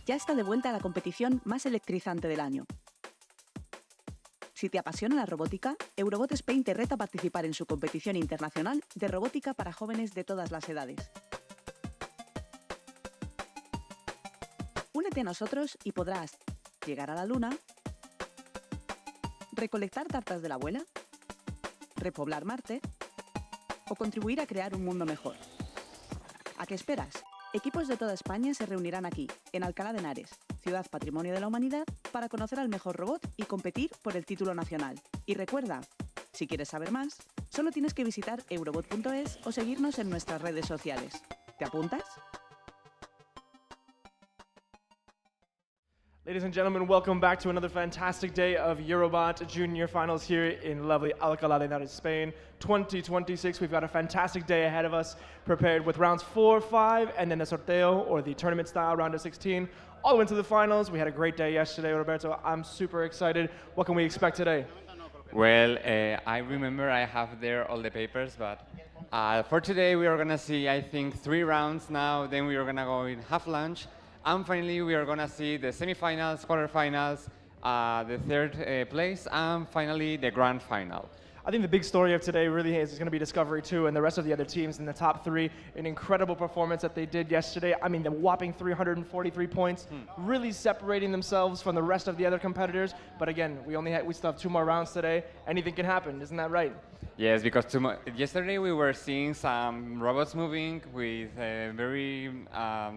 ya está de vuelta a la competición más electrizante del año. Si te apasiona la robótica, Eurobot Spain te reta a participar en su competición internacional de robótica para jóvenes de todas las edades. Únete a nosotros y podrás llegar a la Luna, recolectar tartas de la abuela, repoblar Marte o contribuir a crear un mundo mejor. ¿A qué esperas? Equipos de toda España se reunirán aquí, en Alcalá de Henares, Ciudad Patrimonio de la Humanidad, para conocer al mejor robot y competir por el título nacional. Y recuerda, si quieres saber más, solo tienes que visitar eurobot.es o seguirnos en nuestras redes sociales. ¿Te apuntas? Ladies and gentlemen, welcome back to another fantastic day of Eurobot Junior Finals here in lovely Alcalá de Henares, Spain. 2026, we've got a fantastic day ahead of us, prepared with rounds 4, 5, and then the sorteo, or the tournament style, round of 16, all the way to the finals. We had a great day yesterday, Roberto. I'm super excited. What can we expect today? Well, I remember I have there all the papers, but for today we are going to see, I think, 3 rounds now, then we are going to go in half lunch. And finally, we are going to see the semifinals, quarterfinals, the third place, and finally the grand final. I think the big story of today really is going to be Discovery 2 and the rest of the other teams in the top 3. An incredible performance that they did yesterday. I mean, the whopping 343 points, really separating themselves from the rest of the other competitors. But again, we still have 2 more rounds today. Anything can happen, isn't that right? Yes, because yesterday we were seeing some robots moving with very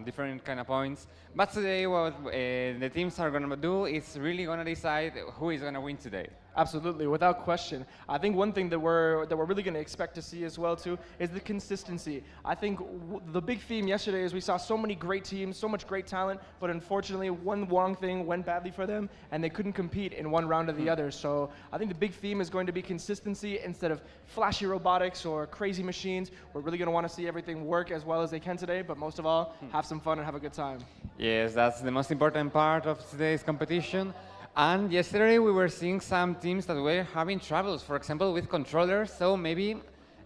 different kind of points. But today what the teams are going to do is really going to decide who is going to win today. Absolutely, without question. I think one thing that we're really going to expect to see as well too is the consistency. I think the big theme yesterday is we saw so many great teams, so much great talent, but unfortunately one wrong thing went badly for them and they couldn't compete in one round or the other. So I think the big theme is going to be consistency instead of flashy robotics or crazy machines. We're really going to want to see everything work as well as they can today, but most of all, have some fun and have a good time. Yes, that's the most important part of today's competition. And yesterday we were seeing some teams that were having troubles, for example, with controllers, so maybe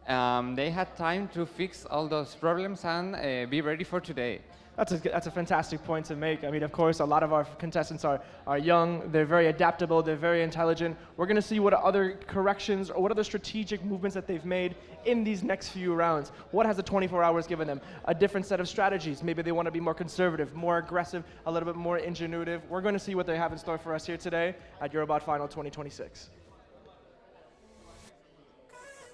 they had time to fix all those problems and be ready for today. That's a fantastic point to make. I mean, of course, a lot of our contestants are young, they're very adaptable, they're very intelligent. We're going to see what other corrections or what other strategic movements that they've made in these next few rounds. What has the 24 hours given them? A different set of strategies. Maybe they want to be more conservative, more aggressive, a little bit more ingenuitive. We're going to see what they have in store for us here today at Eurobot Final 2026.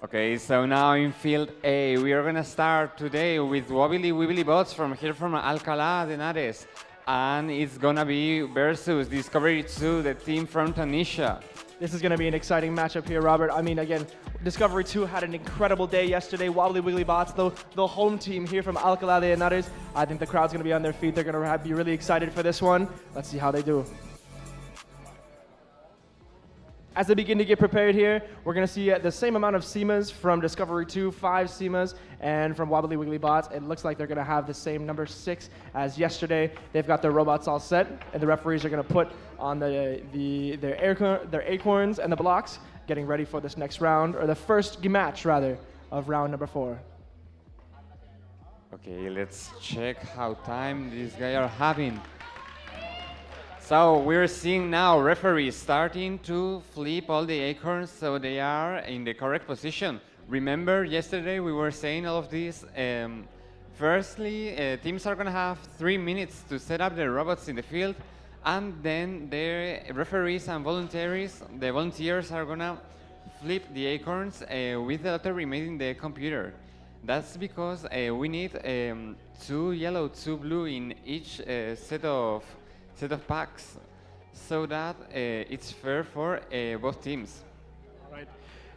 Okay, so now in field A, we are going to start today with Wobbly Wibbly Bots from here from Alcalá de Henares. And it's going to be versus Discovery 2, the team from Tunisia. This is going to be an exciting matchup here, Robert. I mean, again, Discovery 2 had an incredible day yesterday. Wobbly Wiggly Bots, the home team here from Alcalá de Henares. I think the crowd's going to be on their feet. They're going to be really excited for this one. Let's see how they do. As they begin to get prepared here, we're going to see the same amount of SEMAs from Discovery 2, 5 SEMAs, and from Wobbly Wiggly Bots. It looks like they're going to have the same number 6 as yesterday. They've got their robots all set, and the referees are going to put on their acorns and the blocks, getting ready for this next round, or the first match, rather, of round number 4. Okay, let's check how time these guys are having. So we're seeing now referees starting to flip all the acorns so they are in the correct position. Remember, yesterday we were saying all of this. Firstly, teams are going to have 3 minutes to set up their robots in the field, and then the referees and the volunteers are going to flip the acorns with the lottery made in the computer. That's because we need 2 yellow, 2 blue in each set of packs, so that it's fair for both teams. All right.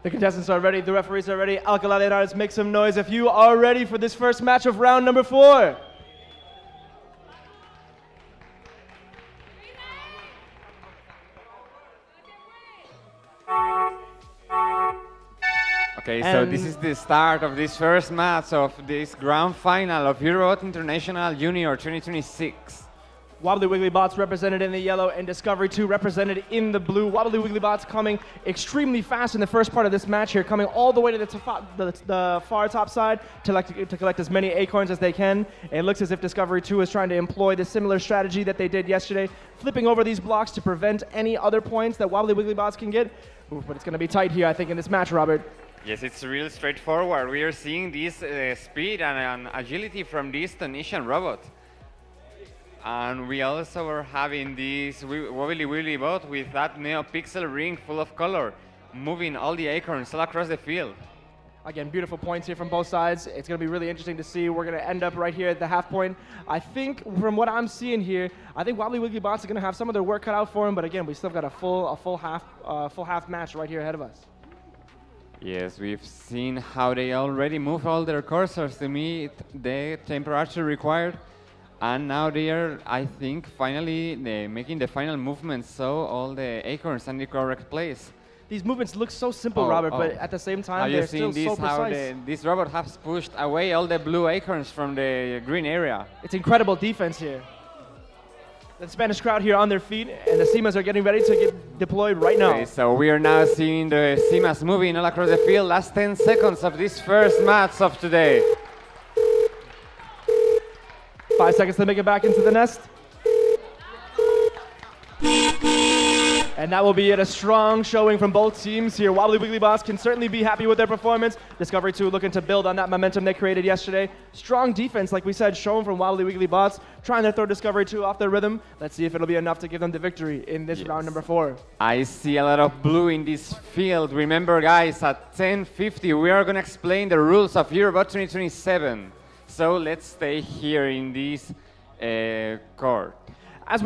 The contestants are ready, the referees are ready. Alcalá de Henares, make some noise if you are ready for this first match of round number 4. Okay, so this is the start of this first match of this grand final of Eurobot International Junior 2026. Wobbly Wiggly Bots represented in the yellow and Discovery 2 represented in the blue. Wobbly Wiggly Bots coming extremely fast in the first part of this match here, coming all the way to the far top side to collect as many acorns as they can. It looks as if Discovery 2 is trying to employ the similar strategy that they did yesterday, flipping over these blocks to prevent any other points that Wobbly Wiggly Bots can get. Ooh, but it's going to be tight here, I think, in this match, Robert. Yes, it's really straightforward. We are seeing this speed and agility from this Tunisian robot. And we also are having this Wobbly Wiggly Bot with that NeoPixel ring full of color, moving all the acorns all across the field. Again, beautiful points here from both sides. It's going to be really interesting to see. We're going to end up right here at the half point. I think from what I'm seeing here, I think Wobbly Wiggly Bots are going to have some of their work cut out for them. But again, we still got a full half match right here ahead of us. Yes, we've seen how they already move all their cursors to meet the temperature required. And now they are, I think, finally making the final movements so all the acorns are in the correct place. These movements look so simple, Robert, but at the same time, they're still so precise. This robot has pushed away all the blue acorns from the green area. It's incredible defense here. The Spanish crowd here on their feet, and the Seamas are getting ready to get deployed right now. Okay, so we are now seeing the Seamas moving all across the field. Last 10 seconds of this first match of today. 5 seconds to make it back into the nest. And that will be it, a strong showing from both teams here. Wobbly Wiggly Bots can certainly be happy with their performance. Discovery 2 looking to build on that momentum they created yesterday. Strong defense, like we said, shown from Wobbly Wiggly Bots, trying to throw Discovery 2 off their rhythm. Let's see if it'll be enough to give them the victory in this round number 4. I see a lot of blue in this field. Remember, guys, at 10:50, we are going to explain the rules of Eurobot 2027. So let's stay here in this court. As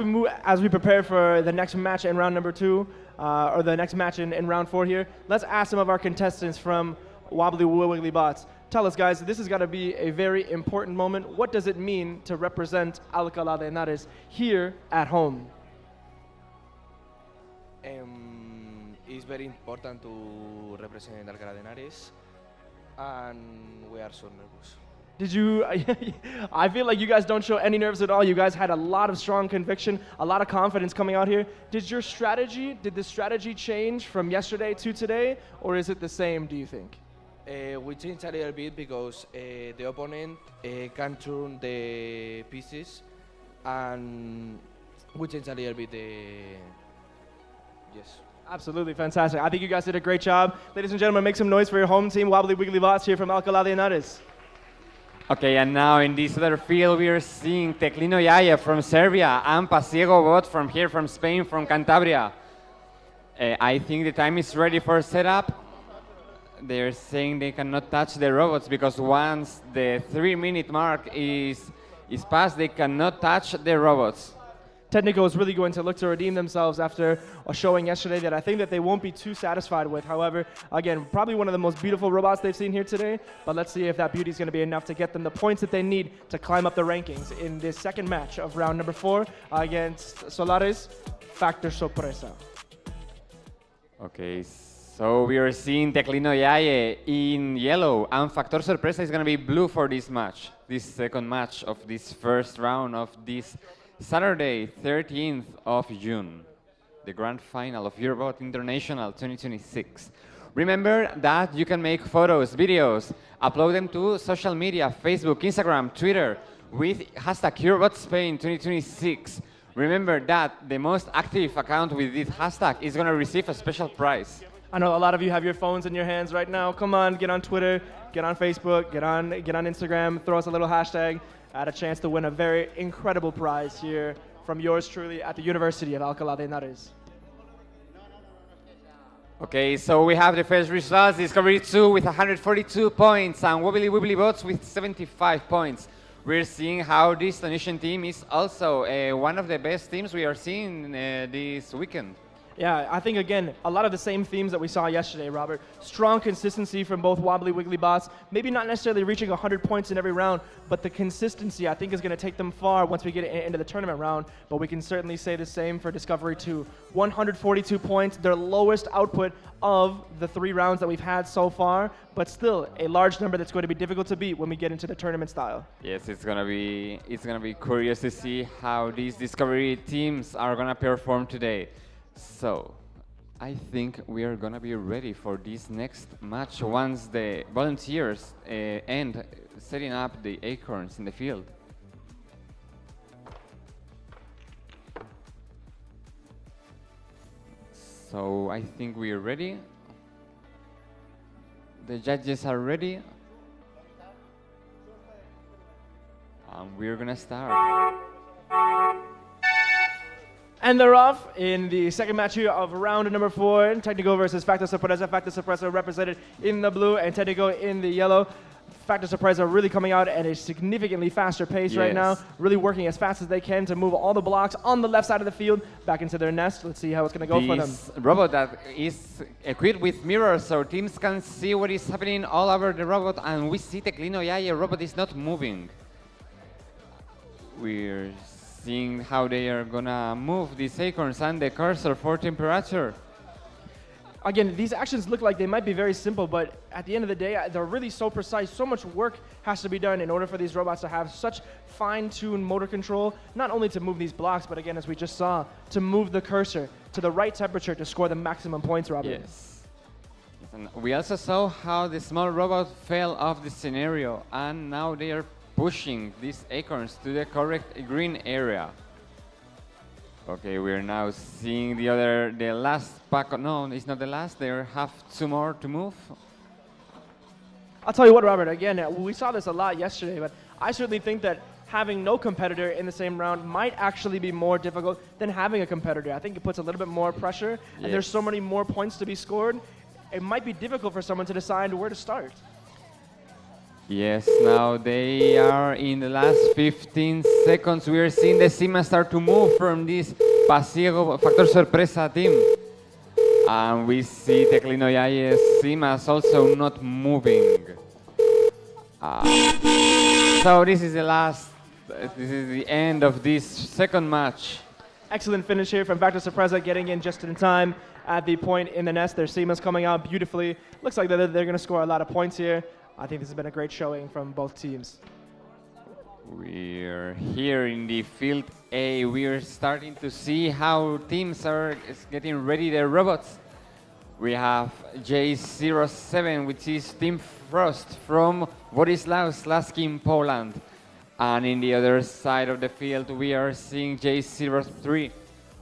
we prepare for the next match in round number 2, or the next match in round 4 here, let's ask some of our contestants from Wobbly Wiggly Bots. Tell us, guys, this is going to be a very important moment. What does it mean to represent Alcalá de Henares here at home? It's very important to represent Alcalá de Henares, and we are so nervous. Did you, I feel like you guys don't show any nerves at all. You guys had a lot of strong conviction, a lot of confidence coming out here. Did the strategy change from yesterday to today, or is it the same, do you think? We changed a little bit because the opponent can turn the pieces, and we changed a little bit yes. Absolutely fantastic. I think you guys did a great job. Ladies and gentlemen, make some noise for your home team, Wobbly Wiggly Bots here from Alcalá de Henares. Okay, and now in this other field, we are seeing Teclino Yaya from Serbia and Pasiego Bot from here, from Spain, from Cantabria. I think the time is ready for setup. They're saying they cannot touch the robots because once the 3-minute mark is passed, they cannot touch the robots. Technico is really going to look to redeem themselves after a showing yesterday that I think that they won't be too satisfied with. However, again, probably one of the most beautiful robots they've seen here today, but let's see if that beauty is going to be enough to get them the points that they need to climb up the rankings in this second match of round number 4 against Solares, Factor Sorpresa. Okay, so we are seeing Teclino Yaye in yellow, and Factor Sorpresa is going to be blue for this match, this second match of this first round of this Saturday, 13th of June, the grand final of Eurobot International 2026. Remember that you can make photos, videos, upload them to social media, Facebook, Instagram, Twitter, with hashtag Eurobot Spain 2026. Remember that the most active account with this hashtag is going to receive a special prize. I know a lot of you have your phones in your hands right now. Come on, get on Twitter, get on Facebook, get on Instagram, throw us a little hashtag. Had a chance to win a very incredible prize here from yours truly at the University of Alcalá de Henares. Okay, so we have the first results. Discovery 2 with 142 points and Wobbly Wiggly Bots with 75 points. We're seeing how this Tunisian team is also one of the best teams we are seeing this weekend. Yeah, I think, again, a lot of the same themes that we saw yesterday, Robert. Strong consistency from both Wobbly Wiggly Bots. Maybe not necessarily reaching 100 points in every round, but the consistency, I think, is going to take them far once we get into the tournament round. But we can certainly say the same for Discovery 2. 142 points, their lowest output of the 3 rounds that we've had so far, but still a large number that's going to be difficult to beat when we get into the tournament style. Yes, it's gonna be curious to see how these Discovery teams are gonna perform today. So, I think we are gonna be ready for this next match once the volunteers end setting up the acorns in the field. So, I think we are ready. The judges are ready. And we're gonna start. And they're off in the second match here of round number 4. Technico versus Factor Sorpresa. Factor Sorpresa represented in the blue and Technico in the yellow. Factor Sorpresa really coming out at a significantly faster pace right now. Really working as fast as they can to move all the blocks on the left side of the field back into their nest. Let's see how it's going to go for them. This robot that is equipped with mirrors so teams can see what is happening all over the robot, and we see Teclino Yaye robot is not moving. We're seeing how they are gonna move these acorns and the cursor for temperature. Again, these actions look like they might be very simple, but at the end of the day, they're really so precise. So much work has to be done in order for these robots to have such fine-tuned motor control, not only to move these blocks, but again, as we just saw, to move the cursor to the right temperature to score the maximum points, Robert. Yes. And we also saw how the small robot fell off the scenario, and now they are pushing these acorns to the correct green area. Okay, we're now seeing the last pack. No, it's not the last. They have 2 more to move. I'll tell you what, Robert, again, we saw this a lot yesterday, but I certainly think that having no competitor in the same round might actually be more difficult than having a competitor. I think it puts a little bit more pressure, and there's so many more points to be scored. It might be difficult for someone to decide where to start. Yes, now they are in the last 15 seconds. We are seeing the Sima start to move from this Pasiego Factor Sorpresa team. And we see Teclino Yaye's Simas also not moving. So this is the end of this second match. Excellent finish here from Factor Sorpresa, getting in just in time at the point in the nest. Their Sima's coming out beautifully. Looks like they're going to score a lot of points here. I think this has been a great showing from both teams. We're here in the field A. We're starting to see how teams are getting ready their robots. We have J07, which is Team Frost from Władysław Slaski in Poland. And in the other side of the field, we are seeing J03,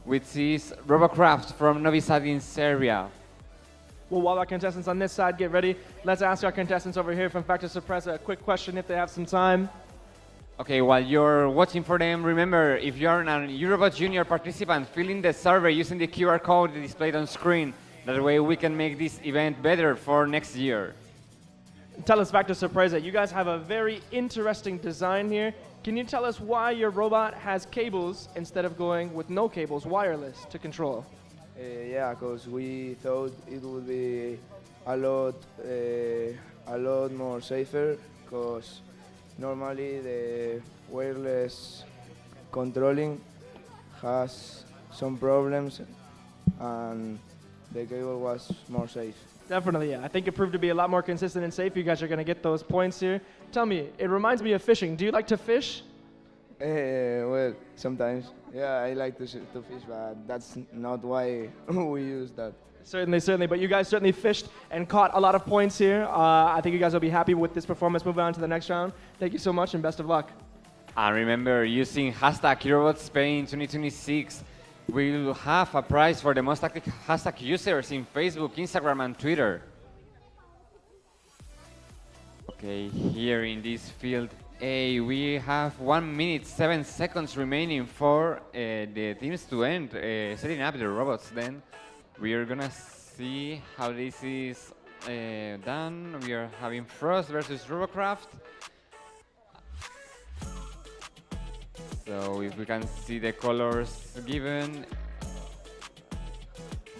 which is Robocraft from Novi Sad in Serbia. Well, while our contestants on this side get ready, let's ask our contestants over here from Factor Sorpresa a quick question if they have some time. Okay, while you're watching for them, remember, if you're an Eurobot Junior participant, fill in the survey using the QR code displayed on screen. That way we can make this event better for next year. Tell us, Factor Sorpresa, you guys have a very interesting design here. Can you tell us why your robot has cables instead of going with no cables, wireless, to control? Yeah, because we thought it would be a lot more safer. Because normally the wireless controlling has some problems, and the cable was more safe. Definitely, yeah. I think it proved to be a lot more consistent and safe. You guys are going to get those points here. Tell me, it reminds me of fishing. Do you like to fish? Well, sometimes. Yeah, I like to fish, but that's not why we use that. Certainly. But you guys certainly fished and caught a lot of points here. I think you guys will be happy with this performance. Moving on to the next round. Thank you so much and best of luck. And remember, using hashtag Eurobot Spain 2026, we will have a prize for the most active hashtag users in Facebook, Instagram, and Twitter. Okay, here in this field A, we have 1 minute 7 seconds remaining for the teams to end setting up the robots. Then we are gonna see how this is done. We are having Frost versus Robocraft. So if we can see the colors given.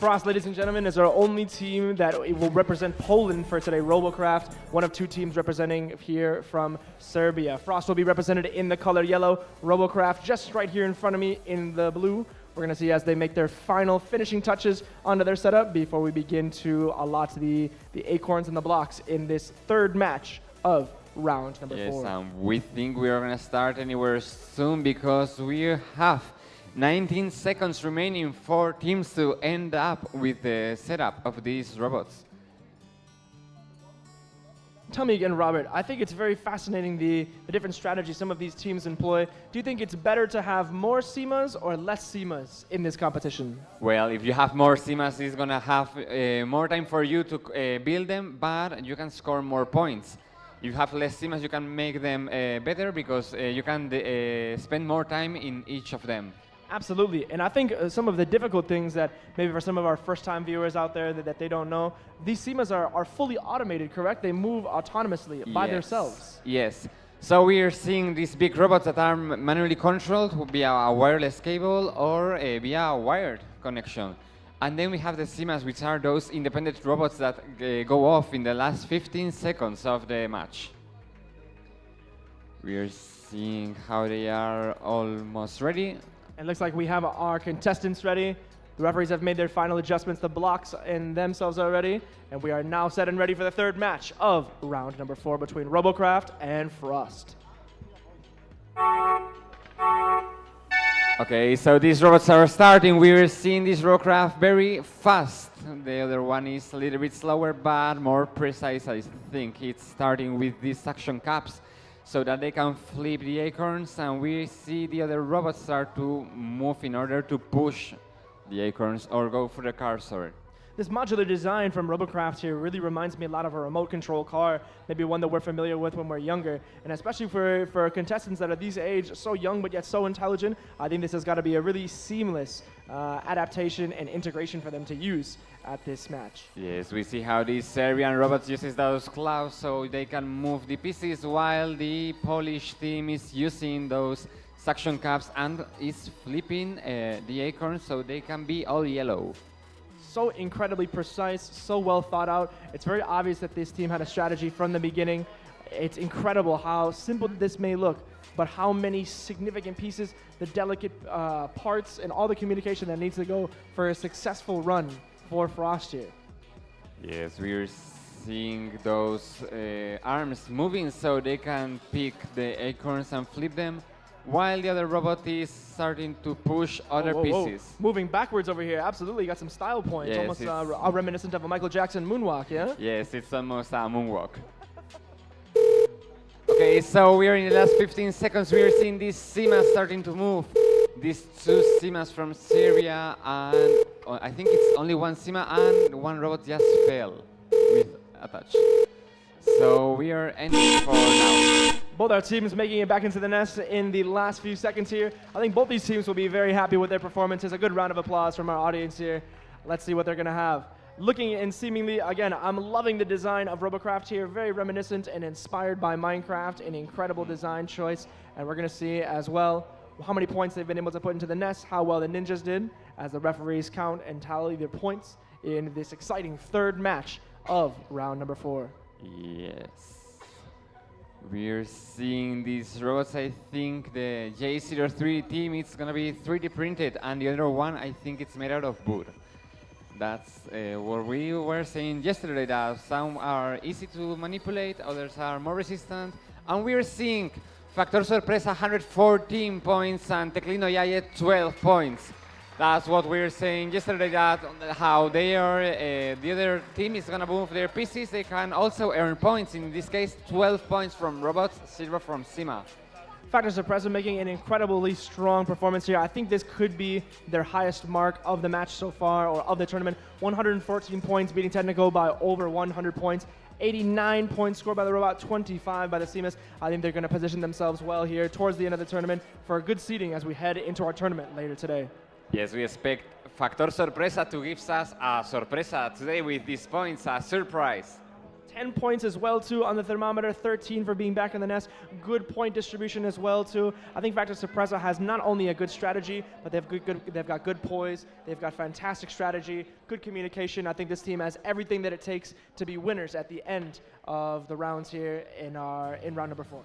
Frost, ladies and gentlemen, is our only team that will represent Poland for today. Robocraft, one of two teams representing here from Serbia. Frost will be represented in the color yellow. Robocraft just right here in front of me in the blue. We're going to see as they make their final finishing touches onto their setup before we begin to allot the acorns and the blocks in this third match of round number 4. Yes, and we think we are going to start anywhere soon because we have 19 seconds remaining for teams to end up with the setup of these robots. Tell me again, Robert, I think it's very fascinating the different strategies some of these teams employ. Do you think it's better to have more SEMAs or less SEMAs in this competition? Well, if you have more SEMAs, it's going to have more time for you to build them, but you can score more points. If you have less SEMAs, you can make them better because you can spend more time in each of them. Absolutely, and I think some of the difficult things that maybe for some of our first-time viewers out there that they don't know, these SEMAs are fully automated, correct? They move autonomously by themselves. Yes. So we are seeing these big robots that are manually controlled via a wireless cable or via a wired connection. And then we have the SEMAs, which are those independent robots that go off in the last 15 seconds of the match. We are seeing how they are almost ready. It looks like we have our contestants ready. The referees have made their final adjustments. The blocks and themselves are ready. And we are now set and ready for the third match of round number 4 between Robocraft and Frost. Okay, so these robots are starting. We're seeing this Robocraft very fast. The other one is a little bit slower, but more precise. I think it's starting with these suction caps, so that they can flip the acorns, and we see the other robots start to move in order to push the acorns or go for the cursor. This modular design from Robocraft here really reminds me a lot of a remote control car, maybe one that we're familiar with when we're younger. And especially for contestants that are these age, so young but yet so intelligent, I think this has got to be a really seamless adaptation and integration for them to use at this match. Yes, we see how these Serbian robots uses those claws so they can move the pieces, while the Polish team is using those suction caps and is flipping the acorns so they can be all yellow. So incredibly precise, so well thought out. It's very obvious that this team had a strategy from the beginning. It's incredible how simple this may look, but how many significant pieces, the delicate parts, and all the communication that needs to go for a successful run for Frost here. Yes, we're seeing those arms moving so they can pick the acorns and flip them, while the other robot is starting to push other pieces. Moving backwards over here, absolutely, got some style points, Yes, almost reminiscent of a Michael Jackson moonwalk, yeah? Yes, it's almost a moonwalk. Okay, so we are in the last 15 seconds. We are seeing these SEMAs starting to move. These two SEMAs from Serbia, and I think it's only one SEMA, and one robot just fell with a touch. So we are ending for now. Both our teams making it back into the nest in the last few seconds here. I think both these teams will be very happy with their performances. A good round of applause from our audience here. Let's see what they're going to have. Looking and seemingly, again, I'm loving the design of Robocraft here. Very reminiscent and inspired by Minecraft. An incredible design choice. And we're going to see as well how many points they've been able to put into the nest, how well the ninjas did, as the referees count and tally their points in this exciting third match of round number 4. Yes. We're seeing these robots. I think the J03 team is going to be 3D printed, and the other one, I think it's made out of wood. That's what we were saying yesterday, that some are easy to manipulate, others are more resistant. And we're seeing Factor Sorpresa 114 points and Teclino Yaye 12 points. That's what we were saying yesterday, that how they are, the other team is going to move their pieces. They can also earn points. In this case, 12 points from robots, 0 from SEMA. Factor Sorpresa making an incredibly strong performance here. I think this could be their highest mark of the match so far, or of the tournament. 114 points, beating Technico by over 100 points. 89 points scored by the robot, 25 by the SEMAs. I think they're going to position themselves well here towards the end of the tournament for a good seeding as we head into our tournament later today. Yes, we expect Factor Sorpresa to give us a sorpresa today with these points, a surprise. 10 points as well too on the thermometer, 13 for being back in the nest. Good point distribution as well too. I think Factor Sorpresa has not only a good strategy, but they've got good poise, they've got fantastic strategy, good communication. I think this team has everything that it takes to be winners at the end of the rounds here in round number 4.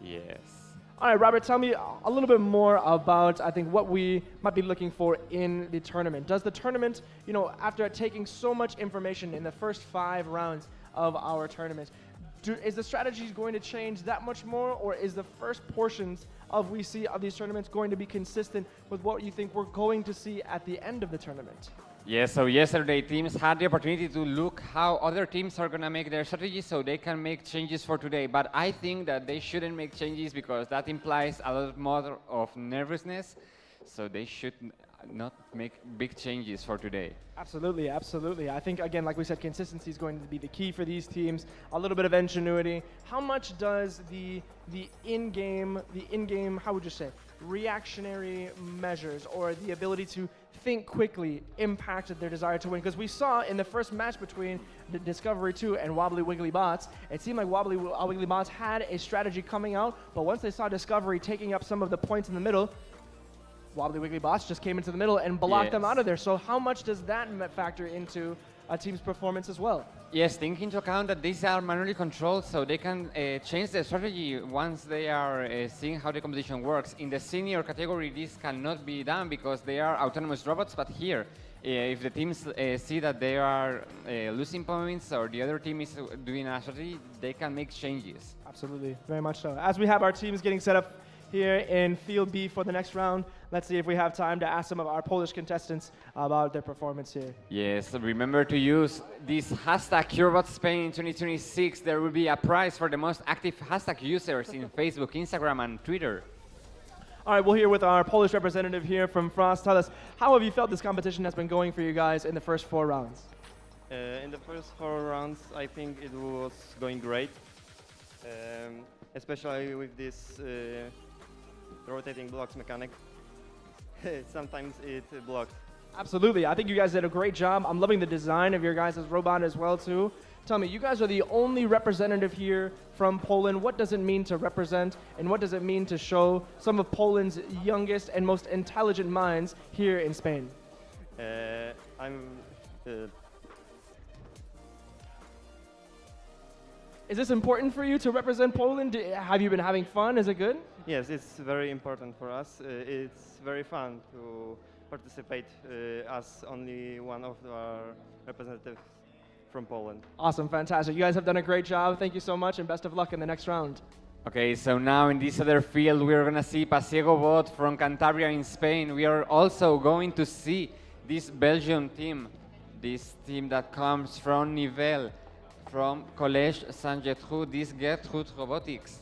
Yes. All right, Robert, tell me a little bit more about, I think, what we might be looking for in the tournament. Does the tournament, after taking so much information in the first 5 rounds of our tournament, is the strategy going to change that much more, or is the first portions of these tournaments going to be consistent with what you think we're going to see at the end of the tournament? Yes, so yesterday teams had the opportunity to look how other teams are going to make their strategy so they can make changes for today. But I think that they shouldn't make changes because that implies a lot more of nervousness. So they should not make big changes for today. Absolutely, absolutely. I think, again, like we said, consistency is going to be the key for these teams. A little bit of ingenuity. How much does the in-game, how would you say, reactionary measures or the ability to think quickly impacted their desire to win? Because we saw in the first match between the Discovery 2 and Wobbly Wiggly Bots, it seemed like Wobbly Wiggly Bots had a strategy coming out, but once they saw Discovery taking up some of the points in the middle, Wobbly Wiggly Bots just came into the middle and blocked them out of there. So how much does that factor into a team's performance as well? Yes, take into account that these are manually controlled, so they can change the strategy once they are seeing how the competition works. In the senior category, this cannot be done because they are autonomous robots, but here, if the teams see that they are losing points or the other team is doing a strategy, they can make changes. Absolutely, very much so. As we have our teams getting set up here in Field B for the next round, let's see if we have time to ask some of our Polish contestants about their performance here. Yes, remember to use this hashtag Eurobot Spain 2026. There will be a prize for the most active hashtag users in Facebook, Instagram, and Twitter. All right, we'll hear with our Polish representative here from France. Tell us, how have you felt this competition has been going for you guys in the first 4 rounds? In the first 4 rounds, I think it was going great, especially with this rotating blocks mechanic. Sometimes it blocked. Absolutely. I think you guys did a great job. I'm loving the design of your guys' robot as well, too. Tell me, you guys are the only representative here from Poland. What does it mean to represent, and what does it mean to show some of Poland's youngest and most intelligent minds here in Spain? Is this important for you to represent Poland? Have you been having fun? Is it good? Yes, it's very important for us. It's very fun to participate as only one of our representatives from Poland. Awesome, fantastic. You guys have done a great job. Thank you so much, and best of luck in the next round. Okay, so now in this other field, we're going to see Eurobot from Cantabria in Spain. We are also going to see this Belgian team, this team that comes from Nivelles, from Collège Saint-Gertrude, this Gertrude Robotics.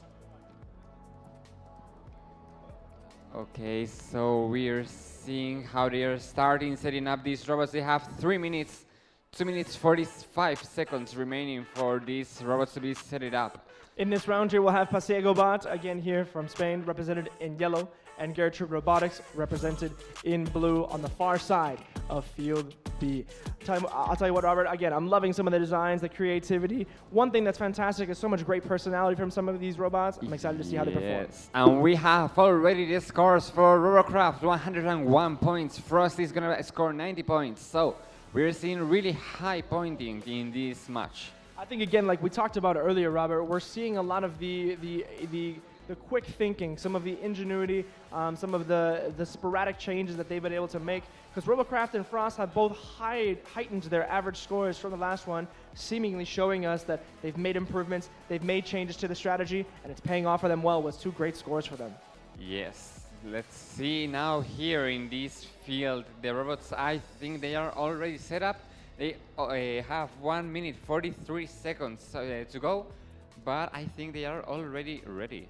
Okay, so we're seeing how they are starting setting up these robots. They have 3 minutes, 2 minutes 45 seconds remaining for these robots to be set up. In this round here, we'll have Eurobot, again here from Spain, represented in yellow, and Gertrude Robotics, represented in blue on the far side of Field B. I'll tell you what, Robert, again, I'm loving some of the designs, the creativity. One thing that's fantastic is so much great personality from some of these robots. I'm excited to see how they perform. Yes, and we have already the scores for Robocraft, 101 points. Frost is going to score 90 points. So we're seeing really high pointing in this match. I think, again, like we talked about earlier, Robert, we're seeing a lot of the quick thinking, some of the ingenuity, some of the sporadic changes that they've been able to make. Because Robocraft and Frost have both heightened their average scores from the last one, seemingly showing us that they've made improvements, they've made changes to the strategy, and it's paying off for them well with 2 great scores for them. Yes, let's see now here in this field. The robots, I think they are already set up. They have 1 minute 43 seconds to go, but I think they are already ready.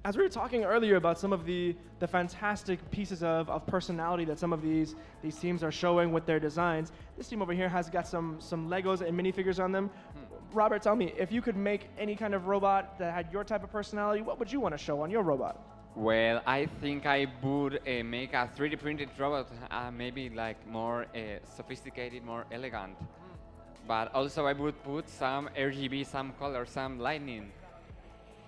As we were talking earlier about some of the fantastic pieces of personality that some of these teams are showing with their designs, this team over here has got some Legos and minifigures on them. Robert, tell me, if you could make any kind of robot that had your type of personality, what would you want to show on your robot? Well, I think I would make a 3D printed robot, maybe like more sophisticated, more elegant. but also I would put some RGB, some color, some lightning.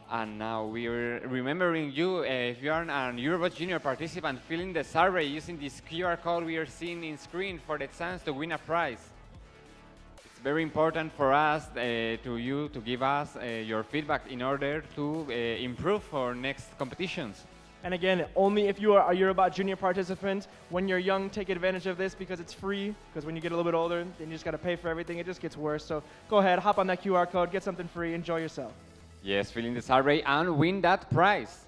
And now we're remembering you, if you are an Eurobot Junior participant, filling the survey using this QR code we are seeing in screen for the chance to win a prize. It's very important for us, to give us your feedback in order to improve for next competitions. And again, only if you are a Eurobot Junior participant. When you're young, take advantage of this because it's free. Because when you get a little bit older, then you just got to pay for everything. It just gets worse. So go ahead, hop on that QR code, get something free, enjoy yourself. Yes, fill in the survey and win that prize.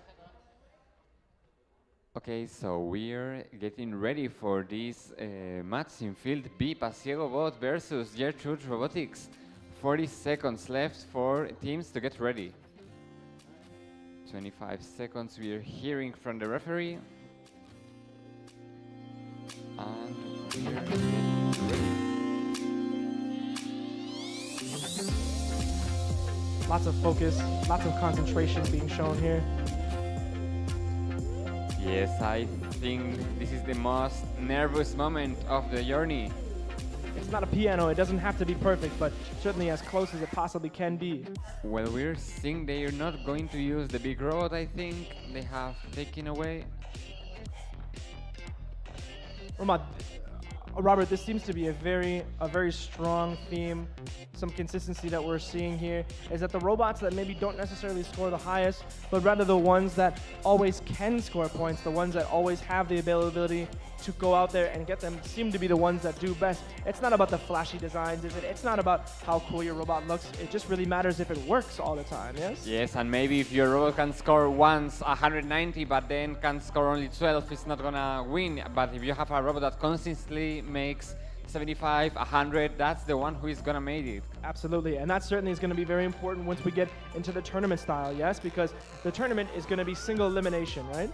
Okay, so we're getting ready for this match in field B, Pasiego Bot versus Gertrude Robotics. 40 seconds left for teams to get ready. 25 seconds we are hearing from the referee. And we are getting ready. Lots of focus, lots of concentration being shown here. Yes, I think this is the most nervous moment of the journey. It's not a piano, it doesn't have to be perfect, but certainly as close as it possibly can be. Well, we're seeing they are not going to use the big robot, I think. They have taken away. Robert, this seems to be a very strong theme. Some consistency that we're seeing here is that the robots that maybe don't necessarily score the highest, but rather the ones that always can score points, the ones that always have the availability to go out there and get them, seem to be the ones that do best. It's not about the flashy designs, is it? It's not about how cool your robot looks. It just really matters if it works all the time, yes? Yes, and maybe if your robot can score once 190, but then can score only 12, it's not gonna win. But if you have a robot that consistently makes 75, 100, that's the one who is gonna make it. Absolutely, and that certainly is gonna be very important once we get into the tournament style, yes? Because the tournament is gonna be single elimination, right?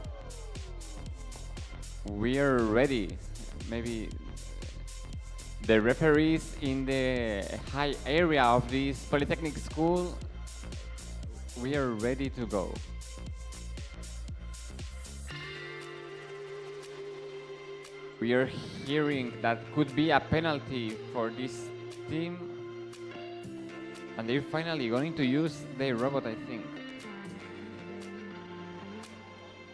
We are ready. Maybe the referees in the high area of this Polytechnic school, we are ready to go. We are hearing that could be a penalty for this team, and they're finally going to use their robot, I think.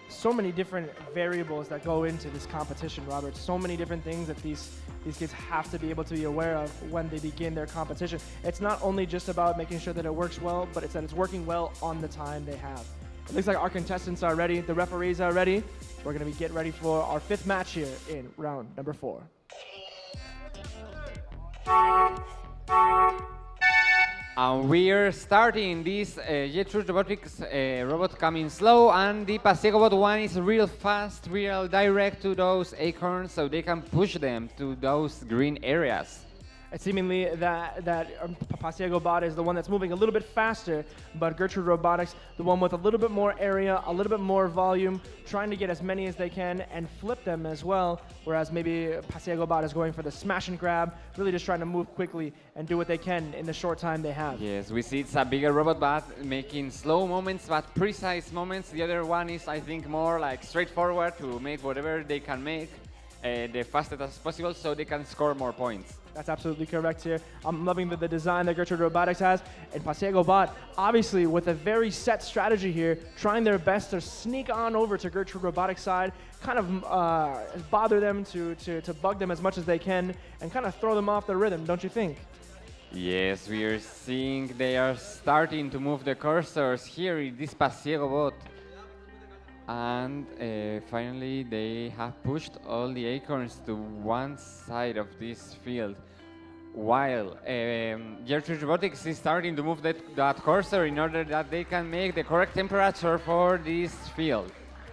So many different variables that go into this competition, Robert. So many different things that these kids have to be able to be aware of when they begin their competition. It's not only just about making sure that it works well, but it's that it's working well on the time they have. It looks like our contestants are ready, the referees are ready. We're gonna be getting ready for our 5th match here in round number 4. And we're starting this Gertrude Robotics robot coming slow, and the Pasiego Bot one is real fast, real direct to those acorns, so they can push them to those green areas. It's seemingly that Pasiego Bot is the one that's moving a little bit faster, but Gertrude Robotics, the one with a little bit more area, a little bit more volume, trying to get as many as they can and flip them as well, whereas maybe Pasiego Bot is going for the smash and grab, really just trying to move quickly and do what they can in the short time they have. Yes, we see it's a bigger robot, but making slow moments, but precise moments. The other one is, I think, more like straightforward to make whatever they can make the fastest as possible so they can score more points. That's absolutely correct here. I'm loving the design that Gertrude Robotics has. And Pasiego Bot, obviously with a very set strategy here, trying their best to sneak on over to Gertrude Robotics' side, kind of bother them to bug them as much as they can, and kind of throw them off their rhythm, don't you think? Yes, we are seeing they are starting to move the cursors here in this Pasiego Bot. And finally, they have pushed all the acorns to one side of this field, while Gertrude Robotics is starting to move that cursor in order that they can make the correct temperature for this field.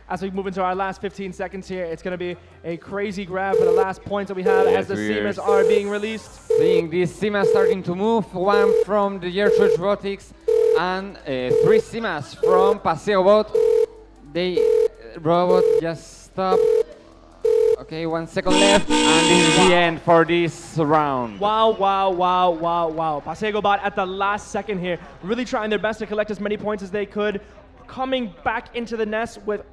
As we move into our last 15 seconds here, it's going to be a crazy grab for the last points that we have as the SEMAs are being released. Seeing these SEMAs starting to move, one from the Gertrude Robotics and 3 SEMAs from Pasiego Bot. Robot just stopped. Okay, 1 second left, and this is the end for this round. Wow, wow, wow, wow, wow. Pasiego Bot at the last second here, really trying their best to collect as many points as they could. coming back into the nest with,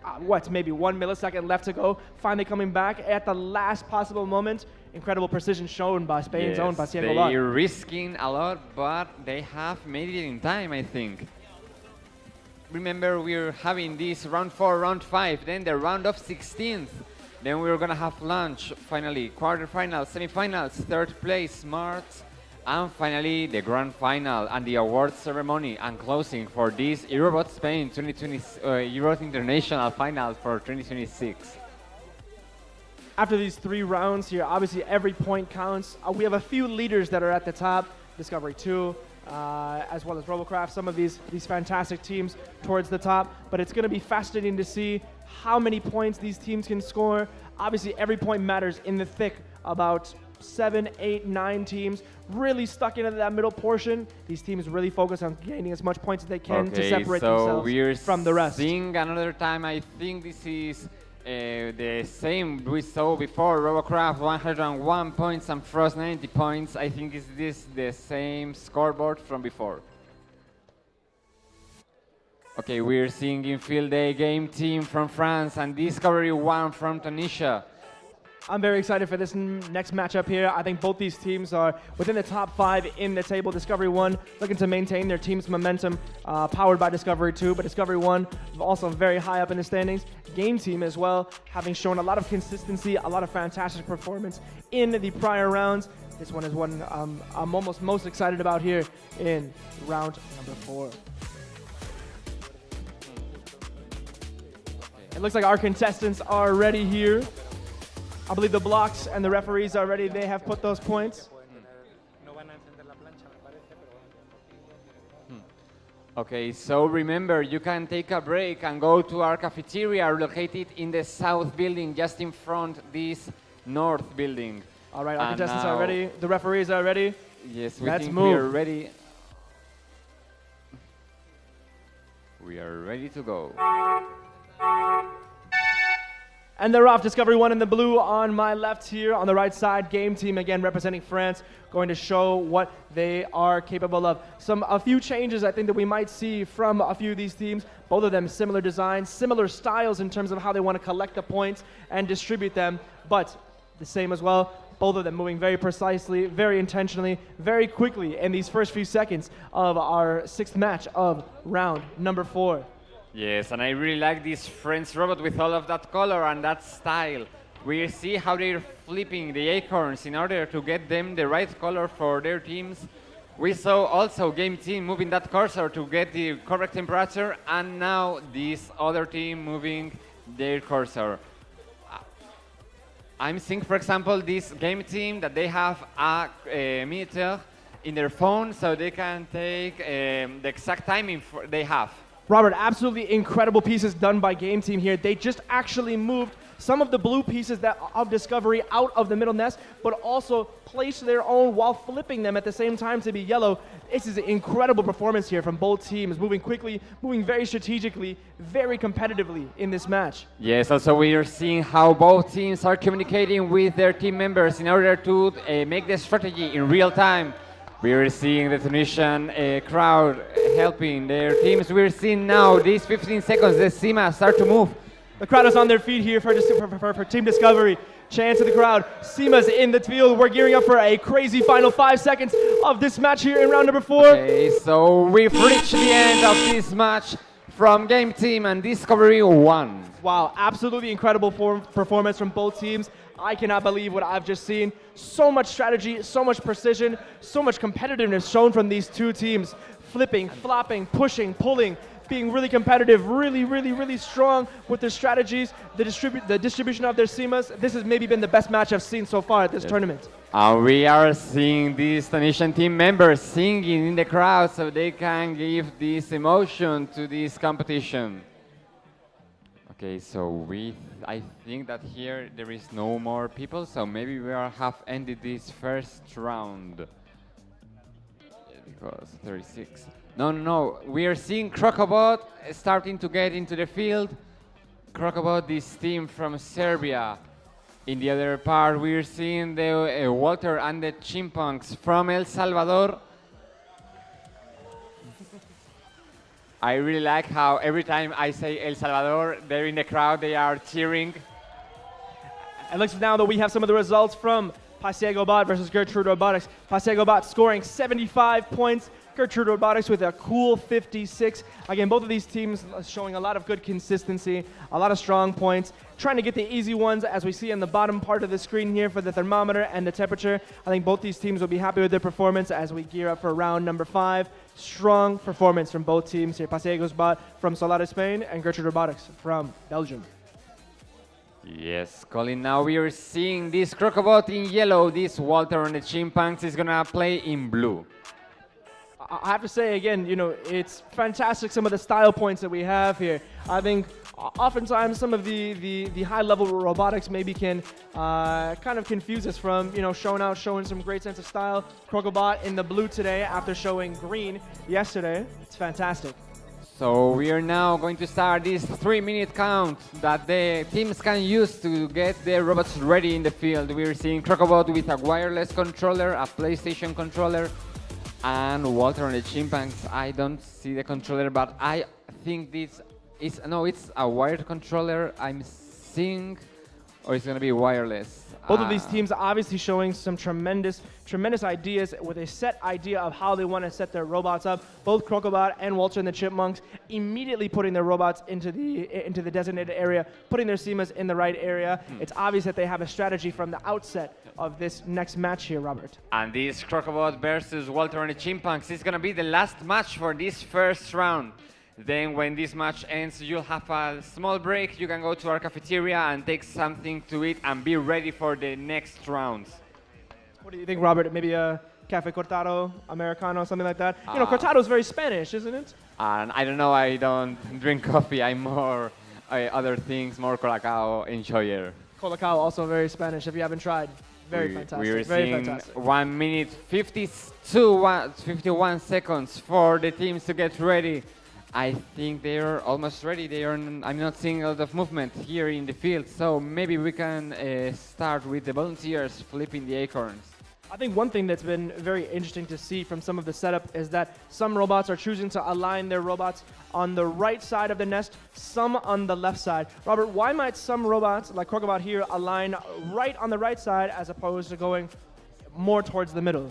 maybe 1 millisecond left to go, finally coming back at the last possible moment. Incredible precision shown by Spain's own Bastien Gobat. They're risking a lot, but they have made it in time, I think. Remember, we're having this round 4, round 5, then the round of 16th. Then we're gonna have lunch, finally, quarterfinals, semifinals, third place, March, and finally the grand final and the awards ceremony and closing for this Eurobot Spain 2020 Eurobot International Final for 2026. After these 3 rounds here, obviously every point counts. We have a few leaders that are at the top, Discovery 2, as well as Robocraft, some of these fantastic teams towards the top. But it's going to be fascinating to see how many points these teams can score. Obviously, every point matters in the thick. About 7, 8, 9 teams really stuck into that middle portion. These teams really focus on gaining as much points as they can to separate themselves from the rest. Seeing another time, I think this is the same we saw before. Robocraft 101 points and Frost 90 points. I think is this the same scoreboard from before. Okay, we're seeing in field a game team from France and Discovery 1 from Tunisia. I'm very excited for this next matchup here. I think both these teams are within the top 5 in the table. Discovery 1 looking to maintain their team's momentum, powered by Discovery 2, but Discovery 1 also very high up in the standings. Game team as well, having shown a lot of consistency, a lot of fantastic performance in the prior rounds. This one is one I'm almost most excited about here in round number 4. It looks like our contestants are ready here. I believe the blocks and the referees are ready. They have put those points. Okay, so remember, you can take a break and go to our cafeteria located in the south building, just in front this north building. All right, our contestants are ready. The referees are ready. Yes, we Let's think move. we are ready. We are ready to go. And they're off. Discovery 1 in the blue on my left here. On the right side, game team again representing France, going to show what they are capable of. A few changes I think that we might see from a few of these teams. Both of them similar designs, similar styles in terms of how they want to collect the points and distribute them, but the same as well. Both of them moving very precisely, very intentionally, very quickly in these first few seconds of our 6th match of round number 4. Yes, and I really like this French robot with all of that color and that style. We see how they're flipping the acorns in order to get them the right color for their teams. We saw also game team moving that cursor to get the correct temperature, and now this other team moving their cursor. I'm seeing, for example, this game team that they have a meter in their phone so they can take the exact timing they have. Robert, absolutely incredible pieces done by game team here. They just actually moved some of the blue pieces of Discovery out of the middle nest, but also placed their own while flipping them at the same time to be yellow. This is an incredible performance here from both teams, moving quickly, moving very strategically, very competitively in this match. Yes, also we are seeing how both teams are communicating with their team members in order to make the strategy in real time. We are seeing the Tunisian crowd helping their teams. We're seeing now these 15 seconds, the SEMA start to move. The crowd is on their feet here for Team Discovery. Chance of the crowd. SEMA's in the field. We're gearing up for a crazy final 5 seconds of this match here in round number 4. Okay, so we've reached the end of this match from Game Team and Discovery 1. Wow, absolutely incredible performance from both teams. I cannot believe what I've just seen. So much strategy, so much precision, so much competitiveness shown from these two teams. Flipping, flopping, pushing, pulling, being really competitive, really strong with their strategies, the distribution of their SEMAs. This has maybe been the best match I've seen so far at this tournament. We are seeing these Tunisian team members singing in the crowd so they can give this emotion to this competition. Okay, so I think that here there is no more people, so maybe we have ended this first round. Because 36. No, we are seeing Eurobot starting to get into the field. Eurobot, this team from Serbia. In the other part, we are seeing the Walter and the Chimpanks from El Salvador. I really like how every time I say El Salvador, they're in the crowd, they are cheering. It looks now that we have some of the results from Pasiego Bot versus Gertrude Robotics. Pasiego Bot scoring 75 points. Gertrude Robotics with a cool 56. Again, both of these teams showing a lot of good consistency, a lot of strong points, trying to get the easy ones as we see on the bottom part of the screen here for the thermometer and the temperature. I think both these teams will be happy with their performance as we gear up for round number 5. Strong performance from both teams here. Pasiego's Bot from Solare, Spain, and Gertrude Robotics from Belgium. Yes, Colin, now we are seeing this Crocobot in yellow. This Walter on the Chimpanzees is going to play in blue. I have to say again, it's fantastic some of the style points that we have here. I think oftentimes some of the high-level robotics maybe can kind of confuse us from, showing some great sense of style. Crocobot in the blue today after showing green yesterday. It's fantastic. So we are now going to start this 3-minute count that the teams can use to get their robots ready in the field. We're seeing Crocobot with a wireless controller, a PlayStation controller, and Walter on the Chimpanzee. I don't see the controller, but I think this is, no, it's a wired controller. I'm seeing, or it's going to be wireless. Both of these teams obviously showing some tremendous ideas with a set idea of how they want to set their robots up. Both Crocobot and Walter and the Chipmunks immediately putting their robots into the designated area, putting their SEMAs in the right area. It's obvious that they have a strategy from the outset of this next match here, Robert. And this Crocobot versus Walter and the Chipmunks is going to be the last match for this first round. Then when this match ends, you'll have a small break. You can go to our cafeteria and take something to eat and be ready for the next rounds. What do you think, Robert? Maybe a Cafe Cortado, Americano, something like that? Cortado is very Spanish, isn't it? And I don't know, I don't drink coffee. I'm more other things, more Colacao enjoyer. Colacao, also very Spanish, if you haven't tried. Very fantastic. We're very seeing fantastic. 1 minute 51 seconds for the teams to get ready. I think they're almost ready. I'm not seeing a lot of movement here in the field, so maybe we can start with the volunteers flipping the acorns. I think one thing that's been very interesting to see from some of the setup is that some robots are choosing to align their robots on the right side of the nest, some on the left side. Robert, why might some robots, like Crocobot here, align right on the right side as opposed to going more towards the middle?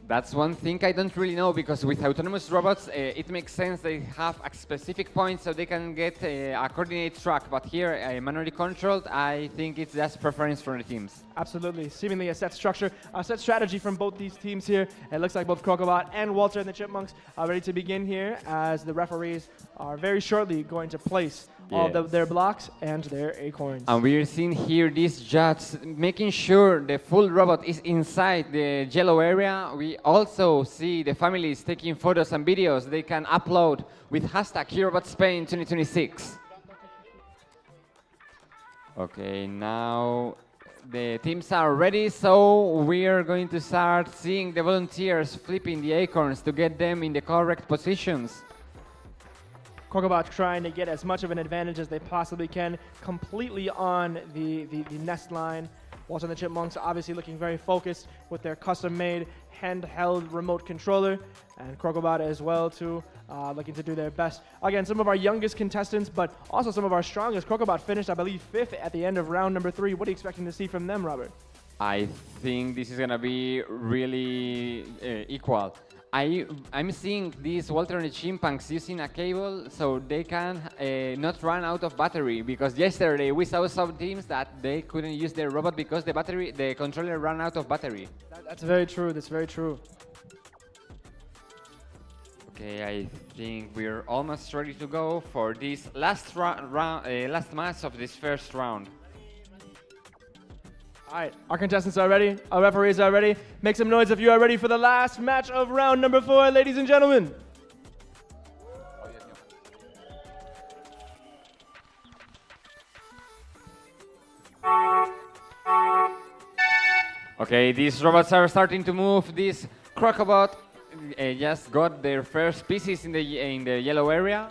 That's one thing I don't really know, because with autonomous robots, it makes sense they have a specific point so they can get a coordinate track. But here, manually controlled, I think it's just preference for the teams. Absolutely. Seemingly a set structure, a set strategy from both these teams here. It looks like both Crocobot and Walter and the Chipmunks are ready to begin here as the referees are very shortly going to place all their blocks and their acorns. And we're seeing here these judges making sure the full robot is inside the yellow area. We also see the families taking photos and videos they can upload with hashtag Eurobot Spain 2026. Okay, now the teams are ready, so we are going to start seeing the volunteers flipping the acorns to get them in the correct positions. Crocobot trying to get as much of an advantage as they possibly can, completely on the nest line. Walter and the Chipmunks obviously looking very focused with their custom-made handheld remote controller, and Crocobot as well too, looking to do their best. Again, some of our youngest contestants, but also some of our strongest. Crocobot finished, I believe, 5th at the end of round number 3. What are you expecting to see from them, Robert? I think this is going to be really equal. I'm seeing these Walter and the Chimpanzees using a cable so they can not run out of battery, because yesterday we saw some teams that they couldn't use their robot because the controller ran out of battery. That's very true. That's very true. Okay, I think we're almost ready to go for this last match of this first round. All right, our contestants are ready. Our referees are ready. Make some noise if you are ready for the last match of round number 4, ladies and gentlemen. Okay, these robots are starting to move. This Crocobot just got their first pieces in the yellow area.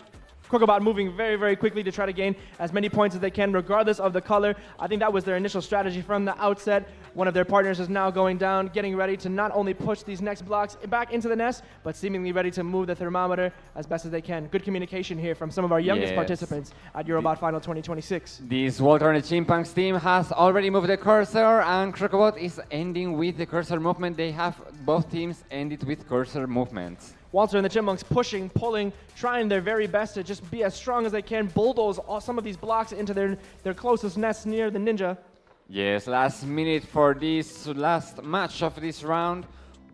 Krokobot moving very, very quickly to try to gain as many points as they can, regardless of the color. I think that was their initial strategy from the outset. One of their partners is now going down, getting ready to not only push these next blocks back into the nest, but seemingly ready to move the thermometer as best as they can. Good communication here from some of our youngest participants at Eurobot Final 2026. This Walter and the Chimpangs team has already moved the cursor, and Krokobot is ending with the cursor movement. They have both teams ended with cursor movements. Walter and the Chipmunks pushing, pulling, trying their very best to just be as strong as they can, bulldoze some of these blocks into their closest nests near the Ninja. Yes, last minute for this last match of this round.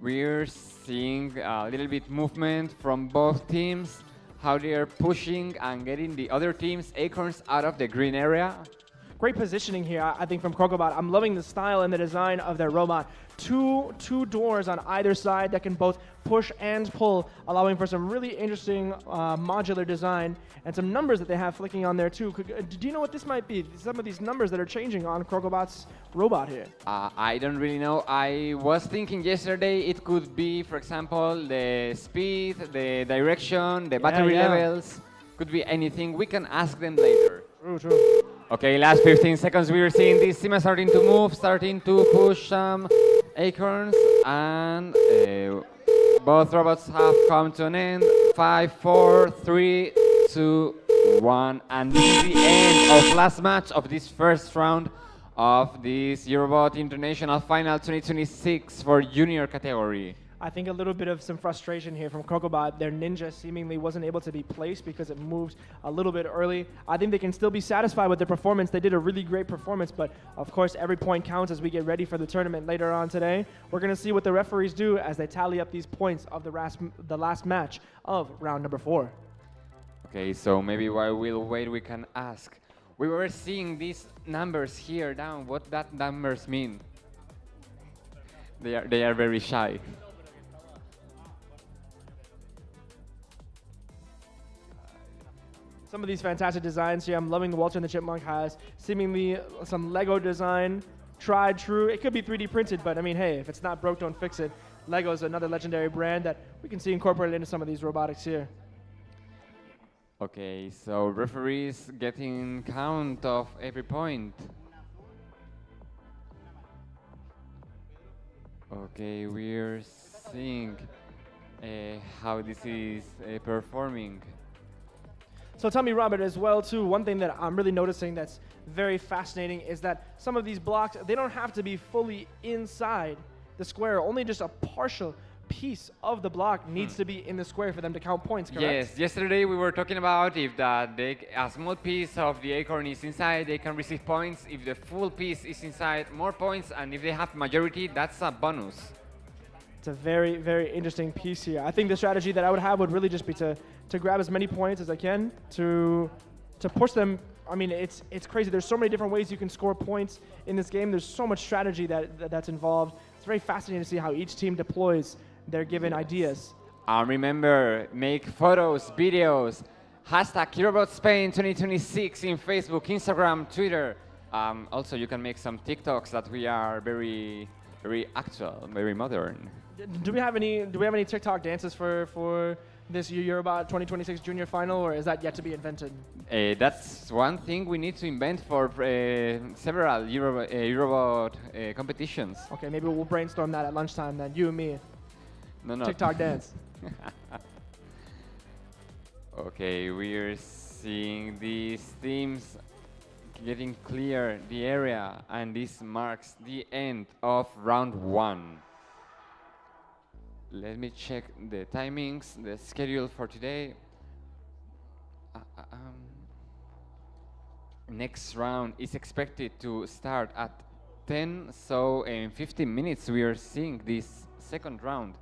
We're seeing a little bit movement from both teams, how they are pushing and getting the other team's acorns out of the green area. Great positioning here, I think, from Krokobot. I'm loving the style and the design of their robot. Two doors on either side that can both push and pull, allowing for some really interesting modular design and some numbers that they have flicking on there too. Do you know what this might be? Some of these numbers that are changing on Krokobot's robot here. I don't really know. I was thinking yesterday it could be, for example, the speed, the direction, the battery levels. Could be anything. We can ask them later. True. Okay, last 15 seconds. We are seeing this Sima starting to move, starting to push some acorns, and both robots have come to an end. 5, 4, 3, 2, 1, and this is the end of last match of this first round of this Eurobot International Final 2026 for junior category. I think a little bit of some frustration here from Krokobot. Their Ninja seemingly wasn't able to be placed because it moved a little bit early. I think they can still be satisfied with their performance. They did a really great performance, but of course every point counts as we get ready for the tournament later on today. We're going to see what the referees do as they tally up these points of the last match of round number 4. Okay, so maybe while we'll wait, we can ask. We were seeing these numbers here down. What that numbers mean? They are very shy. Some of these fantastic designs here. I'm loving the Walter and the Chipmunk has seemingly some Lego design, tried true. It could be 3D printed, but I mean, hey, if it's not broke, don't fix it. Lego is another legendary brand that we can see incorporated into some of these robotics here. Okay, so referees getting count of every point. Okay, we're seeing how this is performing. So tell me, Robert, as well, too, one thing that I'm really noticing that's very fascinating is that some of these blocks, they don't have to be fully inside the square. Only just a partial piece of the block needs to be in the square for them to count points, correct? Yes, yesterday we were talking about if a small piece of the acorn is inside, they can receive points. If the full piece is inside, more points. And if they have majority, that's a bonus. It's a very, very interesting piece here. I think the strategy that I would have would really just be to grab as many points as I can to push them. I mean, it's crazy. There's so many different ways you can score points in this game. There's so much strategy that's involved. It's very fascinating to see how each team deploys their given ideas. Remember, make photos, videos, hashtag Eurobot Spain 2026 in Facebook, Instagram, Twitter. Also, you can make some TikToks that we are very, very actual, very modern. Do we have any TikTok dances for this Eurobot 2026 Junior Final, or is that yet to be invented? That's one thing we need to invent for several Eurobot competitions. Okay, maybe we'll brainstorm that at lunchtime then, you and me. No. TikTok dance. Okay, we're seeing these teams getting clear the area, and this marks the end of round 1. Let me check the timings, the schedule for today. Next round is expected to start at 10, so in 15 minutes we are seeing this second round.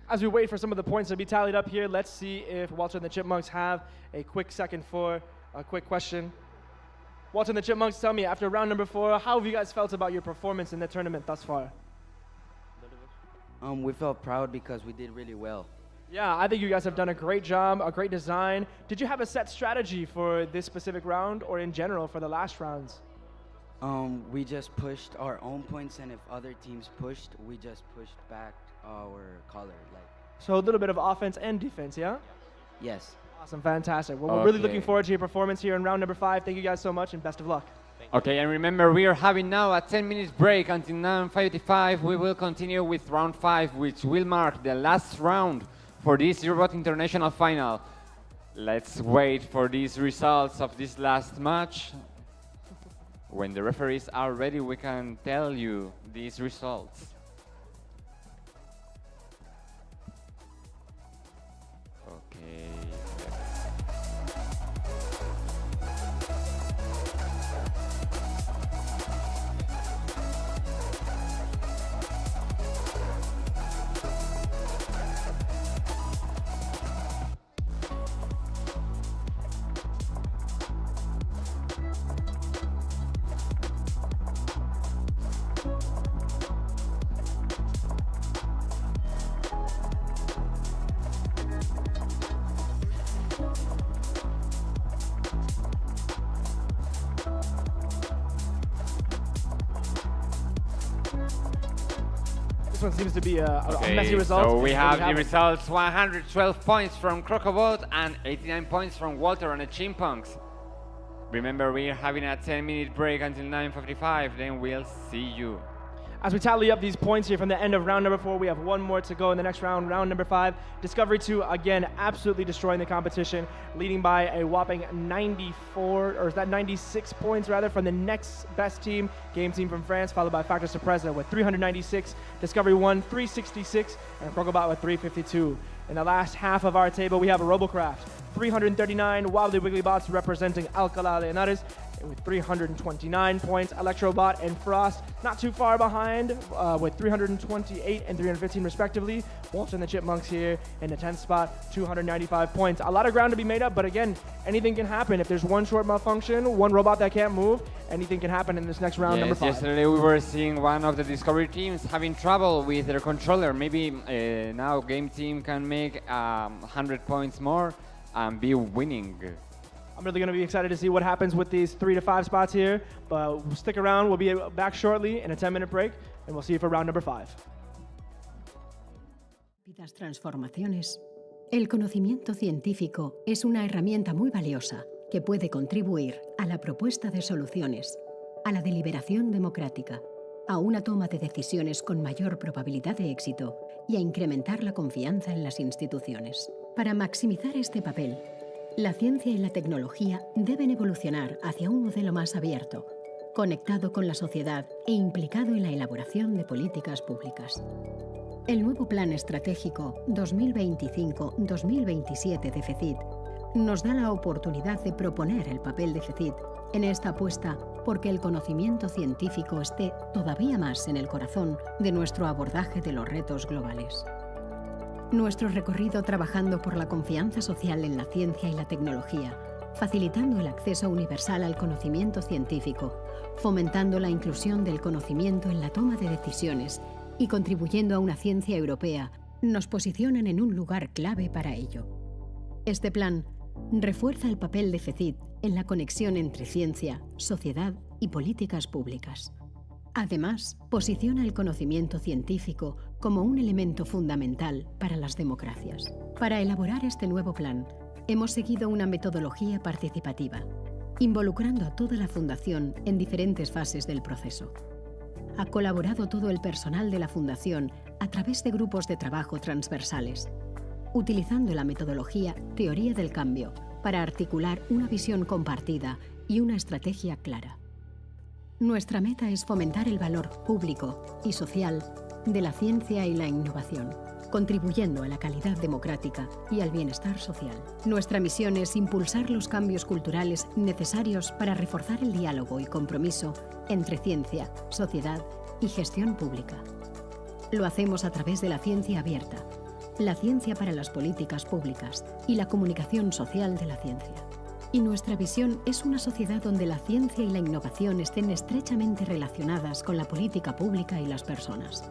As we wait for some of the points to be tallied up here, let's see if Walter and the Chipmunks have a quick second for a quick question. Walter and the Chipmunks, tell me, after round number 4, how have you guys felt about your performance in the tournament thus far? We felt proud because we did really well. Yeah, I think you guys have done a great job, a great design. Did you have a set strategy for this specific round or in general for the last rounds? We just pushed our own points, and if other teams pushed, we just pushed back our color. So a little bit of offense and defense, yeah? Yes. Awesome, fantastic. Well, we're really Okay. looking forward to your performance here in round number 5. Thank you guys so much and best of luck. Okay, and remember, we are having now a 10 minutes break until 9:55. We will continue with round 5, which will mark the last round for this Eurobot International Final. Let's wait for these results of this last match. When the referees are ready, we can tell you these results. Okay. This one seems to be a Okay, messy result. so we have the it. results: 112 points from Crocobot and 89 points from Walter and the Chimpunks. Remember, we are having a 10-minute break until 9:55, then we'll see you. As we tally up these points here from the end of round number 4, we have one more to go in the next round, round number 5. Discovery 2, again, absolutely destroying the competition, leading by a whopping 96 points rather from the next best team, Game Team from France, followed by Factor Sorpresa with 396, Discovery 1, 366, and Crocobot with 352. In the last half of our table, we have a Robocraft, 339, Wobbly Wiggly Bots representing Alcala de Henares, with 329 points. Electrobot and Frost not too far behind with 328 and 315 respectively. Walter and the Chipmunks here in the 10th spot, 295 points. A lot of ground to be made up, but again, anything can happen. If there's one short malfunction, one robot that can't move, anything can happen in this next round, number 5. Yesterday we were seeing one of the Discovery teams having trouble with their controller. Maybe now Game Team can make 100 points more and be winning. I'm really going to be excited to see what happens with these 3 to 5 spots here, but stick around. We'll be back shortly in a 10-minute break, and we'll see you for round number 5. Rápidas transformaciones. El conocimiento científico es una herramienta muy valiosa que puede contribuir a la propuesta de soluciones, a la deliberación democrática, a una toma de decisiones con mayor probabilidad de éxito y a incrementar la confianza en las instituciones. Para maximizar este papel, la ciencia y la tecnología deben evolucionar hacia un modelo más abierto, conectado con la sociedad e implicado en la elaboración de políticas públicas. El nuevo Plan Estratégico 2025-2027 de FECIT nos da la oportunidad de proponer el papel de FECIT en esta apuesta porque el conocimiento científico esté todavía más en el corazón de nuestro abordaje de los retos globales. Nuestro recorrido trabajando por la confianza social en la ciencia y la tecnología, facilitando el acceso universal al conocimiento científico, fomentando la inclusión del conocimiento en la toma de decisiones y contribuyendo a una ciencia europea, nos posicionan en un lugar clave para ello. Este plan refuerza el papel de FECIT en la conexión entre ciencia, sociedad y políticas públicas. Además, posiciona el conocimiento científico como un elemento fundamental para las democracias. Para elaborar este nuevo plan, hemos seguido una metodología participativa, involucrando a toda la Fundación en diferentes fases del proceso. Ha colaborado todo el personal de la Fundación a través de grupos de trabajo transversales, utilizando la metodología Teoría del Cambio para articular una visión compartida y una estrategia clara. Nuestra meta es fomentar el valor público y social de la ciencia y la innovación, contribuyendo a la calidad democrática y al bienestar social. Nuestra misión es impulsar los cambios culturales necesarios para reforzar el diálogo y compromiso entre ciencia, sociedad y gestión pública. Lo hacemos a través de la ciencia abierta, la ciencia para las políticas públicas y la comunicación social de la ciencia. Y nuestra visión es una sociedad donde la ciencia y la innovación estén estrechamente relacionadas con la política pública y las personas.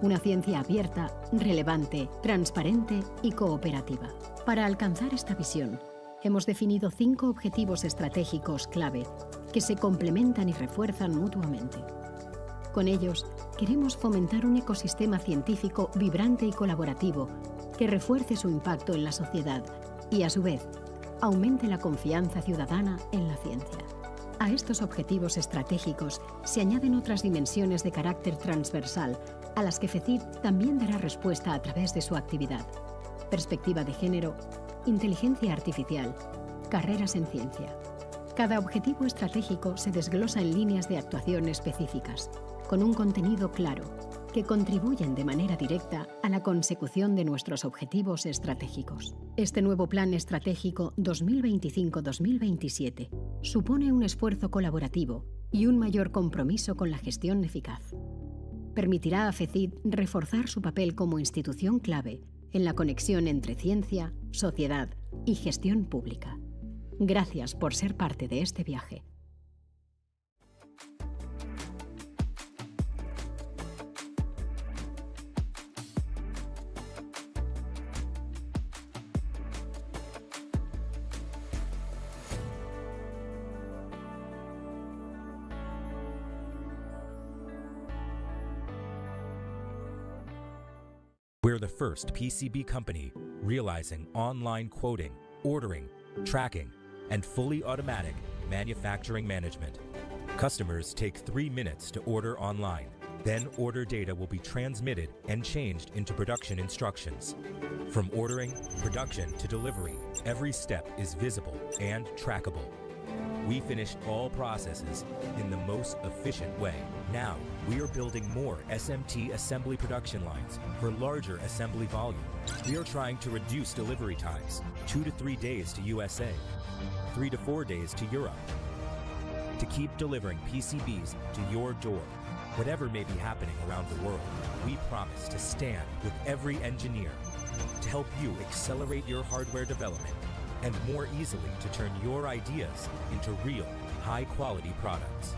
Una ciencia abierta, relevante, transparente y cooperativa. Para alcanzar esta visión, hemos definido 5 objetivos estratégicos clave que se complementan y refuerzan mutuamente. Con ellos, queremos fomentar un ecosistema científico vibrante y colaborativo que refuerce su impacto en la sociedad y, a su vez, aumente la confianza ciudadana en la ciencia. A estos objetivos estratégicos se añaden otras dimensiones de carácter transversal a las que FECID también dará respuesta a través de su actividad. Perspectiva de género, inteligencia artificial, carreras en ciencia. Cada objetivo estratégico se desglosa en líneas de actuación específicas, con un contenido claro, que contribuyen de manera directa a la consecución de nuestros objetivos estratégicos. Este nuevo Plan Estratégico 2025-2027 supone un esfuerzo colaborativo y un mayor compromiso con la gestión eficaz. Permitirá a FECID reforzar su papel como institución clave en la conexión entre ciencia, sociedad y gestión pública. Gracias por ser parte de este viaje. We're the first PCB company realizing online quoting, ordering, tracking, and fully automatic manufacturing management. Customers take 3 minutes to order online. Then order data will be transmitted and changed into production instructions. From ordering, production to delivery, every step is visible and trackable. We finished all processes in the most efficient way. Now, we are building more SMT assembly production lines for larger assembly volume. We are trying to reduce delivery times, 2 to 3 days to USA, 3 to 4 days to Europe, to keep delivering PCBs to your door. Whatever may be happening around the world, we promise to stand with every engineer to help you accelerate your hardware development and more easily to turn your ideas into real, high-quality products.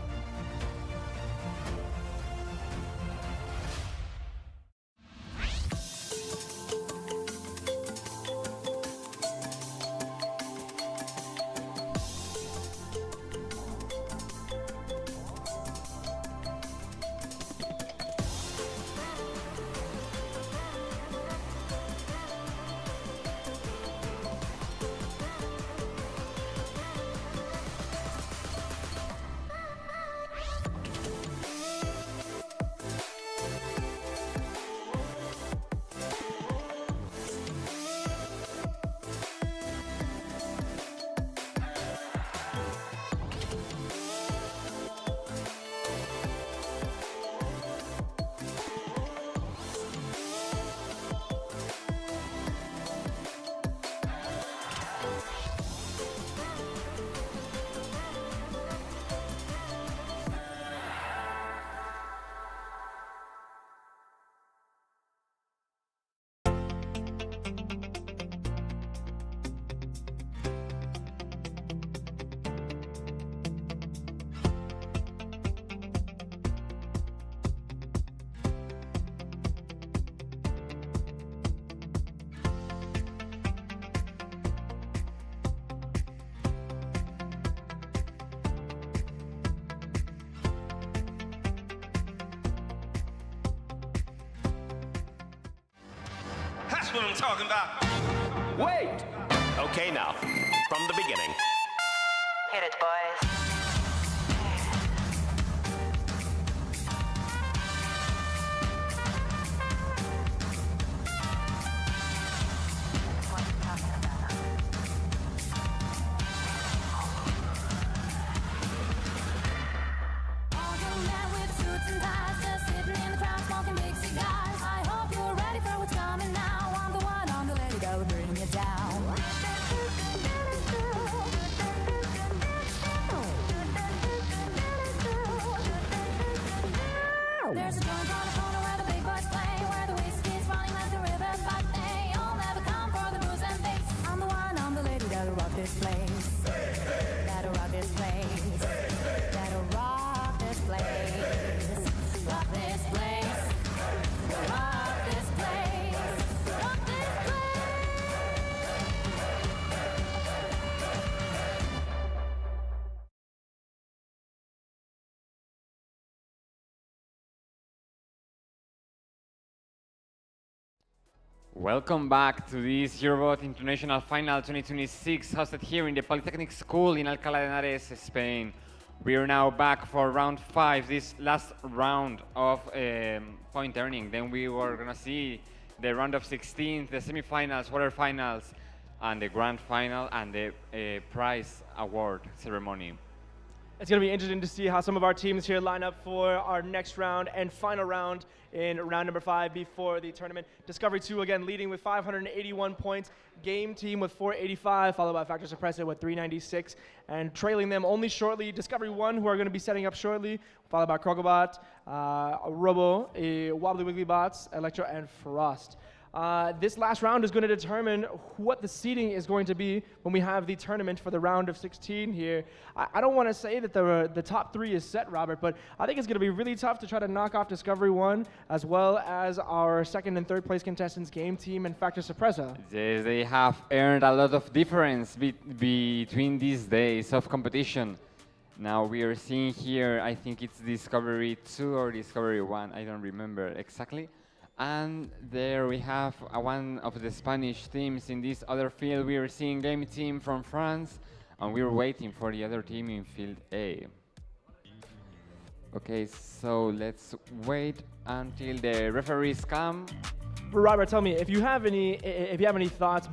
That's what I'm talking about. Wait! Okay, now, from the beginning. Hit it, boys. There's a joint on the corner where the big boys play, where the whiskey's running like the rivers, but they all never come for the booze and bass. I'm the one, I'm the lady that'll rock this place. That'll rock this place. That'll rock this place. Rock this place. Rock this place. Rock this place. Welcome back to this Eurobot International Final 2026, hosted here in the Polytechnic School in Alcalá de Henares, Spain. We are now back for round 5, this last round of point earning. Then we were gonna see the round of 16, the semifinals, quarterfinals, and the grand final, and the prize award ceremony. It's going to be interesting to see how some of our teams here line up for our next round and final round in round number 5 before the tournament. Discovery 2 again leading with 581 points. Game Team with 485, followed by Factor Suppressor with 396. And trailing them only shortly, Discovery 1, who are going to be setting up shortly, followed by Krogobot, Robo, Wobbly Wiggly Bots, Electro, and Frost. This last round is going to determine what the seeding is going to be when we have the tournament for the round of 16 here. I don't want to say that the top 3 is set, Robert, but I think it's going to be really tough to try to knock off Discovery 1 as well as our second and third place contestants, Game Team and Factor Suppressor. Yes, they have earned a lot of difference between these days of competition. Now we are seeing here, I think it's Discovery 2 or Discovery 1, I don't remember exactly. And there we have one of the Spanish teams in this other field. We are seeing Game Team from France, and we're waiting for the other team in field A. Okay, so let's wait until the referees come. Robert, tell me if you have any thoughts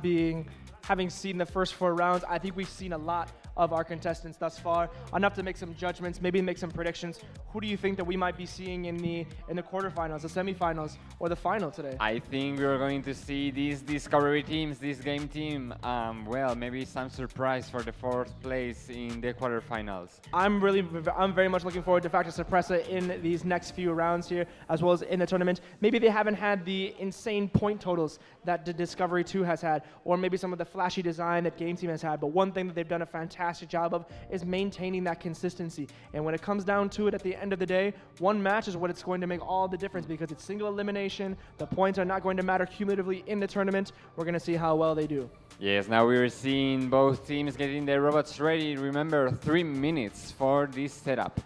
having seen the first 4 rounds. I think we've seen a lot of our contestants thus far, enough to make some judgments, maybe make some predictions. Who do you think that we might be seeing in the quarterfinals, the semifinals, or the final today? I think we're going to see these Discovery teams, this Game Team, well, maybe some surprise for the 4th place in the quarterfinals. I'm very much looking forward to Factor Suppressor in these next few rounds here, as well as in the tournament. Maybe they haven't had the insane point totals that the Discovery 2 has had, or maybe some of the flashy design that Game Team has had, but one thing that they've done a fantastic job of is maintaining that consistency. And when it comes down to it at the end of the day, one match is what it's going to make all the difference, because it's single elimination. The points are not going to matter cumulatively in the tournament. We're going to see how well they do. Yes, now we're seeing both teams getting their robots ready. Remember, 3 minutes for this setup.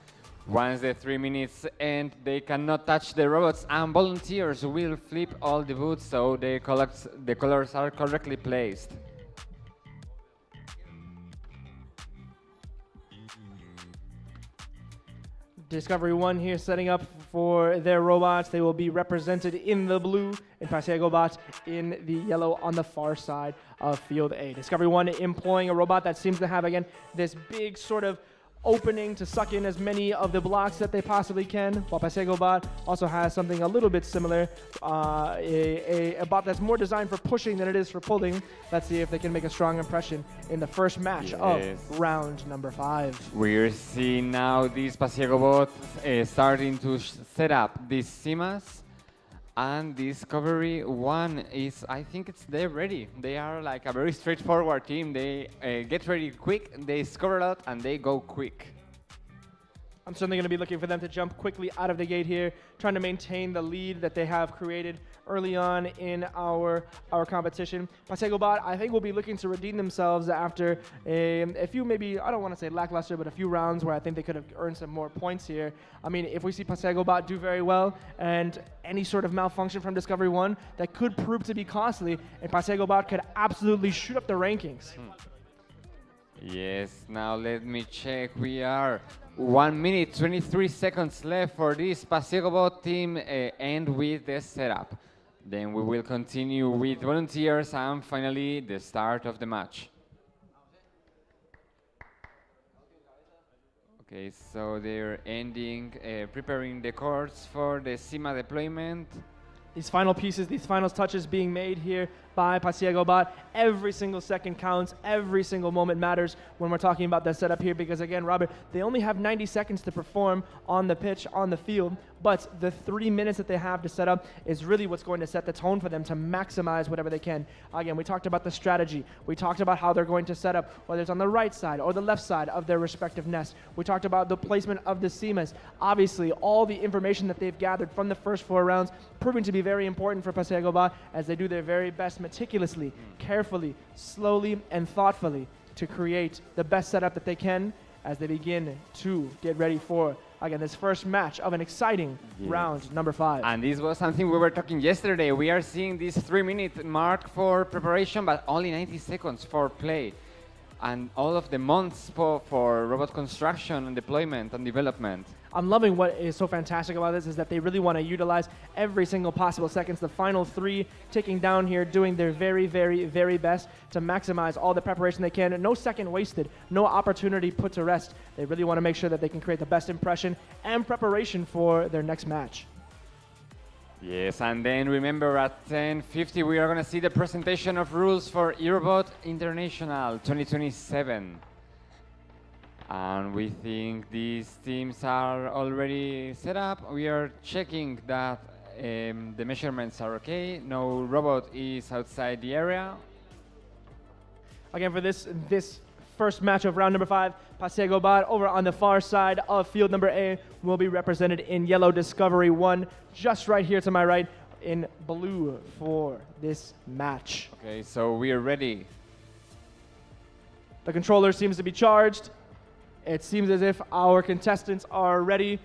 Once the 3 minutes end, they cannot touch the robots, and volunteers will flip all the boots so the colors are correctly placed. Discovery 1 here setting up for their robots. They will be represented in the blue, and Pasegobot in the yellow on the far side of Field A. Discovery 1 employing a robot that seems to have, again, this big sort of opening to suck in as many of the blocks that they possibly can, while Pasegobot also has something a little bit similar, a bot that's more designed for pushing than it is for pulling. Let's see if they can make a strong impression in the first match of round number 5. We're seeing now these Pasegobot starting to set up these Simas, and Discovery 1 is, I think they're ready. They are like a very straightforward team. They get ready quick, they score a lot, and they go quick. I'm certainly going to be looking for them to jump quickly out of the gate here, trying to maintain the lead that they have created early on in our competition. Pasegobot, I think, will be looking to redeem themselves after a few, maybe, I don't want to say lackluster, but a few rounds where I think they could have earned some more points here. I mean, if we see Pasegobot do very well and any sort of malfunction from Discovery 1, that could prove to be costly, and Pasegobot could absolutely shoot up the rankings. Yes, now let me check. We are 1 minute, 23 seconds left for this Pasegobot team and with the setup. Then we will continue with volunteers and finally the start of the match. Okay, so they're preparing the courts for the SIMA deployment. These final pieces, these final touches being made here by Pasegobot. Every single second counts. Every single moment matters when we're talking about that setup here, because again, Robert, they only have 90 seconds to perform on the pitch, on the field, but the 3 minutes that they have to set up is really what's going to set the tone for them to maximize whatever they can. Again, we talked about the strategy. We talked about how they're going to set up, whether it's on the right side or the left side of their respective nest. We talked about the placement of the SIMAs. Obviously, all the information that they've gathered from the first 4 rounds proving to be very important for Pasegobot as they do their very best meticulously, carefully, slowly, and thoughtfully to create the best setup that they can as they begin to get ready for again, this first match of an exciting round number 5. And this was something we were talking yesterday. We are seeing this 3-minute mark for preparation, but only 90 seconds for play. And all of the months for robot construction and deployment and development. I'm loving what is so fantastic about this is that they really want to utilize every single possible seconds. The final 3 ticking down here, doing their very, very, very best to maximize all the preparation they can. No second wasted, no opportunity put to rest. They really want to make sure that they can create the best impression and preparation for their next match. Yes, and then remember at 10:50 we are going to see the presentation of rules for Eurobot International 2027. And we think these teams are already set up. We are checking that the measurements are okay. No robot is outside the area. Again, for this first match of round number 5, Paseo Bot over on the far side of field number A will be represented in yellow Discovery 1, just right here to my right in blue for this match. Okay, so we are ready. The controller seems to be charged. It seems as if our contestants are ready.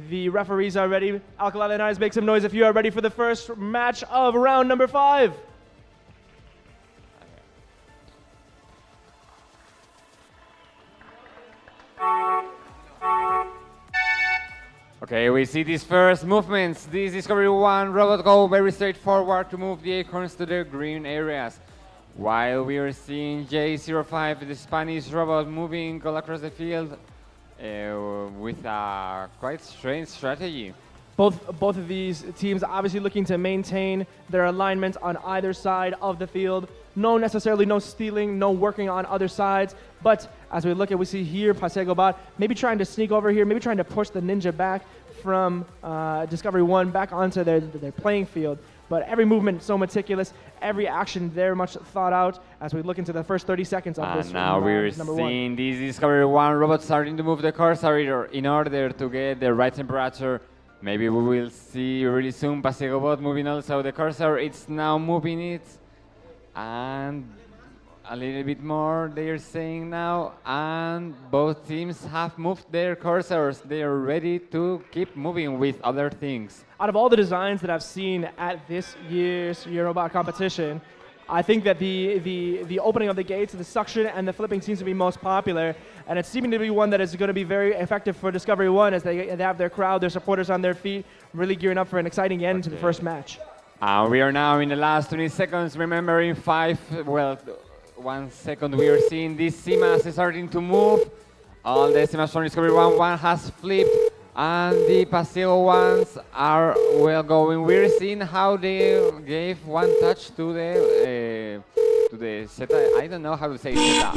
The referees are ready. Alcalá and Henares, make some noise if you are ready for the first match of round number 5. Okay, we see these first movements. This Discovery 1 robot go very straightforward to move the acorns to the green areas. While we are seeing J05, the Spanish robot, moving all across the field with a quite strange strategy. Both of these teams obviously looking to maintain their alignment on either side of the field. Necessarily no stealing, no working on other sides. But as we look at, we see here Paseo Bot maybe trying to sneak over here, maybe trying to push the ninja back from Discovery 1 back onto their playing field. But every movement so meticulous, every action very much thought out as we look into the first 30 seconds of this. And now we're seeing this Discovery 1 robot starting to move the cursor in order to get the right temperature. Maybe we will see really soon Paseo Bot moving also the cursor. It's now moving it. And a little bit more they are saying now, and both teams have moved their cursors. They are ready to keep moving with other things. Out of all the designs that I've seen at this year's Eurobot competition, I think that the opening of the gates, the suction, and the flipping seems to be most popular, and it's seeming to be one that is going to be very effective for Discovery 1 as they have their crowd, their supporters on their feet, really gearing up for an exciting end to the first match. We are now in the last 20 seconds. Remember, in 1 second, we are seeing these CMAs starting to move. All the CMAs from Discovery 1 has flipped, and the Paseo ones are well going. We're seeing how they gave one touch to the Zeta. I don't know how to say Zeta.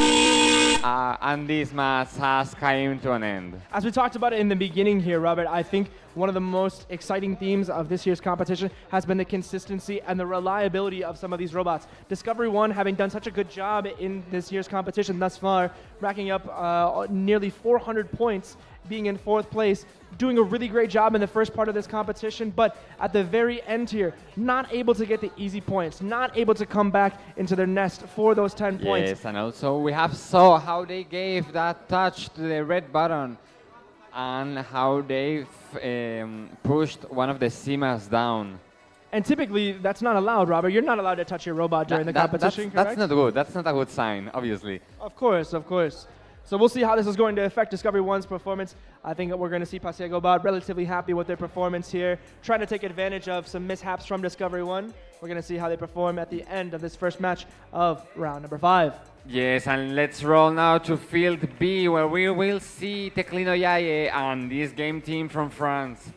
And this match has come to an end. As we talked about it in the beginning here, Robert, I think one of the most exciting themes of this year's competition has been the consistency and the reliability of some of these robots. Discovery 1 having done such a good job in this year's competition thus far, racking up nearly 400 points, being in 4th place, doing a really great job in the first part of this competition, but at the very end here, not able to get the easy points, not able to come back into their nest for those 10 points. Yes, and also we have saw how they gave that touch to the red button and how they pushed one of the CMAs down. And typically, that's not allowed, Robert. You're not allowed to touch your robot during the competition, correct? That's not good. That's not a good sign, obviously. Of course, of course. So we'll see how this is going to affect Discovery 1's performance. I think that we're going to see Paseo Bot relatively happy with their performance here, trying to take advantage of some mishaps from Discovery 1. We're going to see how they perform at the end of this first match of round number 5. Yes, and let's roll now to Field B, where we will see Teclino Yaye and this game team from France.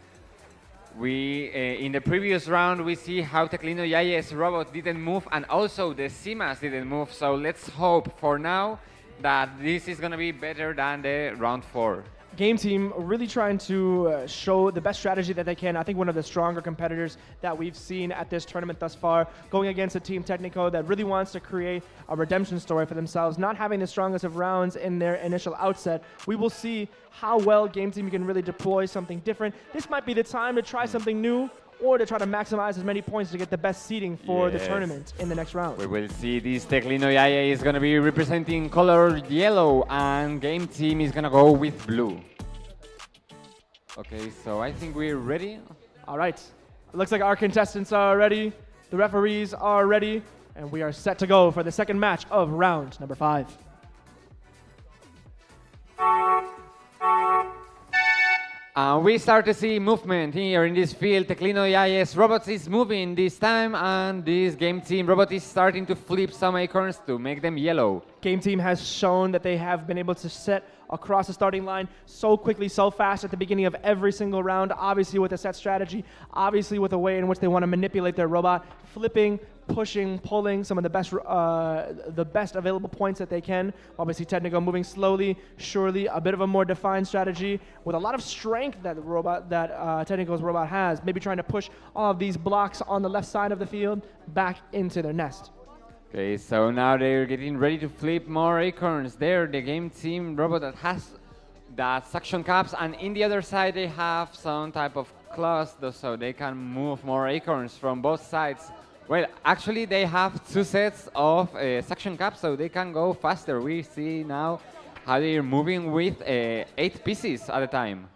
In the previous round, we see how Teclino Yaye's robot didn't move, and also the CMAs didn't move. So let's hope for now that this is going to be better than the round 4. Game team really trying to show the best strategy that they can. I think one of the stronger competitors that we've seen at this tournament thus far, going against a Team Technico that really wants to create a redemption story for themselves, not having the strongest of rounds in their initial outset. We will see how well Game team can really deploy something different. This might be the time to try something new, or to try to maximize as many points to get the best seeding for the tournament in the next round. We will see this Teclino Yaye is going to be representing color yellow, and Game team is going to go with blue. Okay, so I think we're ready. All right. It looks like our contestants are ready. The referees are ready. And we are set to go for the second match of round number 5. We start to see movement here in this field. Teclino IS Robots is moving this time, and this game team robot is starting to flip some acorns to make them yellow. Game team has shown that they have been able to set across the starting line so quickly, so fast at the beginning of every single round, obviously with a set strategy, obviously with a way in which they want to manipulate their robot, flipping, pushing, pulling some of the best available points that they can. Obviously Technical moving slowly, surely, a bit of a more defined strategy with a lot of strength that Technical's robot has, maybe trying to push all of these blocks on the left side of the field back into their nest. Okay, so now they're getting ready to flip more acorns. There, the game team robot that has that suction cups, and in the other side they have some type of claws, so they can move more acorns from both sides. Well, actually they have 2 sets of suction cups, so they can go faster. We see now how they're moving with 8 pieces at a time.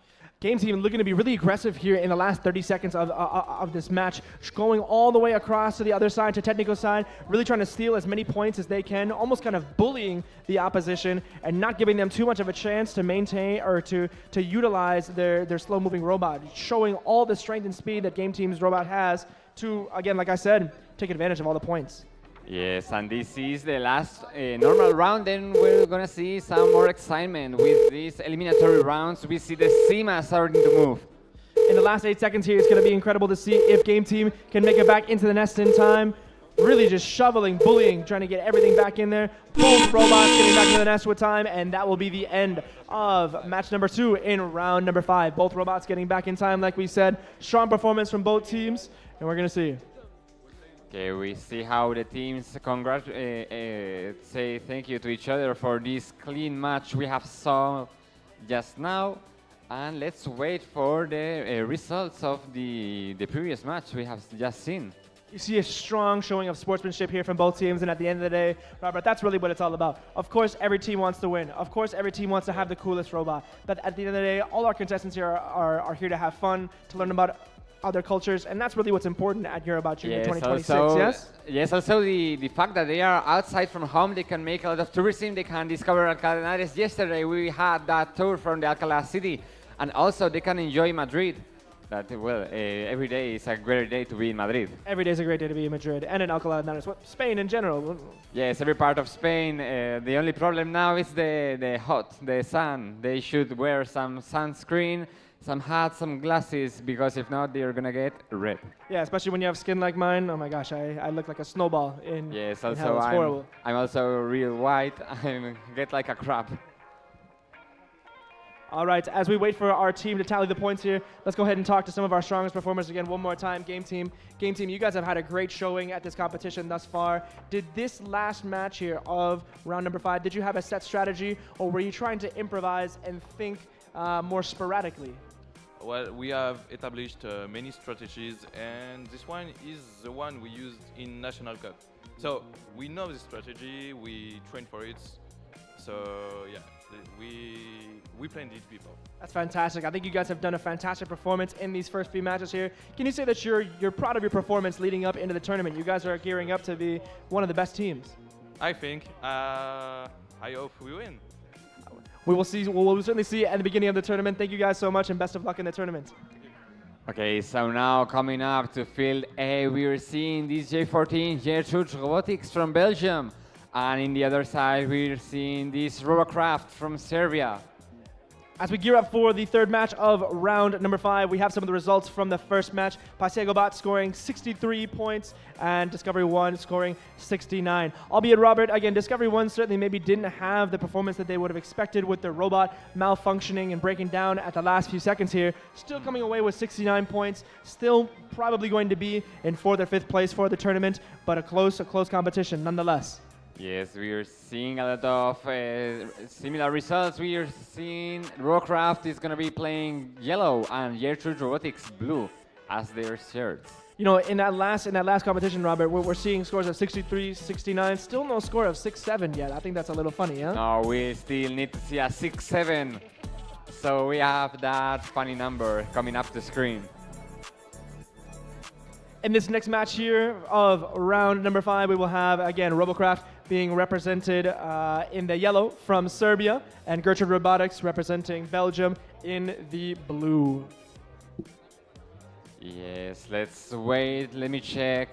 Game team looking to be really aggressive here in the last 30 seconds of this match, going all the way across to the other side, to Technical side, really trying to steal as many points as they can, almost kind of bullying the opposition and not giving them too much of a chance to maintain or to utilize their slow-moving robot, showing all the strength and speed that Game Team's robot has to, again, like I said, take advantage of all the points. Yes, and this is the last normal round. Then we're gonna see some more excitement with these eliminatory rounds. We see the SEMA starting to move. In the last 8 seconds here, it's gonna be incredible to see if Game Team can make it back into the nest in time. Really just shoveling, bullying, trying to get everything back in there. Both robots getting back into the nest with time, and that will be the end of match number 2 in round number 5. Both robots getting back in time, like we said. Strong performance from both teams, and we're gonna see. Okay, we see how the teams say thank you to each other for this clean match we have saw just now. And let's wait for the results of the previous match we have just seen. You see a strong showing of sportsmanship here from both teams, and at the end of the day, Robert, that's really what it's all about. Of course, every team wants to win. Of course, every team wants to have the coolest robot. But at the end of the day, all our contestants here are here to have fun, to learn about other cultures, and that's really what's important at Eurobot Junior 2026, also, yes? Yes, also the fact that they are outside from home, they can make a lot of tourism, they can discover Alcalá. Henares. Yesterday we had that tour from the Alcalá city, and also they can enjoy Madrid. That, well, every day is a great day to be in Madrid. Every day is a great day to be in Madrid, and in Alcalá, Henares. Spain in general. Yes, every part of Spain. The only problem now is the sun. They should wear some sunscreen, some hats, some glasses, because if not, they're gonna get red. Yeah, especially when you have skin like mine. Oh my gosh, I look like a snowball in Yes, in also hell. It's horrible. I'm also real white. I get like a crab. All right, as we wait for our team to tally the points here, let's go ahead and talk to some of our strongest performers again one more time. Game team, you guys have had a great showing at this competition thus far. Did this last match here of round number 5, did you have a set strategy, or were you trying to improvise and think more sporadically? Well, we have established many strategies, and this one is the one we used in National Cup. So we know the strategy, we train for it. So yeah, we planned it before. That's fantastic. I think you guys have done a fantastic performance in these first few matches here. Can you say that you're proud of your performance leading up into the tournament? You guys are gearing up to be one of the best teams. I think. I hope we win. We will see. We'll certainly see at the beginning of the tournament. Thank you guys so much, and best of luck in the tournament. Okay, so now coming up to field A, we are seeing this J14 Gertrude Robotics from Belgium. And in the other side, we're seeing this Robocraft from Serbia. As we gear up for the third match of round number 5, we have some of the results from the first match. Pasiegobot scoring 63 points and Discovery 1 scoring 69. Albeit, Robert, again, Discovery 1 certainly maybe didn't have the performance that they would have expected with their robot malfunctioning and breaking down at the last few seconds here. Still coming away with 69 points. Still probably going to be in 4th or 5th place for the tournament, but a close competition nonetheless. Yes, we are seeing a lot of similar results. We are seeing Robocraft is going to be playing yellow and Gertrude Robotics blue as their shirts. You know, in that last competition, Robert, we're seeing scores of 63, 69. Still no score of 6-7 yet. I think that's a little funny, huh? No, we still need to see a 6-7 So we have that funny number coming up the screen. In this next match here of round number 5, we will have, again, Robocraft being represented in the yellow from Serbia, and Gertrude Robotics representing Belgium in the blue. Yes, let's wait, let me check.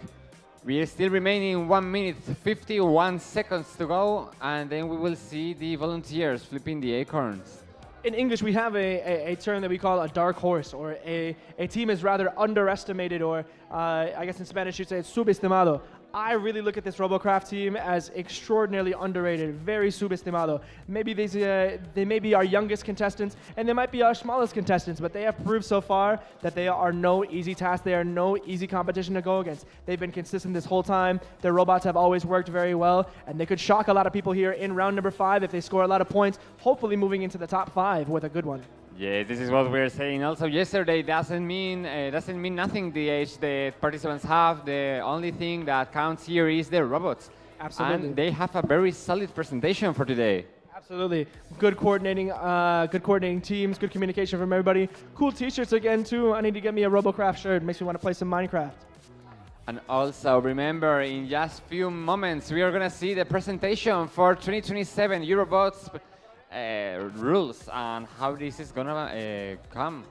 We are still remaining 1 minute 51 seconds to go, and then we will see the volunteers flipping the acorns. In English, we have a term that we call a dark horse, or a team is rather underestimated, or I guess in Spanish you'd say it's subestimado. I really look at this Robocraft team as extraordinarily underrated, very subestimado. Maybe they may be our youngest contestants, and they might be our smallest contestants, but they have proved so far that they are no easy task. They are no easy competition to go against. They've been consistent this whole time. Their robots have always worked very well, and they could shock a lot of people here in round number 5 if they score a lot of points, hopefully moving into the top 5 with a good one. Yeah, this is what we're saying. Also, yesterday doesn't mean nothing. The age the participants have. The only thing that counts here is the robots. Absolutely. And they have a very solid presentation for today. Absolutely. Good coordinating teams, good communication from everybody. Cool t-shirts again, too. I need to get me a Robocraft shirt. Makes me want to play some Minecraft. And also, remember, in just few moments, we are going to see the presentation for 2027 Eurobots rules and how this is going to come.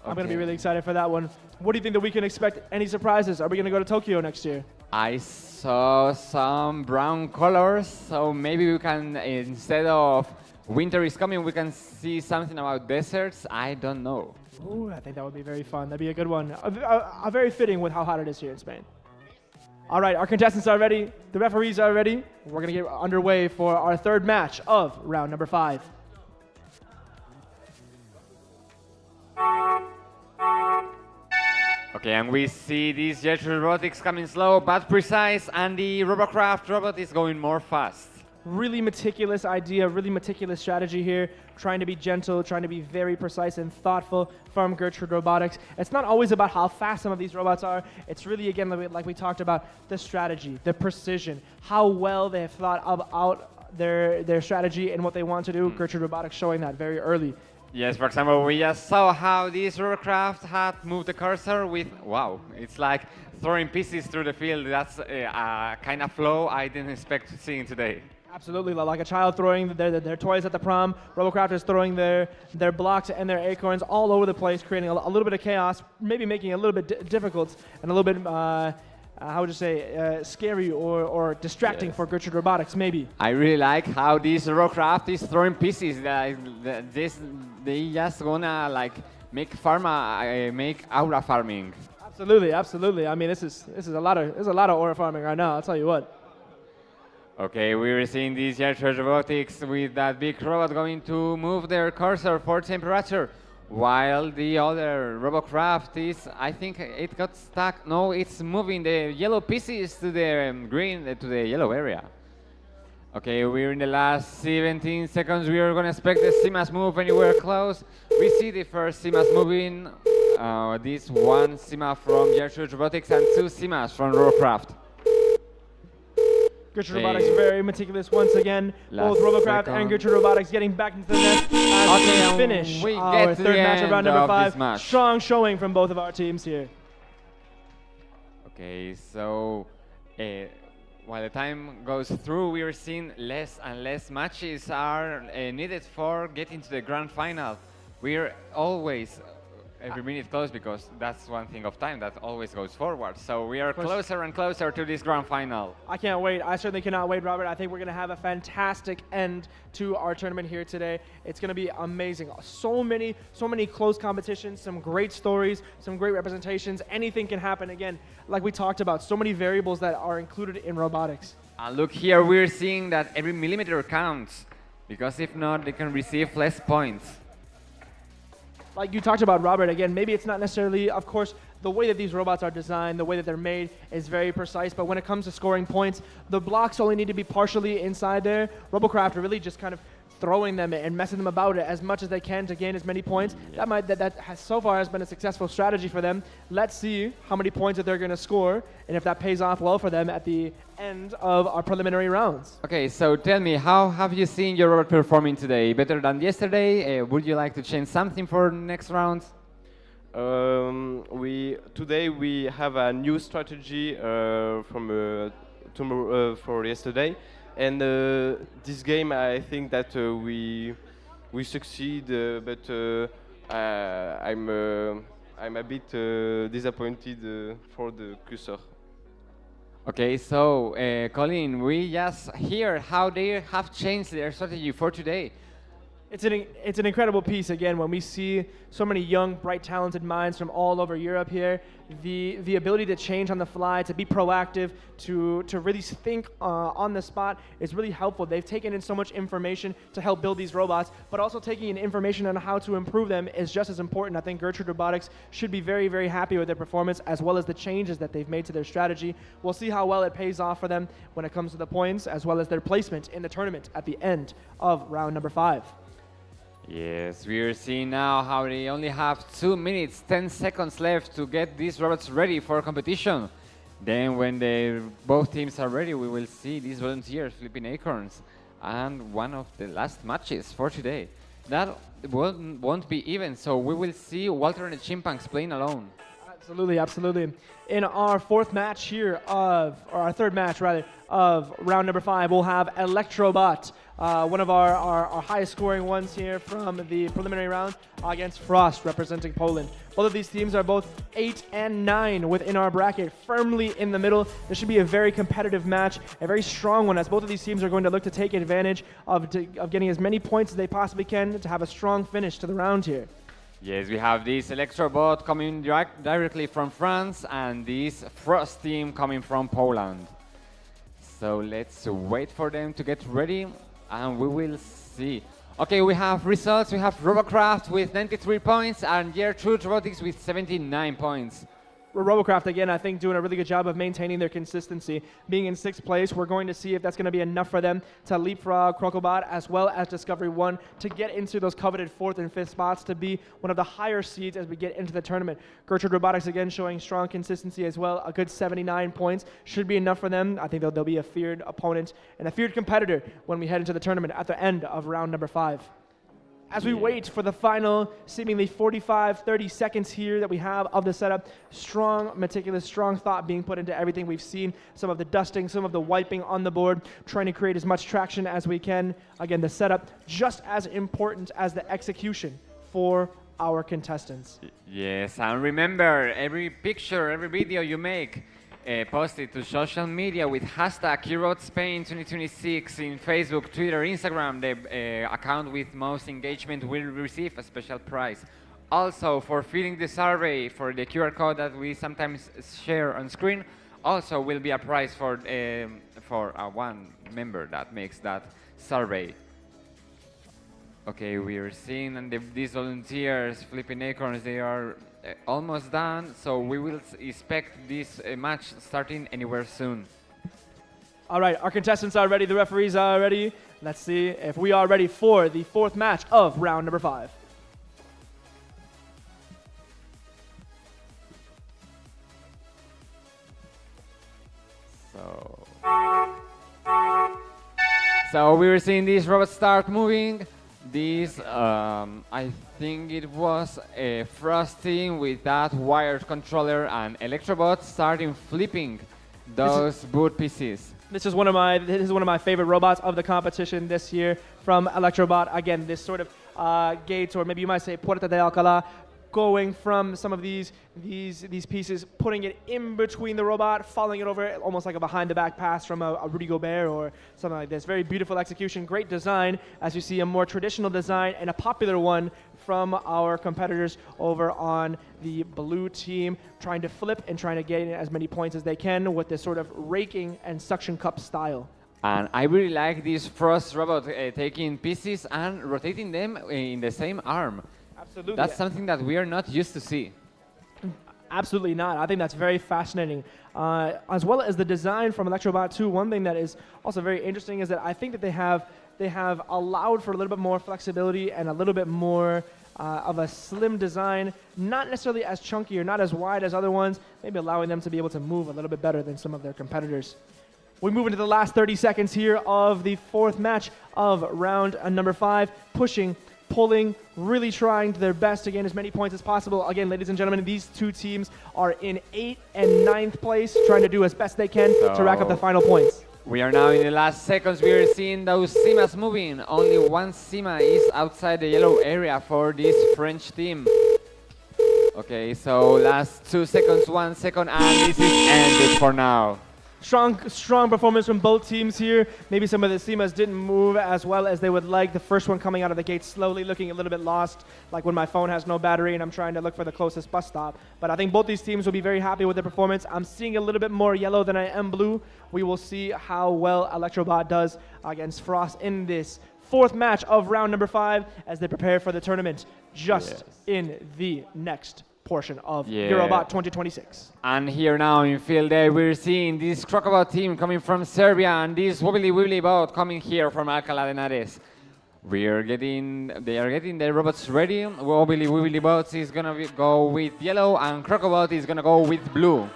I'm going to be really excited for that one. What do you think that we can expect? Any surprises? Are we going to go to Tokyo next year? I saw some brown colors, so maybe we can, instead of winter is coming, we can see something about deserts. I don't know. Ooh, I think that would be very fun. That'd be a good one. A very fitting with how hot it is here in Spain. All right, our contestants are ready. The referees are ready. We're going to get underway for our third match of round number 5. Okay, and we see this jet robotics coming slow but precise, and the Robocraft robot is going more fast. Really meticulous idea, really meticulous strategy here, trying to be gentle, trying to be very precise and thoughtful from Gertrude Robotics. It's not always about how fast some of these robots are. It's really, again, like we talked about, the strategy, the precision, how well they have thought out their strategy and what they want to do. Gertrude Robotics showing that very early. Yes, for example, we just saw how this Robocraft had moved the cursor with, wow, it's like throwing pieces through the field. That's a kind of flow I didn't expect seeing today. Absolutely, like a child throwing their toys at the prom. Robocraft is throwing their blocks and their acorns all over the place, creating a little bit of chaos, maybe making it a little bit difficult and a little bit, how would you say, scary or distracting for Gertrude Robotics, maybe. I really like how this Robocraft is throwing pieces. They just gonna like make aura farming. Absolutely, absolutely. I mean, this is a lot of aura farming right now. I'll tell you what. Okay, we're seeing these Gertrude Robotics with that big robot going to move their cursor for temperature, while the other Robocraft is, I think it got stuck. No, it's moving the yellow pieces to the green, to the yellow area. Okay, we're in the last 17 seconds. We are going to expect the CMAS move anywhere close. We see the first CMAS moving. This one CMA from Gertrude Robotics and 2 CMAs from Robocraft. Gertrude Robotics very meticulous once again. Both Robocraft and Gertrude Robotics getting back into the net as we finish our third match of round number 5. Strong showing from both of our teams here. Okay, so while the time goes through, we are seeing less and less matches are needed for getting to the grand final. We're always every minute close because that's one thing of time that always goes forward. So we are closer and closer to this grand final. I can't wait. I certainly cannot wait, Robert. I think we're going to have a fantastic end to our tournament here today. It's going to be amazing. So many close competitions, some great stories, some great representations. Anything can happen. Again, like we talked about, so many variables that are included in robotics. Look here, we're seeing that every millimeter counts, because if not, they can receive less points. Like you talked about, Robert, again, maybe it's not necessarily, of course, the way that these robots are designed, the way that they're made is very precise, but when it comes to scoring points, the blocks only need to be partially inside there. Robocraft really just kind of throwing them and messing them about as much as they can to gain as many points. That has so far has been a successful strategy for them. Let's see how many points that they're going to score and if that pays off well for them at the end of our preliminary rounds. Okay, so tell me, how have you seen your robot performing today? Better than yesterday? Would you like to change something for next round? Today we have a new strategy from for yesterday, and this game I think that we succeed, but I'm a bit disappointed for the cursor. Okay, so Colin, we just hear how they have changed their strategy for today. It's an incredible piece, again, when we see so many young, bright, talented minds from all over Europe here. The ability to change on the fly, to be proactive, to really think on the spot is really helpful. They've taken in so much information to help build these robots, but also taking in information on how to improve them is just as important. I think Gertrude Robotics should be very, very happy with their performance as well as the changes that they've made to their strategy. We'll see how well it pays off for them when it comes to the points as well as their placement in the tournament at the end of round number 5. Yes, we are seeing now how they only have 2 minutes, 10 seconds left to get these robots ready for competition. Then when both teams are ready, we will see these volunteers flipping acorns. And one of the last matches for today. That won't be even, so we will see Walter and the Chimpanks playing alone. Absolutely, absolutely. In our third match rather, of round number 5, we'll have Electrobot, one of our highest scoring ones here from the preliminary round, against Frost, representing Poland. Both of these teams are both 8 and 9 within our bracket, firmly in the middle. This should be a very competitive match, a very strong one, as both of these teams are going to look to take advantage of getting as many points as they possibly can to have a strong finish to the round here. Yes, we have this Electrobot coming directly from France and this Frost team coming from Poland. So let's wait for them to get ready and we will see. Okay, we have results. We have Robocraft with 93 points and Gertrude Robotics with 79 points. Robocraft, again, I think doing a really good job of maintaining their consistency. Being in 6th place, we're going to see if that's going to be enough for them to leapfrog Crocobot as well as Discovery 1 to get into those coveted 4th and 5th spots to be one of the higher seeds as we get into the tournament. Gertrude Robotics, again, showing strong consistency as well. A good 79 points should be enough for them. I think they'll be a feared opponent and a feared competitor when we head into the tournament at the end of round number 5. As we wait for the final, seemingly 30 seconds here that we have of the setup, strong, meticulous, strong thought being put into everything. We've seen some of the dusting, some of the wiping on the board, trying to create as much traction as we can. Again, the setup just as important as the execution for our contestants. Yes, and remember, every picture, every video you make, post it to social media with hashtag EuroBotSpain 2026 in Facebook, Twitter, Instagram. The account with most engagement will receive a special prize. Also, for filling the survey for the QR code that we sometimes share on screen, also will be a prize for one member that makes that survey. Okay, we are seeing and these volunteers flipping acorns, they are almost done, so we will expect this match starting anywhere soon. All right, our contestants are ready, the referees are ready. Let's see if we are ready for the 4th match of round number 5. So we were seeing these robots start moving. This, I think it was a Frost team with that wired controller and Electrobot starting flipping those boot pieces. This is one of my favorite robots of the competition this year from Electrobot. Again, this sort of gates, or maybe you might say Puerta de Alcalá, going from some of these pieces, putting it in between the robot, following it over, almost like a behind-the-back pass from a Rudy Gobert or something like this. Very beautiful execution, great design, as you see a more traditional design and a popular one from our competitors over on the blue team, trying to flip and trying to get in as many points as they can with this sort of raking and suction cup style. And I really like this Frost robot taking pieces and rotating them in the same arm. Absolutely. That's something that we are not used to see. Absolutely not. I think that's very fascinating. As well as the design from Electrobot 2, one thing that is also very interesting is that I think that they have they have allowed for a little bit more flexibility and a little bit more of a slim design, not necessarily as chunky or not as wide as other ones, maybe allowing them to be able to move a little bit better than some of their competitors. We move into the last 30 seconds here of the fourth match of round number 5, pushing, pulling, really trying their best to gain as many points as possible. Again, ladies and gentlemen, these two teams are in 8th and 9th place, trying to do as best they can to rack up the final points. We are now in the last seconds. We are seeing those Simas moving. Only one Sima is outside the yellow area for this French team. Okay, so last 2 seconds, 1 second, and this is ended for now. Strong performance from both teams here. Maybe some of the Simas didn't move as well as they would like. The first one coming out of the gate slowly, looking a little bit lost, like when my phone has no battery and I'm trying to look for the closest bus stop. But I think both these teams will be very happy with their performance. I'm seeing a little bit more yellow than I am blue. We will see how well Eurobot does against Frost in this fourth match of round number 5 as they prepare for the tournament just in the next portion of Eurobot 2026. And here now in field A, we're seeing this Crocobot team coming from Serbia and this Wobbly boat coming here from Alcala de Henares. They are getting their robots ready. Wobbly boat is gonna go with yellow and Crocobot is gonna go with blue.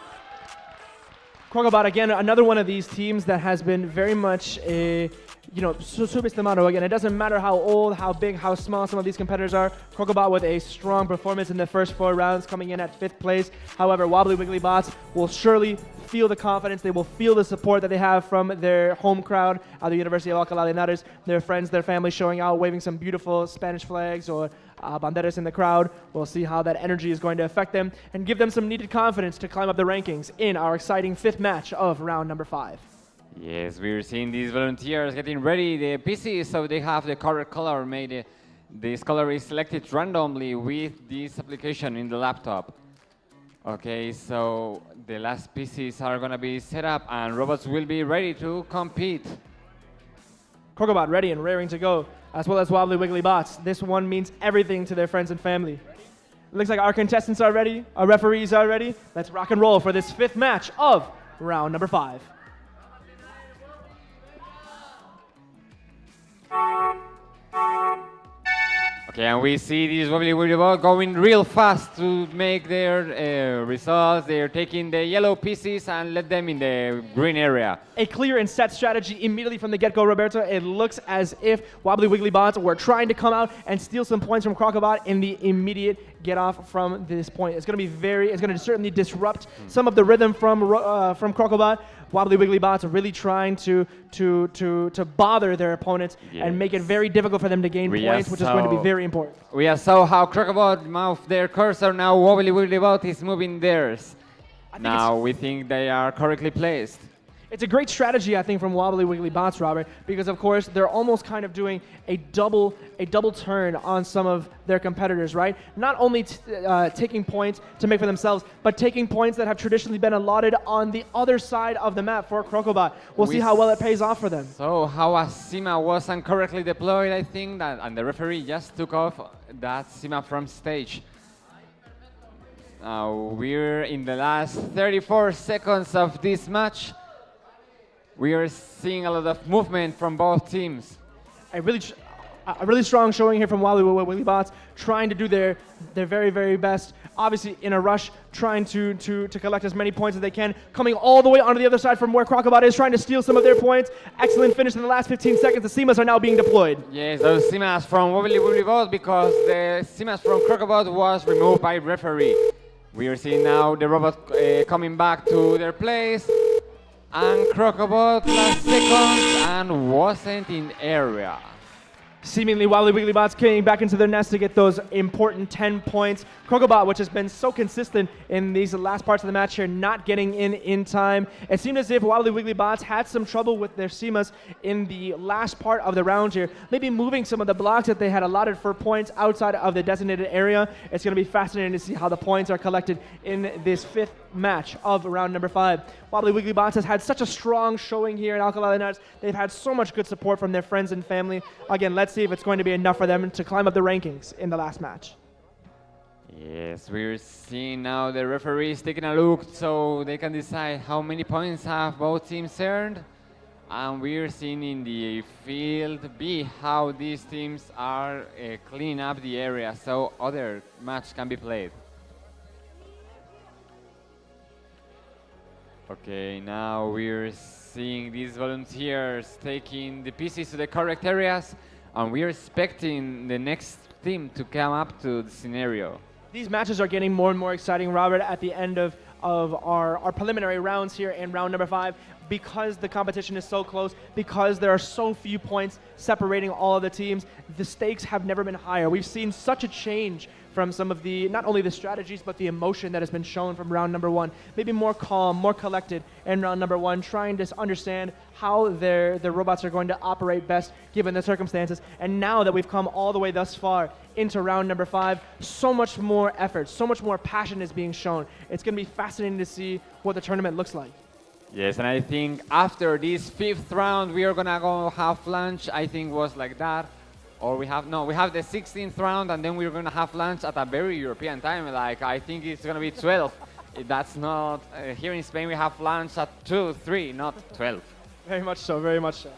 Crocobot, again, another one of these teams that has been very much a subestimado. Again, it doesn't matter how old, how big, how small some of these competitors are. Crocobot with a strong performance in the first 4 rounds, coming in at 5th place. However, Wobbly Bots will surely feel the confidence. They will feel the support that they have from their home crowd at the Universidad of Alcalá de Henares, their friends, their family showing out, waving some beautiful Spanish flags or banderas in the crowd. We'll see how that energy is going to affect them and give them some needed confidence to climb up the rankings in our exciting 5th match of round number 5. Yes, we're seeing these volunteers getting ready, the PCs, so they have the correct color made. This color is selected randomly with this application in the laptop. Okay, so the last PCs are going to be set up and robots will be ready to compete. Crocobot ready and raring to go, as well as Wobbly Bots. This one means everything to their friends and family. It looks like our contestants are ready, our referees are ready. Let's rock and roll for this 5th match of round number 5. Okay, and we see this Wobbly boat going real fast to make their results. They're taking the yellow pieces and let them in the green area. A clear and set strategy immediately from the get-go, Roberto. It looks as if Wobbly Bots were trying to come out and steal some points from Crocobot in the immediate get-off from this point. It's going to certainly disrupt some of the rhythm from Crocobot. Wobbly Bots are really trying to bother their opponents and make it very difficult for them to gain points, which is going to be very important. We saw how Crocobot moved their cursor. Now Wobbly Bot is moving theirs. Now we think they are correctly placed. It's a great strategy, I think, from Wobbly Bots, Robert, because of course they're almost kind of doing a double turn on some of their competitors, right? Not only taking points to make for themselves, but taking points that have traditionally been allotted on the other side of the map for Crocobot. We'll see how well it pays off for them. So how a Sima was incorrectly deployed, I think, and the referee just took off that Sima from stage. We're in the last 34 seconds of this match. We are seeing a lot of movement from both teams. A really strong showing here from Wobbly Bots, trying to do their very, very best. Obviously, in a rush, trying to collect as many points as they can. Coming all the way onto the other side from where Crocobot is, trying to steal some of their points. Excellent finish in the last 15 seconds. The Simas are now being deployed. Yes, those Simas from Wobbly Bot, because the Simas from Crocobot was removed by referee. We are seeing now the robot coming back to their place. And Crocobot last seconds and wasn't in area. Seemingly Wobbly Bots came back into their nest to get those important 10 points. Crocobot, which has been so consistent in these last parts of the match here, not getting in time. It seemed as if Wobbly Bots had some trouble with their Simas in the last part of the round here. Maybe moving some of the blocks that they had allotted for points outside of the designated area. It's going to be fascinating to see how the points are collected in this 5th match of round number 5. Wobbly Bots has had such a strong showing here in Alcalá de Henares. They've had so much good support from their friends and family. Again, let's see if it's going to be enough for them to climb up the rankings in the last match. Yes, we're seeing now the referees taking a look so they can decide how many points have both teams earned. And we're seeing in the field B how these teams are cleaning up the area so other match can be played. Okay, now we're seeing these volunteers taking the pieces to the correct areas, and we're expecting the next team to come up to the scenario. These matches are getting more and more exciting, Robert, at the end of our preliminary rounds here in round number 5, because the competition is so close, because there are so few points separating all of the teams. The stakes have never been higher. We've seen such a change from some of the, not only the strategies, but the emotion that has been shown from round number 1. Maybe more calm, more collected in round number 1, trying to understand how their robots are going to operate best given the circumstances. And now that we've come all the way thus far into round number 5, so much more effort, so much more passion is being shown. It's going to be fascinating to see what the tournament looks like. Yes, and I think after this 5th round, we are going to go have lunch. I think was like that. Or we have the 16th round, and then we're going to have lunch at a very European time. Like, I think it's going to be 12. That's not, here in Spain, we have lunch at 2, 3, not 12. Very much so, very much so.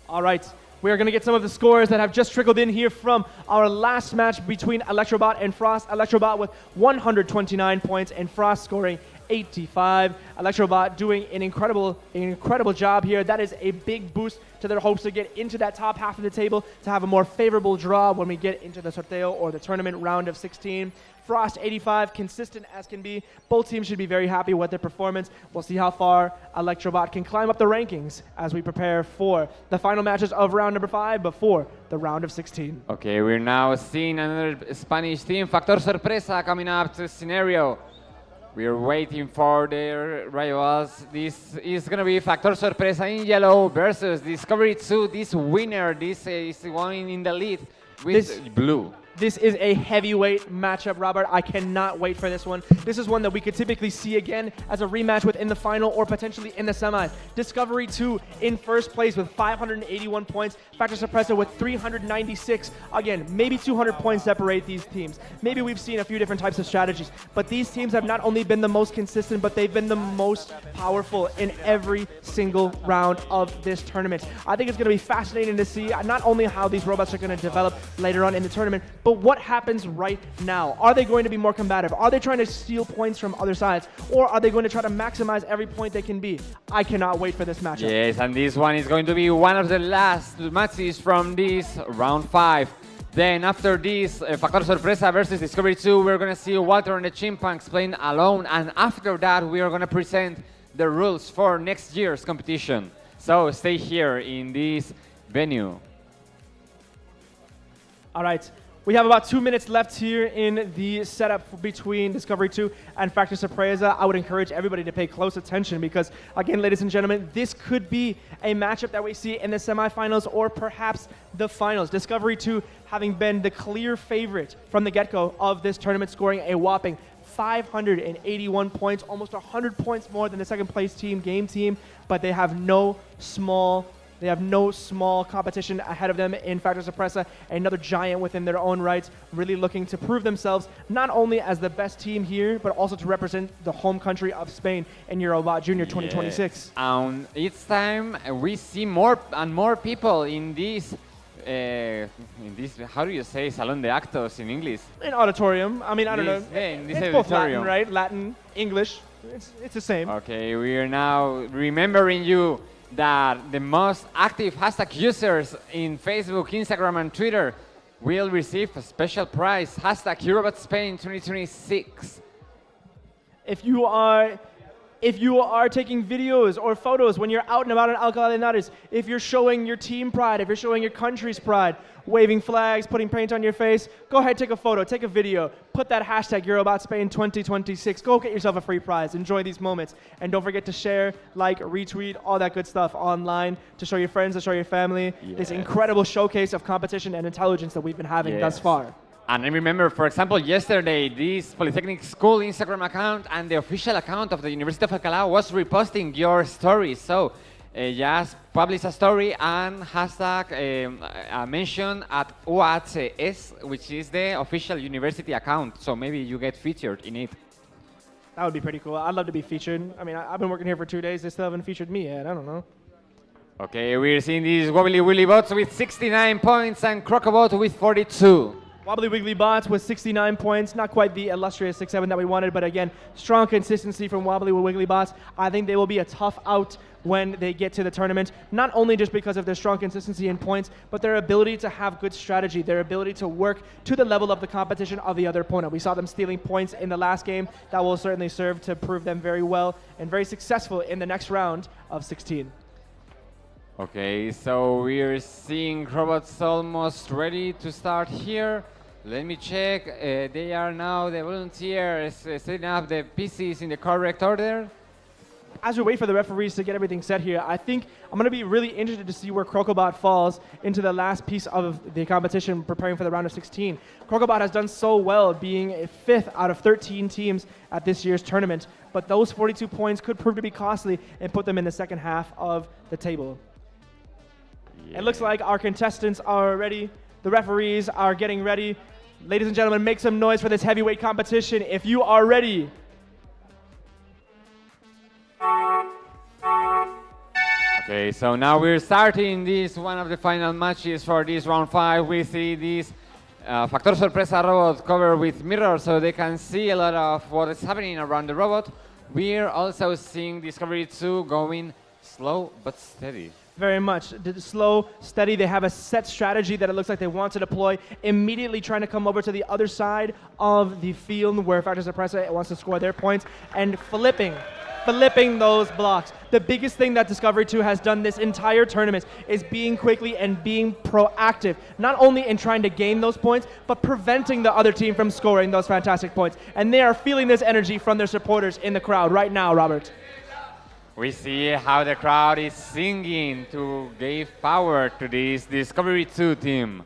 All right, we are going to get some of the scores that have just trickled in here from our last match between Electrobot and Frost. Electrobot with 129 points and Frost scoring 85. Electrobot doing an incredible job here. That is a big boost to their hopes to get into that top half of the table, to have a more favorable draw when we get into the sorteo or the tournament round of 16. Frost 85, consistent as can be. Both teams should be very happy with their performance. We'll see how far Electrobot can climb up the rankings as we prepare for the final matches of round number 5 before the round of 16. Okay, we're now seeing another Spanish team, Factor Sorpresa, coming up to the scenario. We're waiting for their rivals. This is going to be Factor Sorpresa in yellow versus Discovery 2. This winner, this is one in the lead with blue. This is a heavyweight matchup, Robert. I cannot wait for this one. This is one that we could typically see again as a rematch within the final or potentially in the semis. Discovery 2 in first place with 581 points. Factor Sorpresa with 396. Again, maybe 200 points separate these teams. Maybe we've seen a few different types of strategies, but these teams have not only been the most consistent, but they've been the most powerful in every single round of this tournament. I think it's going to be fascinating to see not only how these robots are going to develop later on in the tournament, but what happens right now? Are they going to be more combative? Are they trying to steal points from other sides? Or are they going to try to maximize every point they can be? I cannot wait for this matchup. Yes, and this one is going to be one of the last matches from this round 5. Then after this, Factor Sorpresa versus Discovery 2, we're going to see Walter and the Chimpanks playing alone. And after that, we are going to present the rules for next year's competition. So stay here in this venue. All right. We have about 2 minutes left here in the setup between Discovery 2 and Factor Sorpresa. I would encourage everybody to pay close attention because, again, ladies and gentlemen, this could be a matchup that we see in the semifinals or perhaps the finals. Discovery 2 having been the clear favorite from the get-go of this tournament, scoring a whopping 581 points, almost 100 points more than the second place team, Game Team, but they have no small competition ahead of them in Factor Sorpresa, another giant within their own rights, really looking to prove themselves not only as the best team here, but also to represent the home country of Spain in Eurobot Junior 2026. Each time we see more and more people in this, how do you say Salón de Actos in English? In auditorium. I mean, I don't know. In this it's auditorium. both Latin, right? Latin, English. It's the same. Okay, we are now remembering you that the most active hashtag users in Facebook, Instagram, and Twitter will receive a special prize, hashtag Eurobot Spain 2026. If you are taking videos or photos when you're out and about in Alcalá de Henares, if you're showing your team pride, if you're showing your country's pride, waving flags, putting paint on your face, go ahead, take a photo, take a video, put that hashtag Eurobot Spain 2026. Go get yourself a free prize. Enjoy these moments. And don't forget to share, like, retweet, all that good stuff online to show your friends, to show your family this incredible showcase of competition and intelligence that we've been having thus far. And I remember, for example, yesterday, this Polytechnic School Instagram account and the official account of the University of Alcalá was reposting your stories. So just publish a story and hashtag a mention at UACS, which is the official university account. So maybe you get featured in it. That would be pretty cool. I'd love to be featured. I mean, I've been working here for 2 days. They still haven't featured me yet. I don't know. Okay, we're seeing these Wobbly Willy Bots with 69 points and Crocobot with 42. Wobbly Wiggly Bots with 69 points. Not quite the illustrious 6-7 that we wanted, but again, strong consistency from Wobbly Wiggly Bots. I think they will be a tough out when they get to the tournament, not only just because of their strong consistency in points, but their ability to have good strategy, their ability to work to the level of the competition of the other opponent. We saw them stealing points in the last game. That will certainly serve to prove them very well and very successful in the next round of 16. Okay, so we're seeing robots almost ready to start here. Let me check. They are now, the volunteers, setting up the pieces in the correct order. As we wait for the referees to get everything set here, I think I'm going to be really interested to see where Crocobot falls into the last piece of the competition, preparing for the round of 16. Crocobot has done so well, being a 5th out of 13 teams at this year's tournament, but those 42 points could prove to be costly and put them in the second half of the table. It looks like our contestants are ready. The referees are getting ready. Ladies and gentlemen, make some noise for this heavyweight competition if you are ready. Okay, so now we're starting this one of the final matches for this round 5. We see this Factor Sorpresa robot covered with mirrors so they can see a lot of what is happening around the robot. We're also seeing Discovery 2 going slow but steady. Very much. Slow, steady. They have a set strategy that it looks like they want to deploy. Immediately trying to come over to the other side of the field where Factor Sorpresa wants to score their points and flipping those blocks. The biggest thing that Discovery 2 has done this entire tournament is being quickly and being proactive, not only in trying to gain those points, but preventing the other team from scoring those fantastic points. And they are feeling this energy from their supporters in the crowd right now, Robert. We see how the crowd is singing to give power to this Discovery 2 team.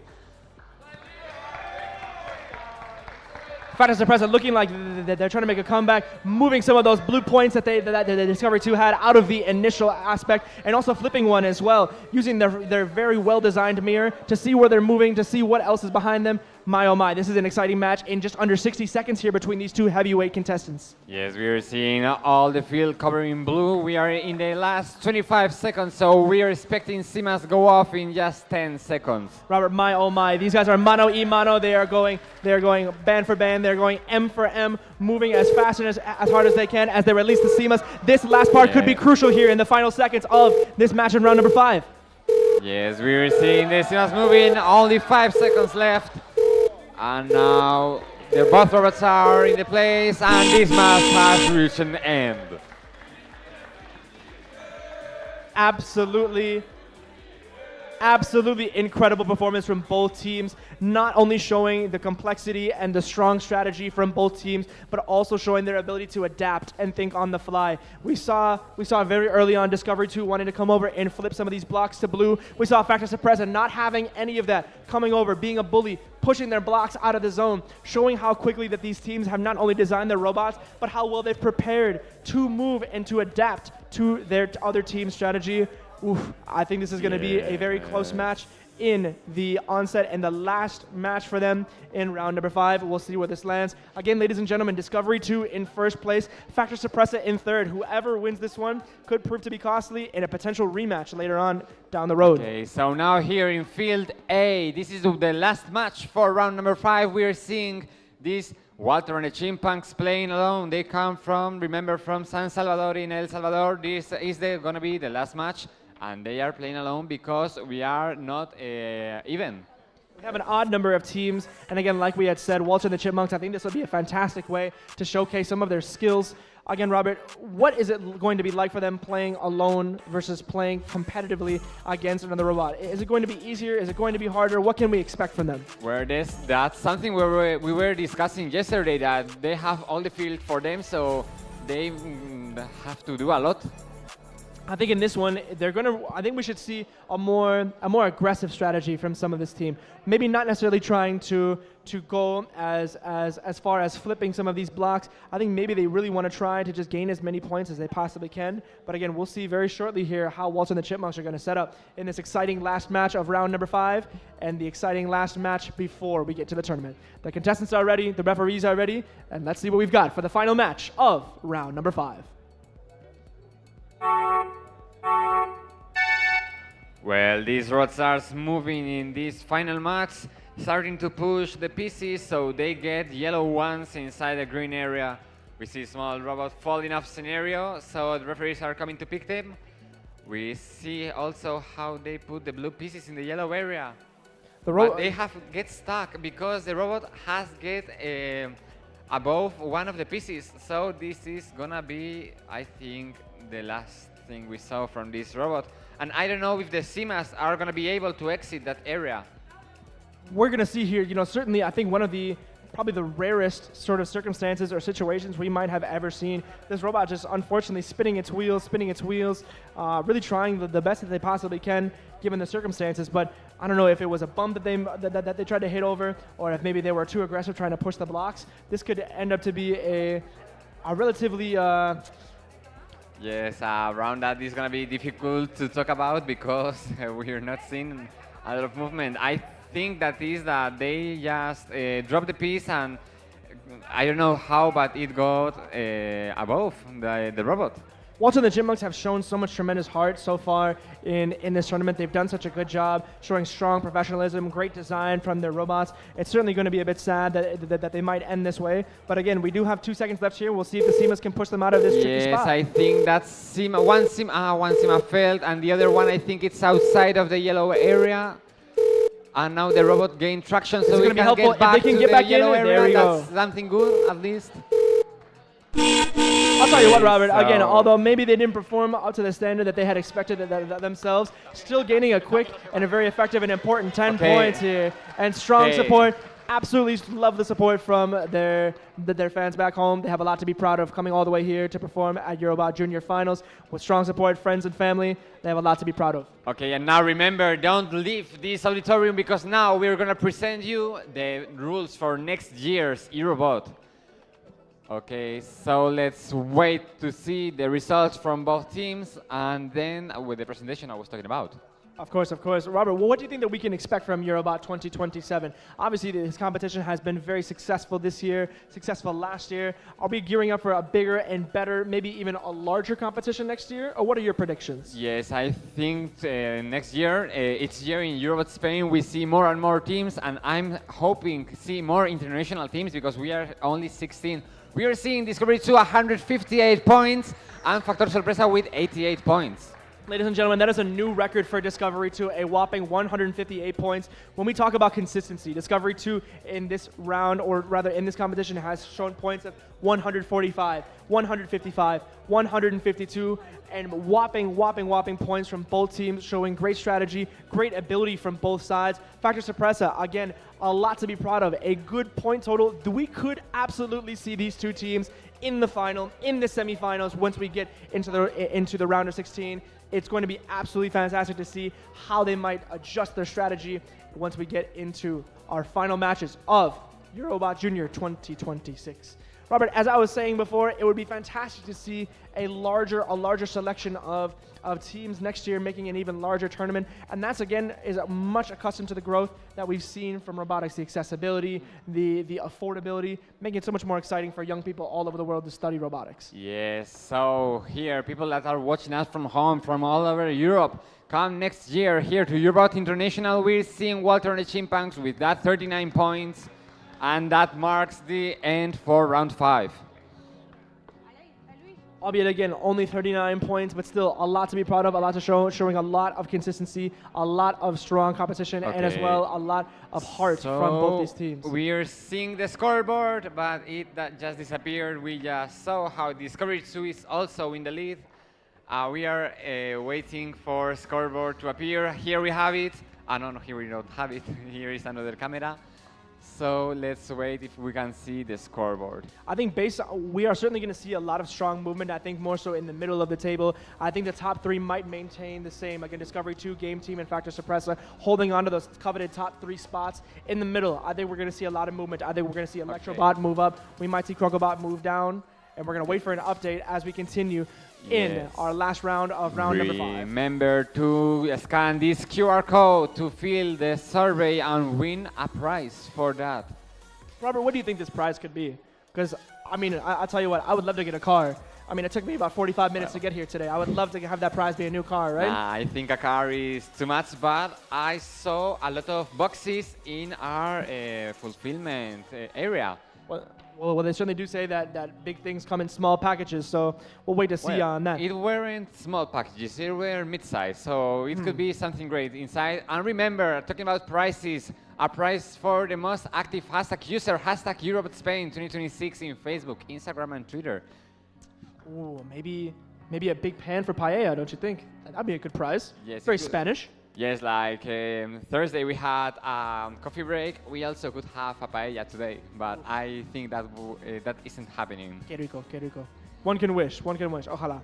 Factor Sorpresa looking like they're trying to make a comeback, moving some of those blue points that the Discovery 2 had out of the initial aspect, and also flipping one as well, using their very well-designed mirror to see where they're moving, to see what else is behind them. My oh my, this is an exciting match in just under 60 seconds here between these two heavyweight contestants. Yes, we are seeing all the field covered in blue. We are in the last 25 seconds, so we are expecting Simas go off in just 10 seconds. Robert, my oh my, these guys are mano y mano. They are going band for band. They're going M for M, moving as fast and as hard as they can as they release the Simas. This last part could be crucial here in the final seconds of this match in round number 5. Yes, we are seeing the Simas moving. Only 5 seconds left. And now the both robots are in the place, and this match has reached an end. Absolutely incredible performance from both teams, not only showing the complexity and the strong strategy from both teams, but also showing their ability to adapt and think on the fly. We saw very early on Discovery 2 wanting to come over and flip some of these blocks to blue. We saw Factor Sorpresa not having any of that, coming over, being a bully, pushing their blocks out of the zone, showing how quickly that these teams have not only designed their robots, but how well they've prepared to move and to adapt to their other team's strategy. Oof, I think this is going to be a very close match in the onset and the last match for them in round number 5. We'll see where this lands. Again, ladies and gentlemen, Discovery 2 in first place, Factor Sorpresa in third. Whoever wins this one could prove to be costly in a potential rematch later on down the road. Okay, so now here in field A, this is the last match for round number 5. We are seeing this Walter and the Chimpanks playing alone. They come from, remember, from San Salvador in El Salvador. This is going to be the last match. And they are playing alone because we are not even. We have an odd number of teams, and again, like we had said, Walter and the Chipmunks, I think this would be a fantastic way to showcase some of their skills. Again, Robert, what is it going to be like for them playing alone versus playing competitively against another robot? Is it going to be easier? Is it going to be harder? What can we expect from them? That's something we were discussing yesterday, that they have all the field for them, so they have to do a lot. I think in this one, I think we should see a more aggressive strategy from some of this team. Maybe not necessarily trying to go as far as flipping some of these blocks. I think maybe they really want to try to just gain as many points as they possibly can. But again, we'll see very shortly here how Walter and the Chipmunks are going to set up in this exciting last match of round number 5 and the exciting last match before we get to the tournament. The contestants are ready, the referees are ready, and let's see what we've got for the final match of round number 5. Well, these robots are moving in this final match, starting to push the pieces so they get yellow ones inside the green area. We see small robot falling off scenario, so the referees are coming to pick them. We see also how they put the blue pieces in the yellow area. But they have get stuck because the robot has get above one of the pieces. So this is gonna be, I think, the last thing we saw from this robot. And I don't know if the Simas are going to be able to exit that area. We're going to see here, certainly I think one of the probably the rarest sort of circumstances or situations we might have ever seen. This robot just unfortunately spinning its wheels, really trying the best that they possibly can given the circumstances. But I don't know if it was a bump that they tried to hit over, or if maybe they were too aggressive trying to push the blocks. This could end up to be a relatively... Yes, around that is going to be difficult to talk about because we're not seeing a lot of movement. I think that is that they just dropped the piece and I don't know how, but it got above the robot. Walter and the Chipmunks have shown so much tremendous heart so far in this tournament. They've done such a good job showing strong professionalism, great design from their robots. It's certainly going to be a bit sad that they might end this way. But again, we do have 2 seconds left here. We'll see if the Simas can push them out of this tricky spot. Yes, I think that's one Sima failed, and the other one I think it's outside of the yellow area. And now the robot gained traction, so we can get back to the yellow area. That's something good, at least. I'll tell you what, Robert, again, although maybe they didn't perform up to the standard that they had expected themselves, still gaining a quick and a very effective and important 10 points here. And strong support. Absolutely love the support from their fans back home. They have a lot to be proud of coming all the way here to perform at Eurobot Junior Finals. With strong support, friends and family, they have a lot to be proud of. Okay, and now remember, don't leave this auditorium because now we're going to present you the rules for next year's Eurobot. Okay, so let's wait to see the results from both teams and then with the presentation I was talking about. Of course. Robert, what do you think that we can expect from Eurobot 2027? Obviously, this competition has been very successful this year, successful last year. Are we gearing up for a bigger and better, maybe even a larger competition next year? Or what are your predictions? Yes, I think next year, each year in Eurobot Spain, we see more and more teams, and I'm hoping to see more international teams because we are only 16. We are seeing Discovery 2 158 points and Factor Sorpresa with 88 points. Ladies and gentlemen, that is a new record for Discovery 2, a whopping 158 points. When we talk about consistency, Discovery 2 in this round, or rather in this competition, has shown points of 145, 155, 152, and whopping points from both teams, showing great strategy, great ability from both sides. Factor Sorpresa, again, a lot to be proud of. A good point total. We could absolutely see these two teams in the final, in the semifinals, once we get into the round of 16. It's going to be absolutely fantastic to see how they might adjust their strategy once we get into our final matches of Eurobot Junior 2026. Robert, as I was saying before, it would be fantastic to see a larger selection of teams next year, making an even larger tournament. And that's, again, is much accustomed to the growth that we've seen from robotics, the accessibility, the affordability, making it so much more exciting for young people all over the world to study robotics. Yes, so here, people that are watching us from home, from all over Europe, come next year here to Eurobot International. We're seeing Walter and the Chipmunks with that 39 points. And that marks the end for round 5. Albeit, again, only 39 points, but still a lot to be proud of, a lot to show, showing a lot of consistency, a lot of strong competition, and as well a lot of heart from both these teams. We are seeing the scoreboard, but that just disappeared. We just saw how Discovery 2 is also in the lead. We are waiting for scoreboard to appear. Here we have it. No, here we don't have it. Here is another camera. So let's wait if we can see the scoreboard. I think we are certainly going to see a lot of strong movement. I think more so in the middle of the table. I think the top three might maintain the same. Again, Discovery 2, Game Team, and Factor Suppressa holding on to those coveted top three spots. In the middle, I think we're going to see a lot of movement. I think we're going to see Electrobot move up. We might see Crocobot move down. And we're going to wait for an update as we continue in our last round of round number 5. Remember to scan this QR code to fill the survey and win a prize for that. Robert, what do you think this prize could be? Because, I mean, I'll tell you what, I would love to get a car. I mean, it took me about 45 minutes to get here today. I would love to have that prize be a new car, right? I think a car is too much, but I saw a lot of boxes in our fulfillment area. Well, they certainly do say that big things come in small packages, so we'll wait to see on that. It weren't small packages, it were mid-size, so it could be something great inside. And remember, talking about prices, a prize for the most active hashtag user, hashtag Eurobot Spain 2026 in Facebook, Instagram, and Twitter. Ooh, maybe a big pan for paella, don't you think? That'd be a good prize. Yes, very Spanish. Yes, like Thursday we had coffee break. We also could have a paella today, but I think that that isn't happening. Qué rico, qué rico. One can wish, ojalá.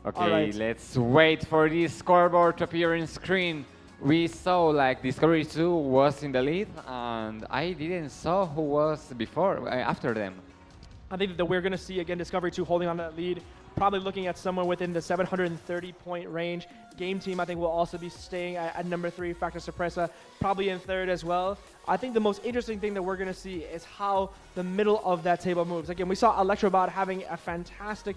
Okay, let's wait for this scoreboard to appear on screen. We saw like Discovery 2 was in the lead, and I didn't saw who was after them. I think that we're going to see, again, Discovery 2 holding on to that lead, probably looking at somewhere within the 730-point range. Game Team, I think, will also be staying at number 3, Factor Suppressa, probably in 3rd as well. I think the most interesting thing that we're going to see is how the middle of that table moves. Again, we saw Electrobot having a fantastic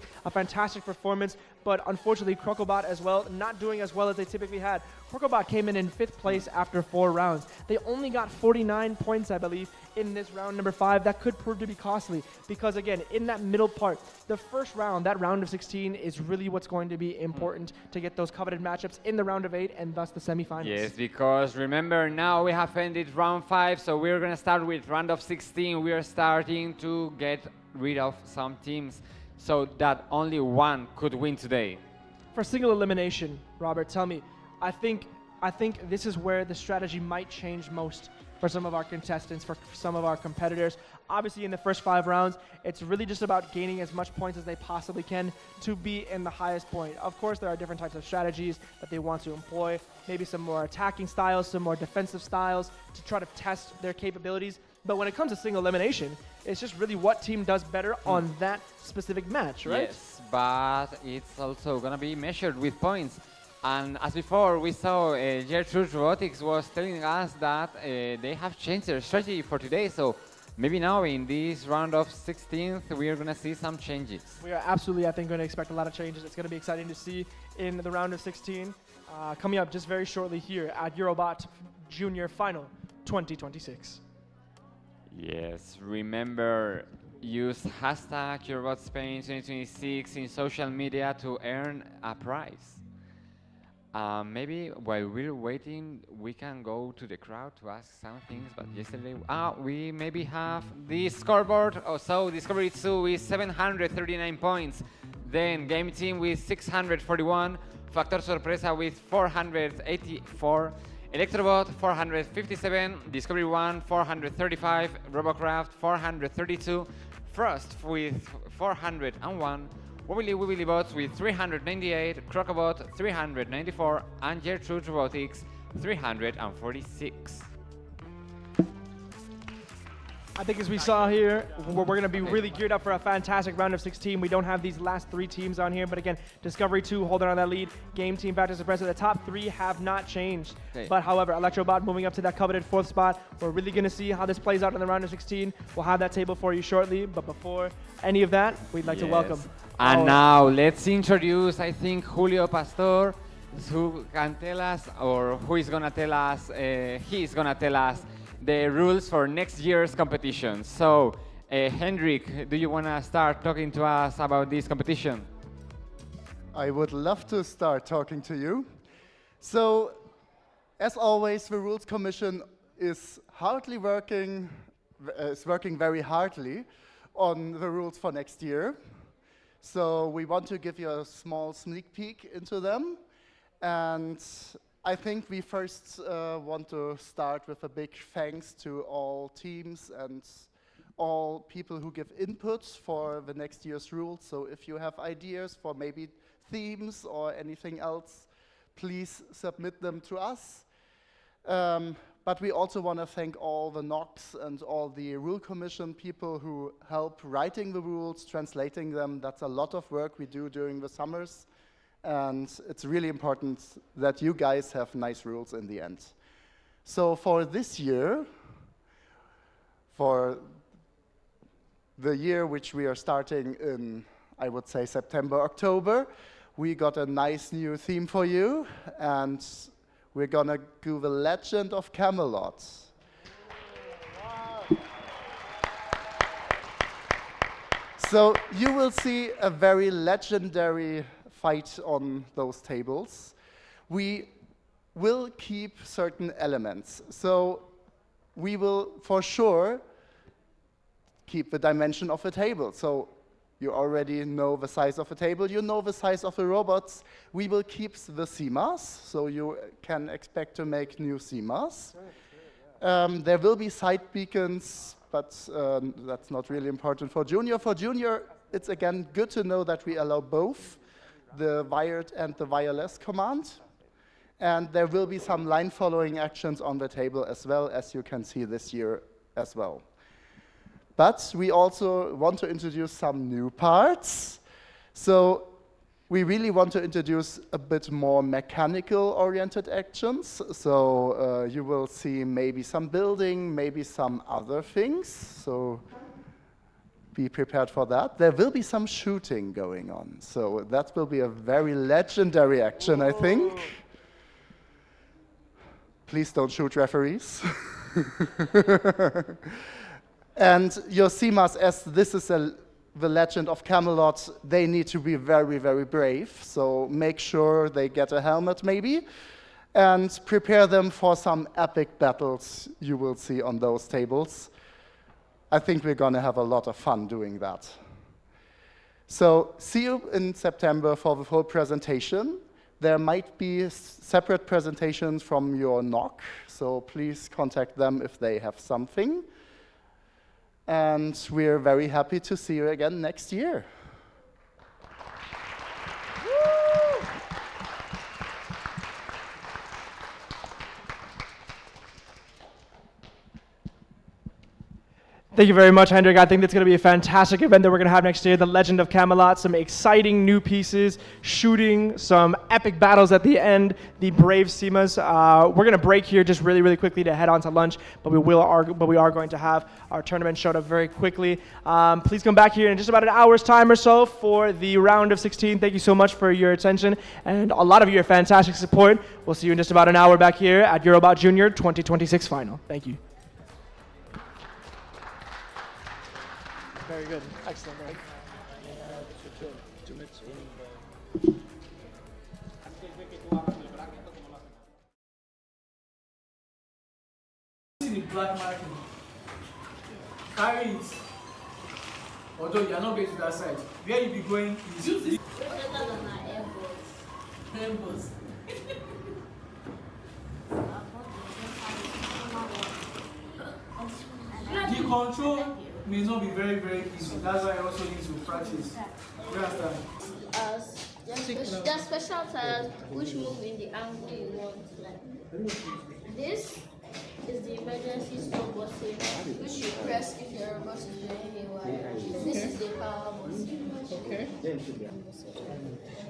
performance, but unfortunately, Crocobot as well, not doing as well as they typically had. Crocobot came in 5th place after 4 rounds. They only got 49 points, I believe, in this round number 5. That could prove to be costly because, again, in that middle part, the first round, that round of 16, is really what's going to be important to get those coveted matchups in the round of 8 and thus the semifinals. Yes, because remember, now we have ended round 5, so we're going to start with round of 16. We are starting to get rid of some teams so that only one could win today. For single elimination, Robert, tell me, I think this is where the strategy might change most for some of our contestants, for some of our competitors. Obviously, in the first 5 rounds, it's really just about gaining as much points as they possibly can to be in the highest point. Of course, there are different types of strategies that they want to employ, maybe some more attacking styles, some more defensive styles to try to test their capabilities. But when it comes to single elimination, it's just really what team does better on that specific match, right? Yes, but it's also going to be measured with points. And as before, we saw Gertrude Robotics was telling us that they have changed their strategy for today. So maybe now in this round of 16th, we are going to see some changes. We are absolutely, I think, going to expect a lot of changes. It's going to be exciting to see in the round of 16. Coming up just very shortly here at Eurobot Junior Final 2026. Yes, remember, use hashtag Eurobot Spain 2026 in social media to earn a prize. Maybe while we're waiting, we can go to the crowd to ask some things. But yesterday, we maybe have the scoreboard. So Discovery 2 with 739 points. Then Game Team with 641. Factor Sorpresa with 484. Electrobot 457. Discovery 1 435. Robocraft 432. Frost with 401. Wibbly Bots with 398, Crocobot 394, and Gertrude Robotics 346. I think as we saw here, we're going to be really geared up for a fantastic round of 16. We don't have these last 3 teams on here, but again, Discovery 2 holding on that lead. Game Team, Factor Suppressa, the top 3 have not changed. But however, Electrobot moving up to that coveted 4th spot. We're really going to see how this plays out in the round of 16. We'll have that table for you shortly, but before any of that, we'd like to welcome. And now let's introduce, I think, Julio Pastor, who can tell us, or who is going to tell us, he's going to tell us the rules for next year's competition. So, Hendrik, do you want to start talking to us about this competition? I would love to start talking to you. So, as always, the Rules Commission is working very hardly on the rules for next year. So we want to give you a small sneak peek into them. And I think we first want to start with a big thanks to all teams and all people who give inputs for the next year's rules. So if you have ideas for maybe themes or anything else, please submit them to us. But we also want to thank all the NOCs and all the Rule Commission people who help writing the rules, translating them. That's a lot of work we do during the summers. And it's really important that you guys have nice rules in the end. So for this year, for the year which we are starting in, I would say, September, October, we got a nice new theme for you. And we're gonna do the Legend of Camelot. So you will see a very legendary fight on those tables. We will keep certain elements. So we will, for sure, keep the dimension of the table. So you already know the size of the table, you know the size of the robots. We will keep the CMAs, so you can expect to make new CMAs. There will be side beacons, but that's not really important for Junior. For Junior, it's again good to know that we allow both the wired and the wireless command. And there will be some line following actions on the table as well, as you can see this year as well. But we also want to introduce some new parts. So we really want to introduce a bit more mechanical-oriented actions. So you will see maybe some building, maybe some other things. So be prepared for that. There will be some shooting going on. So that will be a very legendary action, I think. Please don't shoot referees. And your CMAs, as this is the Legend of Camelot, they need to be very, very brave. So make sure they get a helmet maybe, and prepare them for some epic battles you will see on those tables. I think we're gonna have a lot of fun doing that. So see you in September for the full presentation. There might be separate presentations from your NOC, so please contact them if they have something. And we're very happy to see you again next year. Thank you very much, Hendrik. I think that's going to be a fantastic event that we're going to have next year. The Legend of Camelot, some exciting new pieces, shooting, some epic battles at the end, the brave CMAs. We're going to break here just really, really quickly to head on to lunch, but we are going to have our tournament showed up very quickly. Please come back here in just about an hour's time or so for the round of 16. Thank you so much for your attention and a lot of your fantastic support. We'll see you in just about an hour back here at Eurobot Junior 2026 final. Thank you. Very good. Excellent. Right? The black market. Carry it. Although you are not going to that side. Where you be going is this. Airbus. The control may not be very, very easy. That's why I also need to practice. You understand? There are special tires which move in the angle you want. This is the emergency stop button, which you press if your robot is doing haywire. This is the power button. Okay.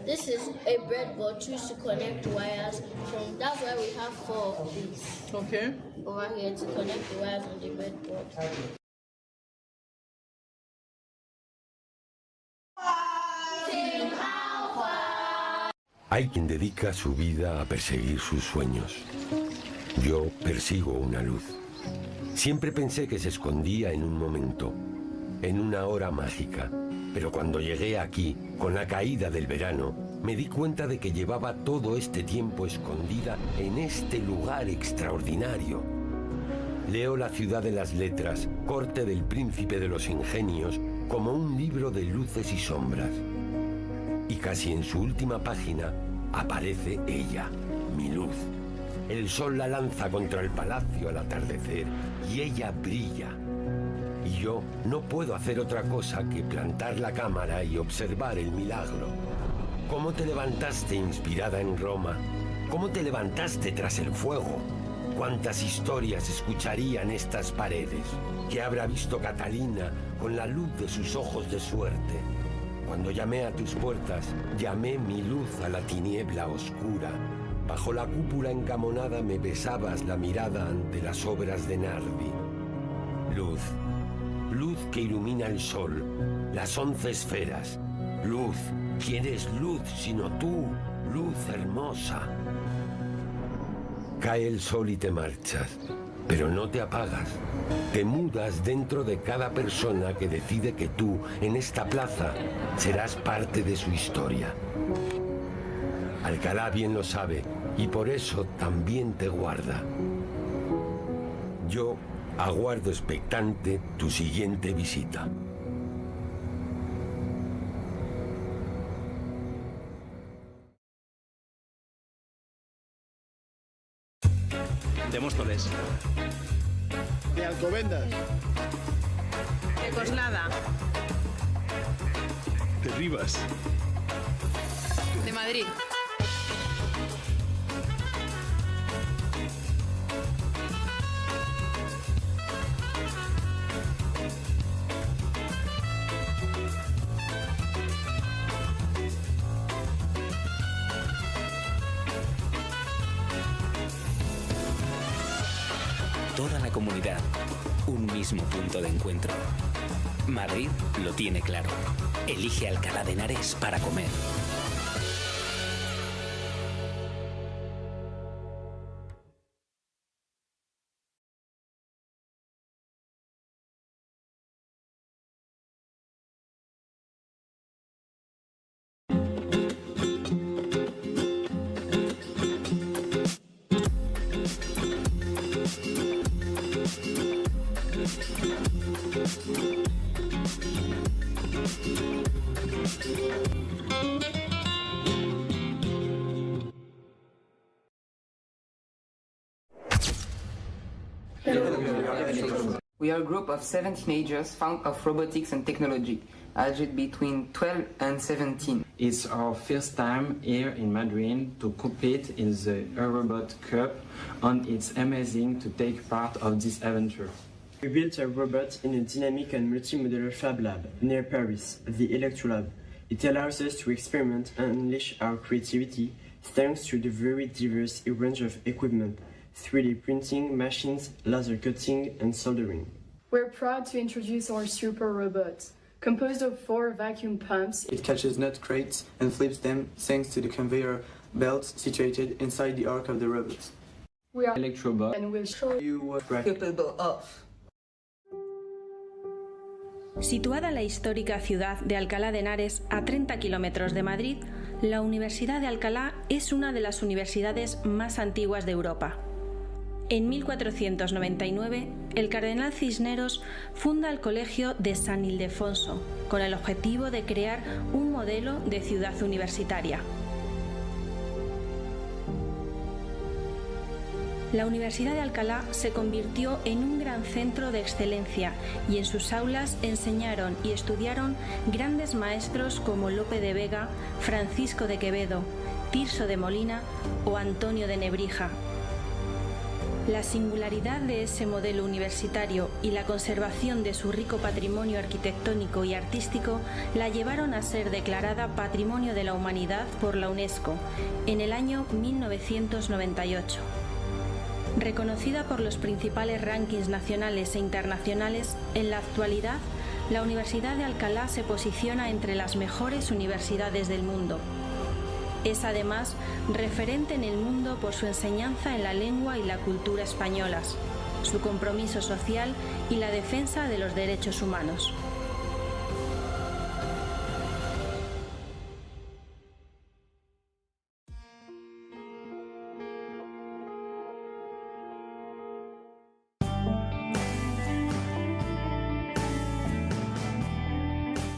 This is a breadboard used to connect wires from. That's why we have 4 of these. Okay. Over here to connect the wires on the breadboard. Hay quien dedica su vida a perseguir sus sueños. Yo persigo una luz. Siempre pensé que se escondía en un momento, en una hora mágica. Pero cuando llegué aquí, con la caída del verano, me di cuenta de que llevaba todo este tiempo escondida en este lugar extraordinario. Leo La ciudad de las letras, corte del príncipe de los ingenios, como un libro de luces y sombras. Y casi en su última página aparece ella, mi luz, El sol la lanza contra el palacio al atardecer y ella brilla. Y yo no puedo hacer otra cosa que plantar la cámara y observar el milagro. ¿Cómo te levantaste inspirada en Roma? ¿Cómo te levantaste tras el fuego? ¿Cuántas historias escucharían estas paredes? ¿Qué habrá visto Catalina con la luz de sus ojos de suerte? Cuando llamé a tus puertas, llamé mi luz a la tiniebla oscura. Bajo la cúpula encamonada me besabas la mirada ante las obras de Nardi. Luz, luz que ilumina el sol, las 11 esferas. Luz, ¿quién es luz sino tú, luz hermosa? Cae el sol y te marchas, pero no te apagas. Te mudas dentro de cada persona que decide que tú, en esta plaza, serás parte de su historia. Alcalá bien lo sabe y por eso también te guarda. Yo aguardo expectante tu siguiente visita. De Móstoles. De Alcobendas. De Coslada. De Rivas. De Madrid. Toda la comunidad, un mismo punto de encuentro. Madrid lo tiene claro. Elige Alcalá de Henares para comer. We are a group of 7 teenagers fond of robotics and technology, aged between 12 and 17. It's our first time here in Madrid to compete in the Eurobot Cup, and it's amazing to take part of this adventure. We built a robot in a dynamic and multi-modular fab lab near Paris, the Electrolab. It allows us to experiment and unleash our creativity thanks to the very diverse range of equipment, 3D printing, machines, laser cutting, and soldering. We're proud to introduce our super robot. Composed of 4 vacuum pumps, it catches nut crates and flips them thanks to the conveyor belts situated inside the arc of the robot. We are Electrobot and will show you what we're capable of. Situada en la histórica ciudad de Alcalá de Henares, a 30 kilómetros de Madrid, la Universidad de Alcalá es una de las universidades más antiguas de Europa. En 1499, el cardenal Cisneros funda el Colegio de San Ildefonso, con el objetivo de crear un modelo de ciudad universitaria. La Universidad de Alcalá se convirtió en un gran centro de excelencia y en sus aulas enseñaron y estudiaron grandes maestros como Lope de Vega, Francisco de Quevedo, Tirso de Molina o Antonio de Nebrija. La singularidad de ese modelo universitario y la conservación de su rico patrimonio arquitectónico y artístico la llevaron a ser declarada Patrimonio de la Humanidad por la UNESCO en el año 1998. Reconocida por los principales rankings nacionales e internacionales, en la actualidad, la Universidad de Alcalá se posiciona entre las mejores universidades del mundo. Es además referente en el mundo por su enseñanza en la lengua y la cultura españolas, su compromiso social y la defensa de los derechos humanos.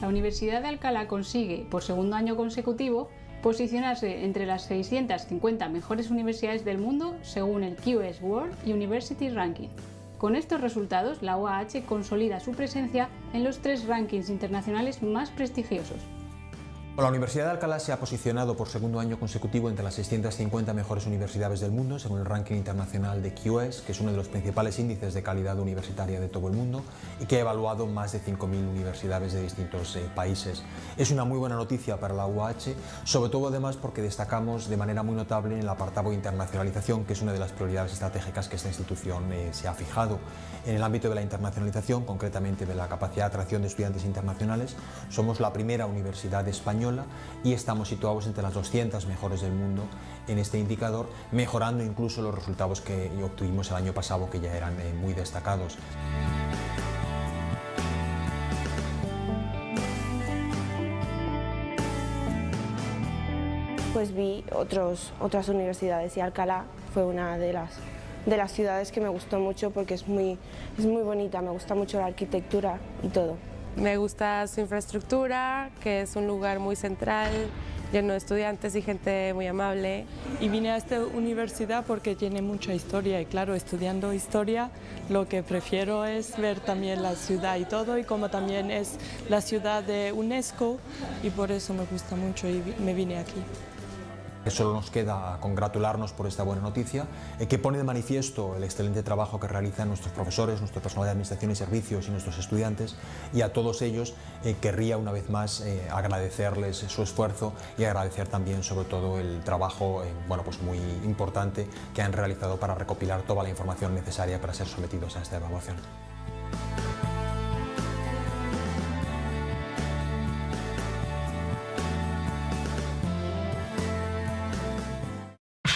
La Universidad de Alcalá consigue, por segundo año consecutivo, posicionarse entre las 650 mejores universidades del mundo según el QS World University Ranking. Con estos resultados, la UAH consolida su presencia en los 3 rankings internacionales más prestigiosos. La Universidad de Alcalá se ha posicionado por segundo año consecutivo entre las 650 mejores universidades del mundo, según el ranking internacional de QS, que es uno de los principales índices de calidad universitaria de todo el mundo y que ha evaluado más de 5.000 universidades de distintos países. Es una muy buena noticia para la UAH, sobre todo además porque destacamos de manera muy notable en el apartado de internacionalización, que es una de las prioridades estratégicas que esta institución se ha fijado. En el ámbito de la internacionalización, concretamente de la capacidad de atracción de estudiantes internacionales, somos la primera universidad española y estamos situados entre las 200 mejores del mundo en este indicador, mejorando incluso los resultados que obtuvimos el año pasado, que ya eran muy destacados. Pues vi otras universidades y Alcalá fue una de las ciudades que me gustó mucho porque es muy bonita, me gusta mucho la arquitectura y todo. Me gusta su infraestructura, que es un lugar muy central, lleno de estudiantes y gente muy amable. Y vine a esta universidad porque tiene mucha historia y claro, estudiando historia lo que prefiero es ver también la ciudad y todo, y como también es la ciudad de UNESCO y por eso me gusta mucho y me vine aquí. Solo nos queda congratularnos por esta buena noticia, que pone de manifiesto el excelente trabajo que realizan nuestros profesores, nuestro personal de administración y servicios y nuestros estudiantes, y a todos ellos querría una vez más agradecerles su esfuerzo y agradecer también sobre todo el trabajo pues muy importante que han realizado para recopilar toda la información necesaria para ser sometidos a esta evaluación.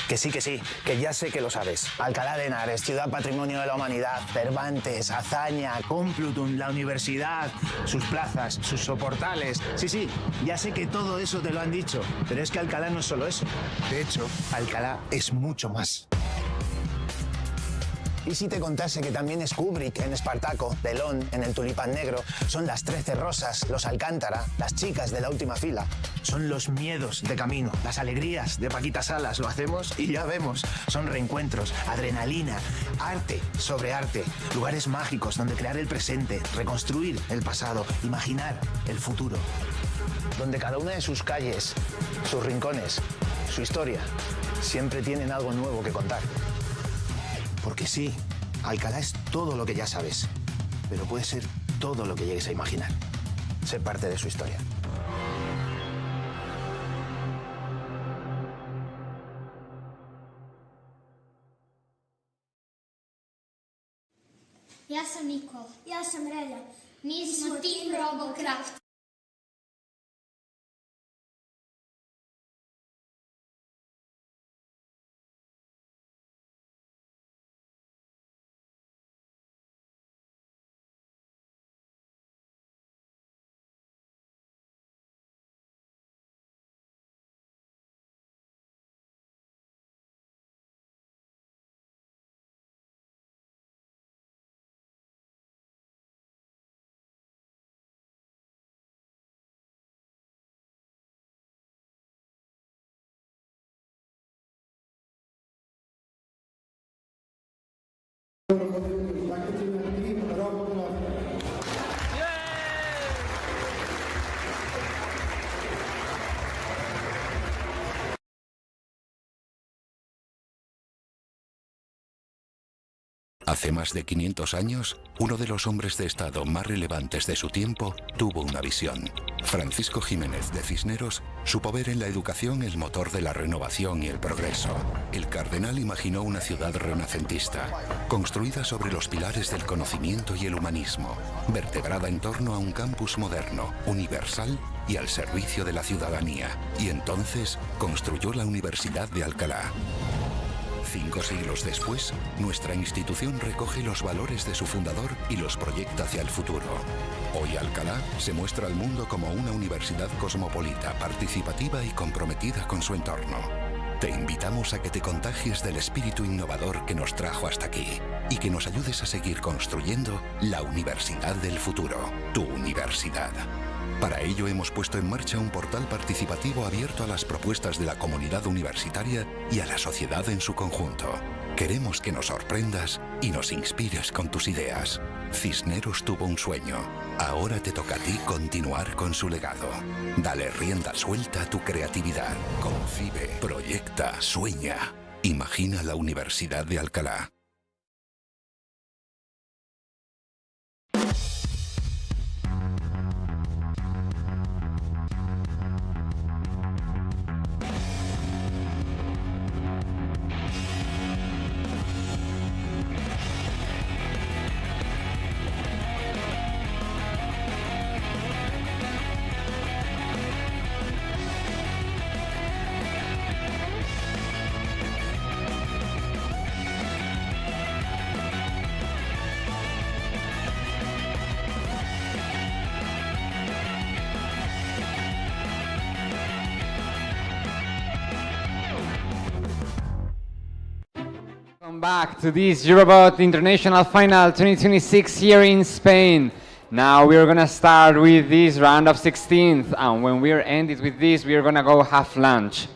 Que sí, que ya sé que lo sabes. Alcalá de Henares, Ciudad Patrimonio de la Humanidad, Cervantes, Azaña, Complutum, la Universidad, sus plazas, sus soportales. Sí, ya sé que todo eso te lo han dicho, pero es que Alcalá no es solo eso. De hecho, Alcalá es mucho más. ¿Y si te contase que también es Kubrick en Espartaco, Delón en El Tulipán Negro, son las 13 Rosas, los Alcántara, las chicas de la última fila, son los miedos de camino, las alegrías de Paquita Salas, lo hacemos y ya vemos, son reencuentros, adrenalina, arte sobre arte, lugares mágicos donde crear el presente, reconstruir el pasado, imaginar el futuro, donde cada una de sus calles, sus rincones, su historia, siempre tienen algo nuevo que contar. Porque sí, Alcalá es todo lo que ya sabes, pero puede ser todo lo que llegues a imaginar. Ser parte de su historia. Ja sam Nikola. Ja sam Relja. Mi smo Team Robocraft. Hace más de 500 años, uno de los hombres de Estado más relevantes de su tiempo tuvo una visión. Francisco Jiménez de Cisneros supo ver en la educación el motor de la renovación y el progreso. El cardenal imaginó una ciudad renacentista, construida sobre los pilares del conocimiento y el humanismo, vertebrada en torno a un campus moderno, universal y al servicio de la ciudadanía. Y entonces construyó la Universidad de Alcalá. 5 siglos después, nuestra institución recoge los valores de su fundador y los proyecta hacia el futuro. Hoy Alcalá se muestra al mundo como una universidad cosmopolita, participativa y comprometida con su entorno. Te invitamos a que te contagies del espíritu innovador que nos trajo hasta aquí y que nos ayudes a seguir construyendo la Universidad del futuro, tu universidad. Para ello hemos puesto en marcha un portal participativo abierto a las propuestas de la comunidad universitaria y a la sociedad en su conjunto. Queremos que nos sorprendas y nos inspires con tus ideas. Cisneros tuvo un sueño. Ahora te toca a ti continuar con su legado. Dale rienda suelta a tu creatividad. Concibe, proyecta, sueña. Imagina la Universidad de Alcalá. Welcome back to this Eurobot International Final 2026 here in Spain. Now we're gonna start with this round of 16th, and when we're ended with this, we're gonna go have lunch.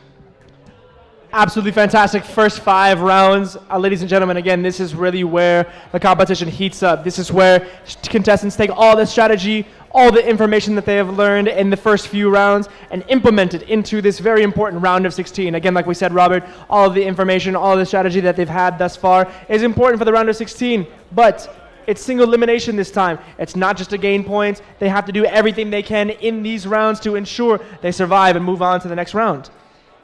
Absolutely fantastic first 5 rounds. Ladies and gentlemen, again, this is really where the competition heats up. This is where contestants take all the strategy, all the information that they have learned in the first few rounds and implement it into this very important round of 16. Again, like we said, Robert, all of the information, all the strategy that they've had thus far is important for the round of 16, but it's single elimination this time. It's not just to gain points. They have to do everything they can in these rounds to ensure they survive and move on to the next round.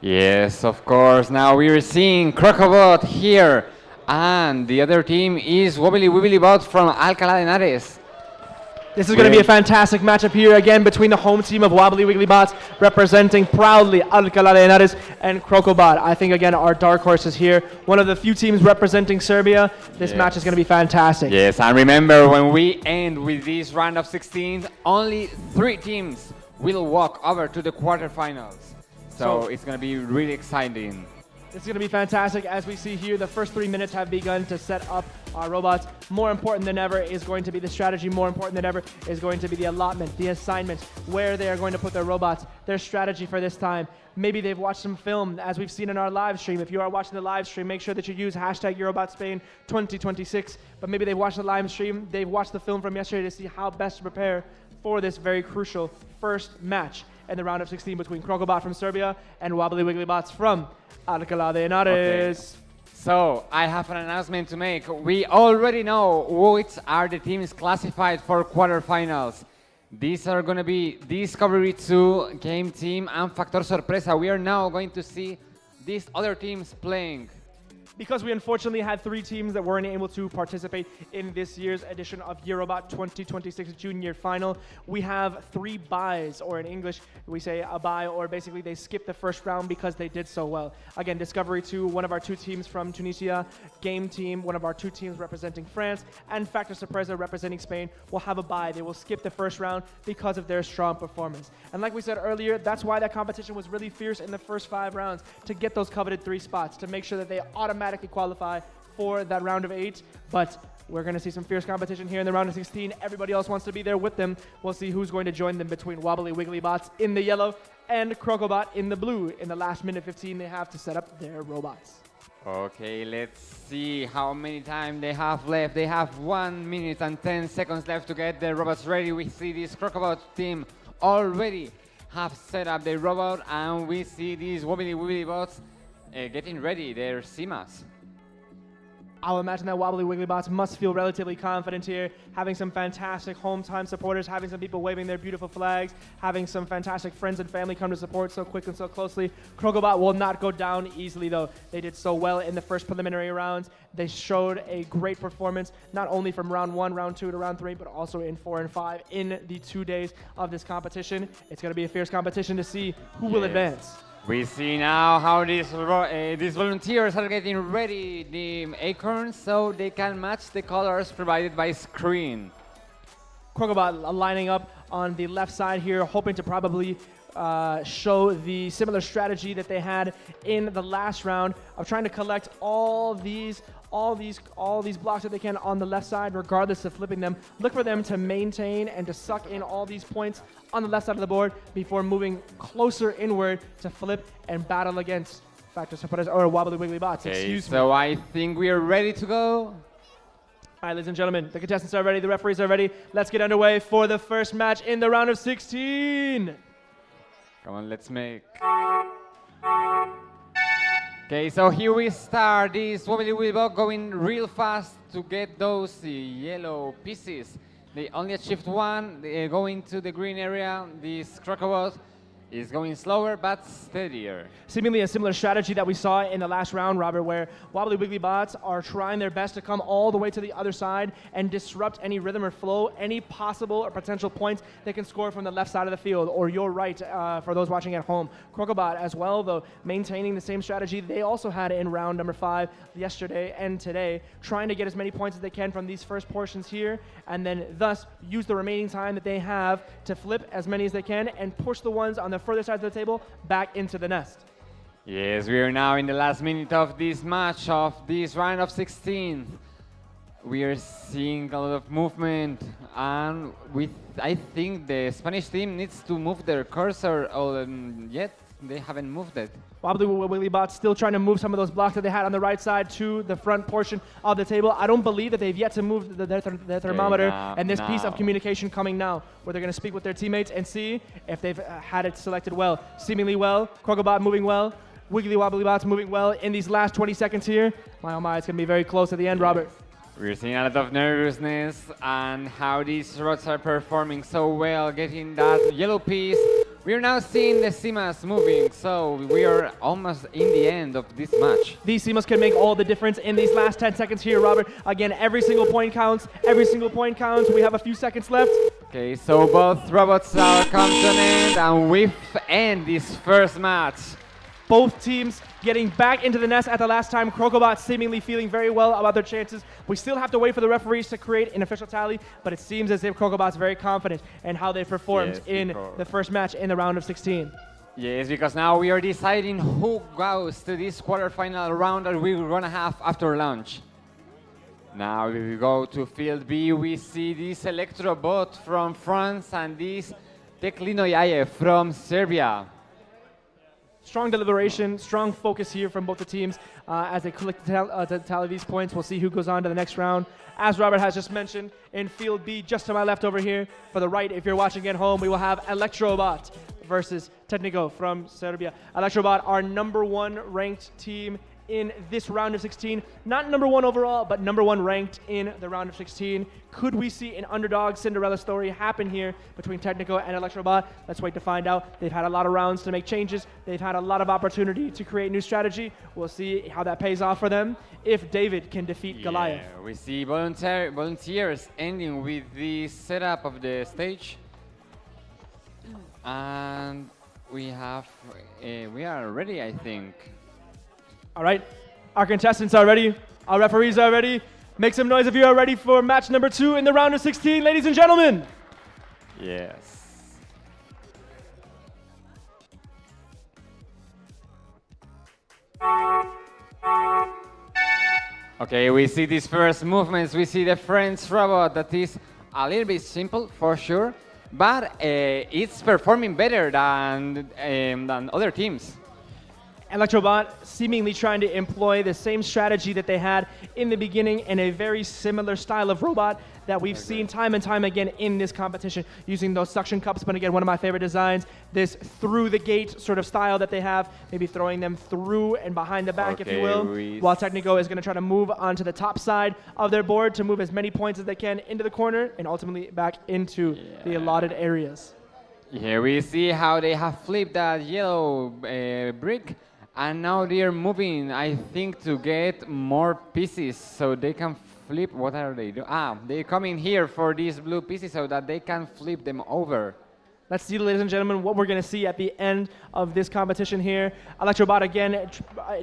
Yes, of course. Now we're seeing Eurobot here, and the other team is Wobbly Wibbly Bot from Alcalá de Henares. This is going to be a fantastic matchup here again between the home team of Wobbly Wiggly Bots representing proudly Alcalá de Henares and Eurobot. I think again our dark horses here. One of the few teams representing Serbia. This match is going to be fantastic. Yes, and remember when we end with this round of 16, only 3 teams will walk over to the quarterfinals. So it's going to be really exciting. This is going to be fantastic. As we see here, the first 3 minutes have begun to set up our robots. More important than ever is going to be the strategy. More important than ever is going to be the allotment, the assignment, where they are going to put their robots, their strategy for this time. Maybe they've watched some film, as we've seen in our live stream. If you are watching the live stream, make sure that you use hashtag EurobotSpain 2026. But maybe they've watched the live stream, they've watched the film from yesterday to see how best to prepare for this very crucial first match in the round of 16 between Eurobot from Serbia and Wobbly Wiggly Bots from Alcalá de Henares. Okay. So I have an announcement to make. We already know which are the teams classified for quarterfinals. These are going to be Discovery 2, Game Team, and Factor Sorpresa. We are now going to see these other teams playing. Because we unfortunately had 3 teams that weren't able to participate in this year's edition of Eurobot 2026 Junior Final, we have 3 byes, or in English we say a bye, or basically they skipped the first round because they did so well. Again, Discovery 2, one of our 2 teams from Tunisia, Game Team, one of our 2 teams representing France, and Factor Sorpresa representing Spain will have a bye. They will skip the first round because of their strong performance. And like we said earlier, that's why that competition was really fierce in the first 5 rounds, to get those coveted 3 spots, to make sure that they automatically qualify for that round of 8, but we're going to see some fierce competition here in the round of 16. Everybody else wants to be there with them. We'll see who's going to join them between Wobbly Wiggly Bots in the yellow and Eurobot in the blue. In the last minute 15 they have to set up their robots. Okay, let's see how many time they have left. They have 1 minute and 10 seconds left to get the robots ready. We see this Eurobot team already have set up the robot, and we see these Wobbly Wiggly Bots getting ready, their CMAs. I'll imagine that Wobbly Wiggly Bots must feel relatively confident here, having some fantastic home-time supporters, having some people waving their beautiful flags, having some fantastic friends and family come to support so quick and so closely. Eurobot will not go down easily, though. They did so well in the first preliminary rounds. They showed a great performance, not only from round 1, round 2 to round 3, but also in 4 and 5 in the 2 days of this competition. It's going to be a fierce competition to see who will advance. We see now how these volunteers are getting ready the acorns so they can match the colors provided by screen. Eurobot lining up on the left side here, hoping to probably show the similar strategy that they had in the last round of trying to collect all these blocks that they can on the left side, regardless of flipping them. Look for them to maintain and to suck in all these points on the left side of the board before moving closer inward to flip and battle against factors or wobbly wiggly bots. Excuse me. So I think we are ready to go. All right, ladies and gentlemen, the contestants are ready, the referees are ready. Let's get underway for the first match in the round of 16. Come on, let's make. Okay, so here we start. This wobbly wiggly bot going real fast to get those yellow pieces. They only achieved one. They going to the green area. This Crocobot is going slower but steadier. Seemingly a similar strategy that we saw in the last round, Robert, where wobbly wiggly bots are trying their best to come all the way to the other side and disrupt any rhythm or flow, any possible or potential points they can score from the left side of the field or your right for those watching at home. Crocobot as well, though, maintaining the same strategy they also had in round number 5 yesterday and today, trying to get as many points as they can from these first portions here and then thus use the remaining time that they have to flip as many as they can and push the ones on the further sides of the table back into the nest. Yes, we are now in the last minute of this match, of this round of 16. We are seeing a lot of movement, and I think the Spanish team needs to move their cursor, yet they haven't moved it. Wobbly wiggly bots still trying to move some of those blocks that they had on the right side to the front portion of the table. I don't believe that they've yet to move their thermometer, and this piece of communication coming now, where they're going to speak with their teammates and see if they've had it selected well. Seemingly well. Crocobot moving well. Wiggly wobbly bots moving well in these last 20 seconds here. My oh my, it's going to be very close at the end, Robert. We're seeing a lot of nervousness and how these robots are performing so well, getting that yellow piece. We are now seeing the CMAs moving, so we are almost in the end of this match. These CMAs can make all the difference in these last 10 seconds here, Robert. Again, every single point counts. Every single point counts. We have a few seconds left. Okay, so both robots are come to an end, and we end this first match. Both teams getting back into the nest at the last time. Crocobot seemingly feeling very well about their chances. We still have to wait for the referees to create an official tally, but it seems as if Crocobot's very confident in how they performed in the first match in the round of 16. Yes, because now we are deciding who goes to this quarterfinal round that we're gonna have after lunch. Now we go to field B. We see this Electrobot from France and this Teklinoyaye from Serbia. Strong deliberation, strong focus here from both the teams as they collect to tally these points. We'll see who goes on to the next round. As Robert has just mentioned, in field B, just to my left over here, for the right, if you're watching at home, we will have Electrobot versus Technico from Serbia. Electrobot, our #1 ranked team in this round of 16. Not #1 overall, but #1 ranked in the round of 16. Could we see an underdog Cinderella story happen here between Technico and Electrobot? Let's wait to find out. They've had a lot of rounds to make changes. They've had a lot of opportunity to create new strategy. We'll see how that pays off for them if David can defeat Goliath. We see volunteers ending with the setup of the stage. And we are ready, I think. All right, our contestants are ready. Our referees are ready. Make some noise if you are ready for match number 2 in the round of 16, ladies and gentlemen. Yes. Okay, we see these first movements. We see the French robot that is a little bit simple for sure, but it's performing better than other teams. Electrobot seemingly trying to employ the same strategy that they had in the beginning in a very similar style of robot that we've seen time and time again in this competition, using those suction cups, but again, one of my favorite designs, this through the gate sort of style that they have, maybe throwing them through and behind the back, if you will, while Technico is going to try to move onto the top side of their board to move as many points as they can into the corner and ultimately back into the allotted areas. Here we see how they have flipped that yellow brick. And now they are moving, I think, to get more pieces so they can flip. What are they doing? They're coming here for these blue pieces so that they can flip them over. Let's see, ladies and gentlemen, what we're going to see at the end of this competition here. Electrobot again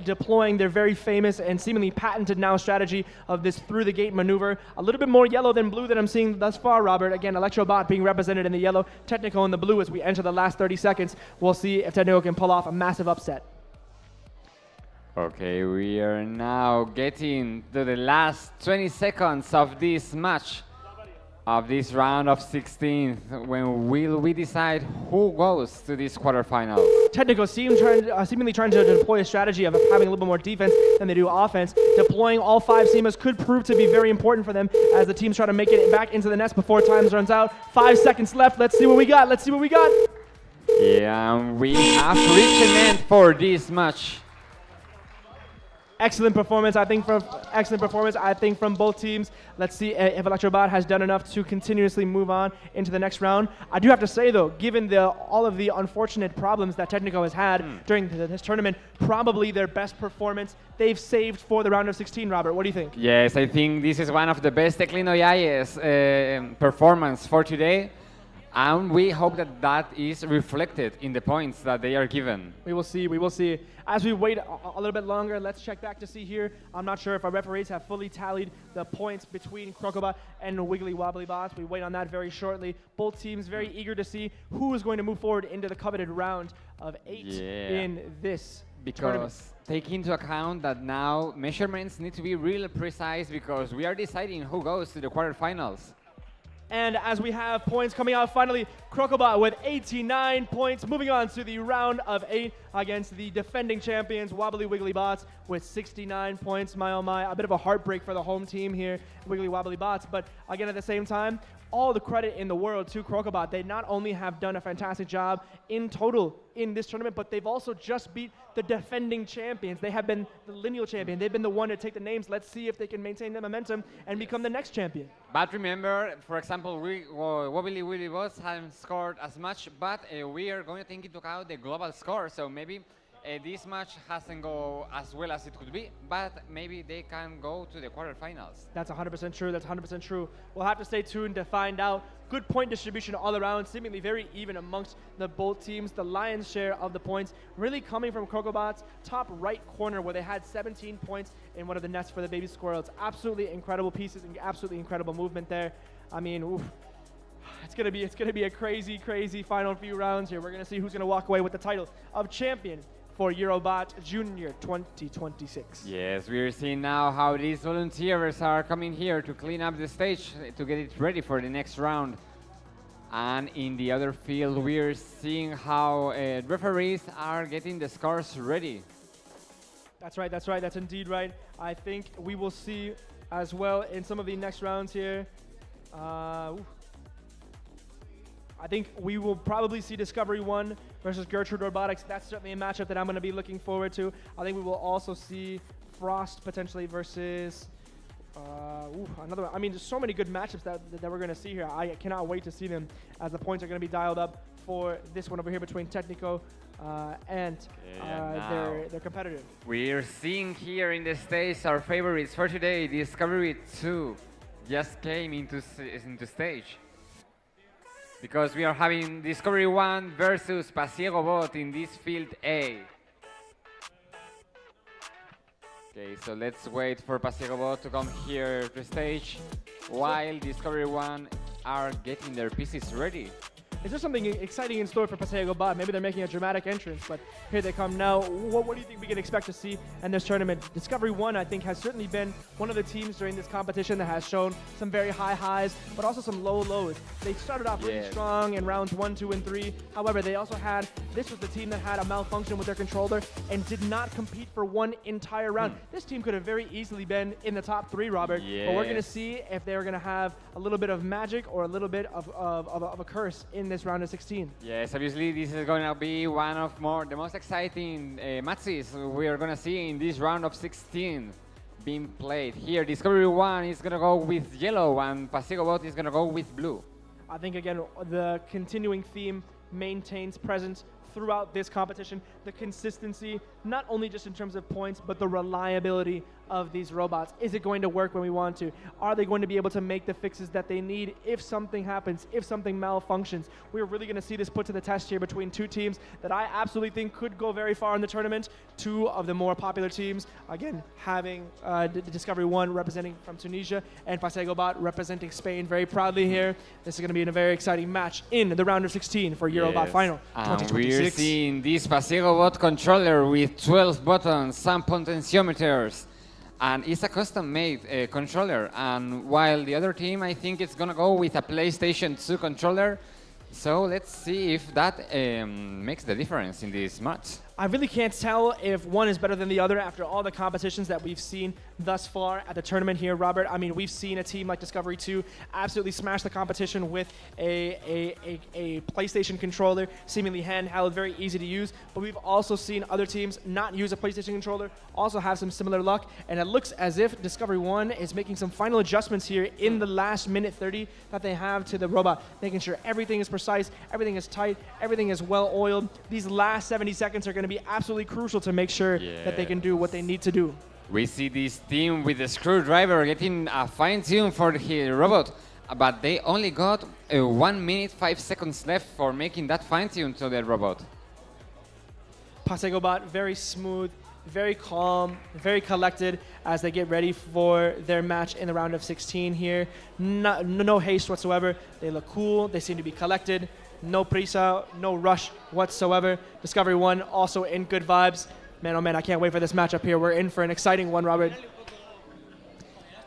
deploying their very famous and seemingly patented now strategy of this through the gate maneuver. A little bit more yellow than blue that I'm seeing thus far, Robert. Again, Electrobot being represented in the yellow, Technico in the blue as we enter the last 30 seconds. We'll see if Technico can pull off a massive upset. Okay, we are now getting to the last 20 seconds of this match, of this round of 16, when will we decide who goes to this quarterfinal. Technico seemingly trying to deploy a strategy of having a little bit more defense than they do offense. Deploying all 5 seamers could prove to be very important for them as the teams try to make it back into the nest before time runs out. 5 seconds left. Let's see what we got. Let's see what we got. Yeah, we have reached an end for this match. Excellent performance, I think, from both teams. Let's see if Electrobot has done enough to continuously move on into the next round. I do have to say, though, given all of the unfortunate problems that Technico has had during this tournament, probably their best performance they've saved for the round of 16. Robert, what do you think? Yes, I think this is one of the best Teclinoyayes performance for today. And we hope that that is reflected in the points that they are given. We will see, we will see. As we wait a little bit longer, let's check back to see here. I'm not sure if our referees have fully tallied the points between Crocobot and Wiggly Wobbly Bots. We wait on that very shortly. Both teams very eager to see who is going to move forward into the coveted round of 8 in this tournament. Take into account that now measurements need to be really precise because we are deciding who goes to the quarterfinals. And as we have points coming out, finally, Crocobot with 89 points, moving on to the round of 8 against the defending champions, Wobbly Wiggly Bots, with 69 points. My oh my, a bit of a heartbreak for the home team here, Wiggly Wobbly Bots. But again, at the same time, all the credit in the world to Crocobot. They not only have done a fantastic job in total in this tournament, but they've also just beat the defending champions. They have been the lineal champion. They've been the one to take the names. Let's see if they can maintain the momentum and become the next champion. But remember, for example, Wobbly Willy Bots haven't scored as much, but we are going to take into account the global score. So maybe this match hasn't go as well as it could be, but maybe they can go to the quarterfinals. That's 100% true. That's 100% true. We'll have to stay tuned to find out. Good point distribution all around, seemingly very even amongst the both teams. The lion's share of the points really coming from Crocobot's top right corner, where they had 17 points in one of the nests for the baby squirrels. Absolutely incredible pieces and absolutely incredible movement there. I mean, oof. It's gonna be a crazy final few rounds here. We're gonna see who's gonna walk away with the title of champion for Eurobot Junior 2026. Yes, we are seeing now how these volunteers are coming here to clean up the stage to get it ready for the next round. And in the other field, we are seeing how referees are getting the scores ready. That's right, that's indeed right. I think we will see as well in some of the next rounds here. I think we will probably see Discovery 1 versus Gertrude Robotics. That's certainly a matchup that I'm going to be looking forward to. I think we will also see Frost potentially versus another one. I mean, there's so many good matchups that we're going to see here. I cannot wait to see them as the points are going to be dialed up for this one over here between Technico and their competitor. We're seeing here in the stage our favorites for today. Discovery 2 just came into stage. Because we are having Discovery 1 versus Eurobot in this field A. Okay, so let's wait for Eurobot to come here to stage while Discovery 1 are getting their pieces ready. Is there something exciting in store for Eurobot? Maybe they're making a dramatic entrance, but here they come now. What do you think we can expect to see in this tournament? Discovery 1, I think, has certainly been one of the teams during this competition that has shown some very high highs, but also some low lows. They started off really strong in rounds 1, 2, and 3. However, they also had, this was the team that had a malfunction with their controller and did not compete for one entire round. This team could have very easily been in the top 3, Robert, but we're going to see if they're going to have a little bit of magic or a little bit of a curse in this round of 16. Yes, obviously this is going to be one of the most exciting matches we are going to see in this round of 16 being played here. Discovery 1 is going to go with yellow and Eurobot is going to go with blue. I think, again, the continuing theme maintains presence throughout this competition. the consistency, not only just in terms of points, but the reliability of these robots. Is it going to work when we want to? Are they going to be able to make the fixes that they need if something happens, if something malfunctions? We're really going to see this put to the test here between two teams that I absolutely think could go very far in the tournament. Two of the more popular teams, again, having Discovery One representing from Tunisia and Eurobot representing Spain very proudly here. This is going to be a very exciting match in the round of 16 for Eurobot Final 2026. We're seeing this Eurobot controller with 12 buttons, some potentiometers, and it's a custom-made controller. And while the other team, I think it's gonna go with a PlayStation 2 controller. So let's see if that makes the difference in this match. I really can't tell if one is better than the other after all the competitions that we've seen thus far at the tournament here, Robert. I mean, we've seen a team like Discovery 2 absolutely smash the competition with a PlayStation controller, seemingly handheld, very easy to use. But we've also seen other teams not use a PlayStation controller, also have some similar luck. And it looks as if Discovery 1 is making some final adjustments here in the last minute 30 that they have to the robot, making sure everything is precise, everything is tight, everything is well oiled. These last 70 seconds are going to be absolutely crucial to make sure that they can do what they need to do. We see this team with the screwdriver getting a fine tune for the robot, but they only got 1 minute 5 seconds left for making that fine tune to the robot. Eurobot very smooth, very calm, very collected as they get ready for their match in the round of 16 here. No haste whatsoever. They look cool. They seem to be collected. No prisa, no rush whatsoever. Discovery 1 also in good vibes. Man, oh man, I can't wait for this matchup here. We're in for an exciting one, Robert.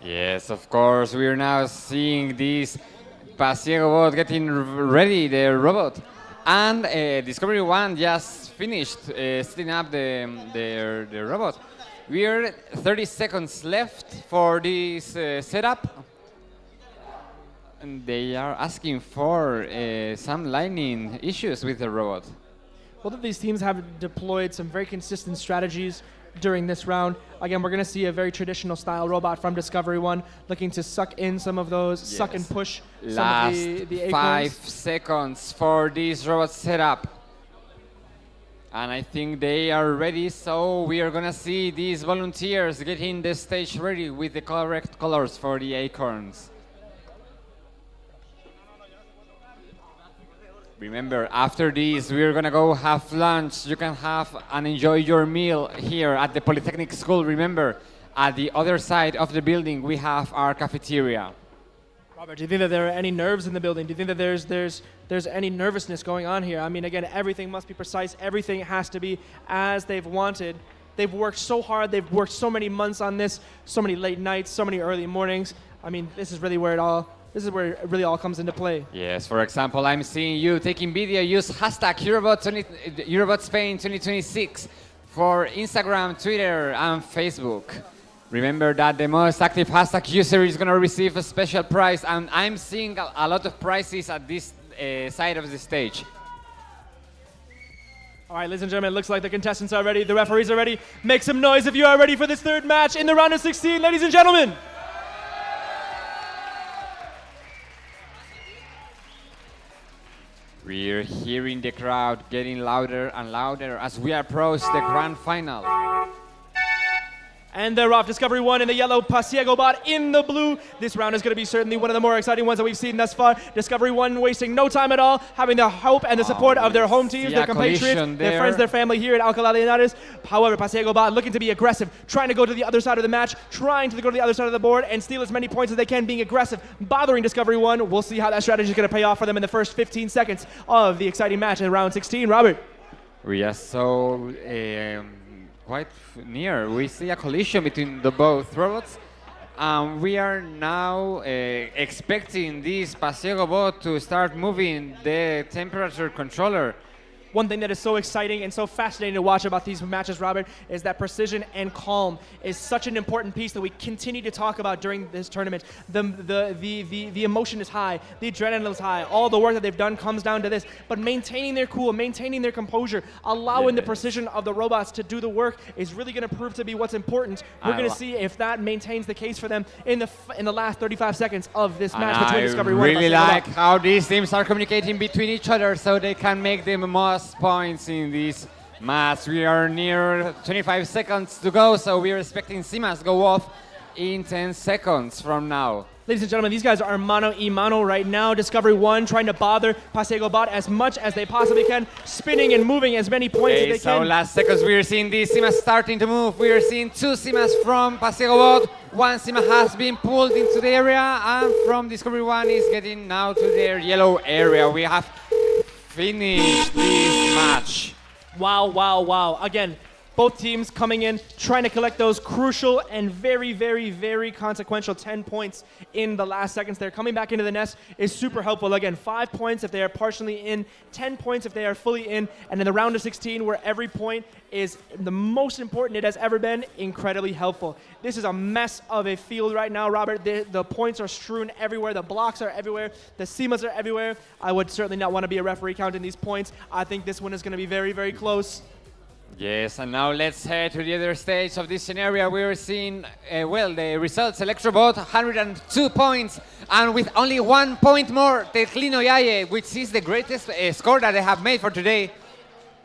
Yes, of course. We are now seeing this Eurobot getting ready, the robot. And Discovery 1 just finished setting up the robot. We are 30 seconds left for this setup. And they are asking for some lightning issues with the robot. Both of these teams have deployed some very consistent strategies during this round. Again, we're going to see a very traditional style robot from Discovery 1 looking to suck in some of those, suck and push some of the acorns. 5 seconds for this robot setup. And I think they are ready, so we are going to see these volunteers getting the stage ready with the correct colors for the acorns. Remember, after this, we're gonna go have lunch. You can have and enjoy your meal here at the Polytechnic School. Remember, at the other side of the building, we have our cafeteria. Robert, do you think that there are any nerves in the building? Do you think that there's any nervousness going on here? I mean, again, everything must be precise. Everything has to be as they've wanted. They've worked so hard. They've worked so many months on this, so many late nights, so many early mornings. I mean, this is really where it really all comes into play. Yes, for example, I'm seeing you taking video. Use hashtag Eurobot Spain 2026 for Instagram, Twitter, and Facebook. Remember that the most active hashtag user is going to receive a special prize, and I'm seeing a lot of prizes at this side of the stage. All right, ladies and gentlemen, it looks like the contestants are ready. The referees are ready. Make some noise if you are ready for this third match in the round of 16, ladies and gentlemen. We're hearing the crowd getting louder and louder as we approach the grand final. And they're off. Discovery 1 in the yellow, Eurobot in the blue. This round is going to be certainly one of the more exciting ones that we've seen thus far. Discovery 1 wasting no time at all, having the hope and the support of their home teams, their compatriots, their friends, their family here at Alcalá Henares. However, Eurobot looking to be aggressive, trying to go to the other side of the match, trying to go to the other side of the board and steal as many points as they can, being aggressive, bothering Discovery 1. We'll see how that strategy is going to pay off for them in the first 15 seconds of the exciting match in round 16. Robert. We are so quite near. We see a collision between the both robots. We are now expecting this Eurobot to start moving the temperature controller. One thing that is so exciting and so fascinating to watch about these matches, Robert, is that precision and calm is such an important piece that we continue to talk about during this tournament. The emotion is high, the adrenaline is high, all the work that they've done comes down to this, but maintaining their cool, maintaining their composure, allowing the precision of the robots to do the work is really going to prove to be what's important. We're going to see if that maintains the case for them in the last 35 seconds of this match between Discovery 1 and I really like how these teams are communicating between each other so they can make the most points in this match. We are near 25 seconds to go, so we are expecting Simas go off in 10 seconds from now. Ladies and gentlemen, these guys are mano y mano right now. Discovery 1 trying to bother Pasegobot as much as they possibly can, spinning and moving as many points as they so can. last seconds we are seeing these Simas starting to move. We are seeing 2 Simas from Pasegobot. 1 Sima has been pulled into the area, and from Discovery 1 is getting now to their yellow area. We have finished this match. Wow, wow, wow. Again, both teams coming in, trying to collect those crucial and very, very, very consequential 10 points in the last seconds. They're coming back into the nest is super helpful. Again, 5 points if they are partially in, 10 points if they are fully in, and in the round of 16 where every point is the most important it has ever been, incredibly helpful. This is a mess of a field right now, Robert. The points are strewn everywhere. The blocks are everywhere. The Simas are everywhere. I would certainly not want to be a referee counting these points. I think this one is going to be very, very close. Yes, and now let's head to the other stage of this scenario. We're seeing, the results. Electrobot, 102 points, and with only 1 point more, Teclino Yaye, which is the greatest score that they have made for today.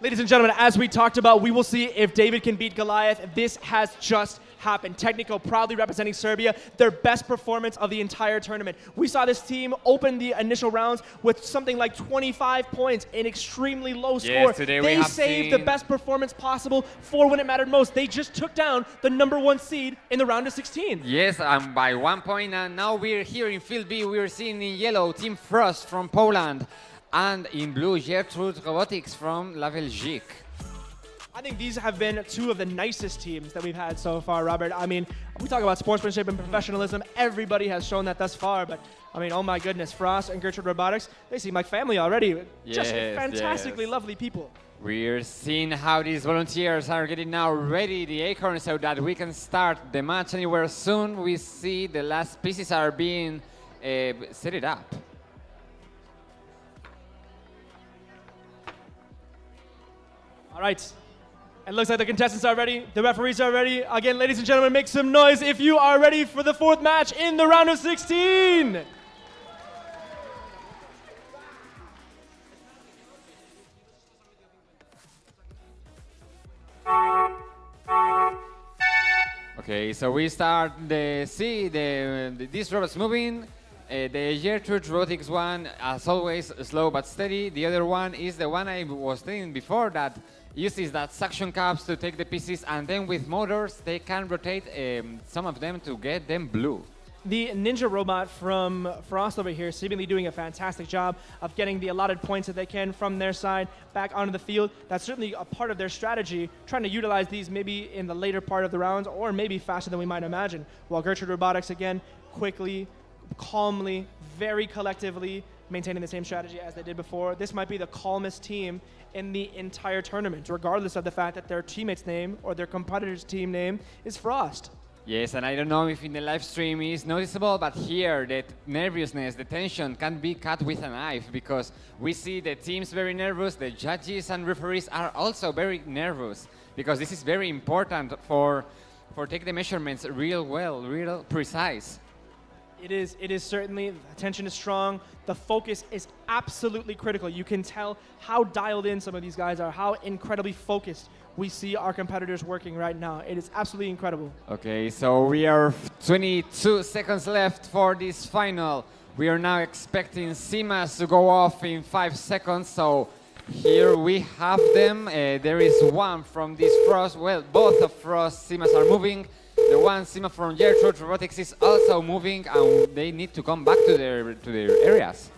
Ladies and gentlemen, as we talked about, we will see if David can beat Goliath. This has just happened. Technico proudly representing Serbia, their best performance of the entire tournament. We saw this team open the initial rounds with something like 25 points, an extremely low score. Today they saved the best performance possible for when it mattered most. They just took down the #1 seed in the round of 16. Yes, and by 1 point, and now we're here in Field B. We're seeing in yellow Team Frost from Poland, and in blue Gertrude Robotics from La Belgique. I think these have been 2 of the nicest teams that we've had so far, Robert. I mean, we talk about sportsmanship and professionalism. Everybody has shown that thus far, but I mean, oh my goodness, Frost and Gertrude Robotics, they seem like family already. Just fantastically lovely people. We're seeing how these volunteers are getting now ready, the acorn, so that we can start the match anywhere soon. We see the last pieces are being set it up. All right. It looks like the contestants are ready. The referees are ready. Again, ladies and gentlemen, make some noise if you are ready for the 4th match in the round of 16. Okay, so we start these robots moving. The Gertrude Robotics one, as always, slow but steady. The other one is the one I was saying before that uses that suction cups to take the pieces, and then with motors they can rotate some of them to get them blue. The Ninja Robot from Frost over here seemingly doing a fantastic job of getting the allotted points that they can from their side back onto the field. That's certainly a part of their strategy, trying to utilize these maybe in the later part of the rounds or maybe faster than we might imagine. While Gertrude Robotics, again, quickly, calmly, very collectively maintaining the same strategy as they did before. This might be the calmest team in the entire tournament, regardless of the fact that their teammate's name or their competitor's team name is Frost. Yes, and I don't know if in the live stream is noticeable, but here the nervousness, the tension can be cut with a knife, because we see the teams very nervous, the judges and referees are also very nervous, because this is very important for take the measurements real well, real precise. It is certainly, the tension is strong. The focus is absolutely critical. You can tell how dialed in some of these guys are, how incredibly focused we see our competitors working right now. It is absolutely incredible. Okay, so we are 22 seconds left for this final. We are now expecting Simas to go off in 5 seconds, so here we have them. There is one from this Frost, well, both of Frost Simas are moving. The one Sima from Gertrude Robotics is also moving, and they need to come back to their areas.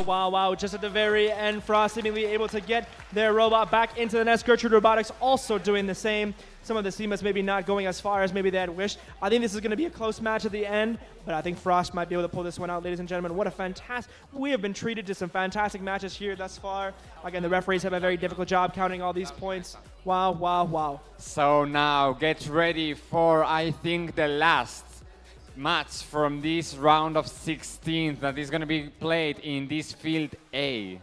Wow. Just at the very end, Frost seemingly able to get their robot back into the nest. Gertrude Robotics also doing the same. Some of the Simas maybe not going as far as maybe they had wished. I think this is going to be a close match at the end, but I think Frost might be able to pull this one out. Ladies and gentlemen, what a fantastic... We have been treated to some fantastic matches here thus far. Again, the referees have a very difficult job counting all these points. Wow. So now get ready for, I think, the last match from this round of 16 that is going to be played in this field A.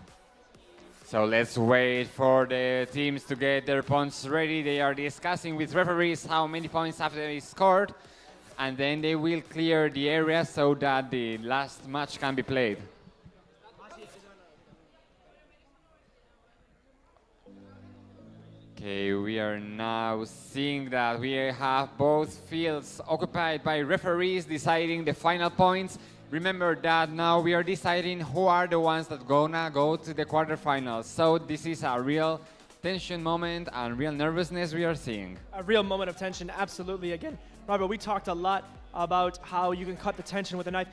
So let's wait for the teams to get their points ready. They are discussing with referees how many points have they scored, and then they will clear the area so that the last match can be played. Okay, we are now seeing that we have both fields occupied by referees deciding the final points. Remember that now we are deciding who are the ones that gonna go to the quarterfinals. So this is a real tension moment and real nervousness we are seeing. A real moment of tension, absolutely. Again, Robert, we talked a lot about how you can cut the tension with a knife,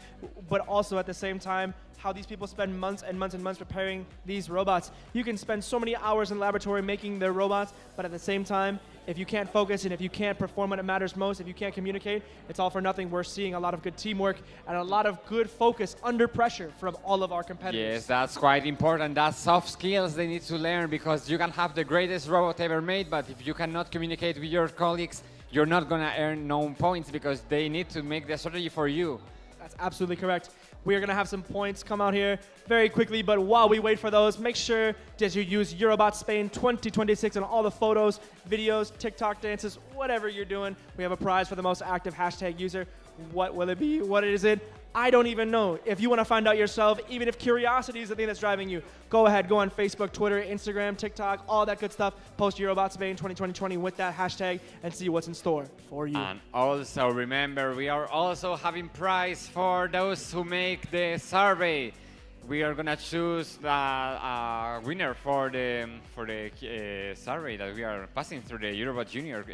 but also at the same time, how these people spend months and months and months preparing these robots. You can spend so many hours in the laboratory making their robots, but at the same time, if you can't focus and if you can't perform when it matters most, if you can't communicate, it's all for nothing. We're seeing a lot of good teamwork and a lot of good focus under pressure from all of our competitors. Yes, that's quite important. That's soft skills they need to learn, because you can have the greatest robot ever made, but if you cannot communicate with your colleagues, you're not going to earn no points, because they need to make the strategy for you. That's absolutely correct. We are going to have some points come out here very quickly, but while we wait for those, make sure that you use Eurobot Spain 2026 on all the photos, videos, TikTok dances, whatever you're doing. We have a prize for the most active hashtag user. What will it be? What is it? I don't even know. If you want to find out yourself, even if curiosity is the thing that's driving you, go ahead, go on Facebook, Twitter, Instagram, TikTok, all that good stuff. Post Eurobot Spain 2020 with that hashtag and see what's in store for you. And also remember, we are also having prize for those who make the survey. We are gonna choose the winner for the survey that we are passing through the Eurobot Junior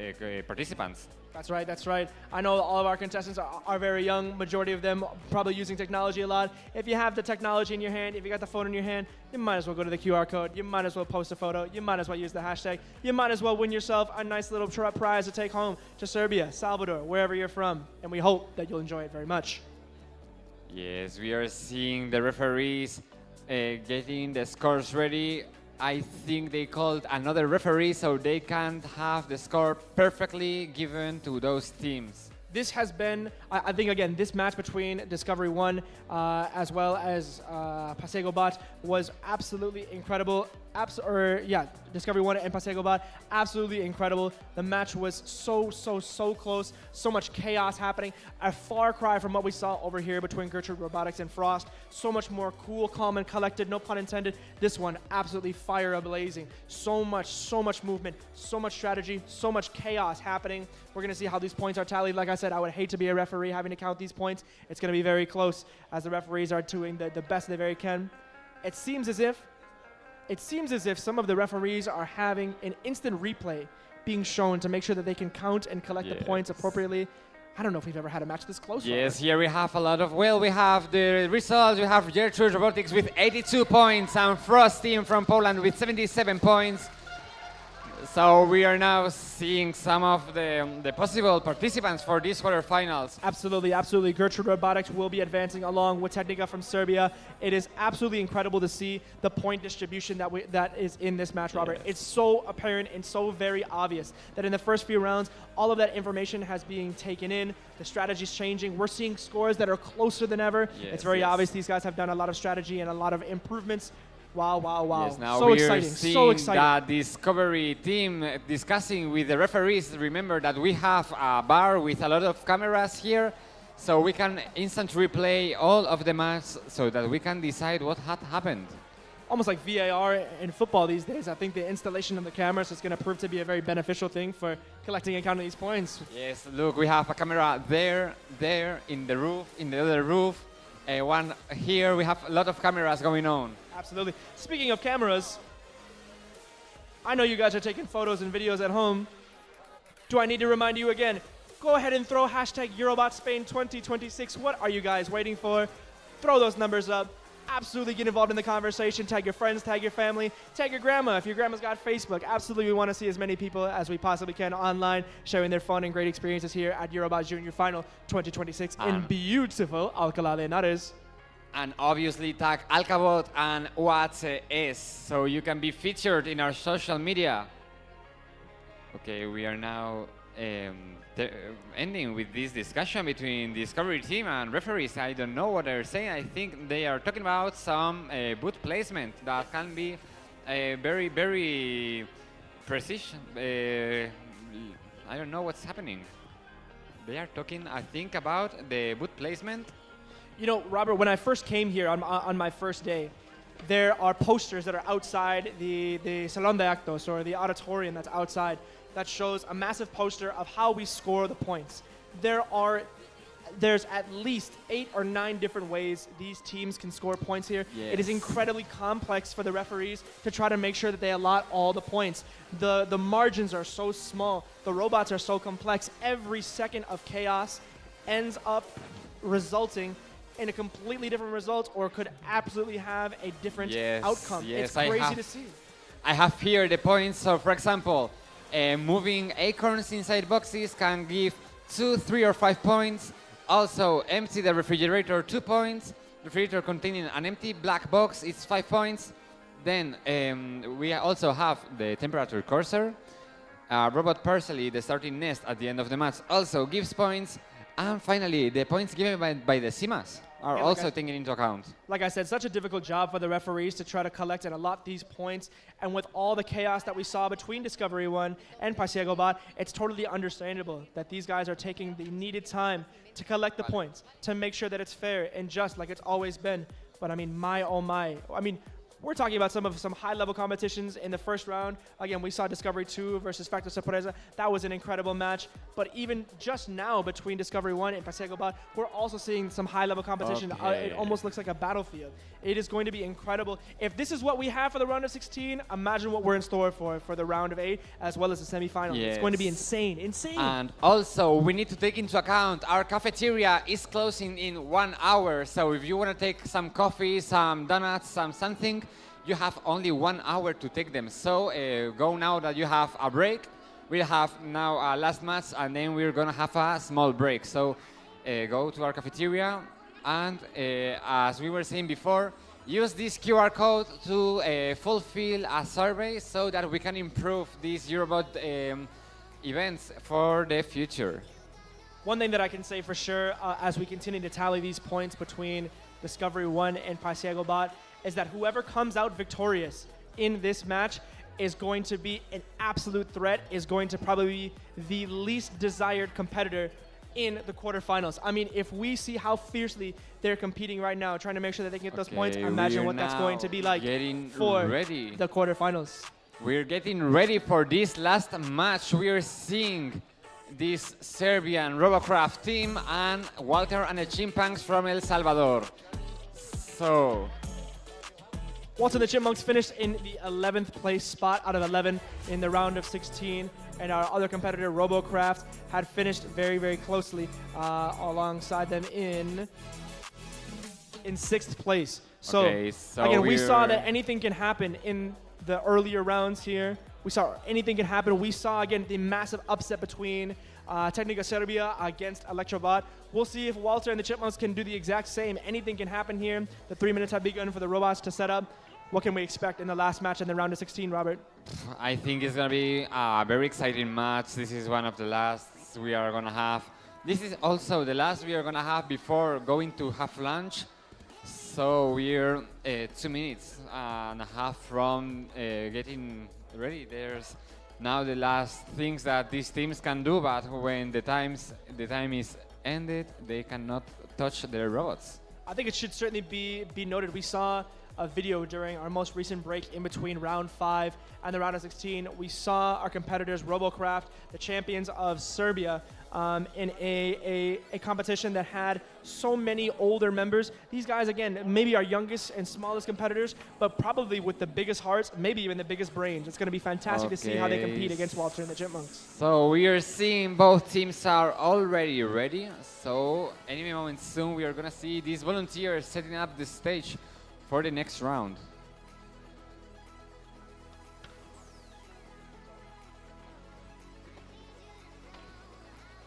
participants. That's right, that's right. I know all of our contestants are very young, majority of them probably using technology a lot. If you have the technology in your hand, if you got the phone in your hand, you might as well go to the QR code, you might as well post a photo, you might as well use the hashtag, you might as well win yourself a nice little prize to take home to Serbia, Salvador, wherever you're from, and we hope that you'll enjoy it very much. Yes, we are seeing the referees getting the scores ready. I think they called another referee so they can have the score perfectly given to those teams. This has been, I think, again, this match between Discovery 1 as well as Pasego Bot was absolutely incredible. Discovery 1 and Pasego Bot, absolutely incredible. The match was so close, so much chaos happening. A far cry from what we saw over here between Gertrude Robotics and Frost. So much more cool, calm, and collected, no pun intended. This one, absolutely fire ablazing. So much movement, so much strategy, so much chaos happening. We're gonna see how these points are tallied. Like I said, I would hate to be a referee having to count these points. It's gonna be very close as the referees are doing the best they very can. It seems as if some of the referees are having an instant replay being shown to make sure that they can count and collect the points appropriately. I don't know if we've ever had a match this close. Yes, here we have a lot of, we have the results. We have Gertrude Robotics with 82 points and Frost team from Poland with 77 points. So we are now seeing some of the possible participants for these quarterfinals. Absolutely, absolutely. Gertrude Robotics will be advancing along with Technica from Serbia. It is absolutely incredible to see the point distribution that is in this match, Robert. Yes. It's so apparent and so very obvious that in the first few rounds, all of that information has been taken in. The strategy's changing. We're seeing scores that are closer than ever. Yes, it's very obvious these guys have done a lot of strategy and a lot of improvements. Wow. Yes, now so we're exciting, seeing so exciting. The Discovery team discussing with the referees. Remember that we have a bar with a lot of cameras here, so we can instant replay all of the match so that we can decide what had happened. Almost like VAR in football these days. I think the installation of the cameras is going to prove to be a very beneficial thing for collecting and counting these points. Yes, look, we have a camera there, in the roof, in the other roof. One here, we have a lot of cameras going on. Absolutely. Speaking of cameras, I know you guys are taking photos and videos at home. Do I need to remind you again? Go ahead and throw hashtag Eurobot Spain 2026. What are you guys waiting for? Throw those numbers up. Absolutely get involved in the conversation. Tag your friends, tag your family, tag your grandma. If your grandma's got Facebook, absolutely we want to see as many people as we possibly can online sharing their fun and great experiences here at Eurobot Junior Final 2026 in beautiful Alcalá de Henares. And obviously tag Alcabot and UACS so you can be featured in our social media. Okay, we are now ending with this discussion between the Discovery team and referees. I don't know what they're saying. I think they are talking about some boot placement that can be very precision. I don't know what's happening. They are talking, I think, about the boot placement. You know, Robert, when I first came here on my first day, there are posters that are outside the Salón de Actos, or the auditorium that's outside, that shows a massive poster of how we score the points. There's at least 8 or 9 different ways these teams can score points here. Yes. It is incredibly complex for the referees to try to make sure that they allot all the points. The margins are so small. The robots are so complex. Every second of chaos ends up resulting in a completely different result, or could absolutely have a different outcome. Yes, it's crazy to see. I have here the points. So, for example, moving acorns inside boxes can give 2, 3, or 5 points. Also, empty the refrigerator, 2 points. Refrigerator containing an empty black box, it's 5 points. Then we also have the temperature cursor. Robot parsley, the starting nest at the end of the match, also gives points. And finally, the points given by the CIMAs are also taken into account. Like I said, such a difficult job for the referees to try to collect and allot these points. And with all the chaos that we saw between Discovery 1 and Eurobot, it's totally understandable that these guys are taking the needed time to collect the points, to make sure that it's fair and just like it's always been. But I mean, my oh my. I mean, we're talking about some high-level competitions in the first round. Again, we saw Discovery 2 versus Factor Sorpresa. That was an incredible match. But even just now, between Discovery 1 and Eurobot, we're also seeing some high-level competition. It almost looks like a battlefield. It is going to be incredible. If this is what we have for the round of 16, imagine what we're in store for the round of 8, as well as the semifinal. Yes. It's going to be insane, insane. And also, we need to take into account our cafeteria is closing in 1 hour. So if you want to take some coffee, some donuts, something, you have only 1 hour to take them. So go now that you have a break. We'll have now a last match, and then we're going to have a small break. So go to our cafeteria, and as we were saying before, use this QR code to fulfill a survey so that we can improve these Eurobot events for the future. One thing that I can say for sure, as we continue to tally these points between Discovery 1 and Eurobot, is that whoever comes out victorious in this match is going to be an absolute threat, is going to probably be the least desired competitor in the quarterfinals. I mean, if we see how fiercely they're competing right now, trying to make sure that they can get those points, imagine what that's going to be like for the quarterfinals. We're getting ready for this last match. We are seeing this Serbian Robocraft team and Walter and the Chimpanks from El Salvador. So, Walter and the Chipmunks finished in the 11th place spot out of 11 in the round of 16. And our other competitor, Robocraft, had finished very, very closely alongside them in 6th place. So, again, we saw that anything can happen in the earlier rounds here. We saw anything can happen. We saw, again, the massive upset between Technica Serbia against Electrobot. We'll see if Walter and the Chipmunks can do the exact same. Anything can happen here. The 3 minutes have begun for the robots to set up. What can we expect in the last match in the round of 16, Robert? I think it's going to be a very exciting match. This is one of the last we are going to have. This is also the last we are going to have before going to have lunch. So we're 2 minutes and a half from getting ready. There's now the last things that these teams can do, but when the time is ended, they cannot touch their robots. I think it should certainly be noted. We saw a video during our most recent break in between round 5 and the round of 16. We saw our competitors, Robocraft, the champions of Serbia, in a competition that had so many older members. These guys, again, maybe our youngest and smallest competitors, but probably with the biggest hearts, maybe even the biggest brains. It's going to be fantastic to see how they compete against Walter and the Chipmunks. So we are seeing both teams are already ready. So any moment soon we are going to see these volunteers setting up the stage for the next round.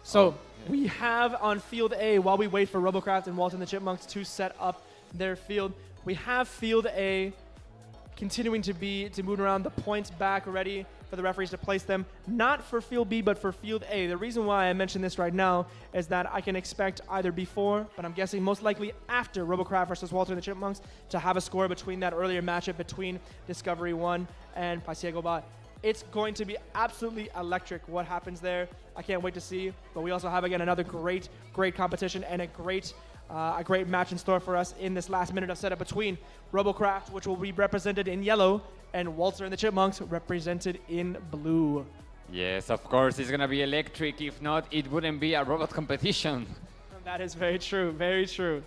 So we have on field A, while we wait for Robocraft and Walter and the Chipmunks to set up their field, we have field A continuing to move around, the points back ready for the referees to place them, not for field B, but for field A. The reason why I mention this right now is that I can expect either before, but I'm guessing most likely after Robocraft versus Walter and the Chipmunks to have a score between that earlier matchup between Discovery 1 and Eurobot. It's going to be absolutely electric what happens there. I can't wait to see. But we also have, again, another great competition and a great a great match in store for us in this last minute of setup between Robocraft, which will be represented in yellow, and Walter and the Chipmunks represented in blue. Yes, of course, it's gonna be electric. If not, it wouldn't be a robot competition. That is very true, very true.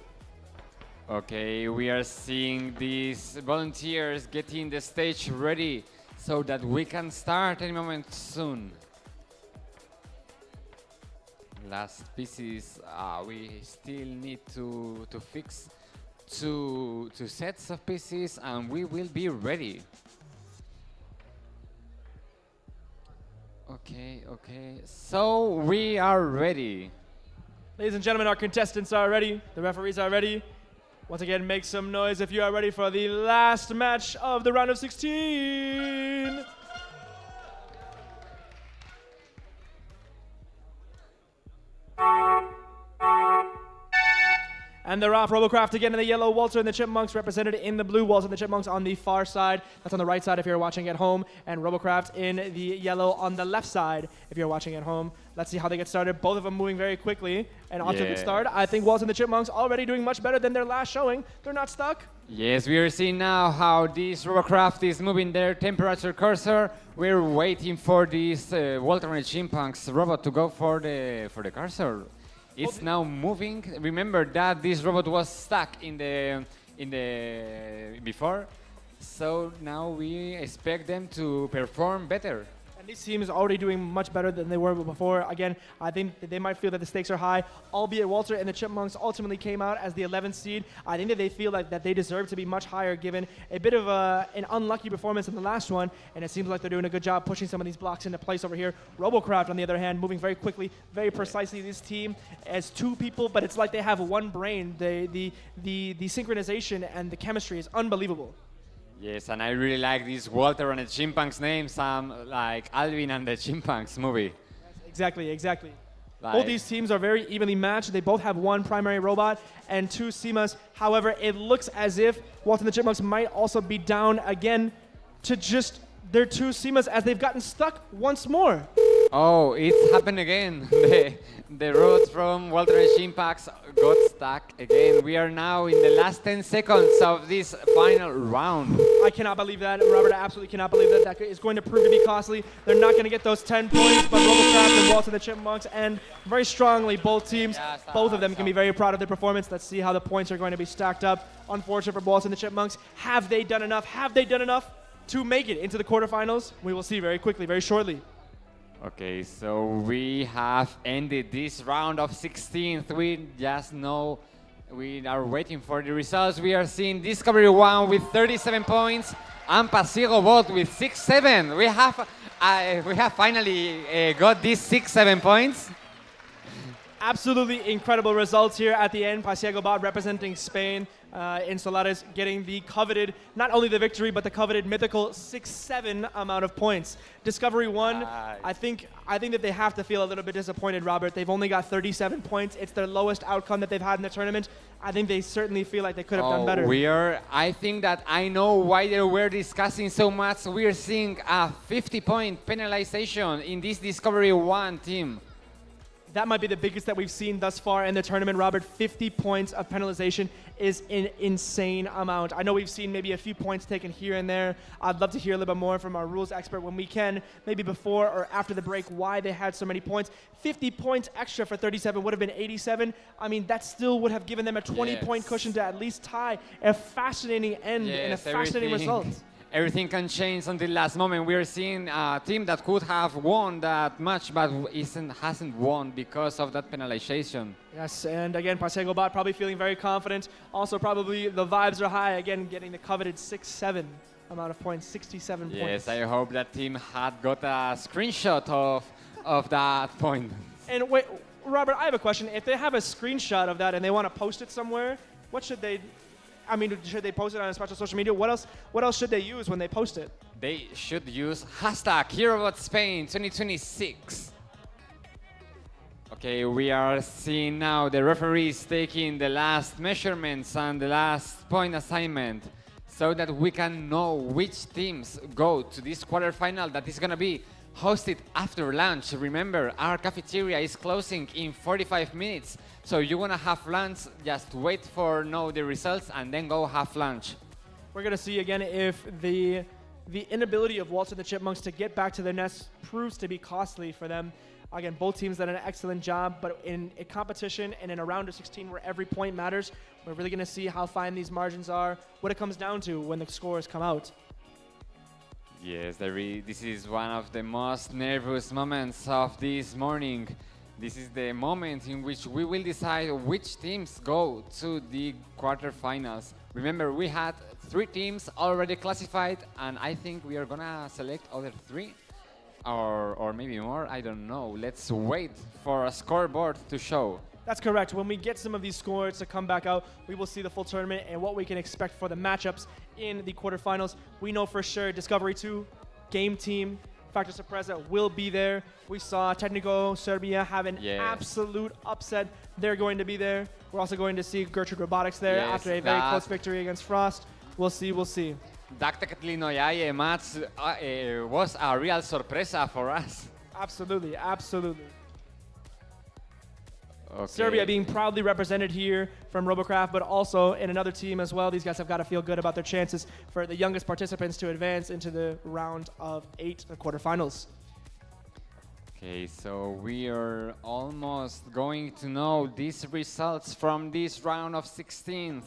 Okay, we are seeing these volunteers getting the stage ready so that we can start any moment soon. Last pieces, we still need to fix two sets of pieces and we will be ready. Okay, so we are ready. Ladies and gentlemen, our contestants are ready. The referees are ready. Once again, make some noise if you are ready for the last match of the round of 16. And they're off. Robocraft again in the yellow, Walter and the Chipmunks represented in the blue. Walter and the Chipmunks on the far side. That's on the right side if you're watching at home. And Robocraft in the yellow on the left side if you're watching at home. Let's see how they get started. Both of them moving very quickly and off to a good start. I think Walter and the Chipmunks already doing much better than their last showing. They're not stuck. Yes, we are seeing now how this Robocraft is moving their temperature cursor. We're waiting for this Walter and the Chipmunks robot to go for the cursor. It's now moving. Remember that this robot was stuck in the before, so now we expect them to perform better. And this team is already doing much better than they were before. Again, I think that they might feel that the stakes are high, albeit Walter and the Chipmunks ultimately came out as the 11th seed. I think that they feel like that they deserve to be much higher given a bit of an unlucky performance in the last one, and it seems like they're doing a good job pushing some of these blocks into place over here. Robocraft, on the other hand, moving very quickly, very precisely. This team as two people, but it's like they have one brain. The synchronization and the chemistry is unbelievable. Yes, and I really like this Walter and the Chipmunks name, like Alvin and the Chipmunks movie. Exactly. Both these teams are very evenly matched. They both have one primary robot and two SEMAs. However, it looks as if Walter and the Chipmunks might also be down again to just their two SEMAs as they've gotten stuck once more. Oh, it's happened again. The roads from Walter and Chipmunks got stuck again. We are now in the last 10 seconds of this final round. I cannot believe that, Robert. I absolutely cannot believe that. That is going to prove to be costly. They're not going to get those 10 points, but Robocraft and Walter and the Chipmunks, and very strongly both teams, both of them can be very proud of their performance. Let's see how the points are going to be stacked up. Unfortunate for Walter and the Chipmunks. Have they done enough? Have they done enough to make it into the quarterfinals? We will see very quickly, very shortly. Okay, so we have ended this round of 16th. We just know we are waiting for the results. We are seeing Discovery 1 with 37 points and Eurobot with 6-7. We have finally got these 6-7 points. Absolutely incredible results here at the end. Eurobot representing Spain. Insulares getting the coveted, not only the victory, but the coveted mythical 6-7 amount of points. Discovery 1, I think that they have to feel a little bit disappointed, Robert. They've only got 37 points. It's their lowest outcome that they've had in the tournament. I think they certainly feel like they could have done better. I think that I know why they were discussing so much. We're seeing a 50-point penalization in this Discovery 1 team. That might be the biggest that we've seen thus far in the tournament, Robert. 50 points of penalization is an insane amount. I know we've seen maybe a few points taken here and there. I'd love to hear a little bit more from our rules expert when we can, maybe before or after the break, why they had so many points. 50 points extra for 37 would have been 87. I mean, that still would have given them a 20-point cushion to at least tie a fascinating end and a fascinating result. Everything can change until last moment. We are seeing a team that could have won that match, but hasn't won because of that penalization. Yes, and again, Eurobot probably feeling very confident. Also, probably the vibes are high. Again, getting the coveted 6-7 amount of points, 67 points. Yes, I hope that team had got a screenshot of that point. And wait, Robert, I have a question. If they have a screenshot of that and they want to post it somewhere, what should they... I mean, should they post it on a special social media? What else should they use when they post it? They should use #Eurobot Spain 2026. Okay, we are seeing now the referees taking the last measurements and the last point assignment. so that we can know which teams go to this quarterfinal that is going to be hosted after lunch. Remember, our cafeteria is closing in 45 minutes, so you want to have lunch, just wait for know the results and then go have lunch. We're going to see again if the inability of Walter and the Chipmunks to get back to their nest proves to be costly for them. Again, both teams did an excellent job, but in a competition and in a round of 16 where every point matters, we're really going to see how fine these margins are, what it comes down to when the scores come out. Yes, this is one of the most nervous moments of this morning. This is the moment in which we will decide which teams go to the quarterfinals. Remember, we had 3 teams already classified, and I think we are gonna select other 3, or maybe more, I don't know. Let's wait for a scoreboard to show. That's correct. When we get some of these scores to come back out, we will see the full tournament and what we can expect for the matchups in the quarterfinals. We know for sure Discovery 2, Game Team, Factor Sorpresa will be there. We saw Technico Serbia have an absolute upset. They're going to be there. We're also going to see Gertrude Robotics there after a very close victory against Frost. We'll see, we'll see. That Teclinoyae match was a real sorpresa for us. Absolutely, absolutely. Okay. Serbia being proudly represented here from Robocraft, but also in another team as well. These guys have got to feel good about their chances for the youngest participants to advance into the round of 8, the quarterfinals. Okay, so we are almost going to know these results from this round of 16.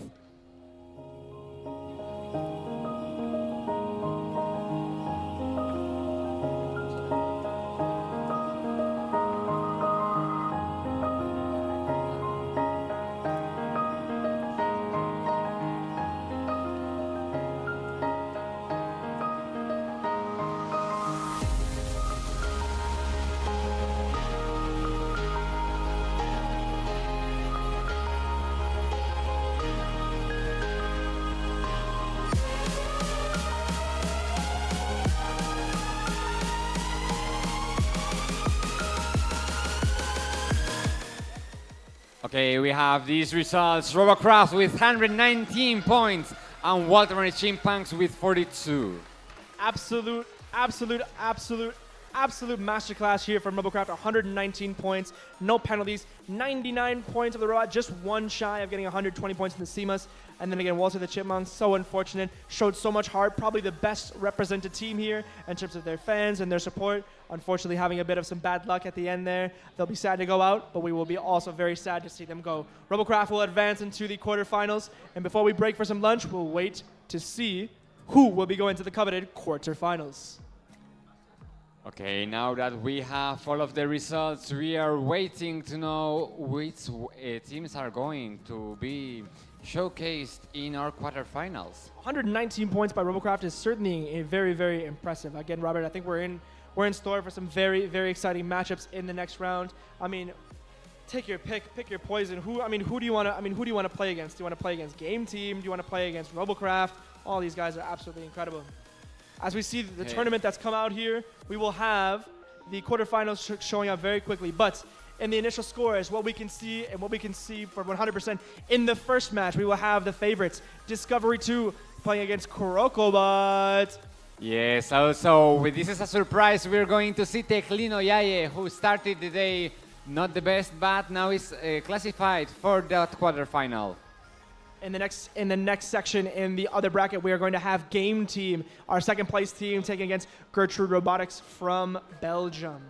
Okay, we have these results. Robocraft with 119 points and Walter and the Chimpanks with 42. Absolute masterclass here from Robocraft. 119 points, no penalties, 99 points of the robot, just one shy of getting 120 points in the CMAS. And then again, Walter the Chipmunks, so unfortunate, showed so much heart, probably the best represented team here in terms of their fans and their support. Unfortunately, having a bit of some bad luck at the end there. They'll be sad to go out, but we will be also very sad to see them go. Robocraft will advance into the quarterfinals, and before we break for some lunch, we'll wait to see who will be going to the coveted quarterfinals. Okay, now that we have all of the results, we are waiting to know which teams are going to be showcased in our quarterfinals. 119 points by Robocraft is certainly very, very impressive. Again, Robert, I think we're in store for some very, very exciting matchups in the next round. I mean, take your pick your poison. Who do you want to play against? Do you want to play against Game Team? Do you want to play against Robocraft? All these guys are absolutely incredible. As we see the tournament that's come out here, we will have the quarterfinals showing up very quickly. But in the initial scores, what we can see for 100% in the first match, we will have the favorites, Discovery 2 playing against Eurobot. Yes, also, this is a surprise. We're going to see Teclinoyae, who started the day not the best, but now is classified for that quarterfinal. In the next section, in the other bracket, we are going to have Game Team, our second place team, taking against Gertrude Robotics from Belgium.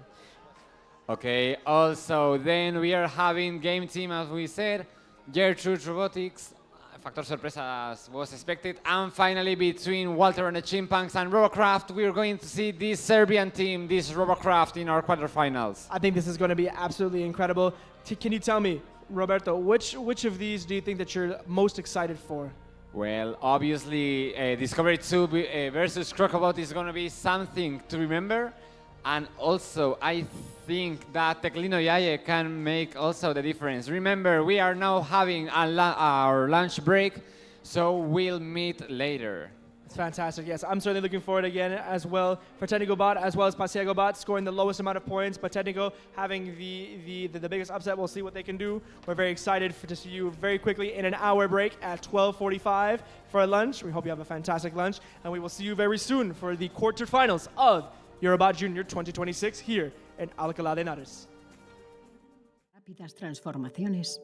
Okay, also then we are having Game Team, as we said, Gertrude Robotics, Factor Sorpresa as was expected, and finally between Walter and the Chimpanks and Robocraft, we are going to see this Serbian team, this Robocraft, in our quarterfinals. I think this is going to be absolutely incredible. Can you tell me, Roberto, which of these do you think that you're most excited for? Well, obviously, Discovery 2 versus Eurobot is going to be something to remember. And also, I think that Teclinoyae can make also the difference. Remember, we are now having our lunch break, so we'll meet later. It's fantastic. Yes, I'm certainly looking forward again as well for Técnico Bot as well as Pasiego Bot scoring the lowest amount of points, but Técnico having the biggest upset. We'll see what they can do. We're very excited to see you very quickly in an hour break at 12:45 for a lunch. We hope you have a fantastic lunch, and we will see you very soon for the quarterfinals of Eurobot Junior 2026 here in Alcalá de Henares. Rápidas transformaciones.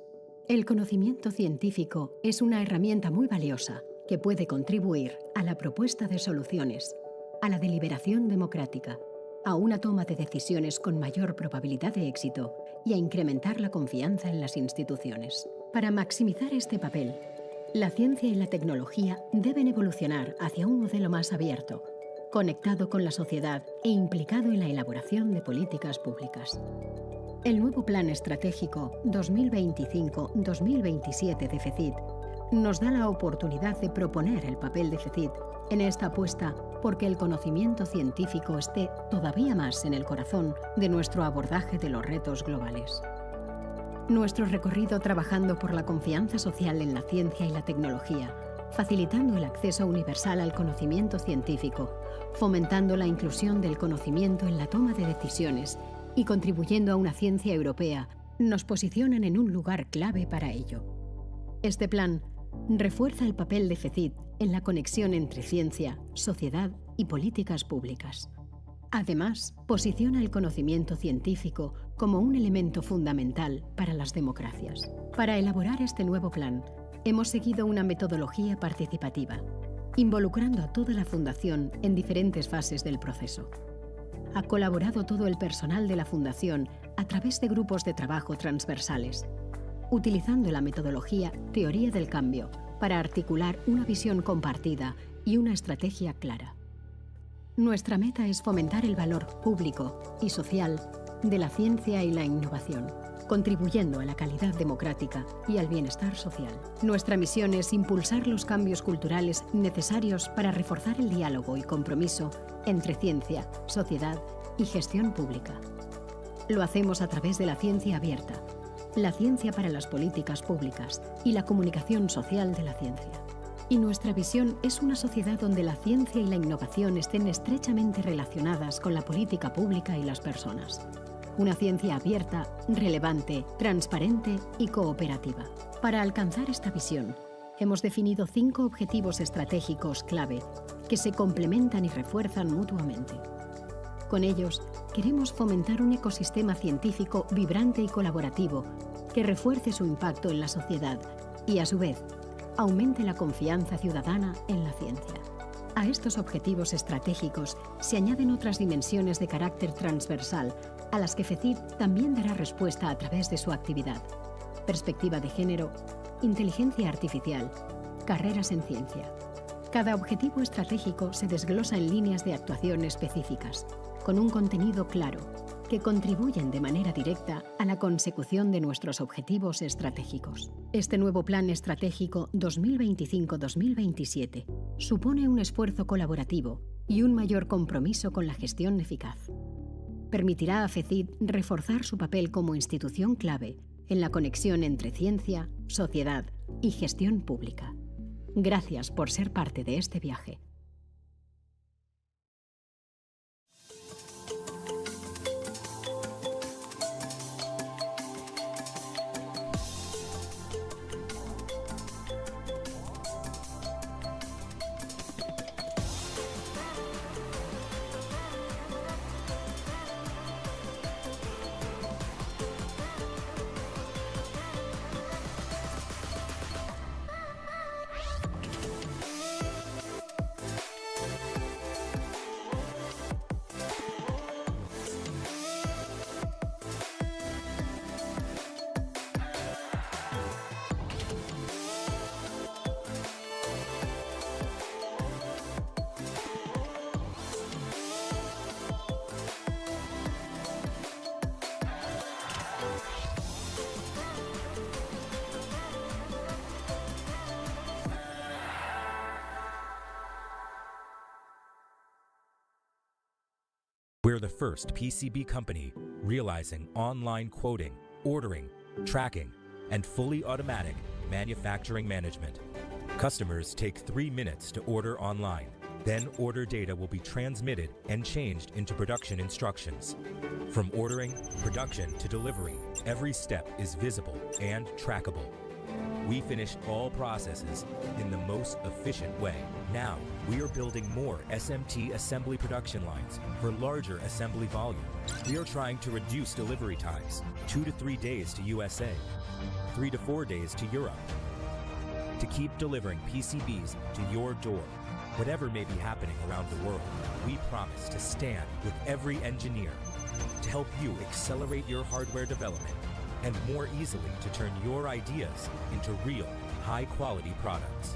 El conocimiento científico es una herramienta muy valiosa que puede contribuir a la propuesta de soluciones, a la deliberación democrática, a una toma de decisiones con mayor probabilidad de éxito y a incrementar la confianza en las instituciones. Para maximizar este papel, la ciencia y la tecnología deben evolucionar hacia un modelo más abierto, conectado con la sociedad e implicado en la elaboración de políticas públicas. El nuevo Plan Estratégico 2025-2027 de FECIT nos da la oportunidad de proponer el papel de FECIT en esta apuesta porque el conocimiento científico esté todavía más en el corazón de nuestro abordaje de los retos globales. Nuestro recorrido trabajando por la confianza social en la ciencia y la tecnología, facilitando el acceso universal al conocimiento científico, fomentando la inclusión del conocimiento en la toma de decisiones y contribuyendo a una ciencia europea, nos posicionan en un lugar clave para ello. Este plan refuerza el papel de FECIT en la conexión entre ciencia, sociedad y políticas públicas. Además, posiciona el conocimiento científico como un elemento fundamental para las democracias. Para elaborar este nuevo plan, hemos seguido una metodología participativa, involucrando a toda la Fundación en diferentes fases del proceso. Ha colaborado todo el personal de la Fundación a través de grupos de trabajo transversales, utilizando la metodología Teoría del Cambio para articular una visión compartida y una estrategia clara. Nuestra meta es fomentar el valor público y social de la ciencia y la innovación, contribuyendo a la calidad democrática y al bienestar social. Nuestra misión es impulsar los cambios culturales necesarios para reforzar el diálogo y compromiso entre ciencia, sociedad y gestión pública. Lo hacemos a través de la ciencia abierta, la ciencia para las políticas públicas y la comunicación social de la ciencia. Y nuestra visión es una sociedad donde la ciencia y la innovación estén estrechamente relacionadas con la política pública y las personas. Una ciencia abierta, relevante, transparente y cooperativa. Para alcanzar esta visión, hemos definido 5 objetivos estratégicos clave que se complementan y refuerzan mutuamente. Con ellos, queremos fomentar un ecosistema científico vibrante y colaborativo que refuerce su impacto en la sociedad y, a su vez, aumente la confianza ciudadana en la ciencia. A estos objetivos estratégicos se añaden otras dimensiones de carácter transversal a las que FECIT también dará respuesta a través de su actividad: perspectiva de género, inteligencia artificial, carreras en ciencia. Cada objetivo estratégico se desglosa en líneas de actuación específicas, con un contenido claro, que contribuyen de manera directa a la consecución de nuestros objetivos estratégicos. Este nuevo Plan Estratégico 2025-2027 supone un esfuerzo colaborativo y un mayor compromiso con la gestión eficaz. Permitirá a FECIT reforzar su papel como institución clave en la conexión entre ciencia, sociedad y gestión pública. Gracias por ser parte de este viaje. We're the first PCB company realizing online quoting, ordering, tracking, and fully automatic manufacturing management. Customers take 3 minutes to order online Then order data will be transmitted and changed into production instructions. From ordering, production to delivery, every step is visible and trackable. We finished all processes in the most efficient way. Now, we are building more SMT assembly production lines for larger assembly volume. We are trying to reduce delivery times, 2 to 3 days to USA, 3 to 4 days to Europe, to keep delivering PCBs to your door. Whatever may be happening around the world, we promise to stand with every engineer to help you accelerate your hardware development and more easily to turn your ideas into real, high-quality products.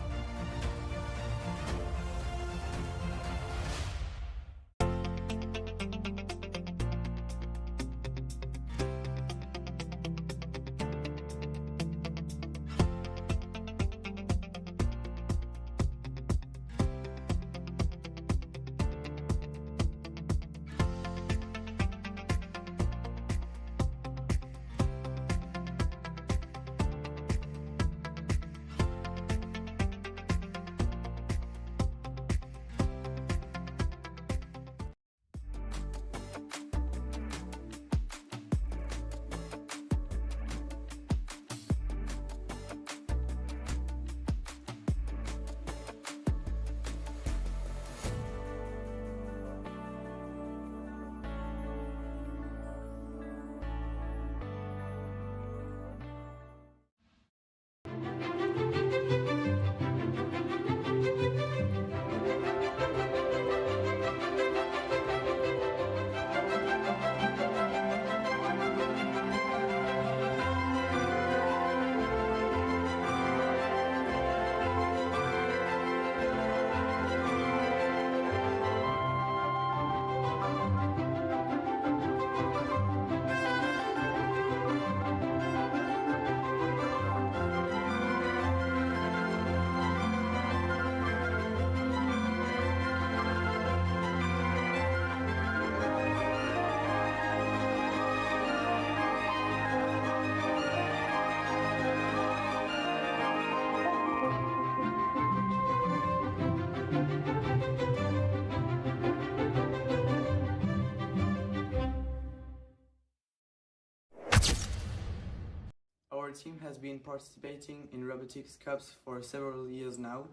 Our team has been participating in robotics cups for several years now.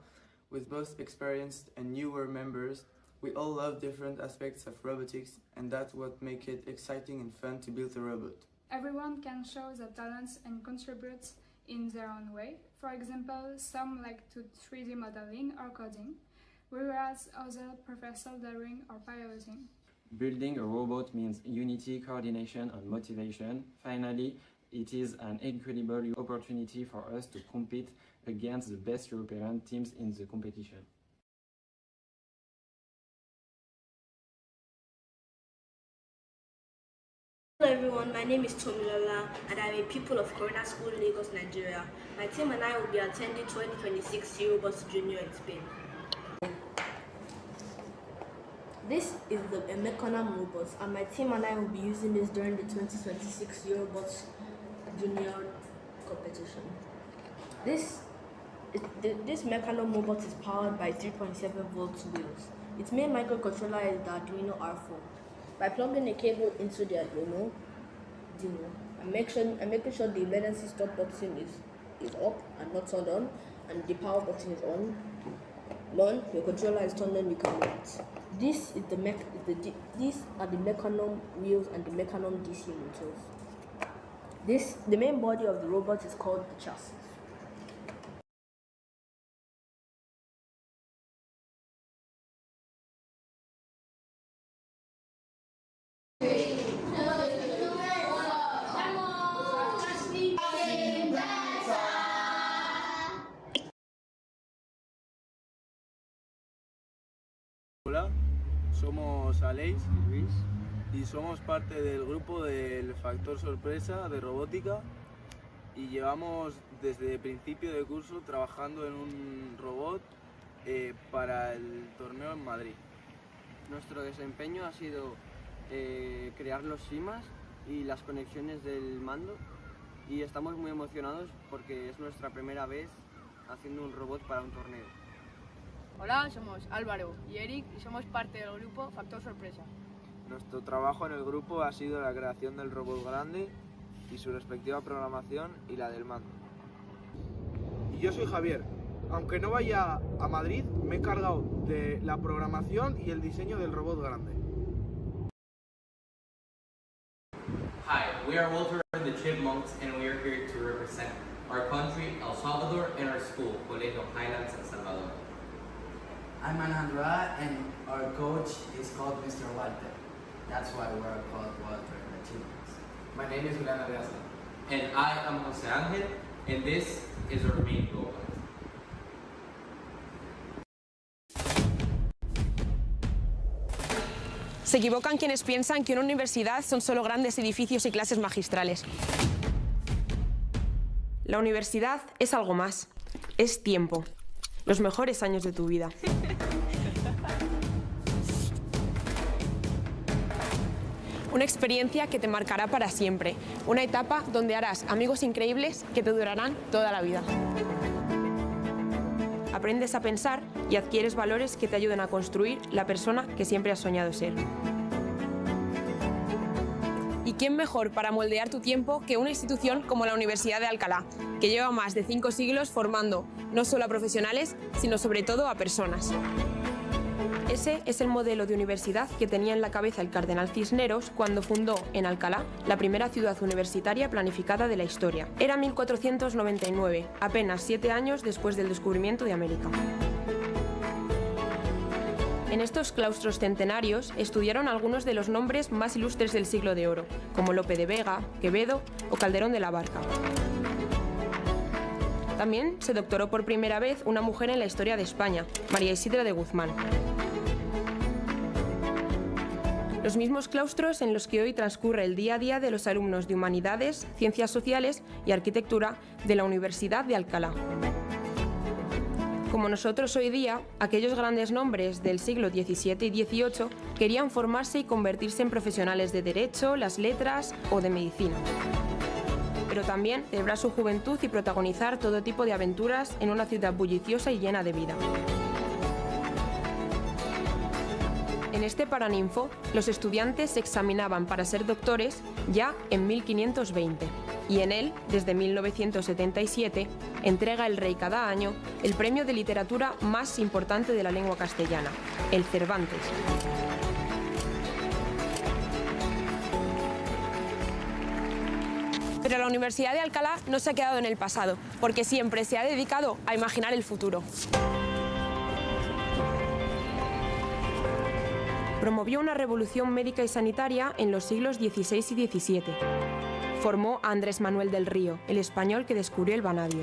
With both experienced and newer members, we all love different aspects of robotics, and that's what makes it exciting and fun to build a robot. Everyone can show their talents and contribute in their own way. For example, some like to 3D modeling or coding, whereas others prefer soldering or piloting. Building a robot means unity, coordination, and motivation. Finally, it is an incredible opportunity for us to compete against the best European teams in the competition. Hello everyone, my name is Tomilala and I'm a pupil of Corona School, Lagos, Nigeria. My team and I will be attending 2026 Eurobot Junior in Spain. This is the Mecanum robot, and my team and I will be using this during the 2026 Eurobot Junior competition. This Mecanum robot is powered by 3.7 volts wheels. Its main microcontroller is the Arduino R4. By plugging a cable into the Arduino, I'm making sure the emergency stop button is up and not turned on, and the power button is on. Your controller is turned on, you can move. These are the Mecanum wheels and the Mecanum DC motors. The main body of the robot is called the chassis. Hola, somos Aleix y Luis y somos parte del grupo del Factor Sorpresa de Robótica y llevamos desde principio de curso trabajando en un robot para el torneo en Madrid. Nuestro desempeño ha sido crear los simas y las conexiones del mando, y estamos muy emocionados porque es nuestra primera vez haciendo un robot para un torneo. Hola, somos Álvaro y Eric y somos parte del grupo Factor Sorpresa. Nuestro trabajo en el grupo ha sido la creación del robot grande y su respectiva programación y la del mando. Y yo soy Javier. Aunque no vaya a Madrid, me he encargado de la programación y el diseño del robot grande. Hi, we are Walter and the Chipmunks, and we are here to represent our country, El Salvador, and our school, Colegio Highlands, El Salvador. I'm Alejandra, and our coach is called Mr. Walter. That's why we're called Walter and the Chipmunks. My name is Juliana Riaza. And I am Jose Angel, and this is our main goal. Se equivocan quienes piensan que una universidad son solo grandes edificios y clases magistrales. La universidad es algo más. Es tiempo. Los mejores años de tu vida. Una experiencia que te marcará para siempre. Una etapa donde harás amigos increíbles que te durarán toda la vida. Aprendes a pensar y adquieres valores que te ayuden a construir la persona que siempre has soñado ser. ¿Y quién mejor para moldear tu tiempo que una institución como la Universidad de Alcalá, que lleva más de 5 siglos formando no solo a profesionales, sino sobre todo a personas? Ese es el modelo de universidad que tenía en la cabeza el cardenal Cisneros cuando fundó en Alcalá la primera ciudad universitaria planificada de la historia. Era 1499, apenas 7 años después del descubrimiento de América. En estos claustros centenarios estudiaron algunos de los nombres más ilustres del siglo de oro, como Lope de Vega, Quevedo o Calderón de la Barca. También se doctoró por primera vez una mujer en la historia de España, María Isidra de Guzmán. Los mismos claustros en los que hoy transcurre el día a día de los alumnos de Humanidades, Ciencias Sociales y Arquitectura de la Universidad de Alcalá. Como nosotros hoy día, aquellos grandes nombres del siglo XVII y XVIII querían formarse y convertirse en profesionales de Derecho, las Letras o de Medicina. Pero también celebrar su juventud y protagonizar todo tipo de aventuras en una ciudad bulliciosa y llena de vida. En este Paraninfo, los estudiantes se examinaban para ser doctores ya en 1520 y en él, desde 1977, entrega el rey cada año el premio de literatura más importante de la lengua castellana, el Cervantes. Pero la Universidad de Alcalá no se ha quedado en el pasado, porque siempre se ha dedicado a imaginar el futuro. Promovió una revolución médica y sanitaria en los siglos XVI y XVII. Formó a Andrés Manuel del Río, el español que descubrió el vanadio.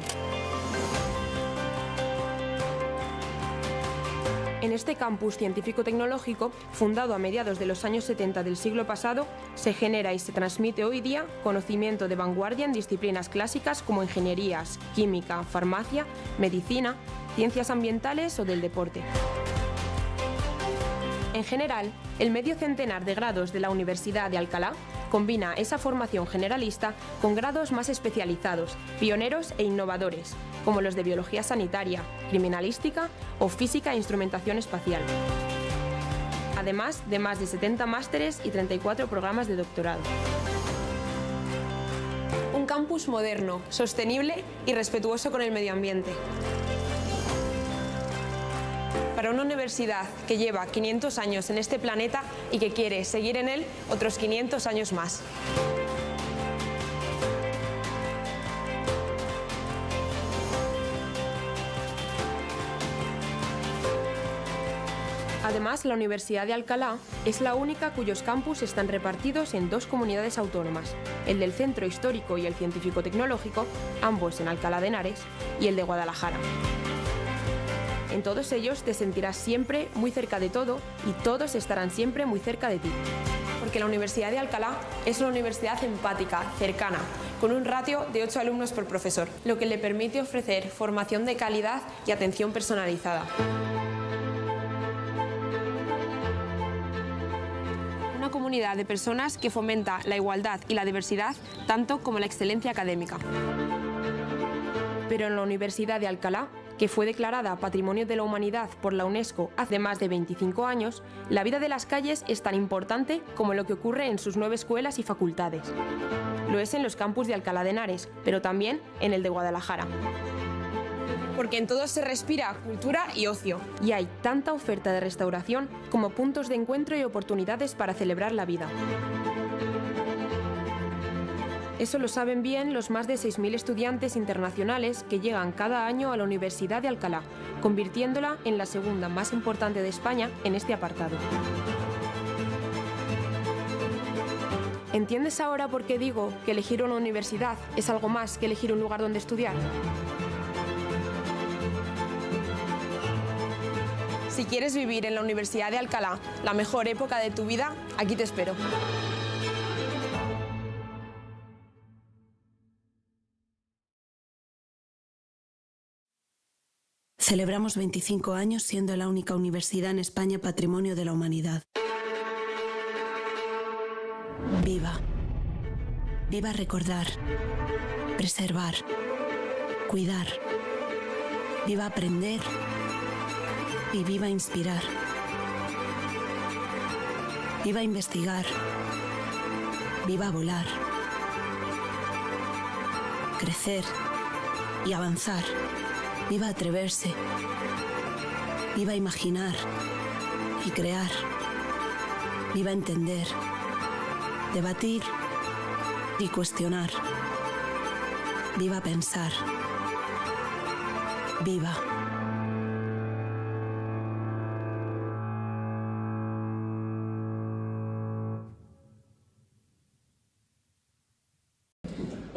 En este campus científico-tecnológico, fundado a mediados de los años 70 del siglo pasado, se genera y se transmite hoy día conocimiento de vanguardia en disciplinas clásicas como ingenierías, química, farmacia, medicina, ciencias ambientales o del deporte. En general, el medio centenar de grados de la Universidad de Alcalá combina esa formación generalista con grados más especializados, pioneros e innovadores, como los de Biología Sanitaria, Criminalística o Física e Instrumentación Espacial. Además de más de 70 másteres y 34 programas de doctorado. Un campus moderno, sostenible y respetuoso con el medio ambiente. Para una universidad que lleva 500 años en este planeta y que quiere seguir en él otros 500 años más. Además, la Universidad de Alcalá es la única cuyos campus están repartidos en 2 comunidades autónomas, el del Centro Histórico y el Científico-Tecnológico, ambos en Alcalá de Henares, y el de Guadalajara. En todos ellos te sentirás siempre muy cerca de todo y todos estarán siempre muy cerca de ti. Porque la Universidad de Alcalá es una universidad empática, cercana, con un ratio de 8 alumnos por profesor, lo que le permite ofrecer formación de calidad y atención personalizada. Una comunidad de personas que fomenta la igualdad y la diversidad, tanto como la excelencia académica. Pero en la Universidad de Alcalá que fue declarada Patrimonio de la Humanidad por la UNESCO hace más de 25 años, la vida de las calles es tan importante como lo que ocurre en sus 9 escuelas y facultades. Lo es en los campus de Alcalá de Henares, pero también en el de Guadalajara. Porque en todos se respira cultura y ocio. Y hay tanta oferta de restauración como puntos de encuentro y oportunidades para celebrar la vida. Eso lo saben bien los más de 6.000 estudiantes internacionales que llegan cada año a la Universidad de Alcalá, convirtiéndola en la segunda más importante de España en este apartado. ¿Entiendes ahora por qué digo que elegir una universidad es algo más que elegir un lugar donde estudiar? Si quieres vivir en la Universidad de Alcalá la mejor época de tu vida, aquí te espero. Celebramos 25 años siendo la única universidad en España Patrimonio de la Humanidad. Viva. Viva recordar, preservar, cuidar. Viva aprender y viva inspirar. Viva investigar. Viva volar. Crecer y avanzar. Viva atreverse. Viva imaginar y crear. Viva entender, debatir y cuestionar. Viva pensar. Viva.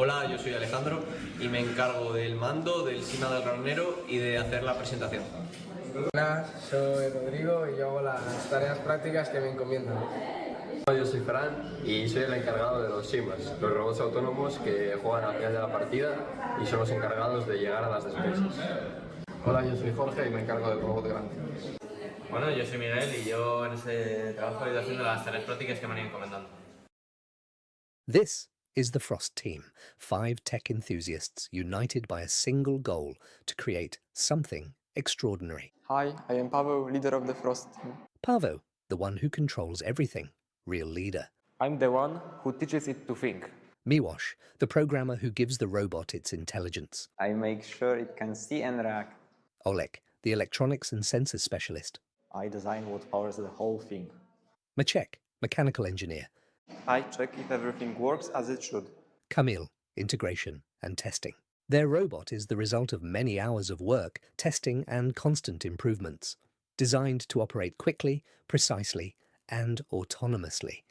Hola, yo soy Alejandro y me encargo del mando, del sima del granero y de hacer la presentación. Hola, soy Rodrigo y yo hago las tareas prácticas que me encomiendan. Yo soy Fran y soy el encargado de los simas, los robots autónomos que juegan al final de la partida y son los encargados de llegar a las despensas. Hola, yo soy Jorge y me encargo del robot grande. Bueno, yo soy Miguel y yo en este trabajo he ido haciendo las tareas prácticas que me han ido encomendando. This is the Frost team, 5 tech enthusiasts united by a single goal to create something extraordinary. Hi, I am Pavel, leader of the Frost team. Pavo, the one who controls everything, real leader. I'm the one who teaches it to think. Miłosz, the programmer who gives the robot its intelligence. I make sure it can see and react. Oleg, the electronics and sensors specialist. I design what powers the whole thing. Maciek, mechanical engineer. I check if everything works as it should. Kamil, integration and testing. Their robot is the result of many hours of work, testing and constant improvements, designed to operate quickly, precisely and autonomously.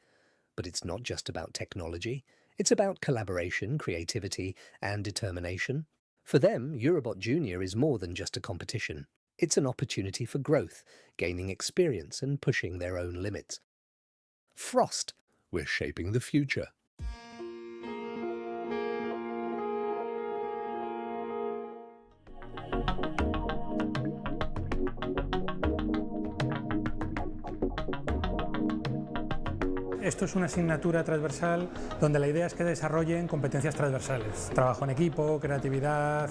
But it's not just about technology, it's about collaboration, creativity and determination. For them, Eurobot Junior is more than just a competition. It's an opportunity for growth, gaining experience and pushing their own limits. Frost, we're shaping the future. Esto es una asignatura transversal donde la idea es que desarrollen competencias transversales, trabajo en equipo, creatividad,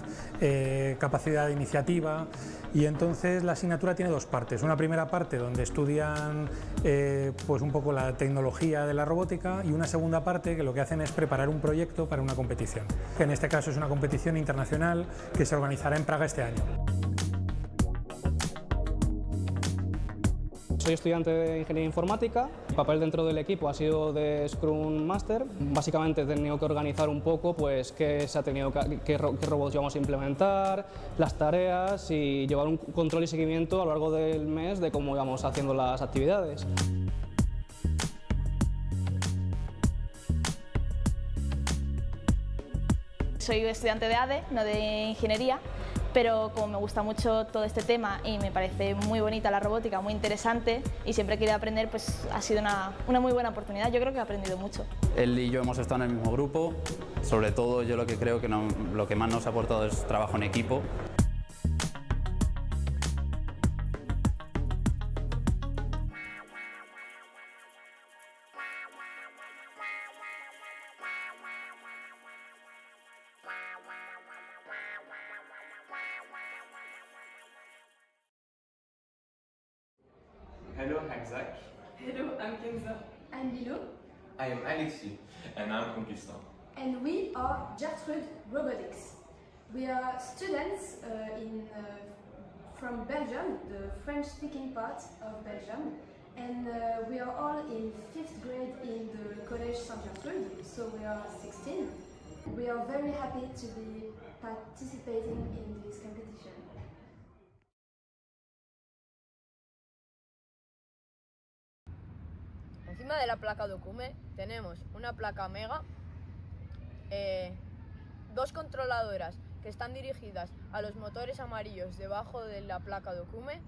capacidad de iniciativa, y entonces la asignatura tiene 2 partes. Una primera parte donde estudian pues un poco la tecnología de la robótica, y una segunda parte que lo que hacen es preparar un proyecto para una competición, que en este caso es una competición internacional que se organizará en Praga este año. Soy estudiante de Ingeniería Informática, mi papel dentro del equipo ha sido de Scrum Master. Básicamente he tenido que organizar un poco pues, qué robots íbamos a implementar, las tareas y llevar un control y seguimiento a lo largo del mes de cómo íbamos haciendo las actividades. Soy estudiante de ADE, no de Ingeniería, pero como me gusta mucho todo este tema y me parece muy bonita la robótica, muy interesante y siempre he querido aprender, pues ha sido una muy buena oportunidad. Yo creo que he aprendido mucho. Él y yo hemos estado en el mismo grupo, sobre todo yo lo que creo que lo que más nos ha aportado es trabajo en equipo. Hello, I'm Zach. Hello, I'm Kenza. I'm Bilo. I am Alexis. And I'm Conquista. And we are Gertrude Robotics. We are students from Belgium, the French-speaking part of Belgium. And we are all in 5th grade in the Collège Saint-Gertrude, so we are 16. We are very happy to be participating in this competition. Encima de la placa Docume tenemos una placa Mega, dos controladoras que están dirigidas a los motores amarillos debajo de la placa Docume,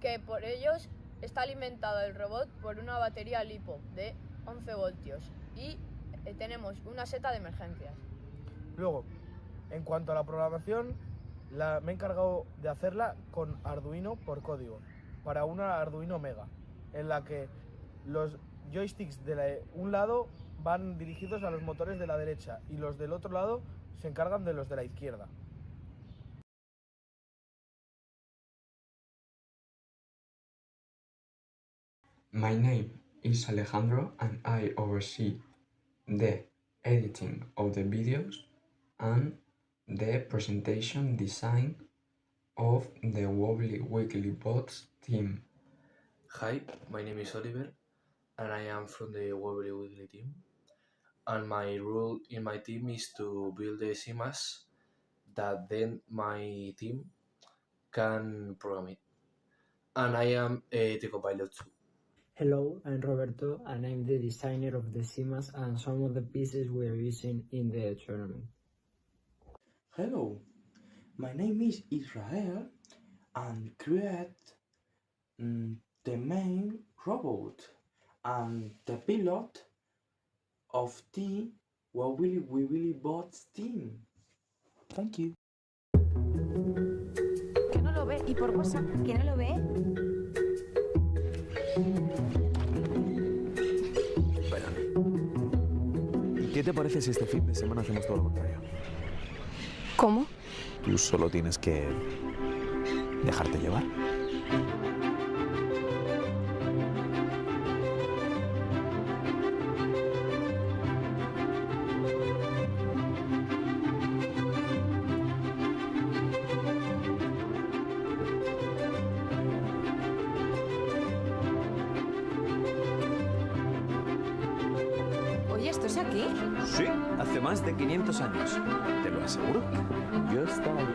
que por ellos está alimentado el robot por una batería LiPo de 11 voltios y tenemos una seta de emergencias. Luego, en cuanto a la programación, me he encargado de hacerla con Arduino por código, para una Arduino Mega, en la que los joysticks de un lado van dirigidos a los motores de la derecha y los del otro lado se encargan de los de la izquierda. My name is Alejandro and I oversee the editing of the videos and the presentation design of the Wobbly Wiggly Bots team. Hi, my name is Oliver and I am from the Wobbly Wiggly team. And my role in my team is to build the CMAS that then my team can program it. And I am the co-pilot too. Hello, I'm Roberto and I'm the designer of the CMAS and some of the pieces we are using in the tournament. Hello, my name is Israel and create the main robot and the pilot of the Wobbly Wiggly Bots team. Thank you. Que no lo ve y por WhatsApp que no lo ve. ¿Qué te parece si este fin de semana hacemos todo lo contrario? ¿Cómo? Tú solo tienes que dejarte llevar. Oye, ¿esto es aquí? Sí, hace más de 500 años. Te lo aseguro. Yo estaba ahí.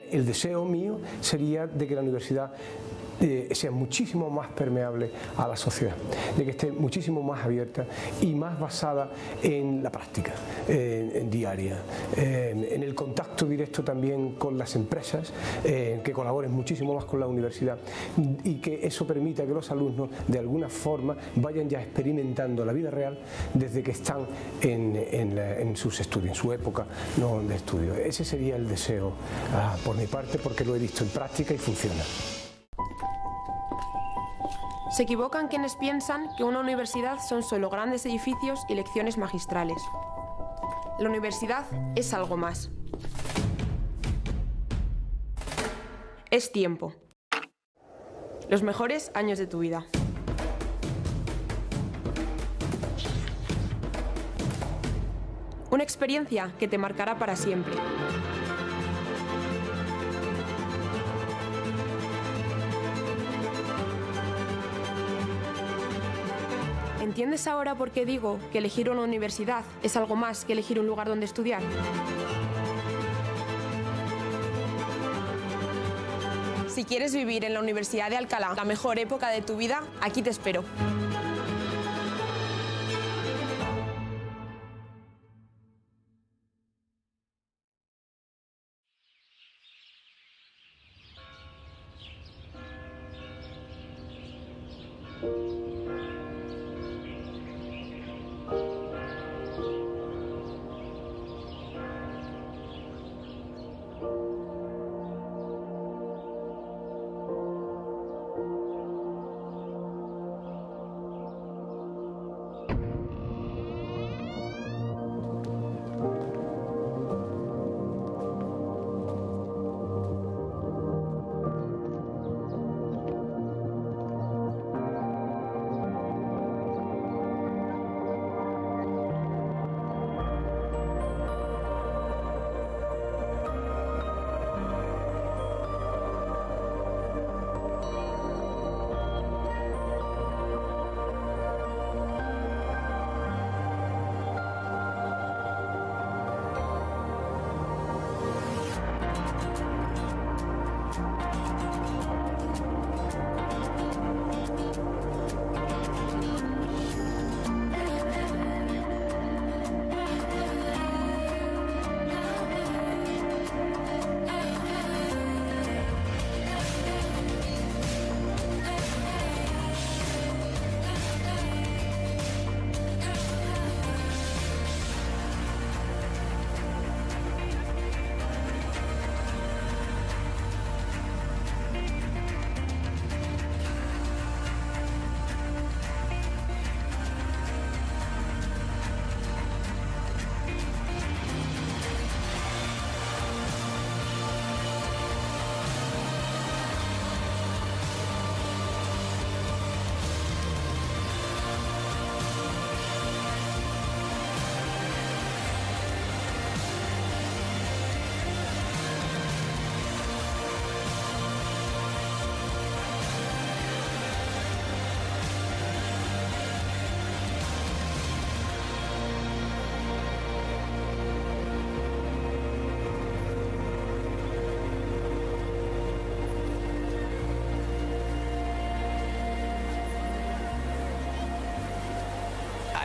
El deseo mío sería de que la universidad sea muchísimo más permeable a la sociedad, de que esté muchísimo más abierta y más basada en la práctica en diaria, en el contacto directo también con las empresas, que colaboren muchísimo más con la universidad y que eso permita que los alumnos de alguna forma vayan ya experimentando la vida real desde que están en sus estudios, en su época de estudio. Ese sería el deseo por mi parte, porque lo he visto en práctica y funciona. Se equivocan quienes piensan que una universidad son solo grandes edificios y lecciones magistrales. La universidad es algo más. Es tiempo. Los mejores años de tu vida. Una experiencia que te marcará para siempre. ¿Entiendes ahora por qué digo que elegir una universidad es algo más que elegir un lugar donde estudiar? Si quieres vivir en la Universidad de Alcalá la mejor época de tu vida, aquí te espero.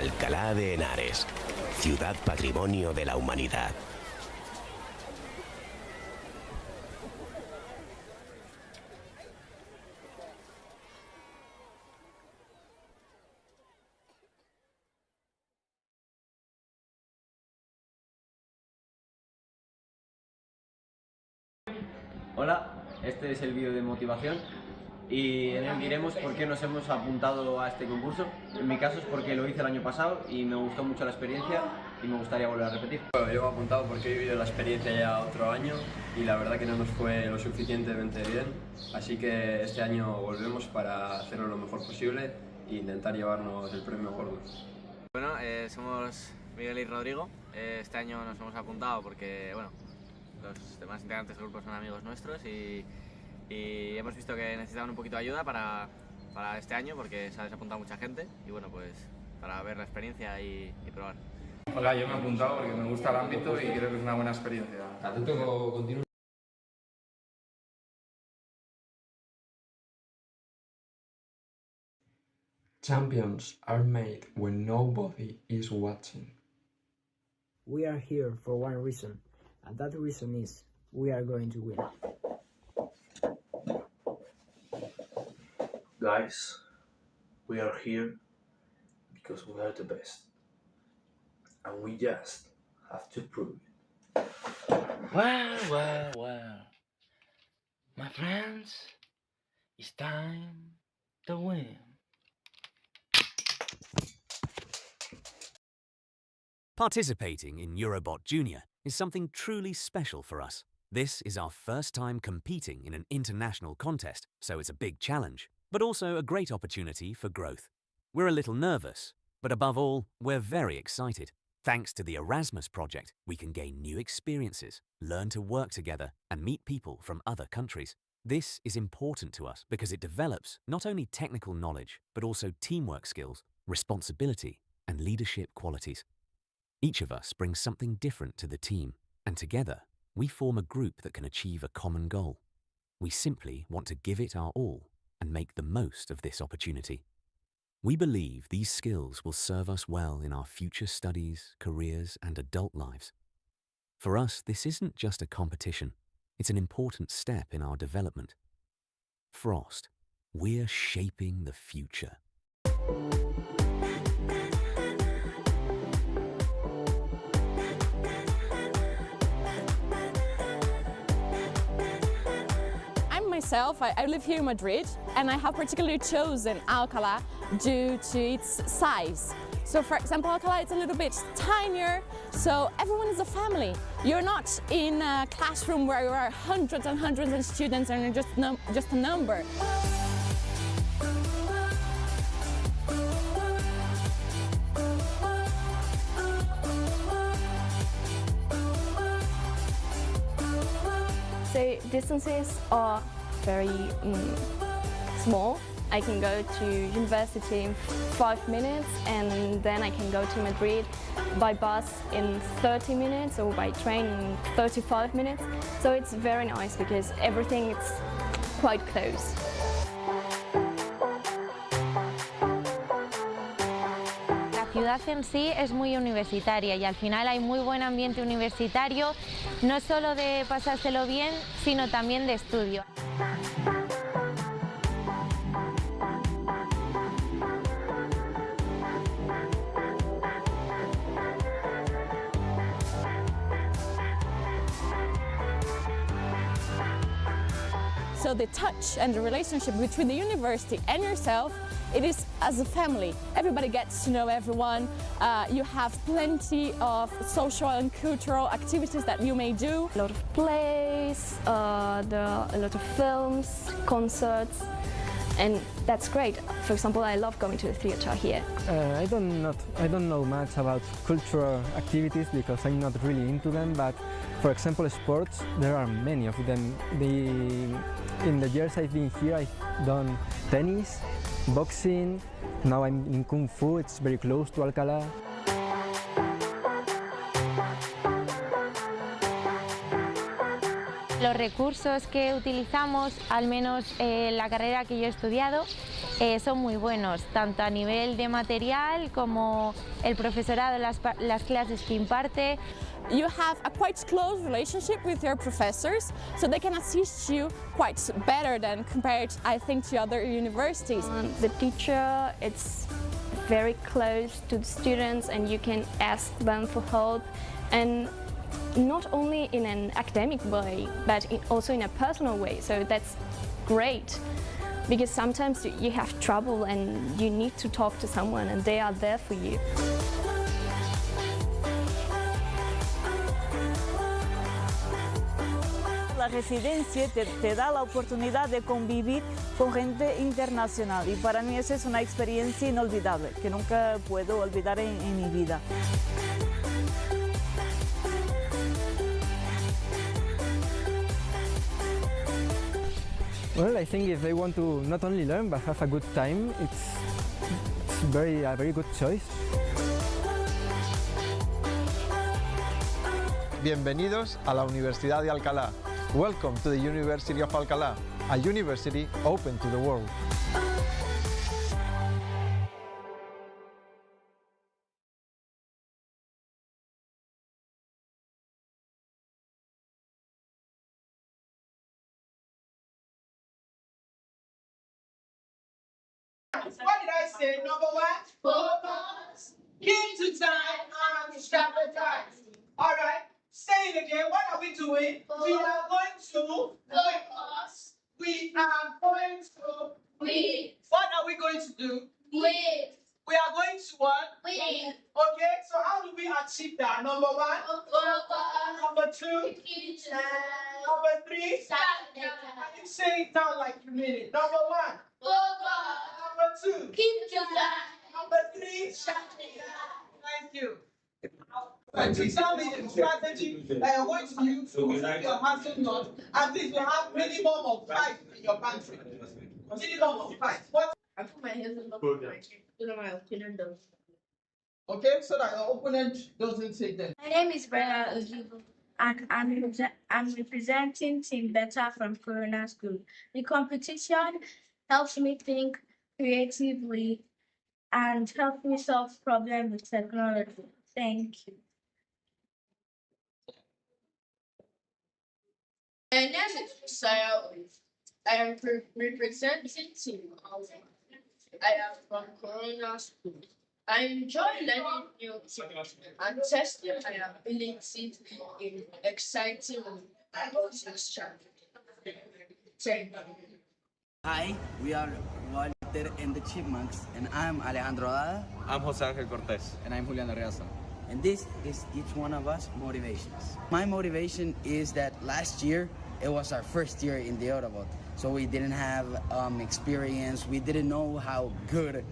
Alcalá de Henares, ciudad patrimonio de la humanidad. Hola, este es el vídeo de motivación y en él diremos por qué nos hemos apuntado a este concurso. En mi caso es porque lo hice el año pasado y me gustó mucho la experiencia y me gustaría volver a repetir. Bueno, yo me he apuntado porque he vivido la experiencia ya otro año y la verdad que no nos fue lo suficientemente bien, así que este año volvemos para hacerlo lo mejor posible e intentar llevarnos el premio gordo. Bueno, somos Miguel y Rodrigo. Este año nos hemos apuntado porque, bueno, los demás integrantes del grupo son amigos nuestros y hemos visto que necesitaban un poquito de ayuda para este año porque se ha desapuntado mucha gente y bueno, pues para ver la experiencia y probar. Hola, yo me he apuntado porque me gusta el ámbito y creo que es una buena experiencia. Atento, continúa. Champions are made when nobody is watching. We are here for one reason, and that reason is we are going to win. Guys, we are here because we are the best. And we just have to prove it. Well. My friends, it's time to win. Participating in Eurobot Junior is something truly special for us. This is our first time competing in an international contest, so it's a big challenge, but also a great opportunity for growth. We're a little nervous, but above all, we're very excited. Thanks to the Erasmus project, we can gain new experiences, learn to work together, and meet people from other countries. This is important to us because it develops not only technical knowledge, but also teamwork skills, responsibility, and leadership qualities. Each of us brings something different to the team, and together, we form a group that can achieve a common goal. We simply want to give it our all and make the most of this opportunity. We believe these skills will serve us well in our future studies, careers, and adult lives. For us, this isn't just a competition, it's an important step in our development. Frost, we're shaping the future. I live here in Madrid, and I have particularly chosen Alcalá due to its size. So for example, Alcalá is a little bit tinier, so everyone is a family. You're not in a classroom where there are hundreds and hundreds of students and you're just a number. So distances are very small. I can go to university in 5 minutes, and then I can go to Madrid by bus in 30 minutes or by train in 35 minutes. So it's very nice because everything is quite close. La ciudad en sí es muy universitaria y al final hay muy buen ambiente universitario, no solo de pasárselo bien, sino también de estudio. So the touch and the relationship between the university and yourself, it is as a family. Everybody gets to know everyone. You have plenty of social and cultural activities that you may do. A lot of plays, a lot of films, concerts, and that's great. For example, I love going to the theatre here. I don't know much about cultural activities because I'm not really into them, but for example, sports, there are many of them. In the years I've been here, I've done tennis, boxing, now I'm in Kung Fu, it's very close to Alcalá. Los recursos que utilizamos, al menos la carrera que yo he estudiado, son muy buenos, tanto a nivel de material como el profesorado, las clases que imparte. You have a quite close relationship with your professors, so they can assist you quite better than compared, I think, to other universities. The teacher, it's very close to the students and you can ask them for help, and not only in an academic way, but also in a personal way, so that's great. Because sometimes you have trouble and you need to talk to someone and they are there for you. La residencia te da la oportunidad de convivir con gente internacional y para mí esa es una experiencia inolvidable que nunca puedo olvidar en mi vida. Well, I think if they want to not only learn but have a good time, it's a very good choice. Bienvenidos a la Universidad de Alcalá. Welcome to the University of Alcalá, a university open to the world. What did I say? Number one, focus. Keep to time and strategize. All right. Say it again. What are we doing? We are going to focus. We are going to win. What are we going to do? Win. We are going to what? Win. Okay, so how do we achieve that? Number one, focus. Number two, keep to time. Number three, strategize. Can you say it down like you mean it? Number one, focus. Number two, keep to time. Number three, strategize. Thank you. Please tell me the strategy that you're going to use to keep your hazelnut, and this will have minimum of 5 in your pantry. Minimum of 5. What? I put my hazelnut so that my opponent does. Okay, so that your opponent doesn't take them. My name is Bella Ojibo, and I'm representing Team Better from Corona School. The competition helps me think creatively and helps me solve problems with technology. Thank you. My name is Sarah. I am representing Team Alpha. I am from Corona School. I enjoy learning new things and testing my ability in exciting process. Thank you. Hi, we are Walter and the Chipmunks, and I'm Alejandro Dada. I'm Jose Angel Cortez. And I'm Julian Arriaza. And this is each one of us motivations. My motivation is that last year, it was our first year in the Eurobot. So we didn't have experience, we didn't know how good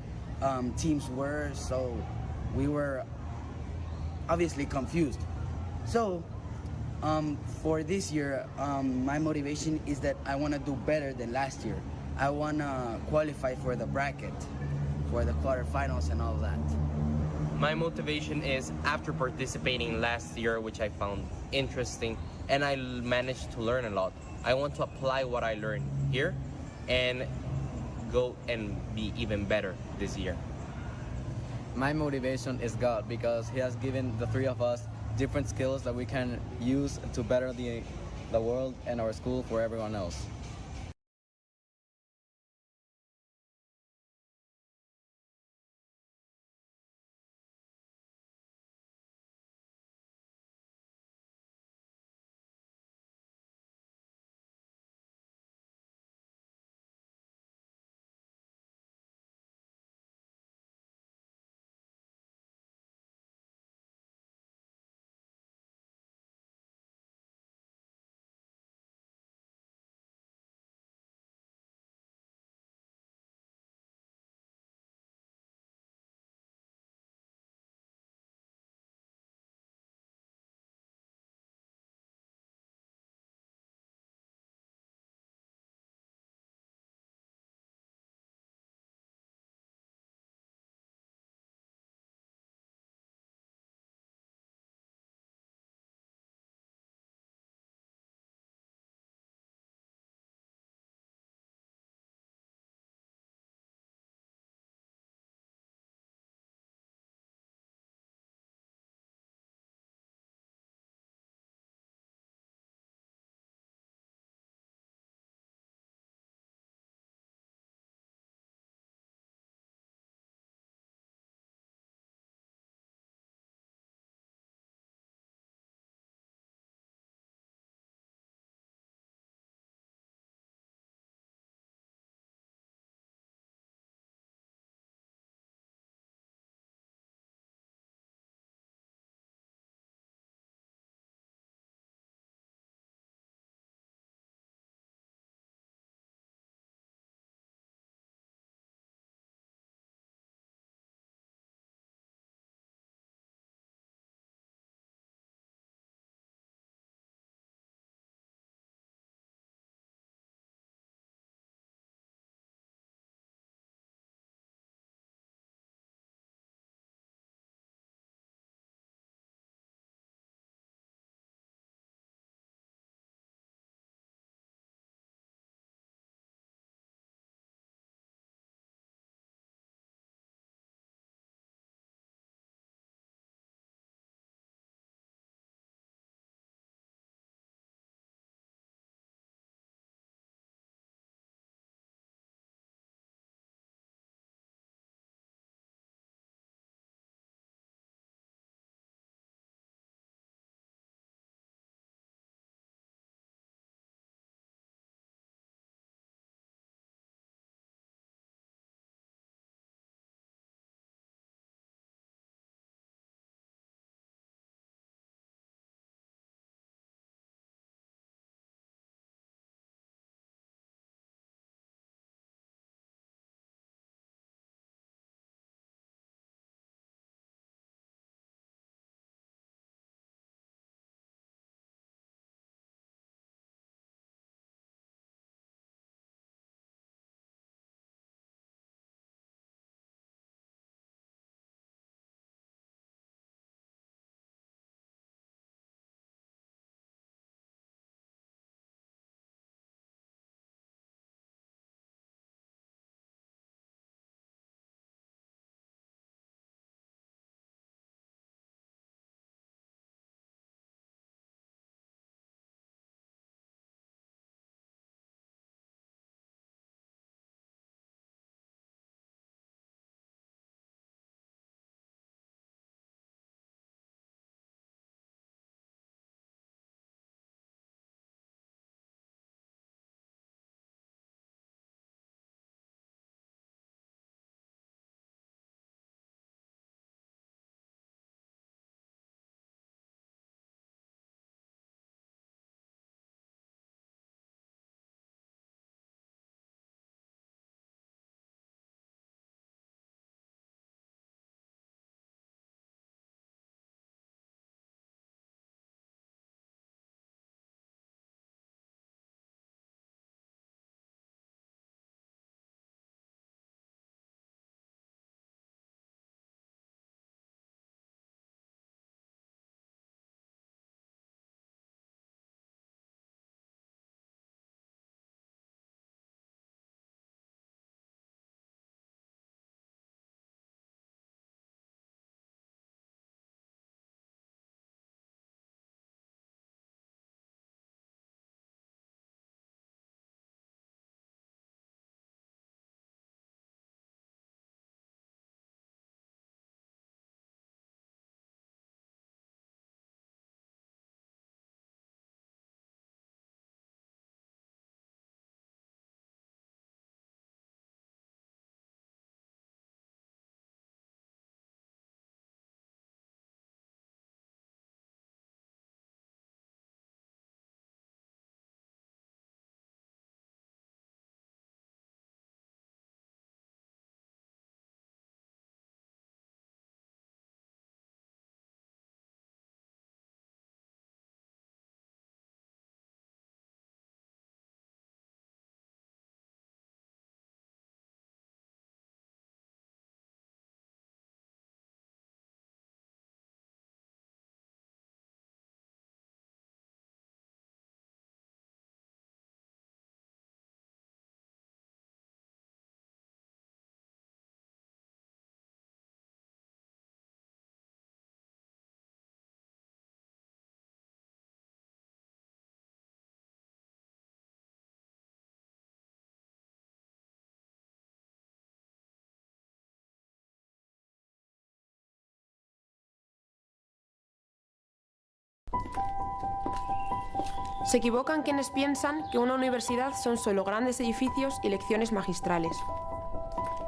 teams were, so we were obviously confused. So for this year, my motivation is that I want to do better than last year. I want to qualify for the bracket, for the quarterfinals and all that. My motivation is after participating last year, which I found interesting, and I managed to learn a lot. I want to apply what I learned here and go and be even better this year. My motivation is God, because He has given the three of us different skills that we can use to better the world and our school for everyone else. Se equivocan quienes piensan que una universidad son solo grandes edificios y lecciones magistrales.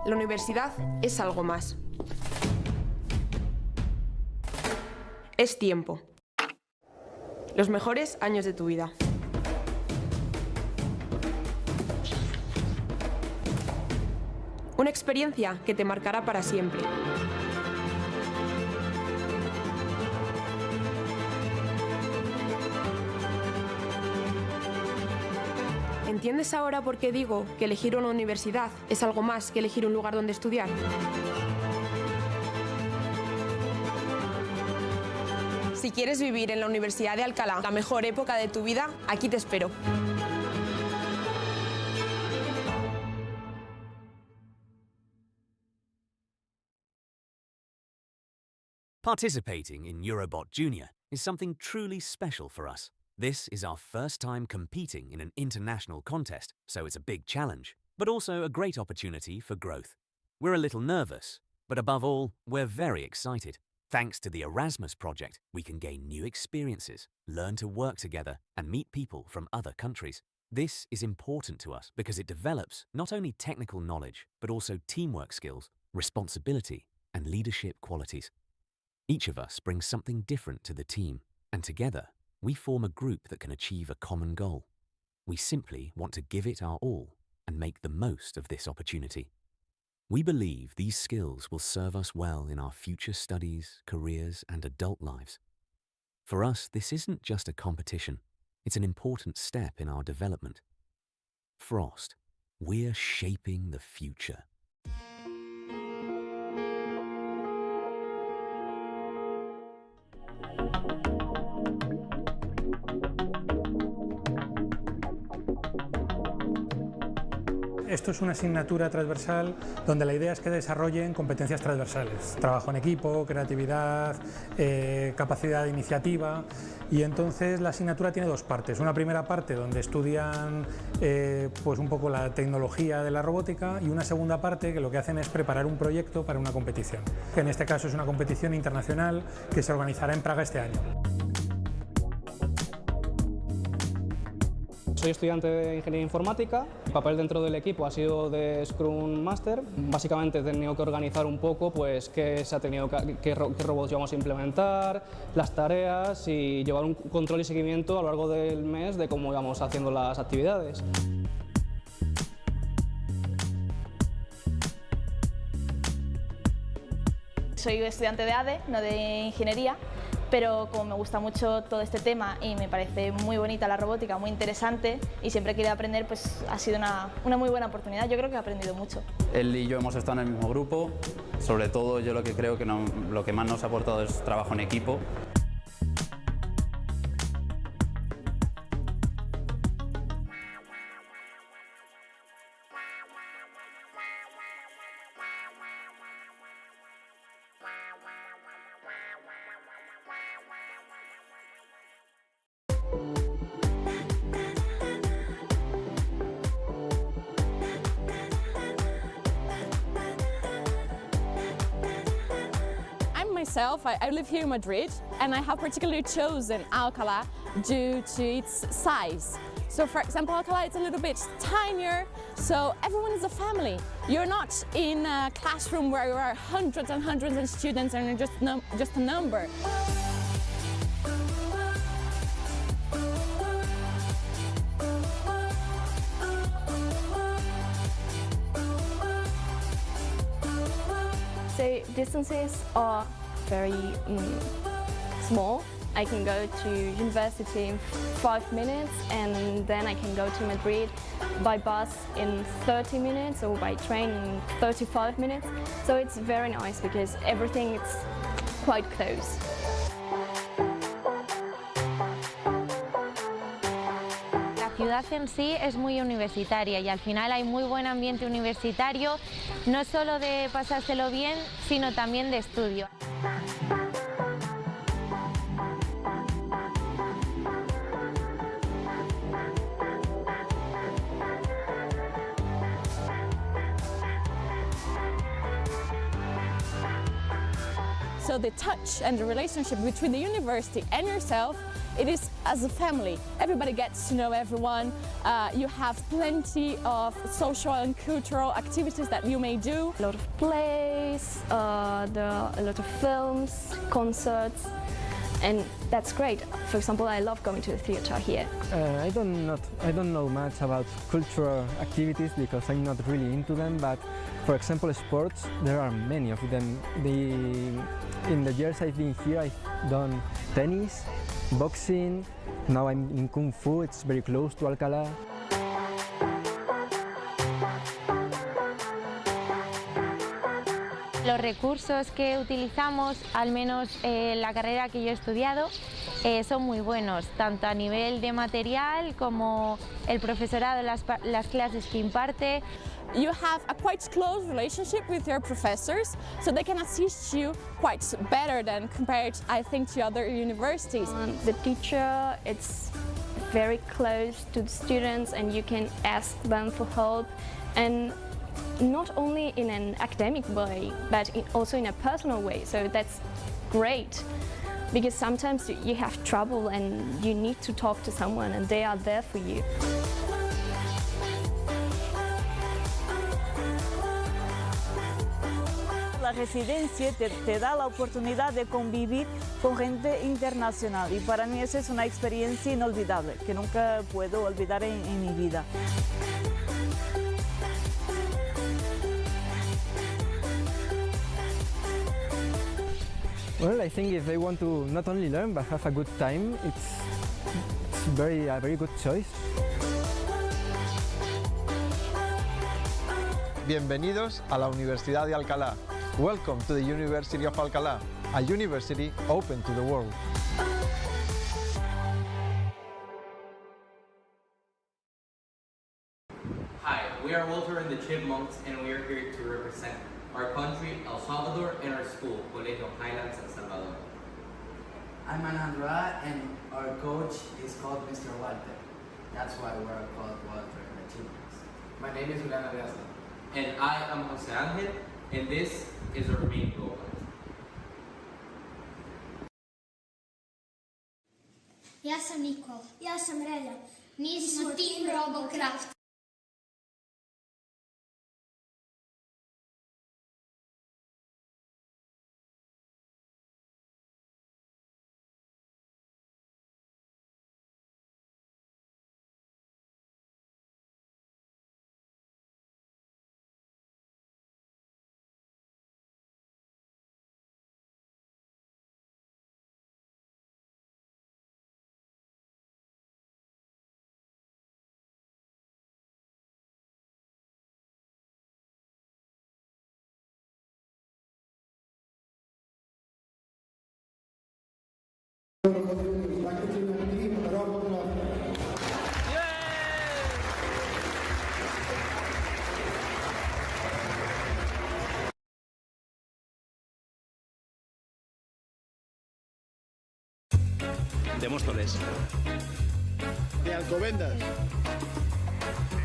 La universidad es algo más. Es tiempo. Los mejores años de tu vida. Una experiencia que te marcará para siempre. ¿Entiendes ahora por qué digo que elegir una universidad es algo más que elegir un lugar donde estudiar? Si quieres vivir en la Universidad de Alcalá la mejor época de tu vida, aquí te espero. Participating in Eurobot Junior is something truly special for us. This is our first time competing in an international contest, so it's a big challenge, but also a great opportunity for growth. We're a little nervous, but above all, we're very excited. Thanks to the Erasmus project, we can gain new experiences, learn to work together, and meet people from other countries. This is important to us because it develops not only technical knowledge, but also teamwork skills, responsibility, and leadership qualities. Each of us brings something different to the team, and together, we form a group that can achieve a common goal. We simply want to give it our all and make the most of this opportunity. We believe these skills will serve us well in our future studies, careers, and adult lives. For us, this isn't just a competition, it's an important step in our development. Frost, we're shaping the future. Esto es una asignatura transversal donde la idea es que desarrollen competencias transversales, trabajo en equipo, creatividad, capacidad de iniciativa, y entonces la asignatura tiene dos partes. Una primera parte donde estudian pues un poco la tecnología de la robótica, y una segunda parte que lo que hacen es preparar un proyecto para una competición, que en este caso es una competición internacional que se organizará en Praga este año. Soy estudiante de Ingeniería Informática. Mi papel dentro del equipo ha sido de Scrum Master. Básicamente he tenido que organizar un poco pues, qué robots íbamos a implementar, las tareas y llevar un control y seguimiento a lo largo del mes de cómo íbamos haciendo las actividades. Soy estudiante de ADE, no de Ingeniería, pero como me gusta mucho todo este tema y me parece muy bonita la robótica, muy interesante y siempre he querido aprender, pues ha sido una muy buena oportunidad. Yo creo que he aprendido mucho. Él y yo hemos estado en el mismo grupo, sobre todo yo lo que creo que lo que más nos ha aportado es trabajo en equipo. Myself, I live here in Madrid, and I have particularly chosen Alcalá due to its size. So for example, Alcalá is a little bit tinier, so everyone is a family. You're not in a classroom where there are hundreds and hundreds of students and you're just a number. So distances are very small. I can go to university in 5 minutes and then I can go to Madrid by bus in 30 minutes or by train in 35 minutes. So it's very nice because everything is quite close. La ciudad en sí es muy universitaria y al final hay muy buen ambiente universitario, no solo de pasárselo bien, sino también de estudio. So the touch and the relationship between the university and yourself it is as a family. Everybody gets to know everyone. You have plenty of social and cultural activities that you may do. A lot of plays, there are a lot of films, concerts, and that's great. For example, I love going to the theatre here. I don't know much about cultural activities because I'm not really into them, but for example sports, there are many of them. In the years I've been here, I've done tennis, boxing, now I'm in Kung Fu, it's very close to Alcalá. Los recursos que utilizamos, al menos la carrera que yo he estudiado, son muy buenos, tanto a nivel de material como el profesorado, las clases que imparte. You have a quite close relationship with your professors, so they can assist you quite better than compared, I think, to other universities. The teacher, it's very close to the students and you can ask them for help, and not only in an academic way, but also in a personal way, so that's great. Because sometimes you have trouble and you need to talk to someone and they are there for you. La residencia te da la oportunidad de convivir con gente internacional y para mí esa es una experiencia inolvidable que nunca puedo olvidar en mi vida. Well, I think if they want to not only learn but have a good time, it's a very good choice. Bienvenidos a la Universidad de Alcalá. Welcome to the University of Alcalá, a university open to the world. Hi, we are Walter and the Chipmunks, and we are here to represent our country, El Salvador, and our school, Colegio Highlands El Salvador. I'm Alejandra, and our coach is called Mr. Walter. That's why we're called Walter and the Chipmunks. My name is Juliana Diaz, and I am Jose Angel, and this is our main goal. Ja sam Nikola. Ja sam Relja. Mi smo tim Robocraft. De Móstoles. De Alcobendas.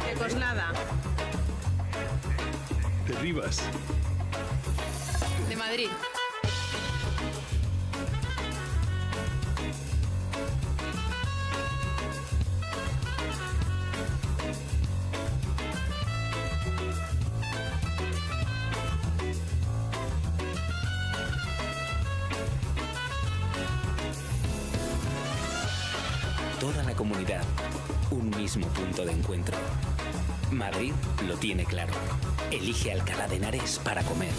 De Coslada. De Rivas. De Madrid. Toda la comunidad, un mismo punto de encuentro. Madrid lo tiene claro. Elige Alcalá de Henares para comer.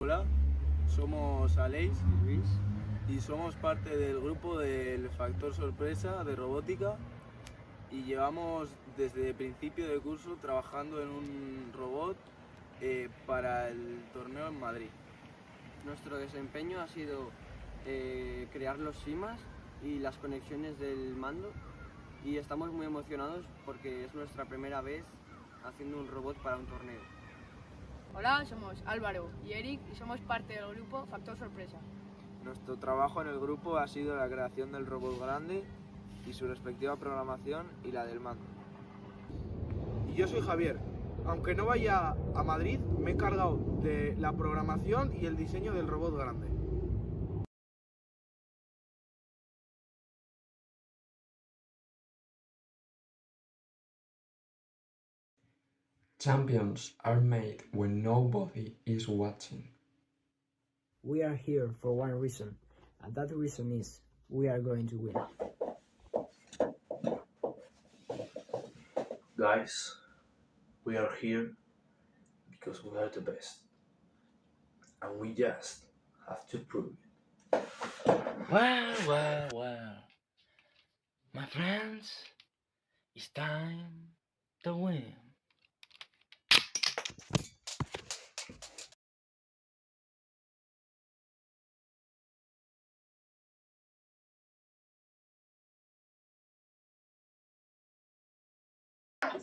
Hola, somos Aleix y Luis y somos parte del grupo del Factor Sorpresa de Robótica y llevamos desde el principio del curso trabajando en un robot para el torneo en Madrid. Nuestro desempeño ha sido crear los simas y las conexiones del mando y estamos muy emocionados porque es nuestra primera vez haciendo un robot para un torneo. Hola, somos Álvaro y Eric y somos parte del grupo Factor Sorpresa. Nuestro trabajo en el grupo ha sido la creación del robot grande y su respectiva programación y la del mando. Y yo soy Javier. Aunque no vaya a Madrid, me he encargado de la programación y el diseño del robot grande. Champions are made when nobody is watching. We are here for one reason, and that reason is we are going to win. Guys, we are here because we are the best. And we just have to prove it. Well. My friends, it's time to win.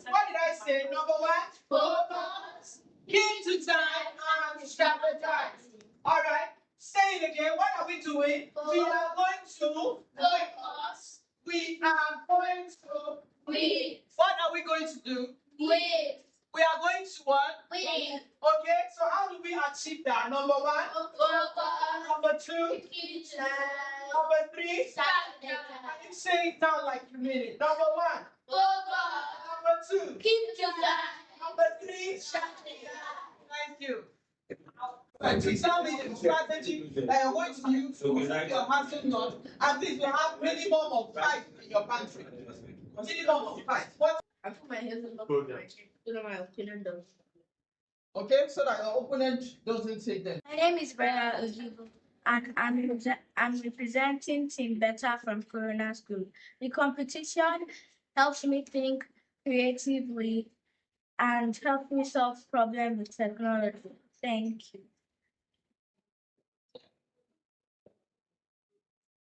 What did I say? Number one, focus. Keep to time and strategize. All right, say it again. What are we doing? We are going to focus. We are going to win. What are we going to do? Win. We are going to what? Win. Okay, so how do we achieve that? Number one, focus. Number two, keep to time. Number three, strategize. Can you say it down like you mean it? Number one, focus. Number two, keep to time. Number three, strategize. Thank you. To tell me the strategy that you're going to use to keep your massive knot, at least you have minimum of 5 in your pantry. Minimum of 5. What? I put my hands on the so that my opponent does. Okay, so that your opponent doesn't take them. My name is Bella Ojibo, and I'm representing Team Better from Corona School. The competition helps me think creatively and helps me solve problems with technology. Thank you.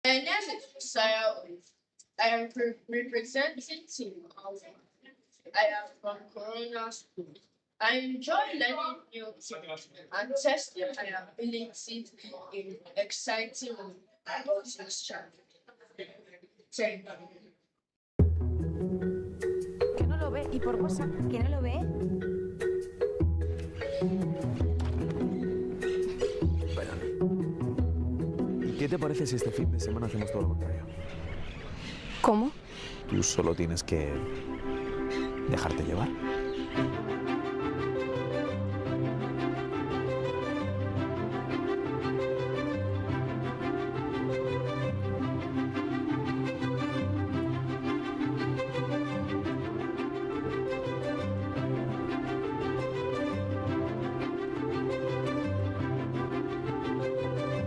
My name is Sarah. I am representing Team Alpha. I am from Corona School. I enjoy learning new things and testing my ability in exciting process challenges. Thank you. Que no lo ve y por cosa que no lo ve. ¿Qué te parece si este fin de semana hacemos todo lo contrario? ¿Cómo? Tú solo tienes que dejarte llevar.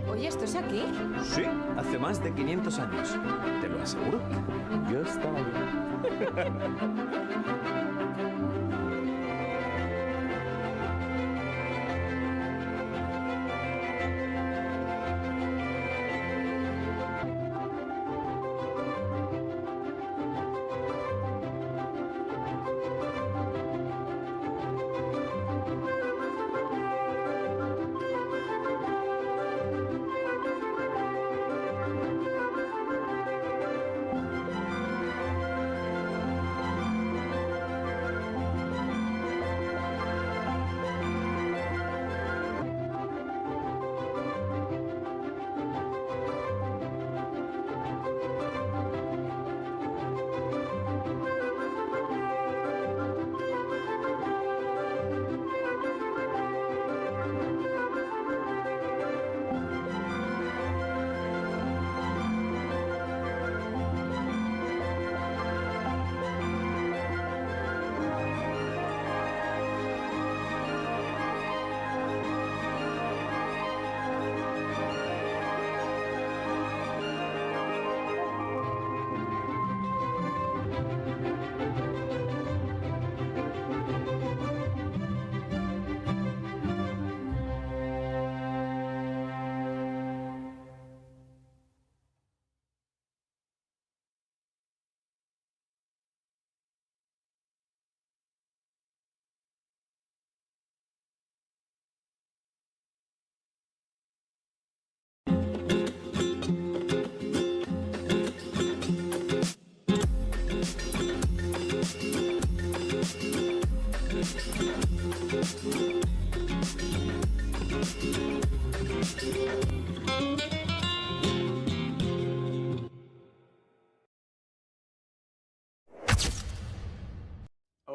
Oye, ¿esto es aquí? Sí, hace más de 500 años. Te lo aseguro. Yo estaba allí.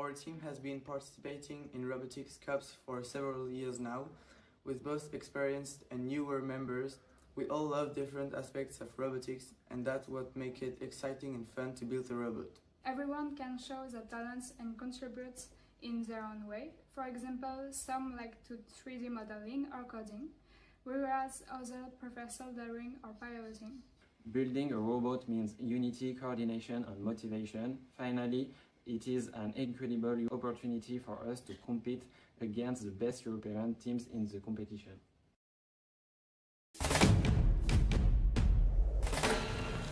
Our team has been participating in robotics cups for several years now, with both experienced and newer members. We all love different aspects of robotics, and that's what makes it exciting and fun to build a robot. Everyone can show their talents and contribute in their own way. For example, some like to 3D modeling or coding, whereas others prefer soldering or piloting. Building a robot means unity, coordination and motivation. Finally, it is an incredible opportunity for us to compete against the best European teams in the competition.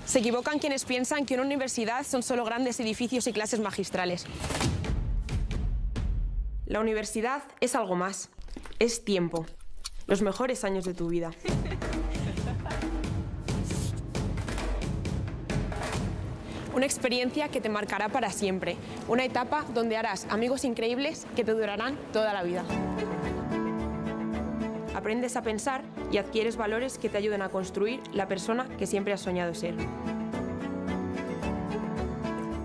Se equivocan quienes piensan que una universidad son solo grandes edificios y clases magistrales. La universidad es algo más. Es tiempo. Los mejores años de tu vida. Una experiencia que te marcará para siempre. Una etapa donde harás amigos increíbles que te durarán toda la vida. Aprendes a pensar y adquieres valores que te ayuden a construir la persona que siempre has soñado ser.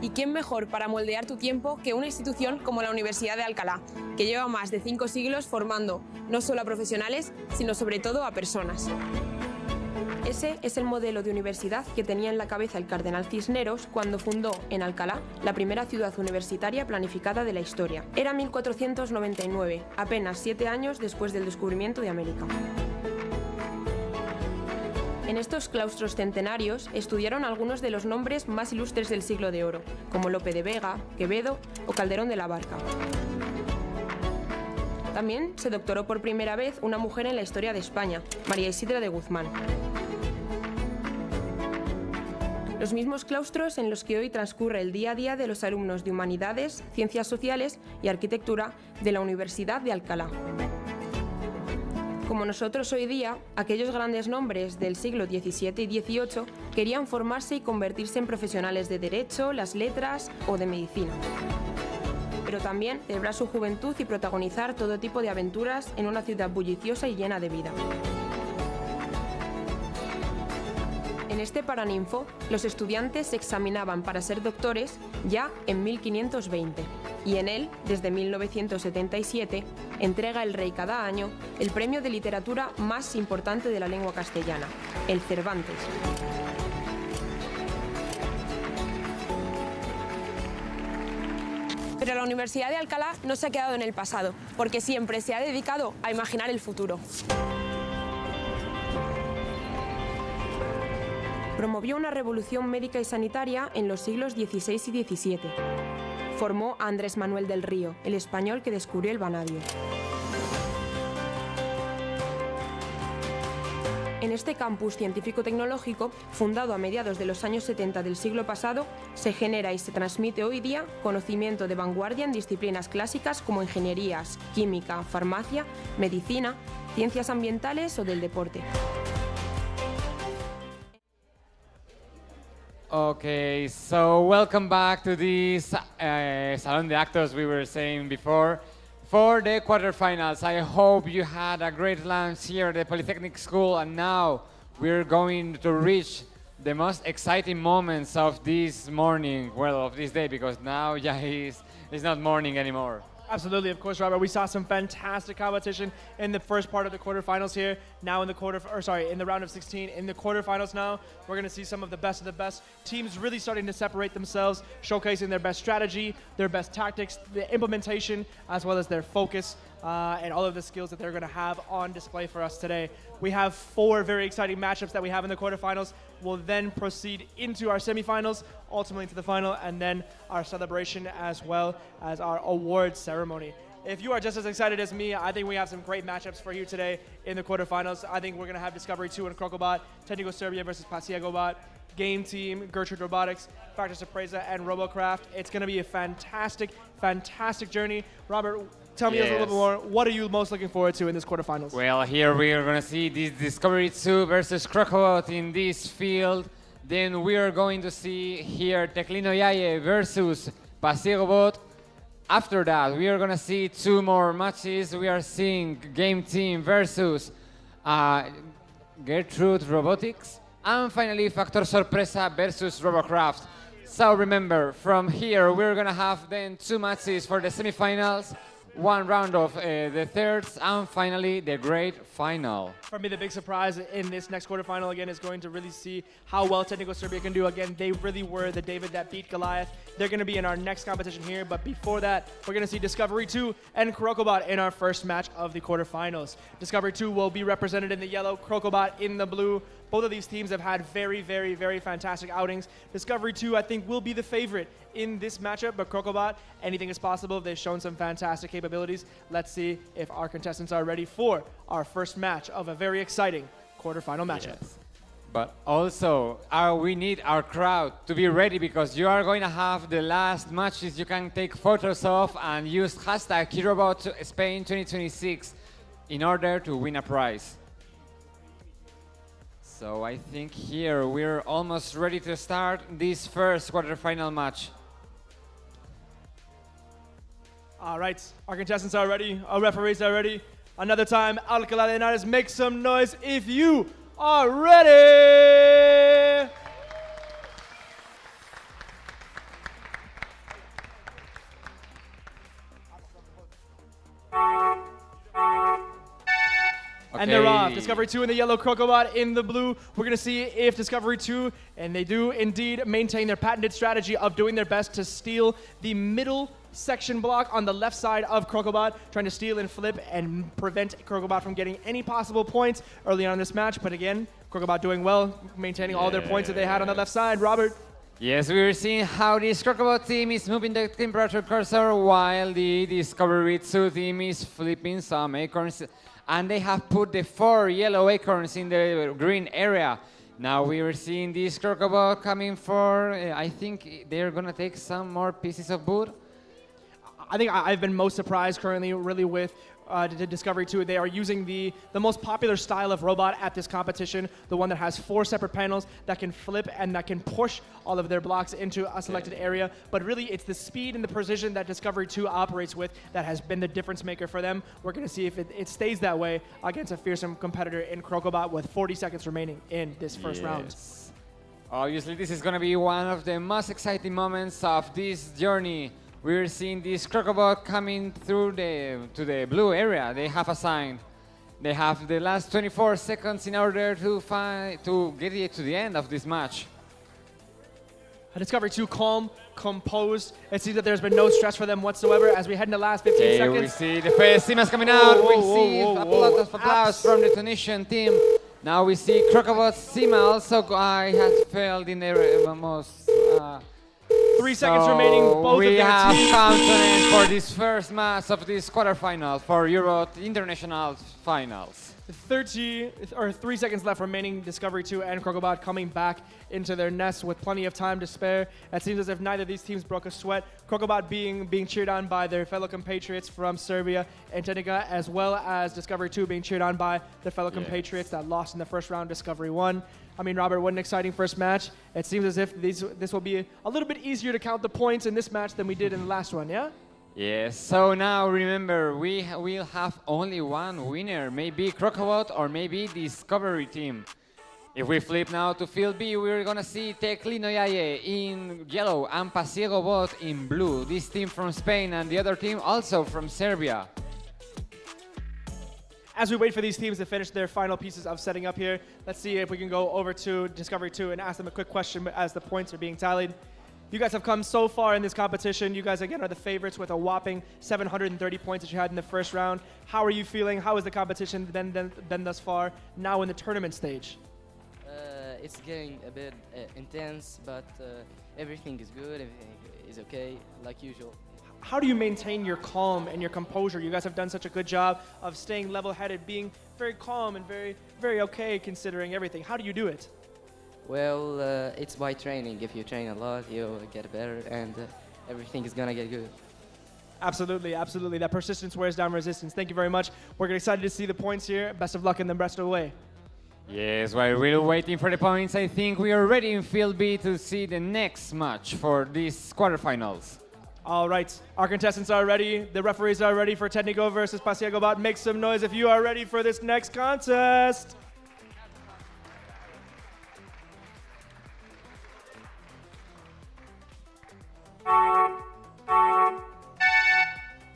¿Y quién mejor para moldear tu tiempo que una institución como la Universidad de Alcalá, que lleva más de 5 siglos formando no solo a profesionales, sino sobre todo a personas? Ese es el modelo de universidad que tenía en la cabeza el cardenal Cisneros cuando fundó en Alcalá la primera ciudad universitaria planificada de la historia. Era 1499, apenas 7 años después del descubrimiento de América. En estos claustros centenarios estudiaron algunos de los nombres más ilustres del siglo de oro, como Lope de Vega, Quevedo o Calderón de la Barca. También se doctoró por primera vez una mujer en la historia de España, María Isidra de Guzmán. Los mismos claustros en los que hoy transcurre el día a día de los alumnos de Humanidades, Ciencias Sociales y Arquitectura de la Universidad de Alcalá. Como nosotros hoy día, aquellos grandes nombres del siglo XVII y XVIII querían formarse y convertirse en profesionales de Derecho, las Letras o de Medicina. Pero también celebrar su juventud y protagonizar todo tipo de aventuras en una ciudad bulliciosa y llena de vida. En este Paraninfo, los estudiantes se examinaban para ser doctores ya en 1520 y en él, desde 1977, entrega el rey cada año el premio de literatura más importante de la lengua castellana, el Cervantes. Pero la Universidad de Alcalá no se ha quedado en el pasado, porque siempre se ha dedicado a imaginar el futuro. Promovió una revolución médica y sanitaria en los siglos XVI y XVII. Formó a Andrés Manuel del Río, el español que descubrió el vanadio. En este campus científico-tecnológico, fundado a mediados de los años 70 del siglo pasado, se genera y se transmite hoy día conocimiento de vanguardia en disciplinas clásicas como ingenierías, química, farmacia, medicina, ciencias ambientales o del deporte. Okay, so welcome back to this Salon de Actos we were saying before. For the quarterfinals, I hope you had a great lunch here at the Polytechnic School, and now we're going to reach the most exciting moments of this morning, well, of this day, because now it's not morning anymore. Absolutely, of course, Robert. We saw some fantastic competition in the first part of the quarterfinals here. Now in the round of 16, in the quarterfinals now, we're going to see some of the best teams really starting to separate themselves, showcasing their best strategy, their best tactics, the implementation, as well as their focus and all of the skills that they're going to have on display for us today. We have 4 very exciting matchups that we have in the quarterfinals. We'll then proceed into our semifinals, ultimately to the final, and then our celebration as well as our awards ceremony. If you are just as excited as me, I think we have some great matchups for you today in the quarterfinals. I think we're going to have Discovery 2 and Crocobot, Technical Serbia versus Pasiegobot, Game Team, Gertrude Robotics, Factor Sorpresa, and Robocraft. It's going to be a fantastic, fantastic journey. Robert, tell me a little bit more. What are you most looking forward to in this quarterfinals? Well, here we are going to see this Discovery 2 versus Crocobot in this field. Then we are going to see here Teclino Yaye versus Pasiegobot. After that, we are going to see 2 more matches. We are seeing Game Team versus Gertrude Robotics. And finally, Factor Sorpresa versus Robocraft. So remember, from here we're gonna have then 2 matches for the semifinals, 1 round of the thirds, and finally the great final. For me, the big surprise in this next quarterfinal again is going to really see how well Technical Serbia can do. Again, they really were the David that beat Goliath. They're going to be in our next competition here, but before that, we're going to see Discovery 2 and Crocobot in our first match of the quarterfinals. Discovery 2 will be represented in the yellow, Crocobot in the blue. Both of these teams have had very, very, very fantastic outings. Discovery 2, I think, will be the favorite in this matchup, but Crocobot, anything is possible. They've shown some fantastic capabilities. Let's see if our contestants are ready for our first match of a very exciting quarterfinal matchup. Yes. But also, we need our crowd to be ready because you are going to have the last matches you can take photos of and use hashtag Eurobot Spain 2026 in order to win a prize. So I think here we're almost ready to start this first quarterfinal match. All right, our contestants are ready, our referees are ready. Another time, Alcalá de Henares, make some noise if you are ready! Okay. And they're off. Discovery 2 in the yellow, Crocobot in the blue. We're going to see if Discovery 2, and they do indeed maintain their patented strategy of doing their best to steal the middle section block on the left side of Crocobot, trying to steal and flip and prevent Crocobot from getting any possible points early on in this match. But again, Crocobot doing well, maintaining all their points that they had on the left side. Robert? Yes, we're seeing how the Crocobot team is moving the temperature cursor while the Discovery 2 team is flipping some acorns. And they have put the 4 yellow acorns in the green area. Now we are seeing this Crocobot coming for, I think they're going to take some more pieces of wood. I think I've been most surprised currently really with the Discovery 2. They are using the most popular style of robot at this competition, the one that has 4 separate panels that can flip and that can push all of their blocks into a selected area. But really, it's the speed and the precision that Discovery 2 operates with that has been the difference maker for them. We're going to see if it stays that way against a fearsome competitor in Crocobot with 40 seconds remaining in this first round. Obviously, this is going to be one of the most exciting moments of this journey. We're seeing this Crocobot coming through to the blue area they have assigned. They have the last 24 seconds in order to get it to the end of this match. Discovery 2 calm, composed. It seems that there's been no stress for them whatsoever as we head in the last 15 seconds. We see the first Simas coming out. We see a lot of applause from the Tunisian team. Now we see Crocobot Sima also has failed in the most... 3 seconds remaining, both of their we have teams. found an end for this first match of this quarterfinal for Eurobot International Finals. 3 seconds left remaining. Discovery 2 and Crocobot coming back into their nest with plenty of time to spare. It seems as if neither of these teams broke a sweat. Crocobot being cheered on by their fellow compatriots from Serbia and Technica, as well as Discovery 2 being cheered on by their fellow compatriots that lost in the first round. Discovery 1. I mean, Robert, what an exciting first match. It seems as if this will be a little bit easier to count the points in this match than we did in the last one, yeah? Yes, so now remember, we will have only one winner, maybe Crocobot or maybe Discovery team. If we flip now to field B, we're gonna see Teclino Yaye in yellow and Pasiego Bot in blue. This team from Spain and the other team also from Serbia. As we wait for these teams to finish their final pieces of setting up here, let's see if we can go over to Discovery 2 and ask them a quick question as the points are being tallied. You guys have come so far in this competition. You guys, again, are the favorites with a whopping 730 points that you had in the first round. How are you feeling? How has the competition been thus far, now in the tournament stage? It's getting a bit intense, but everything is good, everything is okay, like usual. How do you maintain your calm and your composure? You guys have done such a good job of staying level-headed, being very calm and very, very okay considering everything. How do you do it? Well, it's by training. If you train a lot, you'll get better and everything is gonna get good. Absolutely, absolutely. That persistence wears down resistance. Thank you very much. We're excited to see the points here. Best of luck in the rest of the way. Yes, while we're waiting for the points, I think we are ready in field B to see the next match for these quarterfinals. All right, our contestants are ready. The referees are ready for Technico versus Pasiego Bot. Make some noise if you are ready for this next contest.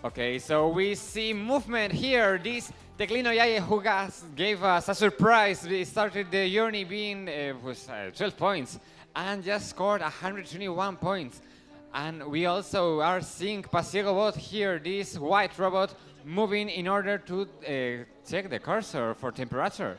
Okay, so we see movement here. This Teclino Yaye who gave us a surprise. We started the journey being 12 points and just scored 121 points. And we also are seeing Eurobot here, this white robot, moving in order to check the cursor for temperature.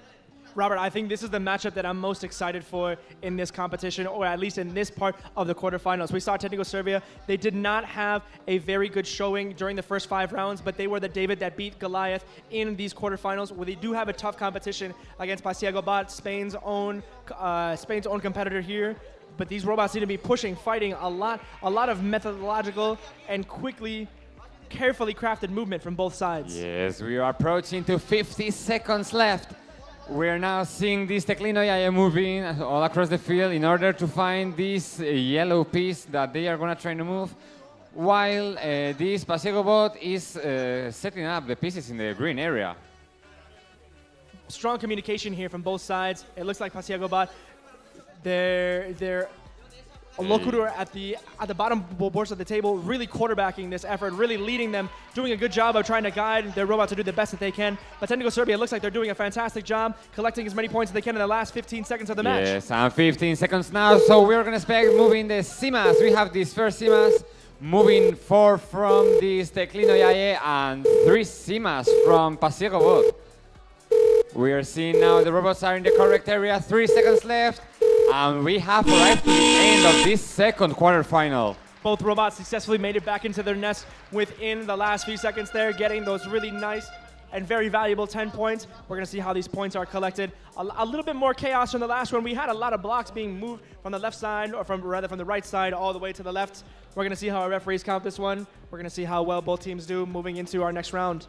Robert, I think this is the matchup that I'm most excited for in this competition, or at least in this part of the quarterfinals. We saw Technical Serbia. They did not have a very good showing during the first 5 rounds, but they were the David that beat Goliath in these quarterfinals, where they do have a tough competition against Eurobot, Spain's own competitor here. But these robots need to be pushing, fighting a lot of methodological and carefully crafted movement from both sides. Yes, we are approaching to 50 seconds left. We're now seeing this Teclino Yaye moving all across the field in order to find this yellow piece that they are going to try to move, while this Eurobot is setting up the pieces in the green area. Strong communication here from both sides. It looks like Eurobot, they're a locutor at the bottom boards of the table, really quarterbacking this effort, really leading them, doing a good job of trying to guide their robot to do the best that they can. But Technical Serbia looks like they're doing a fantastic job collecting as many points as they can in the last 15 seconds of the match. Yes, and 15 seconds now, so we're going to expect moving the Simas. We have these first Simas moving 4 from this Teclino Yaye and 3 Simas from Eurobot. We are seeing now the robots are in the correct area, 3 seconds left. And we have arrived to the end of this second quarterfinal. Both robots successfully made it back into their nest within the last few seconds there, getting those really nice and very valuable 10 points. We're going to see how these points are collected. A little bit more chaos from the last one. We had a lot of blocks being moved from the left side, or from the right side all the way to the left. We're going to see how our referees count this one. We're going to see how well both teams do moving into our next round.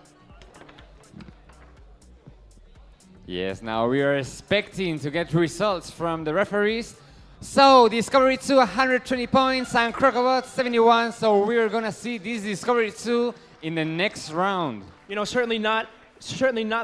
Yes, now we are expecting to get results from the referees. So, Discovery 2, 120 points, and Crocobot, 71. So, we're going to see this Discovery 2 in the next round. You know, certainly not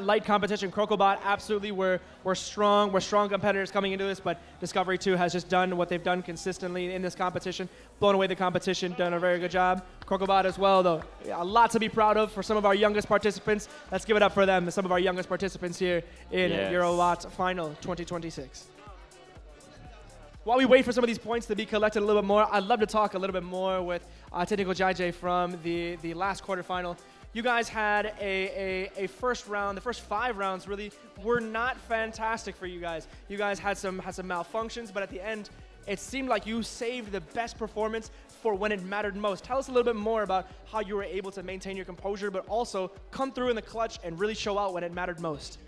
light competition. Crocobot absolutely were strong. We're strong competitors coming into this, but Discovery 2 has just done what they've done consistently in this competition, blown away the competition, done a very good job. Crocobot as well, though, a lot to be proud of for some of our youngest participants. Let's give it up for them, some of our youngest participants here in Eurobot Final 2026. While we wait for some of these points to be collected a little bit more, I'd love to talk a little bit more with Technical JJ from the last quarterfinal. You guys had a first round. The first 5 rounds really were not fantastic for you guys. You guys had some malfunctions, but at the end, it seemed like you saved the best performance for when it mattered most. Tell us a little bit more about how you were able to maintain your composure, but also come through in the clutch and really show out when it mattered most.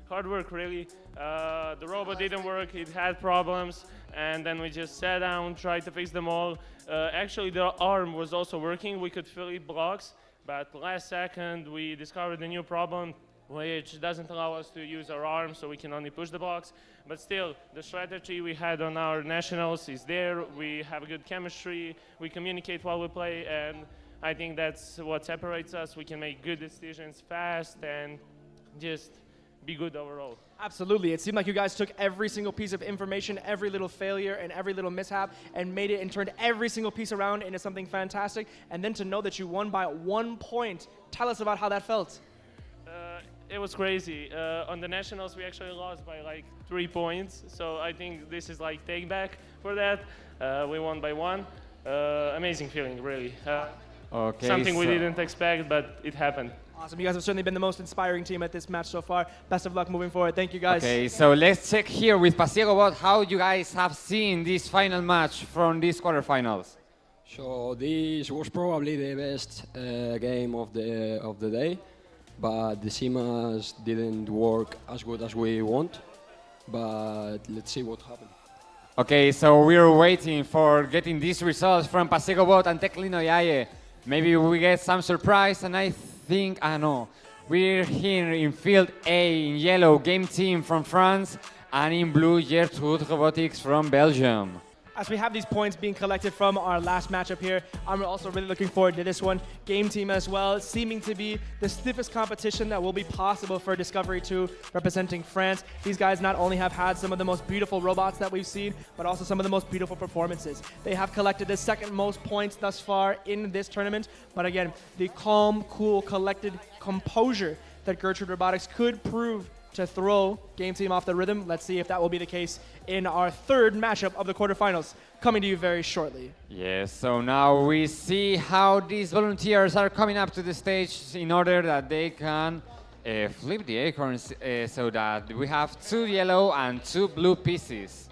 Hard work, really. The robot didn't work, it had problems, and then we just sat down, tried to fix them all. Actually, the arm was also working, we could fill it blocks, but last second we discovered a new problem which doesn't allow us to use our arm, so we can only push the blocks. But still, the strategy we had on our nationals is there, we have a good chemistry, we communicate while we play, and I think that's what separates us. We can make good decisions fast and just be good overall. Absolutely. It seemed like you guys took every single piece of information, every little failure and every little mishap, and made it and turned every single piece around into something fantastic. And then to know that you won by 1 point. Tell us about how that felt. It was crazy. On the nationals, we actually lost by like 3 points. So I think this is like take back for that. We won by 1. Amazing feeling, really. Something we didn't expect, but it happened. Awesome. You guys have certainly been the most inspiring team at this match so far. Best of luck moving forward. Thank you, guys. Okay, so let's check here with Eurobot how you guys have seen this final match from these quarterfinals. So this was probably the best game of the day, but the Simas didn't work as good as we want. But let's see what happens. Okay, so we're waiting for getting these results from Eurobot and Teclino Yaye. Maybe we get some surprise, and I think, we're here in field A in yellow, Game Team from France, and in blue, Gertrude Robotics from Belgium. as we have these points being collected from our last matchup here, I'm also really looking forward to this one. Game Team as well, seeming to be the stiffest competition that will be possible for Discovery 2 representing France. These guys not only have had some of the most beautiful robots that we've seen, but also some of the most beautiful performances. They have collected the second most points thus far in this tournament, but again, the calm, cool, collected composure that Gertrude Robotics could prove to throw Game Team off the rhythm. Let's see if that will be the case in our third matchup of the quarterfinals, coming to you very shortly. Yes, so now we see how these volunteers are coming up to the stage in order that they can flip the acorns so that we have 2 yellow and 2 blue pieces.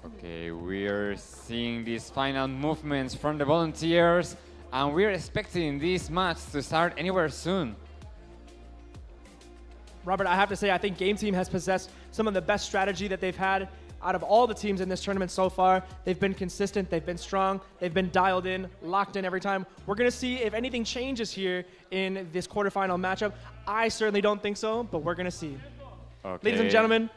Okay, we're seeing these final movements from the volunteers, and we're expecting this match to start anywhere soon. Robert, I have to say, I think Game Team has possessed some of the best strategy that they've had out of all the teams in this tournament so far. They've been consistent, they've been strong, they've been dialed in, locked in every time. We're going to see if anything changes here in this quarterfinal matchup. I certainly don't think so, but we're going to see. Okay. Ladies and gentlemen,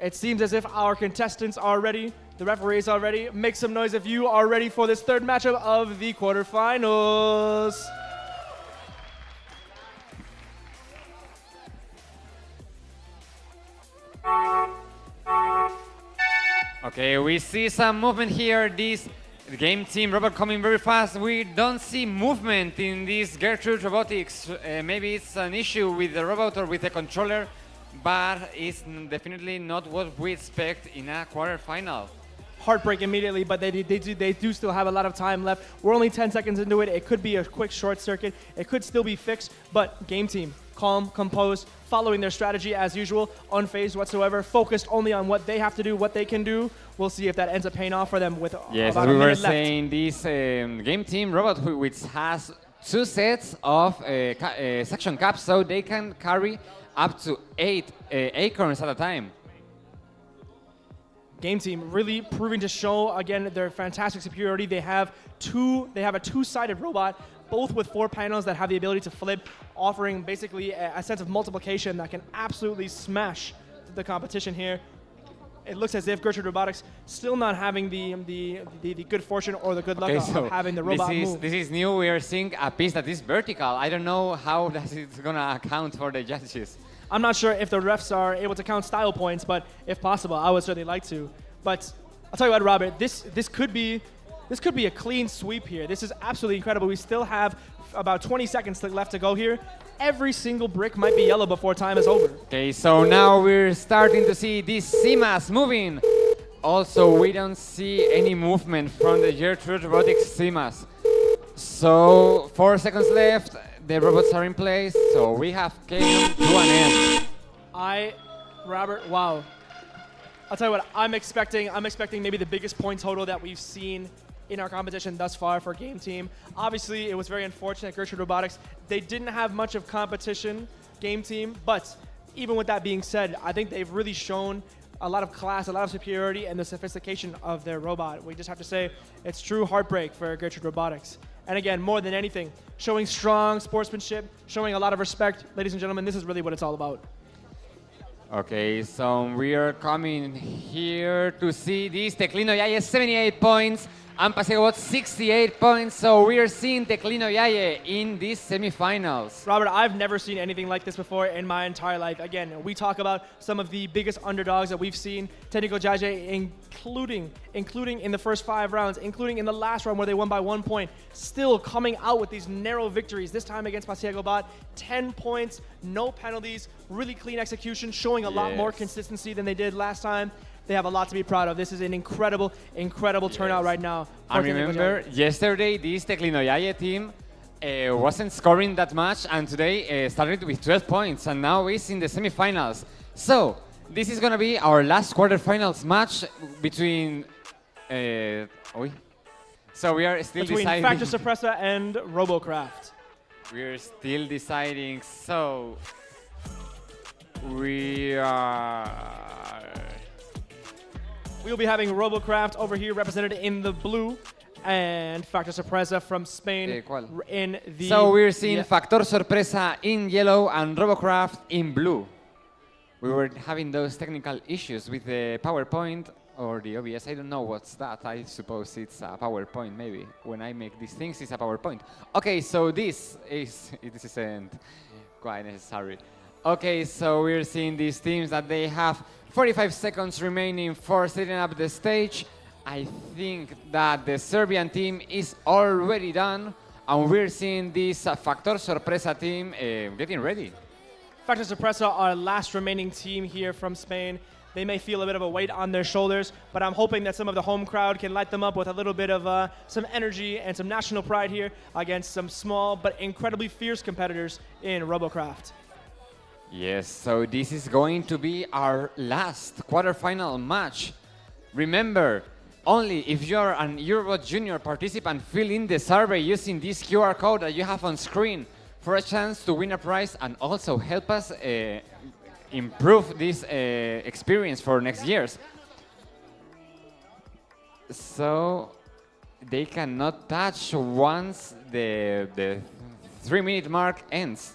it seems as if our contestants are ready. The referees are ready. Make some noise if you are ready for this third matchup of the quarterfinals. Okay, we see some movement here. This Game Team robot coming very fast. We don't see movement in this Gertrude Robotics. Maybe it's an issue with the robot or with the controller, but it's definitely not what we expect in a quarterfinal. Heartbreak immediately, but they do still have a lot of time left. We're only 10 seconds into it. It could be a quick short circuit. It could still be fixed, but Game Team, calm, composed, following their strategy as usual, unfazed whatsoever, focused only on what they have to do, what they can do. We'll see if that ends up paying off for them with yes, about as we a were minute left. saying, this Game Team robot, which has 2 sets of suction caps, so they can carry up to 8 acorns at a time. Game Team really proving to show again their fantastic superiority. They have a 2-sided robot, both with 4 panels that have the ability to flip, offering basically a sense of multiplication that can absolutely smash the competition here. It looks as if Gertrude Robotics still not having the good fortune or the good luck of having the robot move. This is new. We are seeing a piece that is vertical. I don't know how that is going to account for the judges. I'm not sure if the refs are able to count style points, but if possible, I would certainly like to. But I'll tell you what, Robert, this could be a clean sweep here. This is absolutely incredible. We still have about 20 seconds left to go here. Every single brick might be yellow before time is over. Okay, so now we're starting to see these CMAs moving. Also, we don't see any movement from the Gertrude Robotics CMAs. So 4 seconds left. The robots are in place, so we have came to an end. Robert, wow. I'll tell you what, I'm expecting maybe the biggest point total that we've seen in our competition thus far for Game Team. Obviously, it was very unfortunate, Gertrude Robotics, they didn't have much of competition, Game Team, but even with that being said, I think they've really shown a lot of class, a lot of superiority, and the sophistication of their robot. We just have to say it's true heartbreak for Gertrude Robotics. And again, more than anything, showing strong sportsmanship, showing a lot of respect. Ladies and gentlemen, this is really what it's all about. Okay, so we are coming here to see this. Teclino Yaye 78 points and Pasegobot 68 points. So we are seeing Teclino Yaye in these semifinals. Robert, I've never seen anything like this before in my entire life. Again, we talk about some of the biggest underdogs that we've seen. Technical Jaje, including in the first 5 rounds, including in the last round where they won by 1 point, still coming out with these narrow victories. This time against Pasegobot, 10 points, no penalties, really clean execution, showing a lot more consistency than they did last time. They have a lot to be proud of. This is an incredible turnout right now. I remember yesterday this Teclino Yaye team wasn't scoring that much, and today started with 12 points, and now is in the semifinals. So this is going to be our last quarterfinals match between. So we are still between deciding. Factor Suppressor and Robocraft. We are still deciding. So we are. We'll be having Robocraft over here represented in the blue, and Factor Sorpresa from Spain in the... So we're seeing Factor Sorpresa in yellow and Robocraft in blue. We were having those technical issues with the PowerPoint or the OBS. I don't know what's that. I suppose it's a PowerPoint, maybe. When I make these things, it's a PowerPoint. Okay, so this isn't quite necessary. Okay, so we're seeing these teams that they have 45 seconds remaining for setting up the stage. I think that the Serbian team is already done, and we're seeing this Factor Sorpresa team getting ready. Factor Sorpresa, our last remaining team here from Spain. They may feel a bit of a weight on their shoulders, but I'm hoping that some of the home crowd can light them up with a little bit of some energy and some national pride here against some small but incredibly fierce competitors in Robocraft. Yes, so this is going to be our last quarterfinal match. Remember, only if you're an Eurobot Junior participant, fill in the survey using this QR code that you have on screen for a chance to win a prize and also help us improve this experience for next years. So they cannot touch once the 3-minute mark ends.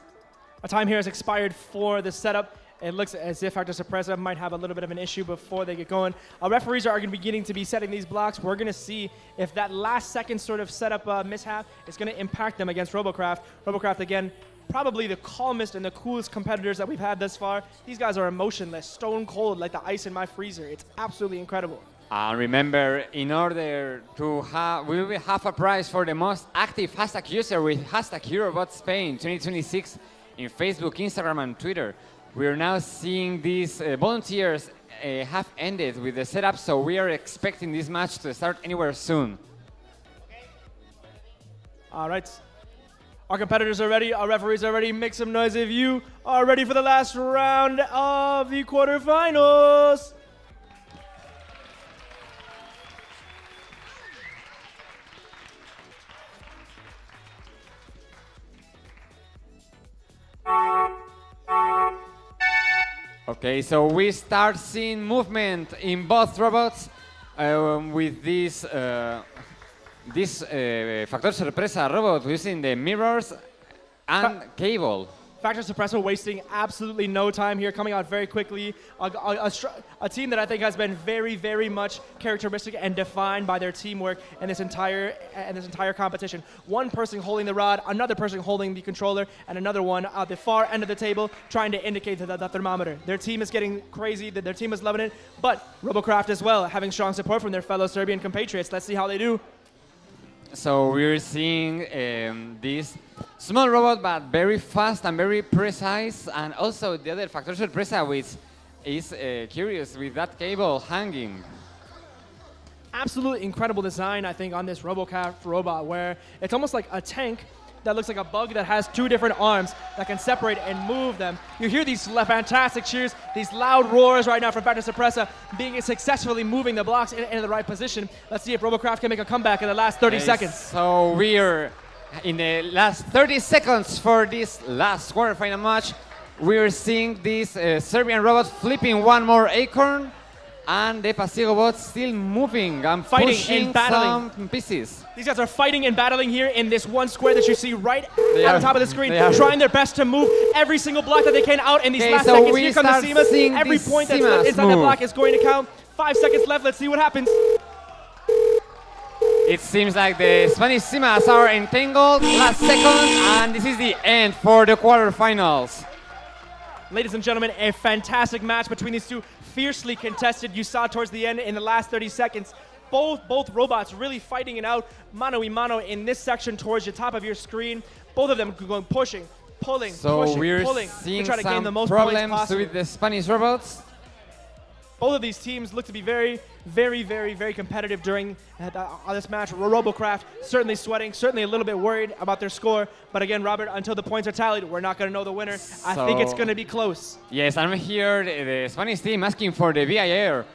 Our time here has expired for the setup. It looks as if Factor Sorpresa might have a little bit of an issue before they get going. Our referees are going to be beginning to be setting these blocks. We're going to see if that last second sort of setup mishap is going to impact them against Robocraft. Robocraft, again, probably the calmest and the coolest competitors that we've had thus far. These guys are emotionless, stone cold, like the ice in my freezer. It's absolutely incredible. Remember, in order to have, we will have a prize for the most active hashtag user with hashtag Eurobot Spain 2026 in Facebook, Instagram, and Twitter. We are now seeing these volunteers have ended with the setup, so we are expecting this match to start anywhere soon. All right. Our competitors are ready. Our referees are ready. Make some noise if you are ready for the last round of the quarterfinals. Okay, so we start seeing movement in both robots with this Factor Sorpresa robot using the mirrors and cable. Factor Sorpresa wasting absolutely no time here, coming out very quickly. A team that I think has been very, very much characteristic and defined by their teamwork in this entire competition. One person holding the rod, another person holding the controller, and another one at the far end of the table trying to indicate the thermometer. Their team is getting crazy, their team is loving it, but Robocraft as well, having strong support from their fellow Serbian compatriots. Let's see how they do. So we're seeing this small robot, but very fast and very precise, and also the other Factor Sorpresa, which is curious with that cable hanging. Absolutely incredible design, I think, on this Robocraft robot, where it's almost like a tank that looks like a bug that has two different arms that can separate and move them. You hear these fantastic cheers, these loud roars right now from Factor Sorpresa, being successfully moving the blocks in the right position. Let's see if Robocraft can make a comeback in the last 30 seconds. So we're in the last 30 seconds for this last quarterfinal match. We're seeing this Serbian robot flipping one more acorn, and the Pasiego bot still moving and fighting pushing and battling some pieces. These guys are fighting and battling here in this one square that you see right at the top of the screen, trying their best to move every single block that they can out in these last seconds. Here come the Simas. Every point that's inside the block is going to count. 5 seconds left. Let's see what happens. It seems like the Spanish Simas are entangled last second, and this is the end for the quarterfinals. Ladies and gentlemen, a fantastic match between these two, fiercely contested. You saw towards the end in the last 30 seconds, both robots really fighting it out mano a mano in this section towards the top of your screen. Both of them going pushing, pulling, pulling seeing to try to gain the most problems points possible. with the Spanish robots. Both of these teams look to be very, very, very, very competitive during this match. Robocraft certainly sweating, certainly a little bit worried about their score. But again, Robert, until the points are tallied, we're not going to know the winner. I think it's going to be close. Yes, I'm here, the Spanish team asking for the VIR,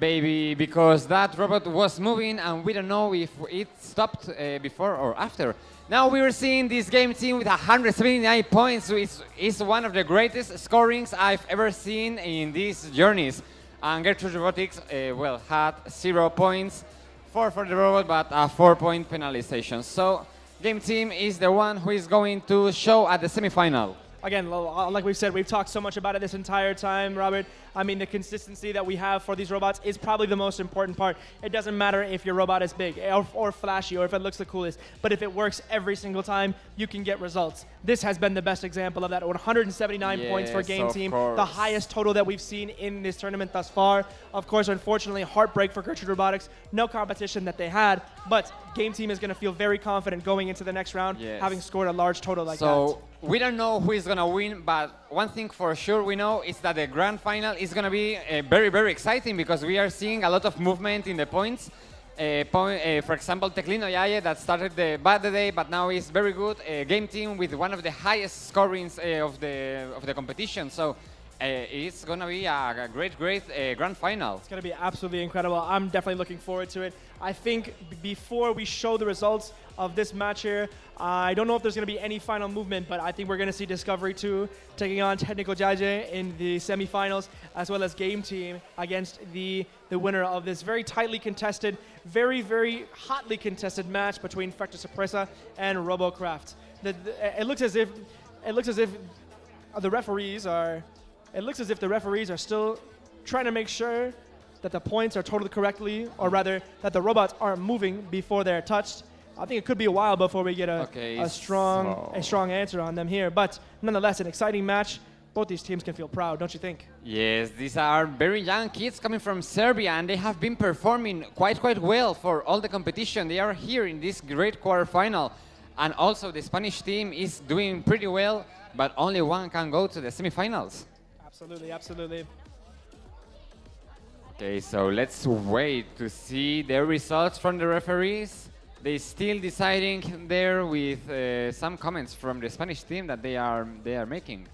baby, because that robot was moving and we don't know if it stopped before or after. Now we're seeing this game team with 179 points, which is one of the greatest scorings I've ever seen in these journeys. And Gertrude Robotics, had 0 points 4 for the robot, but a 4-point penalization. So game team is the one who is going to show at the semifinal. Again, like we've said, we've talked so much about it this entire time, Robert. I mean, the consistency that we have for these robots is probably the most important part. It doesn't matter if your robot is big or flashy or if it looks the coolest, but if it works every single time, you can get results. This has been the best example of that. 179 points for Game Team, the highest total that we've seen in this tournament thus far. Of course, unfortunately, heartbreak for Gertrude Robotics. No competition that they had, but Game Team is going to feel very confident going into the next round, having scored a large total like that. So we don't know who is going to win, but one thing for sure we know is that the grand final is going to be very, very exciting because we are seeing a lot of movement in the points. For example, Teclino Yaye that started the bad day, but now is very good. Game Team with one of the highest scorings of the competition. So it's going to be a great grand final. It's going to be absolutely incredible. I'm definitely looking forward to it. I think before we show the results of this match here, I don't know if there's going to be any final movement, but I think we're going to see Discovery 2 taking on Technical Jaje in the semifinals, as well as Game Team against the winner of this very tightly contested, very, very hotly contested match between Factor Sorpresa and RoboCraft. It looks as if the referees are still trying to make sure that the points are totaled correctly, or rather that the robots aren't moving before they're touched. I think it could be a while before we get a strong answer on them here, but nonetheless, an exciting match. Both these teams can feel proud, don't you think? Yes, these are very young kids coming from Serbia, and they have been performing quite well for all the competition. They are here in this great quarterfinal, and also the Spanish team is doing pretty well, but only one can go to the semifinals. Absolutely, absolutely. Okay, so let's wait to see the results from the referees. They're still deciding there with some comments from the Spanish team that they are making.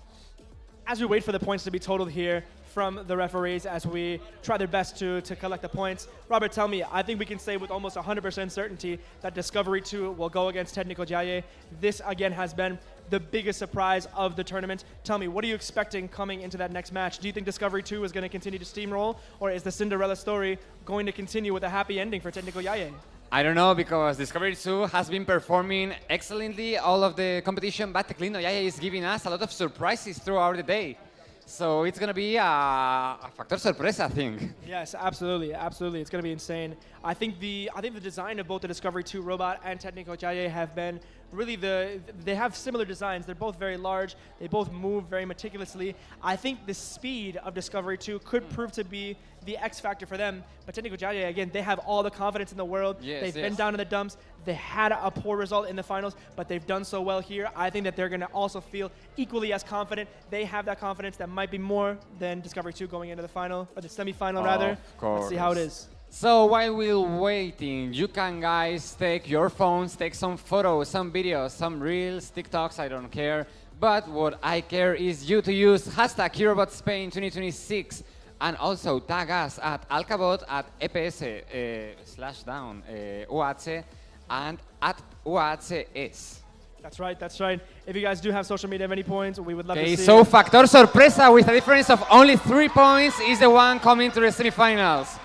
As we wait for the points to be totaled here from the referees, as we try their best to collect the points, Robert, tell me, I think we can say with almost 100% certainty that Discovery 2 will go against Technical Jaye. This, again, has been the biggest surprise of the tournament. Tell me, what are you expecting coming into that next match? Do you think Discovery 2 is going to continue to steamroll, or is the Cinderella story going to continue with a happy ending for Technical Jaye? I don't know, because Discovery 2 has been performing excellently all of the competition, but Teclino Yaye is giving us a lot of surprises throughout the day. So it's going to be a factor sorpresa thing. Yes, absolutely, absolutely. It's going to be insane. I think the design of both the Discovery 2 robot and Technical Jaye have been really they have similar designs. They're both very large. They both move very meticulously. I think the speed of Discovery 2 could prove to be the X factor for them. But Technical Jaye, again, they have all the confidence in the world. They've been down in the dumps. They had a poor result in the finals, but they've done so well here. I think that they're going to also feel equally as confident. They have that confidence that might be more than Discovery 2 going into the final, or the semifinal rather. Of course. Let's see how it is. So while we're waiting, you can guys take your phones, take some photos, some videos, some reels, TikToks, I don't care. But what I care is you to use hashtag Eurobot Spain 2026 and also tag us at Alcabot, at EPS/down UAC and at UACS. That's right, that's right. If you guys do have social media at any point, we would love to see so it. Factor Sorpresa with a difference of only 3 points is the one coming to the semifinals.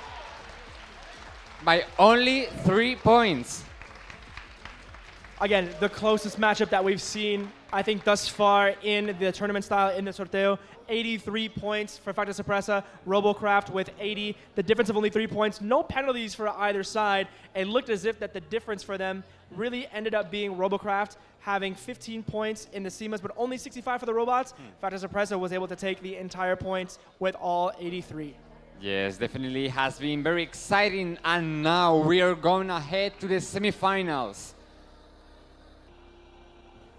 By only 3 points. Again, the closest matchup that we've seen, I think, thus far in the tournament style, in the sorteo. 83 points for Factor Sorpresa, RoboCraft with 80. The difference of only 3 points. No penalties for either side. It looked as if that the difference for them really ended up being RoboCraft having 15 points in the SEMAs, but only 65 for the robots. Factor Sorpresa was able to take the entire points with all 83. Yes, definitely has been very exciting, and now we are going ahead to the semifinals.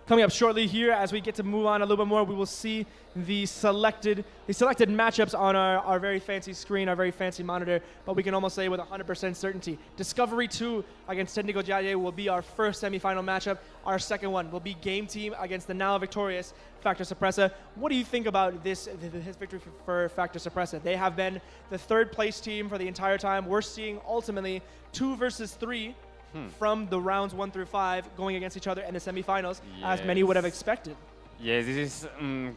Coming up shortly here, as we get to move on a little bit more, we will see the selected matchups on our very fancy screen, our very fancy monitor, but we can almost say with 100% certainty. Discovery 2 against Technical Jaye will be our first semifinal matchup. Our second one will be Game Team against the now victorious Factor Sorpresa. What do you think about his victory for Factor Sorpresa? They have been the third place team for the entire time. We're seeing ultimately 2 versus 3 from the rounds 1 through 5 going against each other in the semifinals, as many would have expected. Yes, this is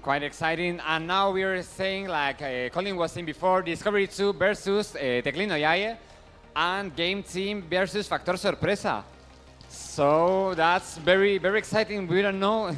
quite exciting. And now we are saying, like Colin was saying before, Discovery 2 versus Teclino Yaye. and Game Team versus Factor Sorpresa. So that's very, very exciting. We don't know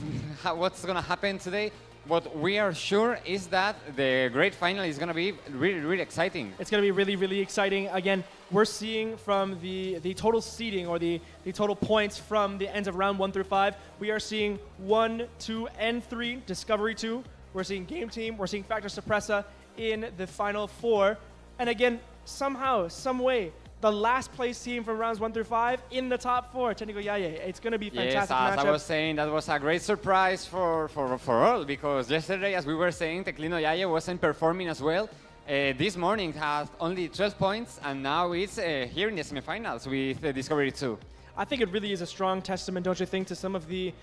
what's going to happen today. What we are sure is that the great final is going to be really, really exciting. It's going to be really, really exciting. Again, we're seeing from the total seeding or the total points from the ends of round 1 through 5, we are seeing 1, 2, and 3, Discovery 2. We're seeing Game Team. We're seeing Factor Sorpresa in the final 4. And again, somehow, some way, the last place team from rounds 1 through 5 in the top 4, Técnico Yaye. It's going to be fantastic. Yes, as matchup. I was saying, that was a great surprise for all, because yesterday, as we were saying, Técnico Yaye wasn't performing as well. This morning had only 12 points, and now it's here in the semifinals with Discovery 2. I think it really is a strong testament, don't you think, to some of the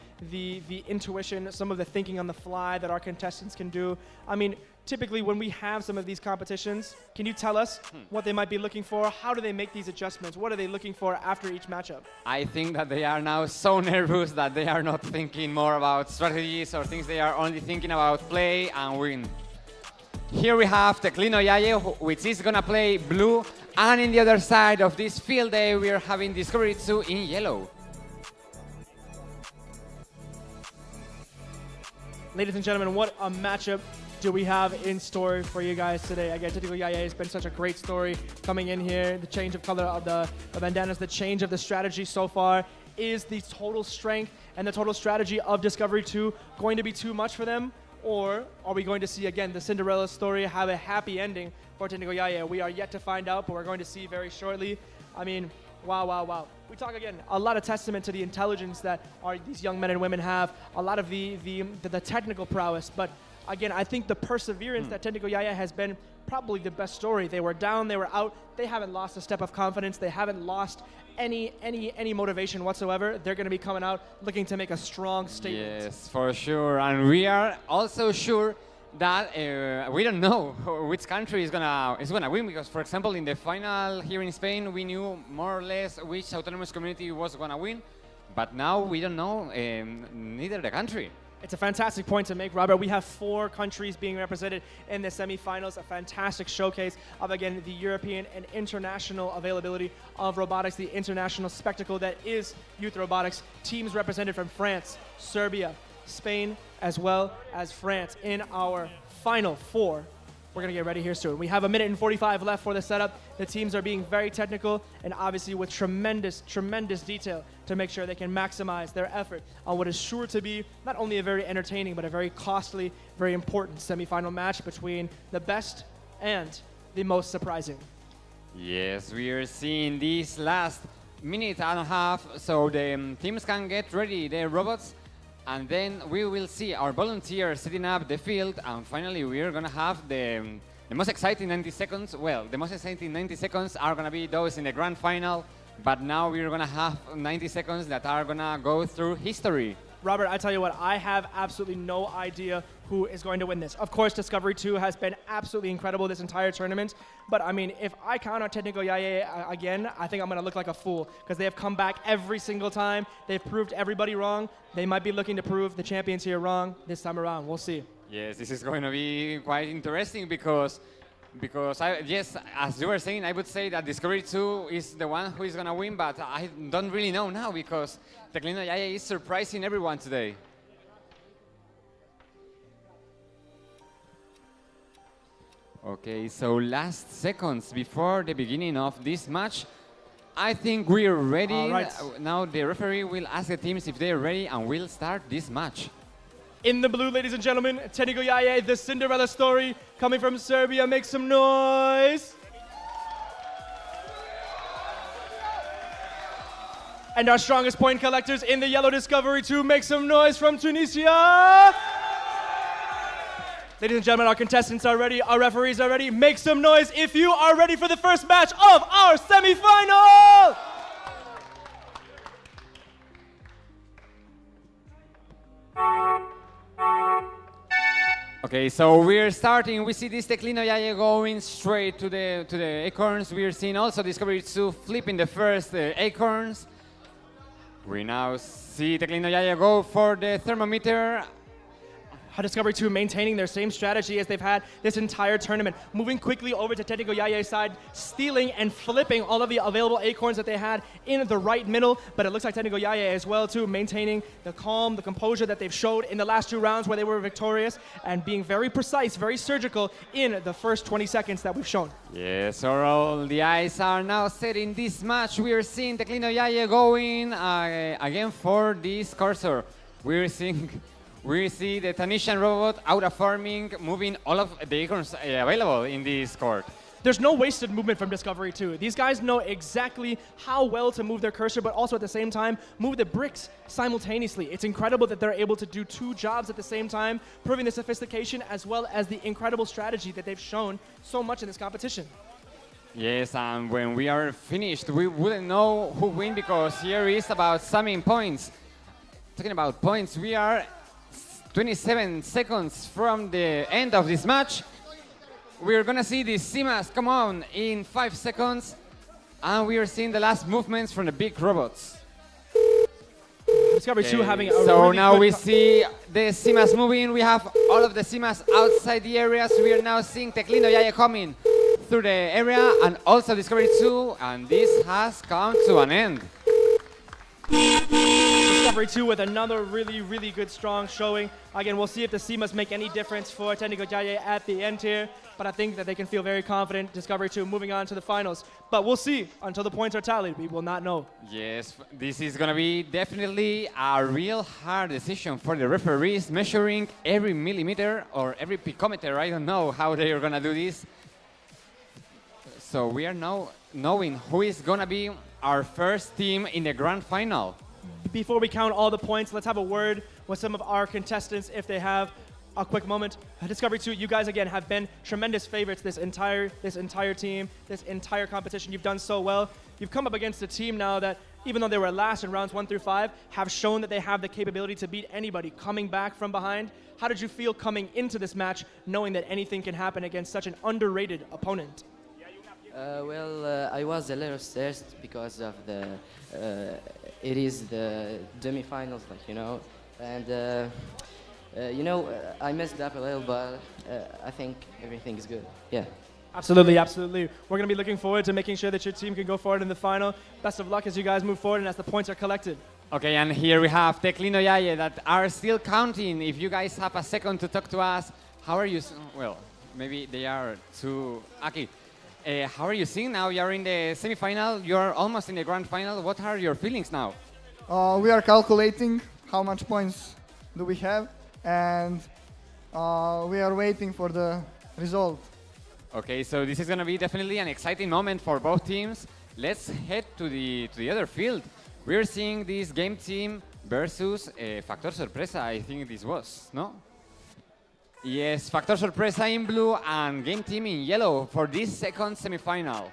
intuition, some of the thinking on the fly that our contestants can do. I mean, typically when we have some of these competitions, can you tell us what they might be looking for? How do they make these adjustments? What are they looking for after each matchup? I think that they are now so nervous that they are not thinking more about strategies or things. They are only thinking about play and win. Here we have Técnico Yaye, which is going to play blue. And in the other side of this field day, we are having Discovery 2 in yellow. Ladies and gentlemen, what a matchup do we have in store for you guys today? Again, Técnico Yaye has been such a great story coming in here. The change of color of the bandanas, the change of the strategy so far. Is the total strength and the total strategy of Discovery 2 going to be too much for them? Or are we going to see, again, the Cinderella story have a happy ending for Técnico Yaye? We are yet to find out, but we're going to see very shortly. I mean, wow, wow, wow. We talk, again, a lot of testament to the intelligence that these young men and women have, a lot of the technical prowess. But, again, I think the perseverance that Técnico Yaye has been probably the best story. They were down, they were out. They haven't lost a step of confidence. They haven't lost any motivation whatsoever. They're going to be coming out looking to make a strong statement. Yes, for sure. And we are also sure that we don't know which country is gonna win, because, for example, in the final here in Spain, we knew more or less which autonomous community was gonna win, but now we don't know neither the country. It's a fantastic point to make, Robert. We have 4 countries being represented in the semifinals, a fantastic showcase of, again, the European and international availability of robotics, the international spectacle that is youth robotics. Teams represented from France, Serbia, Spain, as well as France in our final 4. We're going to get ready here soon. We have 1 minute and 45 left for the setup. The teams are being very technical and obviously with tremendous, tremendous detail to make sure they can maximize their effort on what is sure to be not only a very entertaining but a very costly, very important semifinal match between the best and the most surprising. Yes, we are seeing this last minute and a half so the teams can get ready their robots. And then we will see our volunteers setting up the field, and finally we are going to have the most exciting 90 seconds. Well, the most exciting 90 seconds are going to be those in the grand final, but now we're going to have 90 seconds that are going to go through history. Robert, I tell you what, I have absolutely no idea who is going to win this. Of course, Discovery 2 has been absolutely incredible this entire tournament. But, I mean, if I count on Técnico Yaye again, I think I'm going to look like a fool because they have come back every single time. They've proved everybody wrong. They might be looking to prove the champions here wrong this time around. We'll see. Yes, this is going to be quite interesting because yes, as you were saying, I would say that Discovery 2 is the one who is going to win, but I don't really know now because Técnico Yaye is surprising everyone today. Okay, so last seconds before the beginning of this match, I think we're ready. All right. Now the referee will ask the teams if they're ready and we'll start this match. In the blue, ladies and gentlemen, Técnico Yaye, the Cinderella story, coming from Serbia. Make some noise. And our strongest point collectors in the yellow Discovery 2, make some noise from Tunisia. Ladies and gentlemen, our contestants are ready, our referees are ready. Make some noise if you are ready for the first match of our semifinal. Okay, so we're starting. We see this Técnico Yaye going straight to the acorns. We're seeing also Discovery 2 flipping the first acorns. We now see Técnico Yaye go for the thermometer. Discovery 2 maintaining their same strategy as they've had this entire tournament, moving quickly over to Technical Yaye's side, stealing and flipping all of the available acorns that they had in the right middle, but it looks like Technical Yaye as well too, maintaining the calm, the composure that they've showed in the last 2 rounds where they were victorious, and being very precise, very surgical in the first 20 seconds that we've shown. Yes, all the eyes are now set in this match. We are seeing Technical Yaye going again for this cursor. We see the Tanisian robot out-of-farming, moving all of the acorns available in this court. There's no wasted movement from Discovery 2. These guys know exactly how well to move their cursor, but also at the same time, move the bricks simultaneously. It's incredible that they're able to do 2 jobs at the same time, proving the sophistication as well as the incredible strategy that they've shown so much in this competition. Yes, and when we are finished, we wouldn't know who win because here is about summing points. Talking about points, we are 27 seconds from the end of this match. We're gonna see the Simas come on in 5 seconds, and we are seeing the last movements from the big robots. Discovery 2 having a So really now good we see the Simas moving. We have all of the Simas outside the area, so we are now seeing Teclino Yaye coming through the area, and also Discovery 2, and this has come to an end. Discovery 2 with another really good strong showing. Again, we'll see if the Simas make any difference for Technical Yaye at the end here, but I think that they can feel very confident, Discovery 2 moving on to the finals. But we'll see. Until the points are tallied, we will not know. Yes, this is going to be definitely a real hard decision for the referees, measuring every millimeter or every picometer. I don't know how they are going to do this. So we are now knowing who is going to be our first team in the grand final. Before we count all the points, let's have a word with some of our contestants if they have a quick moment. Discovery 2, you guys again have been tremendous favorites this entire team, this entire competition. You've done so well. You've come up against a team now that, even though they were last in rounds 1 through 5, have shown that they have the capability to beat anybody coming back from behind. How did you feel coming into this match, knowing that anything can happen against such an underrated opponent? I was a little stressed because of it is the demi-finals, and I messed up a little, but I think everything is good. Yeah. Absolutely. We're going to be looking forward to making sure that your team can go forward in the final. Best of luck as you guys move forward and as the points are collected. Okay, and here we have Teclino Yaye that are still counting. If you guys have a second to talk to us, how are you? Well, maybe they are too. Okay. How are you seeing now? You're in the semi-final. You're almost in the grand final. What are your feelings now? We are calculating how much points do we have, and we are waiting for the result. Okay, so this is going to be definitely an exciting moment for both teams. Let's head to the other field. We're seeing this game team versus Factor Sorpresa. I think this was, no? Yes, Factor Sorpresa in blue and game team in yellow for this second semi-final.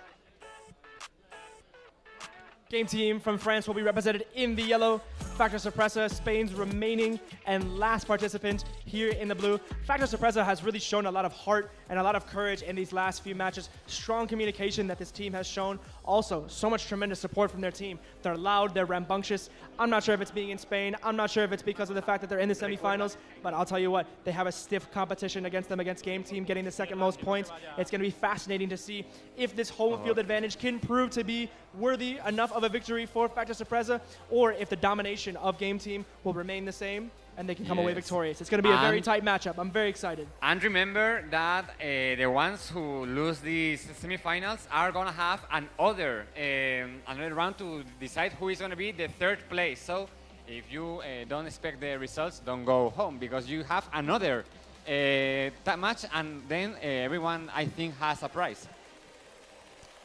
Game team from France will be represented in the yellow. Factor Sorpresa, Spain's remaining and last participant here in the blue. Factor Sorpresa has really shown a lot of heart and a lot of courage in these last few matches. Strong communication that this team has shown. Also, so much tremendous support from their team. They're loud, they're rambunctious. I'm not sure if it's being in Spain. I'm not sure if it's because of the fact that they're in the semifinals, but I'll tell you what, they have a stiff competition against them, against Game Team, getting the second most points. It's going to be fascinating to see if this home field advantage can prove to be worthy enough of a victory for Factor Sorpresa, or if the domination of Game Team will remain the same and they can come away victorious. It's going to be a very tight matchup. I'm very excited. And remember that the ones who lose these semifinals are going to have another round to decide who is going to be the third place. So if you don't expect the results, don't go home, because you have another match, and then everyone, I think, has a prize.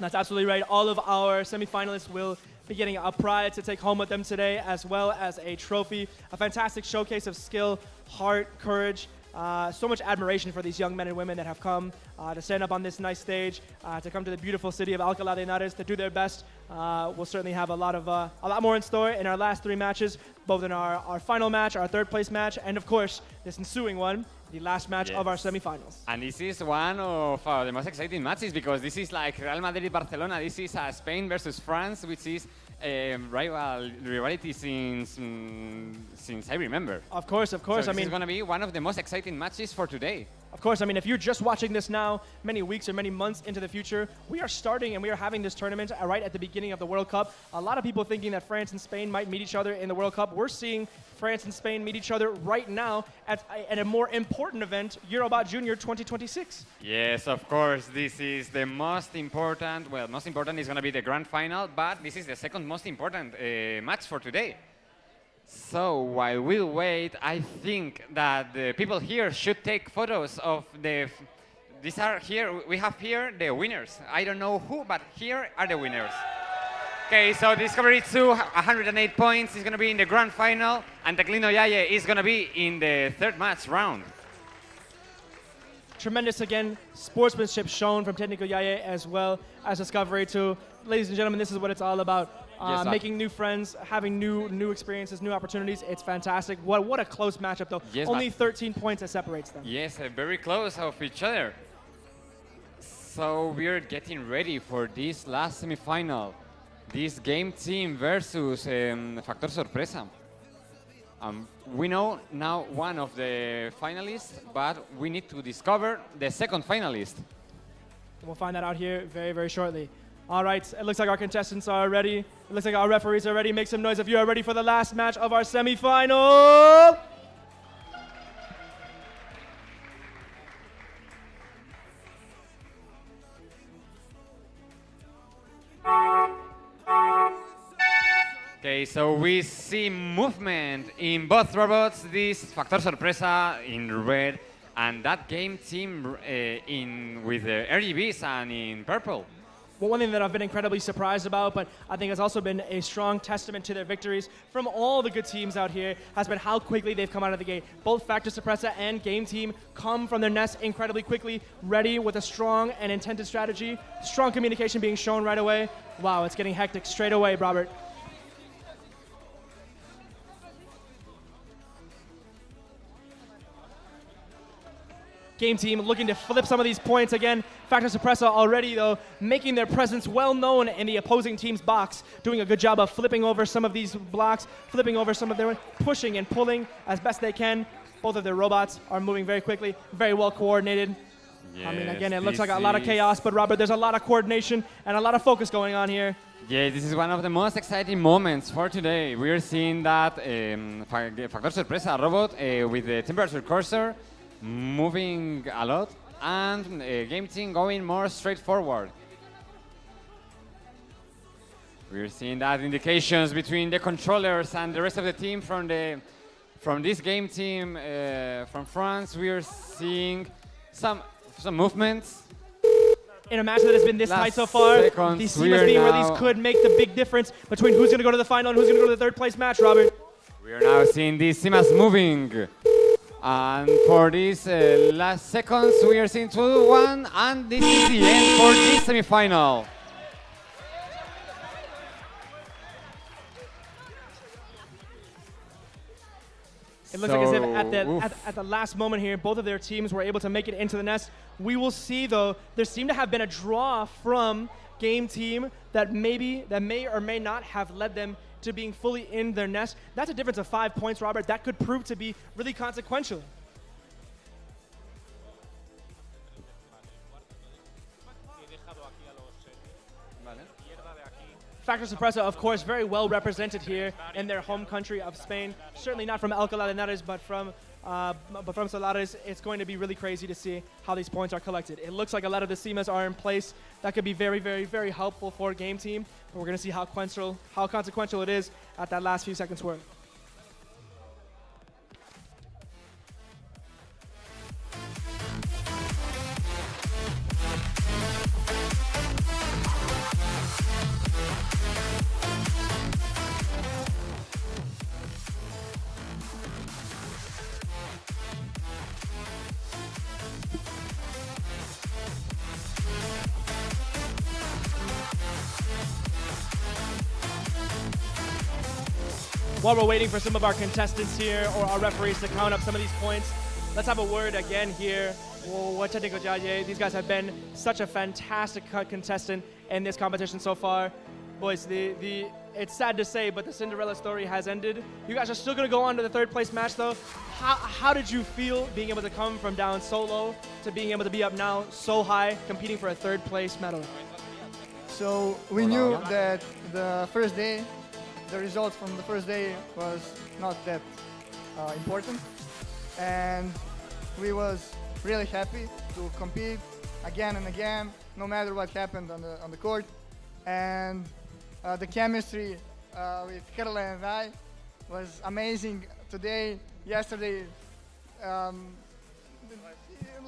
That's absolutely right. All of our semifinalists will be getting a prize to take home with them today, as well as a trophy. A fantastic showcase of skill, heart, courage. So much admiration for these young men and women that have come to stand up on this nice stage, to come to the beautiful city of Alcalá de Henares to do their best. We'll certainly have a lot more in store in our last three matches, both in our final match, our third place match, and of course, this ensuing one, the last match of our semifinals. And this is one of the most exciting matches, because this is like Real Madrid-Barcelona. This is Spain versus France, which is rivalry since I remember. Of course. So this is going to be one of the most exciting matches for today. Of course, I mean, if you're just watching this now, many weeks or many months into the future, we are starting and we are having this tournament right at the beginning of the World Cup. A lot of people thinking that France and Spain might meet each other in the World Cup. We're seeing France and Spain meet each other right now at a more important event, Eurobot Junior 2026. Yes, of course, this is the most important, well, most important is going to be the grand final, but this is the second most important match for today. So while we wait, I think that the people here should take photos of the. We have here the winners. I don't know who, but here are the winners. Okay, so Discovery 2, 108 points, is going to be in the grand final, and Teclino Yaye is going to be in the third match round. Tremendous, again, sportsmanship shown from Técnico Yaye as well as Discovery 2. Ladies and gentlemen, this is what it's all about. Making new friends, having new experiences, new opportunities. It's fantastic. What a close matchup, though. Yes, only 13 points that separates them. Yes, very close of each other. So we're getting ready for this last semifinal. This game team versus Factor Sorpresa. We know now one of the finalists, but we need to discover the second finalist. We'll find that out here very, very shortly. All right, it looks like our contestants are ready. It looks like our referees are ready. Make some noise if you are ready for the last match of our semifinal. Okay, so we see movement in both robots. This Factor Sorpresa in red, and that game team with the RGBs and in purple. Well, one thing that I've been incredibly surprised about, but I think has also been a strong testament to their victories from all the good teams out here, has been how quickly they've come out of the gate. Both Factor Sorpresa and Game Team come from their nest incredibly quickly, ready with a strong and intended strategy. Strong communication being shown right away. Wow, it's getting hectic straight away, Robert. Game Team looking to flip some of these points again. Factor Sorpresa already, though, making their presence well known in the opposing team's box, doing a good job of flipping over some of these blocks, flipping over some of their, pushing and pulling as best they can. Both of their robots are moving very quickly, very well coordinated. Yes, I mean, again, it looks like a lot of chaos, but Robert, there's a lot of coordination and a lot of focus going on here. Yeah, this is one of the most exciting moments for today. We are seeing that Factor Sorpresa robot with the temperature cursor moving a lot, and Game Team going more straightforward. We're seeing that indications between the controllers and the rest of the team from this Game Team from France. We are seeing some movements. In a match that has been this tight so far, these seamless being released could make the big difference between who's going to go to the final and who's going to go to the third place match, Robert. We are now seeing these seamless moving. And for these last seconds, we are seeing 2-1, and this is the end for this semi-final. It looks like as if at the last moment here, both of their teams were able to make it into the nest. We will see, though, there seemed to have been a draw from Game Team that may or may not have led them to being fully in their nest. That's a difference of 5 points, Robert. That could prove to be really consequential. Factor Sorpresa, of course, very well represented here in their home country of Spain. Certainly not from Alcalá, Henares, but from Solares. It's going to be really crazy to see how these points are collected. It looks like a lot of the SEMAs are in place. That could be very, very, very helpful for Game Team. But we're going to see how consequential it is at that last few seconds worth. While we're waiting for some of our contestants here or our referees to count up some of these points, let's have a word again here. These guys have been such a fantastic contestant in this competition so far. Boys, it's sad to say, but the Cinderella story has ended. You guys are still going to go on to the third place match, though. How did you feel being able to come from down so low to being able to be up now so high, competing for a third place medal? So we knew that the first day, the results from the first day was not that important, and we was really happy to compete again and again, no matter what happened on the court. And the chemistry with Carla and I was amazing today. Yesterday,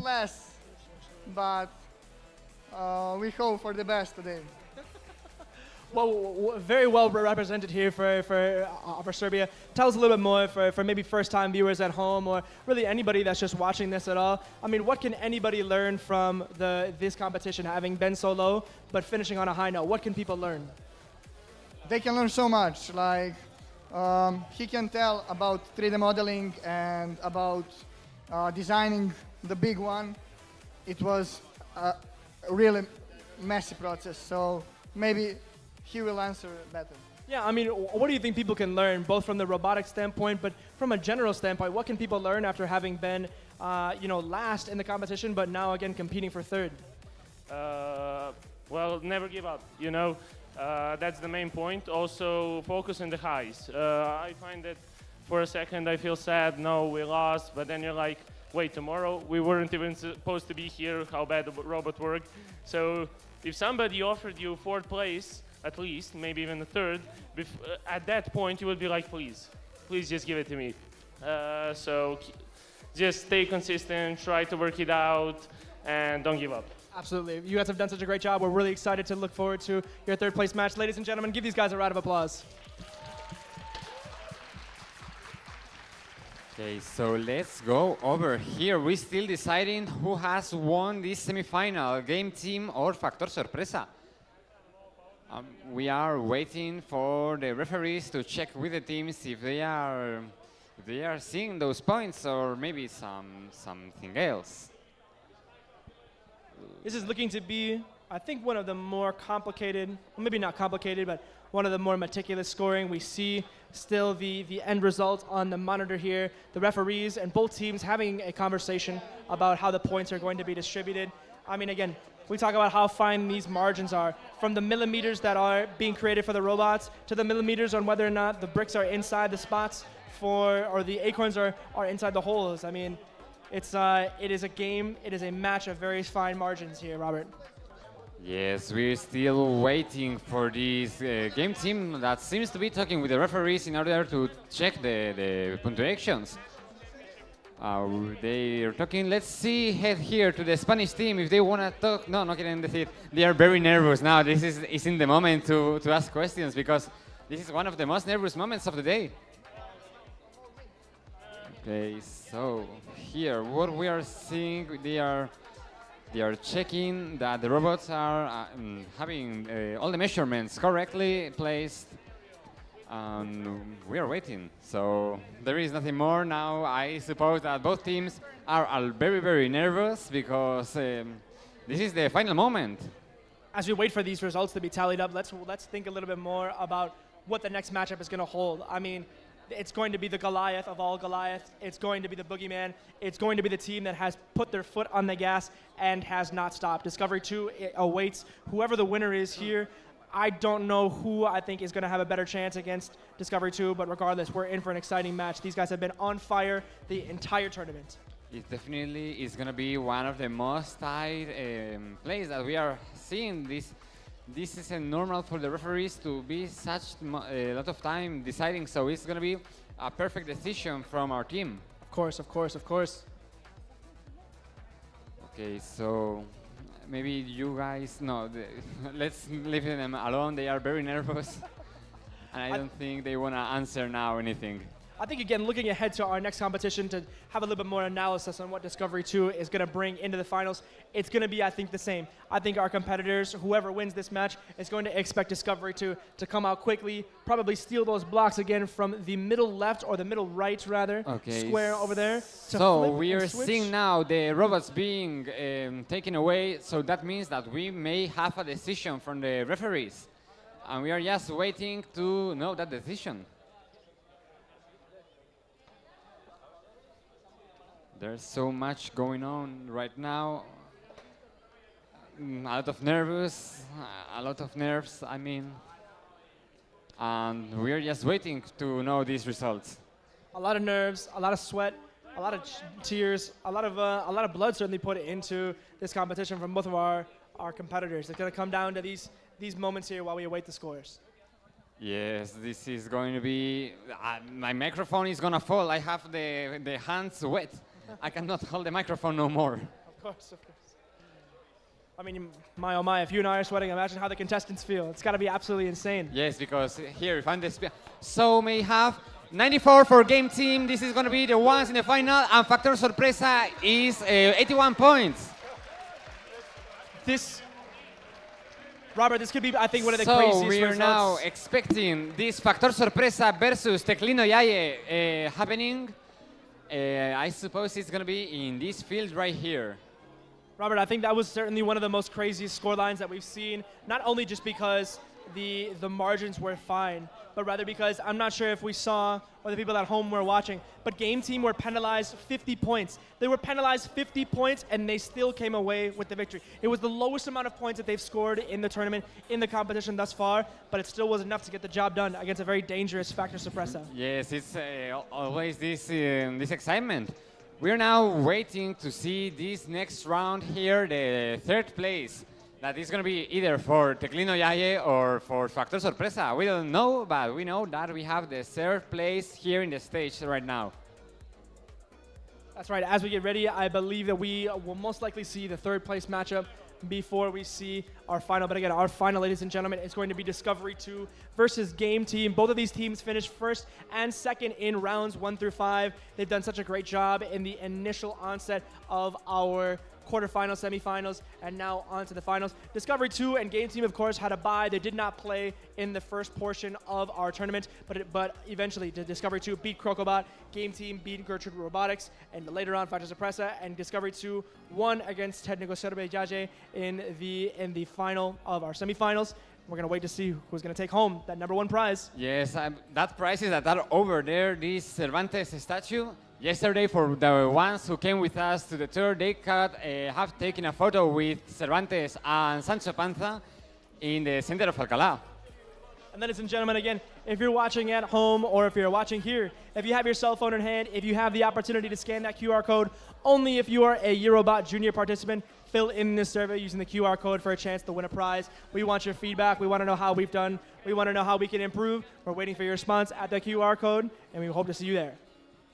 less, but we hope for the best today. Well, very well represented here for Serbia. Tell us a little bit more for maybe first-time viewers at home, or really anybody that's just watching this at all. I mean, what can anybody learn from this competition, having been so low but finishing on a high note? What can people learn? They can learn so much. Like he can tell about 3D modeling and about designing the big one. It was a really messy process, so maybe he will answer better. Yeah, I mean, what do you think people can learn, both from the robotics standpoint, but from a general standpoint? What can people learn after having been, last in the competition, but now again competing for third? Well, never give up. That's the main point. Also, focus on the highs. I find that for a second I feel sad. No, we lost, but then you're like, wait, tomorrow we weren't even supposed to be here. How bad the robot worked. So if somebody offered you fourth place, at least, maybe even a third, at that point you would be like, please just give it to me. So just stay consistent, try to work it out, and don't give up. Absolutely. You guys have done such a great job. We're really excited to look forward to your third place match. Ladies and gentlemen, give these guys a round of applause. Okay, so let's go over here. We're still deciding who has won this semifinal, game team or factor sorpresa. We are waiting for the referees to check with the teams if they are seeing those points, or maybe something else. This is looking to be, I think, one of the more complicated, well, maybe not complicated, but one of the more meticulous scoring. We see still the end result on the monitor here. The referees and both teams having a conversation about how the points are going to be distributed. I mean, again, we talk about how fine these margins are, from the millimeters that are being created for the robots to the millimeters on whether or not the bricks are inside the spots or the acorns are inside the holes. I mean, it is a game, it is a match of very fine margins here, Robert. Yes, we're still waiting for this game team that seems to be talking with the referees in order to check the punctuations. They are talking. Let's see, head here to the Spanish team if they want to talk. No quieren decir. They are very nervous now. This is in the moment to ask questions, because this is one of the most nervous moments of the day. Okay, so here what we are seeing, they are checking that the robots are having all the measurements correctly placed. We are waiting, so there is nothing more now. I suppose that both teams are very, very nervous, because this is the final moment. As we wait for these results to be tallied up, let's think a little bit more about what the next matchup is going to hold. I mean, it's going to be the Goliath of all Goliath. It's going to be the boogeyman. It's going to be the team that has put their foot on the gas and has not stopped. Discovery 2 awaits whoever the winner is here. I don't know who I think is going to have a better chance against Discovery 2, but regardless, we're in for an exciting match. These guys have been on fire the entire tournament. It definitely is going to be one of the most tight plays that we are seeing. This isn't normal for the referees to be such a lot of time deciding, so it's going to be a perfect decision from our team. Of course, of course, of course. Okay, so maybe you guys, let's leave them alone. They are very nervous, and I don't think they want to answer now anything. I think, again, looking ahead to our next competition to have a little bit more analysis on what Discovery 2 is going to bring into the finals, it's going to be, I think, the same. I think our competitors, whoever wins this match, is going to expect Discovery 2 to come out quickly, probably steal those blocks again from the middle left, or the middle right, rather, square over there. So we are seeing now the robots being taken away, so that means that we may have a decision from the referees. and we are just waiting to know that decision. There's so much going on right now. A lot of nerves, a lot of nerves, I mean. And we're just waiting to know these results. A lot of nerves, a lot of sweat, a lot of tears, a lot of blood certainly put into this competition from both of our competitors. It's going to come down to these moments here while we await the scores. Yes, this is going to be... my microphone is going to fall. I have the hands wet. I cannot hold the microphone no more. Of course, of course. I mean, my oh my, if you and I are sweating, imagine how the contestants feel. It's got to be absolutely insane. Yes, because here, if I'm the... So may have 94 for game team. This is going to be the ones in the final. And Factor Sorpresa is 81 points. Robert, this could be, I think, one of the craziest results. So we are now expecting this Factor Sorpresa versus Teclino Yaye happening. I suppose it's going to be in this field right here. Robert, I think that was certainly one of the most craziest scorelines that we've seen, not only just because the margins were fine, but rather because I'm not sure if we saw, or the people at home were watching, but Game Team were penalized 50 points. They were penalized 50 points, and they still came away with the victory. It was the lowest amount of points that they've scored in the tournament, in the competition thus far, but it still was enough to get the job done against a very dangerous Factor Sorpresa. Yes, it's always this excitement. We're now waiting to see this next round here, the third place. That is going to be either for Teclino Yaye or for Factor Sorpresa. We don't know, but we know that we have the third place here in the stage right now. That's right. As we get ready, I believe that we will most likely see the third place matchup before we see our final. But again, our final, ladies and gentlemen, is going to be Discovery 2 versus Game Team. Both of these teams finished first and second in rounds 1 through 5. They've done such a great job in the initial onset of our quarterfinals, semifinals, and now on to the finals. Discovery 2 and Game Team, of course, had a bye. They did not play in the first portion of our tournament, but eventually Discovery 2 beat Crocobot, Game Team beat Gertrude Robotics, and later on Factor Sorpresa, and Discovery 2 won against Technico Cervejaje in the final of our semifinals. We're going to wait to see who's going to take home that #1 prize. Yes, that prize is that are over there, this Cervantes statue. Yesterday, for the ones who came with us to the tour, they have taken a photo with Cervantes and Sancho Panza in the center of Alcalá. And ladies and gentlemen, again, if you're watching at home or if you're watching here, if you have your cell phone in hand, if you have the opportunity to scan that QR code, only if you are a Eurobot junior participant, fill in this survey using the QR code for a chance to win a prize. We want your feedback. We want to know how we've done. We want to know how we can improve. We're waiting for your response at the QR code, and we hope to see you there.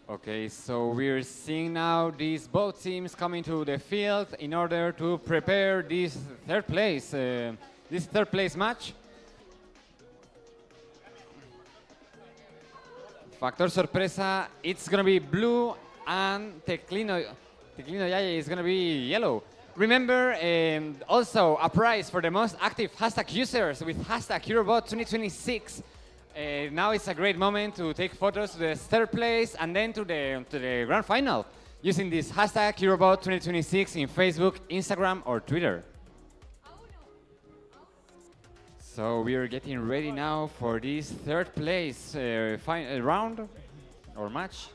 Okay, so we're seeing now these both teams coming to the field in order to prepare this third place match. Factor Sorpresa, it's gonna be blue, and Teclino Yaye is gonna be yellow. Remember, also a prize for the most active hashtag users with hashtag Eurobot 2026. Now it's a great moment to take photos to the third place and then to the grand final using this hashtag Eurobot 2026 in Facebook, Instagram, or Twitter. So we are getting ready now for this third place round or match.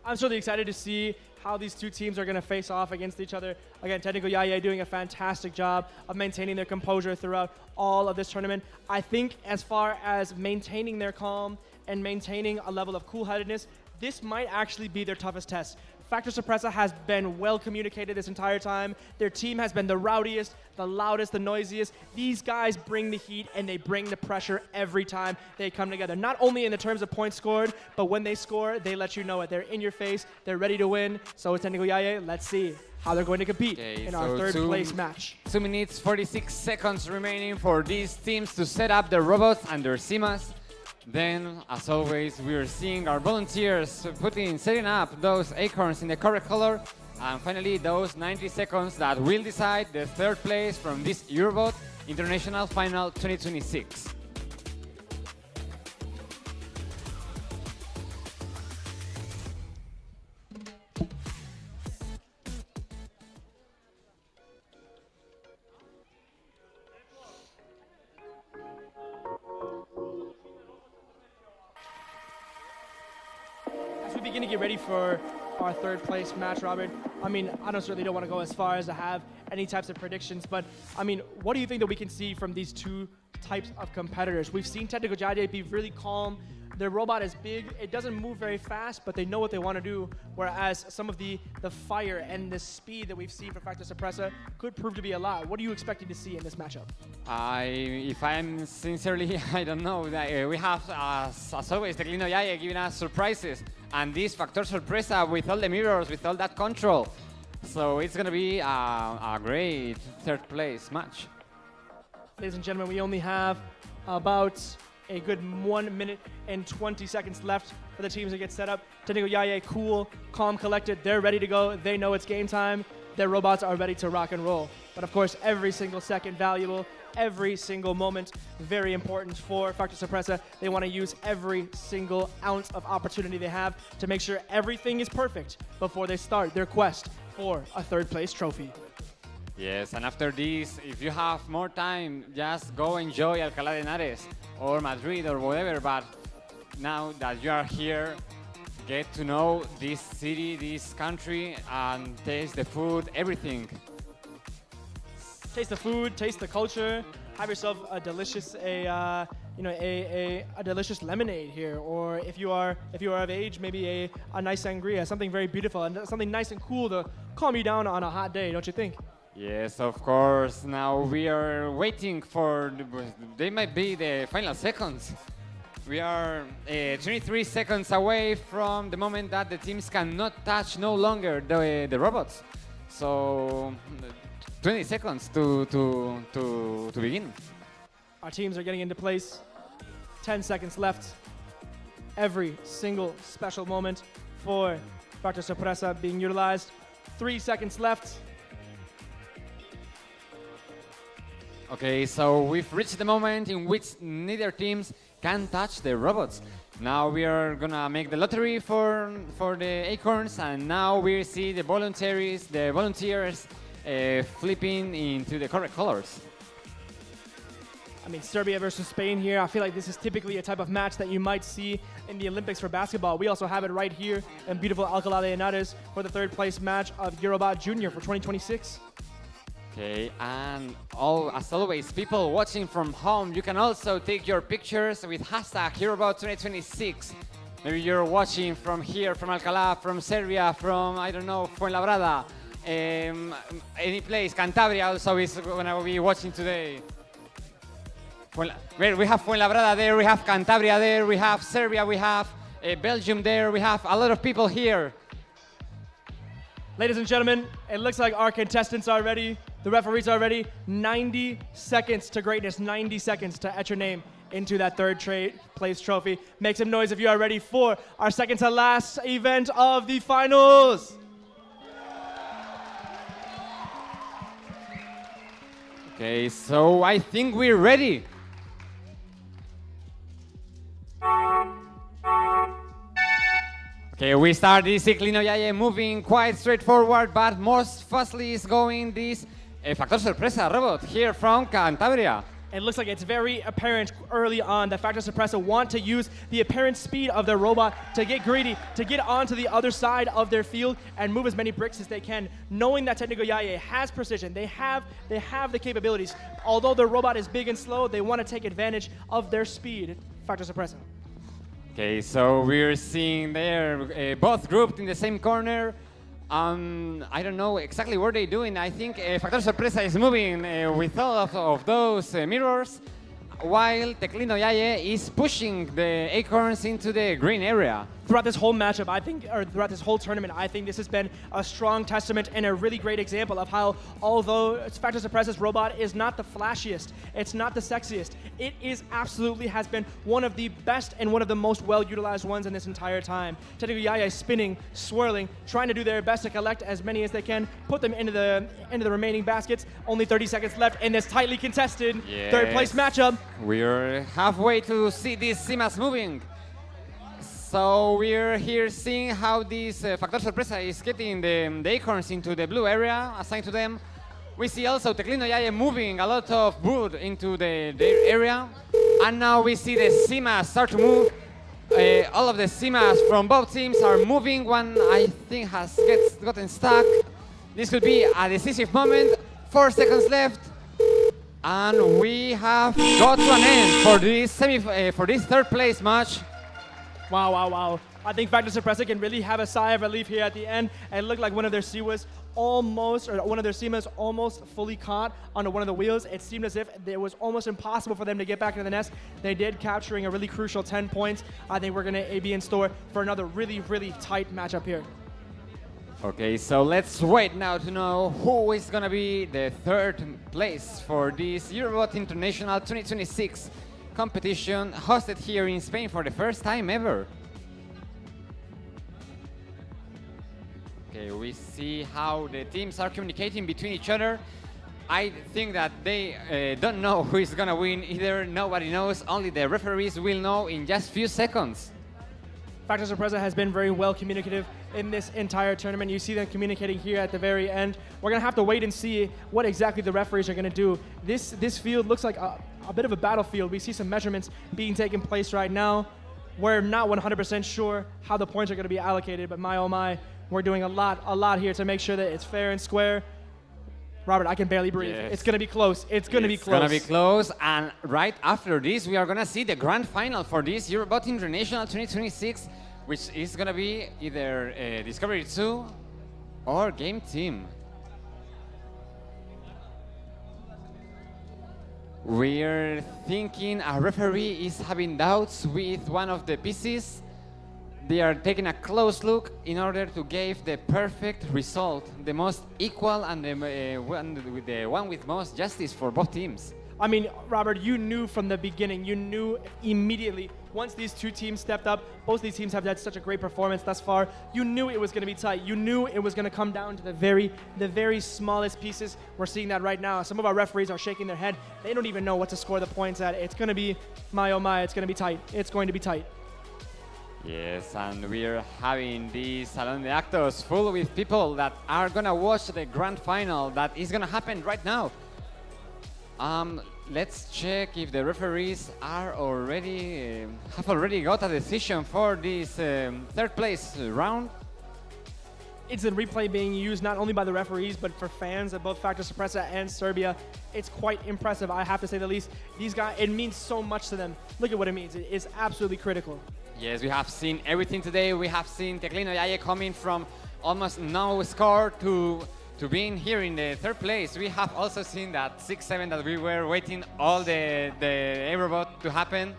I'm certainly excited to see how these two teams are going to face off against each other. Again, Technico Yaye doing a fantastic job of maintaining their composure throughout all of this tournament. I think as far as maintaining their calm and maintaining a level of cool-headedness, this might actually be their toughest test. Factor Sorpresa has been well communicated this entire time. Their team has been the rowdiest, the loudest, the noisiest. These guys bring the heat and they bring the pressure every time they come together. Not only in the terms of points scored, but when they score, they let you know it. They're in your face, they're ready to win. So it's Technico Yaye. Let's see how they're going to compete in our third place match. 2 minutes, 46 seconds remaining for these teams to set up their robots and their SIMAs. Then, as always, we are seeing our volunteers setting up those acorns in the correct color. And finally, those 90 seconds that will decide the third place from this Eurobot International Final 2026. begin to get ready for our third place match, Robert, I mean, I certainly don't want to go as far as to have any types of predictions, but I mean, what do you think that we can see from these two types of competitors? We've seen Technical Jade be really calm. Their robot is big. It doesn't move very fast, but they know what they want to do, whereas some of the fire and the speed that we've seen from Factor Suppressa could prove to be a lot. What are you expecting to see in this matchup? If I'm sincerely, I don't know. We have, as always, Teclino Yaye giving us surprises, and this Factor Sorpresa with all the mirrors, with all that control. So it's going to be a great third place match. Ladies and gentlemen, we only have about a good 1 minute and 20 seconds left for the teams to get set up. Technical Yaye, cool, calm, collected. They're ready to go. They know it's game time. Their robots are ready to rock and roll. But of course, every single second valuable, every single moment very important for Factor Suppressa. They want to use every single ounce of opportunity they have to make sure everything is perfect before they start their quest for a third place trophy. Yes, and after this, if you have more time, just go enjoy Alcalá de Henares or Madrid or whatever, but now that you are here, get to know this city, this country, and taste the food, everything. Taste the food, taste the culture, have yourself a delicious a delicious lemonade here, or if you are of age, maybe a nice sangria, something very beautiful and something nice and cool to calm you down on a hot day, don't you think? Yes, of course. Now we are waiting for, they might be the final seconds. We are 23 seconds away from the moment that the teams cannot touch no longer the robots. So 20 seconds to begin. Our teams are getting into place. 10 seconds left. Every single special moment for Factor Suppressa being utilized. 3 seconds left. Okay, so we've reached the moment in which neither teams can touch the robots. Now we are gonna make the lottery for the acorns, and now we see the volunteers flipping into the correct colors. I mean, Serbia versus Spain here. I feel like this is typically a type of match that you might see in the Olympics for basketball. We also have it right here in beautiful Alcalá de Henares for the third place match of Eurobot Junior for 2026. Okay, and as always, people watching from home, you can also take your pictures with hashtag Eurobot 2026. Maybe you're watching from here, from Alcalá, from Serbia, from, I don't know, Fuenlabrada, any place. Cantabria also is going to be watching today. We have Fuenlabrada there, we have Cantabria there, we have Serbia, we have Belgium there, we have a lot of people here. Ladies and gentlemen, it looks like our contestants are ready. The referees are ready. 90 seconds to greatness, 90 seconds to etch your name into that third place trophy. Make some noise if you are ready for our second to last event of the finals. Okay, so I think we're ready. Okay, we start this Teclino Yaye moving quite straightforward, but most fastly is going this Factor Sorpresa robot here from Cantabria. It looks like it's very apparent early on that Factor Suppressa want to use the apparent speed of their robot to get greedy, to get onto the other side of their field and move as many bricks as they can, knowing that Technical Yaye has precision. They have the capabilities. Although their robot is big and slow, they want to take advantage of their speed. Factor Suppressa. Okay, so we're seeing there both grouped in the same corner. I don't know exactly what they're doing. I think Factor Sorpresa is moving with all of those mirrors, while Teclino Yaye is pushing the acorns into the green area. Throughout this whole matchup, I think, or throughout this whole tournament, I think this has been a strong testament and a really great example of how, although Factor Suppressa's robot is not the flashiest, it's not the sexiest, it is absolutely has been one of the best and one of the most well-utilized ones in this entire time. Technical Yaye spinning, swirling, trying to do their best to collect as many as they can, put them into the remaining baskets. Only 30 seconds left in this tightly contested third place matchup. We're halfway to see these Simas moving. So we're here seeing how this Factor Sorpresa is getting the acorns into the blue area assigned to them. We see also Teclino Yaye moving a lot of wood into their area. And now we see the Simas start to move all of the Simas from both teams are moving. One, I think, has gotten stuck. This could be a decisive moment. 4 seconds left. And we have got to an end for this third place match. Wow, wow, wow. I think Factor Sorpresa can really have a sigh of relief here at the end. It looked like one of their Simas almost fully caught onto one of the wheels. It seemed as if it was almost impossible for them to get back into the nest. They did, capturing a really crucial 10 points. I think we're going to be in store for another really, really tight matchup here. Okay, so let's wait now to know who is going to be the third place for this Eurobot International 2026 competition hosted here in Spain for the first time ever. Okay, we see how the teams are communicating between each other. I think that they don't know who is going to win either. Nobody knows. Only the referees will know in just few seconds. Factor Sorpresa has been very well communicative in this entire tournament. You see them communicating here at the very end. We're going to have to wait and see what exactly the referees are going to do. This field looks like a bit of a battlefield. We see some measurements being taken place right now. We're not 100% sure how the points are going to be allocated, but my oh my, we're doing a lot here to make sure that it's fair and square. Robert, I can barely breathe. Yes. It's going to be close. It's going to be close. It's going to be close, and right after this, we are going to see the grand final for this Eurobot International 2026, which is going to be either Discovery 2 or Game Team. We're thinking a referee is having doubts with one of the pieces. They are taking a close look in order to give the perfect result, the most equal and the one with most justice for both teams. I mean, Robert, you knew from the beginning, you knew immediately, once these two teams stepped up, both these teams have had such a great performance thus far, you knew it was going to be tight. You knew it was going to come down to the very smallest pieces. We're seeing that right now. Some of our referees are shaking their head. They don't even know what to score the points at. It's going to be, my oh my, it's going to be tight. It's going to be tight. Yes, and we're having the Salón de Actos full with people that are going to watch the grand final that is going to happen right now. Let's check if the referees are already have already got a decision for this third place round. It's a replay being used not only by the referees but for fans at both Factor Sorpresa and Serbia. It's quite impressive, I have to say the least. These guys, it means so much to them. Look at what it means. It is absolutely critical. Yes, we have seen everything today. We have seen Teclino Yaye coming from almost no score to being here in the third place. We have also seen that 6-7 that we were waiting all the Eurobot to happen.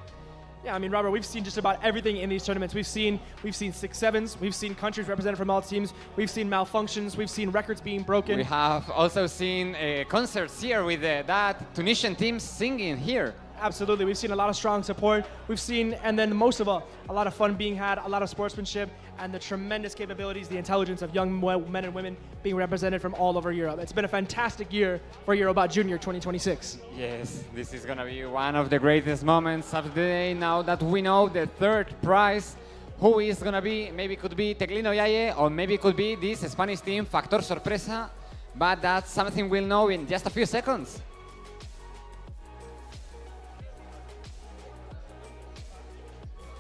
Yeah, I mean, Robert, we've seen just about everything in these tournaments. We've seen 6-7s, we've seen countries represented from all teams, we've seen malfunctions, we've seen records being broken. We have also seen concerts here with that Tunisian team singing here. Absolutely, we've seen a lot of strong support. We've seen, and then most of all, a lot of fun being had, a lot of sportsmanship, and the tremendous capabilities, the intelligence of young men and women being represented from all over Europe. It's been a fantastic year for Eurobot Junior 2026. Yes, this is going to be one of the greatest moments of the day now that we know the third prize. Who is going to be? Maybe it could be Teclino Yaye, or maybe it could be this Spanish team, Factor Sorpresa, but that's something we'll know in just a few seconds.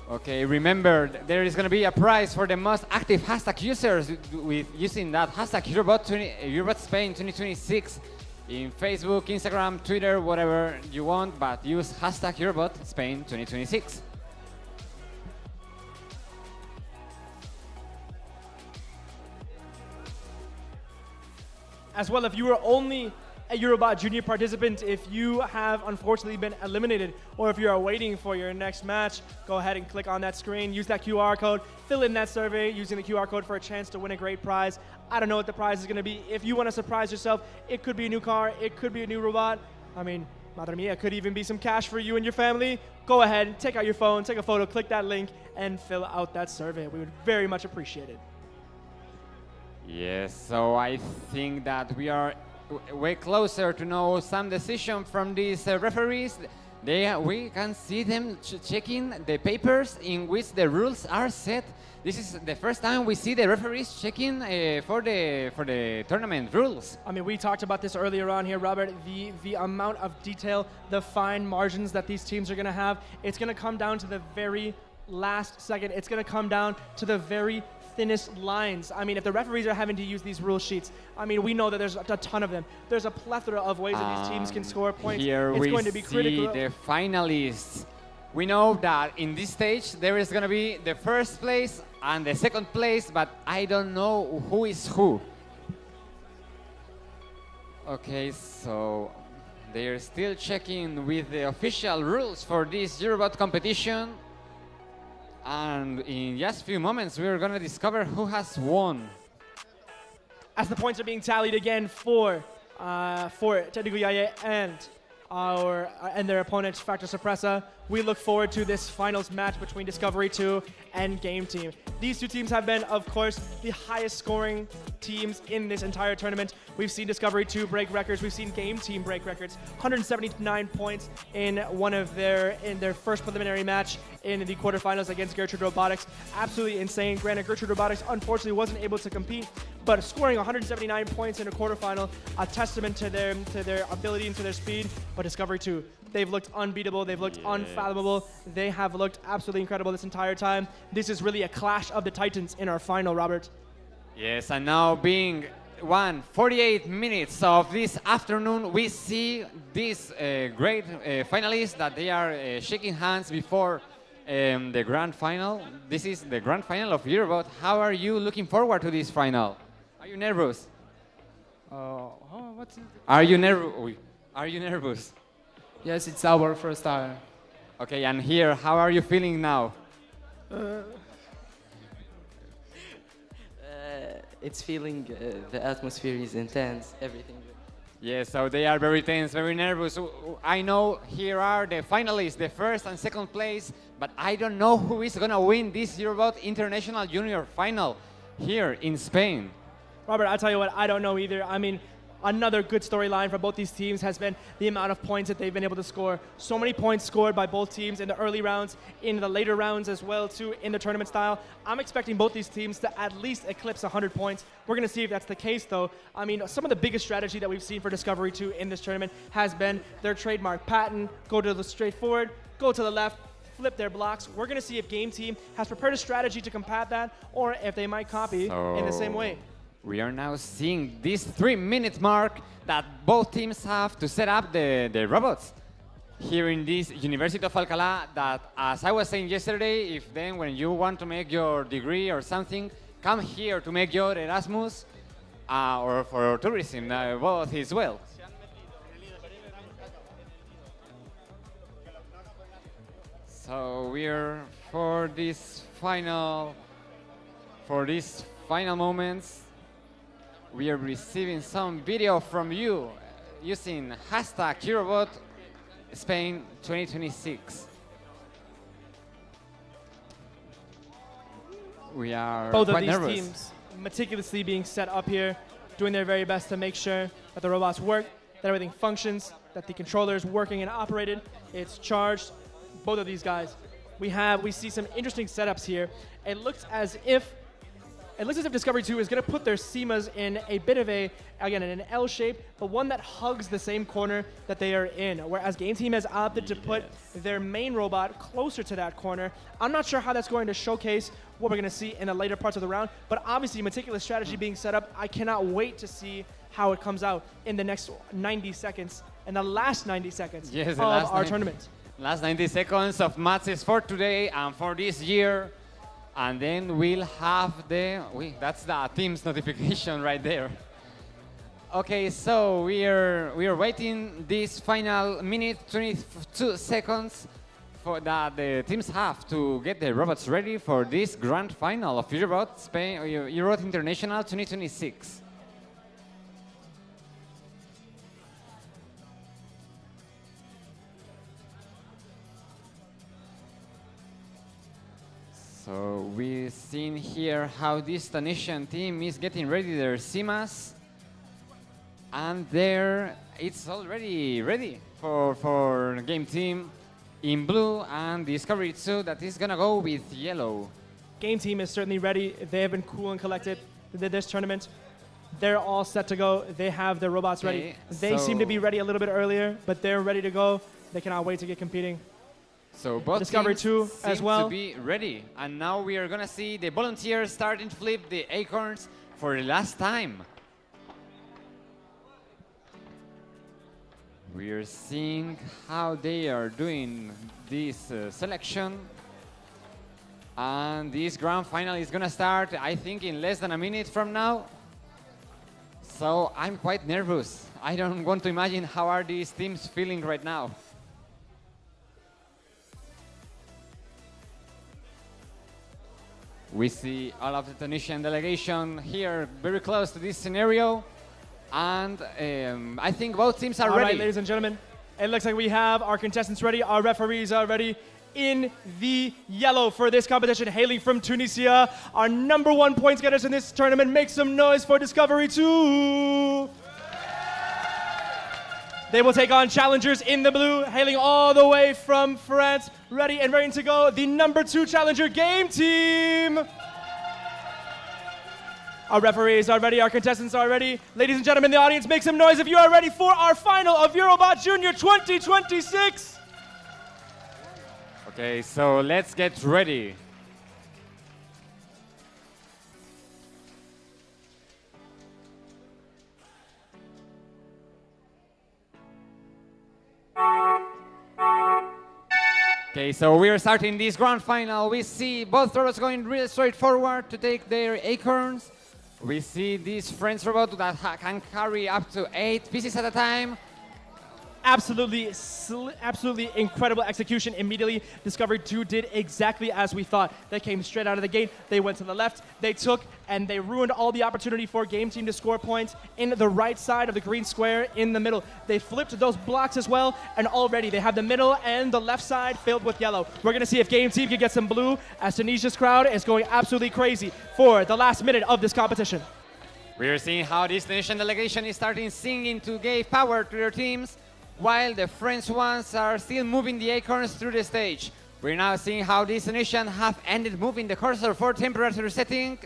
Okay, remember, there is going to be a prize for the most active hashtag users with using that hashtag Eurobot Spain 2026 in Facebook, Instagram, Twitter, whatever you want, but use hashtag Eurobot Spain 2026. As well, if you are only a Eurobot Junior participant, if you have unfortunately been eliminated or if you are waiting for your next match, go ahead and click on that screen, use that QR code, fill in that survey using the QR code for a chance to win a great prize. I don't know what the prize is going to be. If you want to surprise yourself, it could be a new car, it could be a new robot. I mean, madre mia, it could even be some cash for you and your family. Go ahead, take out your phone, take a photo, click that link, and fill out that survey. We would very much appreciate it. Yes, so I think that we are way closer to know some decision from these referees. We can see them checking the papers in which the rules are set. This is the first time we see the referees checking for the tournament rules. I mean, we talked about this earlier on here, Robert. The amount of detail, the fine margins that these teams are going to have, it's going to come down to the very last second. It's going to come down to the very thinnest lines. I mean, if the referees are having to use these rule sheets, I mean, we know that there's a ton of them. There's a plethora of ways that these teams can score points. Here it's we going to be critical. see the finalists. We know that in this stage there is going to be the first place and the second place, but I don't know who is who. Okay, so they are still checking with the official rules for this Eurobot competition. And in just a few moments, we're going to discover who has won. As the points are being tallied again for Técnico Yaye and their opponent, Factor Sorpresa, we look forward to this finals match between Discovery 2 and Game Team. These two teams have been, of course, the highest scoring teams in this entire tournament. We've seen Discovery 2 break records. We've seen Game Team break records. 179 points in their first preliminary match in the quarterfinals against Gertrude Robotics. Absolutely insane. Granted, Gertrude Robotics unfortunately wasn't able to compete, but scoring 179 points in a quarterfinal, a testament to their ability and to their speed. But Discovery 2, they've looked unbeatable. They've looked unfathomable. They have looked absolutely incredible this entire time. This is really a clash of the titans in our final, Robert. Yes, and now being 48 minutes of this afternoon, we see these great finalists that they are shaking hands before the grand final. This is the grand final of Eurobot. How are you looking forward to this final? Are you nervous? What's it? Are you nervous? Are you nervous? Yes, it's our first time. Okay, and here, how are you feeling now? It's feeling, the atmosphere is intense, everything. Yes, so they are very tense, very nervous. I know here are the finalists, the first and second place, but I don't know who is going to win this Eurobot International Junior Final here in Spain. Robert, I'll tell you what, I don't know either. I mean, another good storyline for both these teams has been the amount of points that they've been able to score. So many points scored by both teams in the early rounds, in the later rounds as well, too, in the tournament style. I'm expecting both these teams to at least eclipse 100 points. We're going to see if that's the case, though. I mean, some of the biggest strategy that we've seen for Discovery 2 in this tournament has been their trademark pattern, go to the straight forward, go to the left, flip their blocks. We're going to see if Game Team has prepared a strategy to combat that, or if they might copy in the same way. We are now seeing this 3-minute mark that both teams have to set up the robots here in this University of Alcalá. That, as I was saying yesterday, if then when you want to make your degree or something, come here to make your Erasmus or for tourism, both as well. So we're for these final moments. We are receiving some video from you using hashtag Eurobot Spain 2026. We are both quite of these nervous. teams meticulously being set up here, doing their very best to make sure that the robots work, that everything functions, that the controller is working and operated, it's charged. Both of these guys, we see some interesting setups here. It looks as if Discovery 2 is going to put their SEMAs in a bit of in an L shape, but one that hugs the same corner that they are in, whereas Game Team has opted to put their main robot closer to that corner. I'm not sure how that's going to showcase what we're going to see in the later parts of the round, but obviously meticulous strategy being set up. I cannot wait to see how it comes out in the next 90 seconds, and the last 90 seconds of our tournament. Last 90 seconds of matches for today and for this year. And then we'll have that's the team's notification right there. Okay, so we are waiting this final minute 22 seconds for that the teams have to get the robots ready for this grand final of Eurobot Spain Eurobot International 2026. So we've seen here how this Tunisian team is getting ready their SEMAs, and it's already ready for Game Team in blue and Discovery 2 that is gonna go with yellow. Game Team is certainly ready. They have been cool and collected this tournament. They're all set to go. They have their robots ready. They seem to be ready a little bit earlier, but they're ready to go. They cannot wait to get competing. So both Discovery teams 2 seem as well. to be ready. And now we are gonna see the volunteers starting to flip the acorns for the last time. We are seeing how they are doing this selection. And this grand final is gonna start, I think, in less than a minute from now. So I'm quite nervous. I don't want to imagine how are these teams feeling right now. We see all of the Tunisian delegation here very close to this scenario. And I think both teams are All ready. right, ladies and gentlemen, it looks like we have our contestants ready, our referees are ready. In the yellow for this competition, hailing from Tunisia, our #1 points getters in this tournament. Make some noise for Discovery 2. They will take on challengers in the blue, hailing all the way from France. Ready and ready to go, the #2 challenger game team. Our referees are ready, our contestants are ready. Ladies and gentlemen, the audience, make some noise if you are ready for our final of Eurobot Junior 2026. Okay, so let's get ready. Okay, so we are starting this grand final. We see both robots going really straight forward to take their acorns. We see this French robot that can carry up to 8 pieces at a time. Absolutely incredible execution immediately. Discovery 2 did exactly as we thought. They came straight out of the gate. They went to the left. They took and they ruined all the opportunity for game team to score points in the right side of the green square in the middle. They flipped those blocks as well, and already they have the middle and the left side filled with yellow. We're going to see if game team can get some blue, as Tunisia's crowd is going absolutely crazy for the last minute of this competition. We're seeing how this nation delegation is starting singing to give power to their teams, while the French ones are still moving the acorns through the stage. We're now seeing how these nations have ended moving the cursor for temperature setting.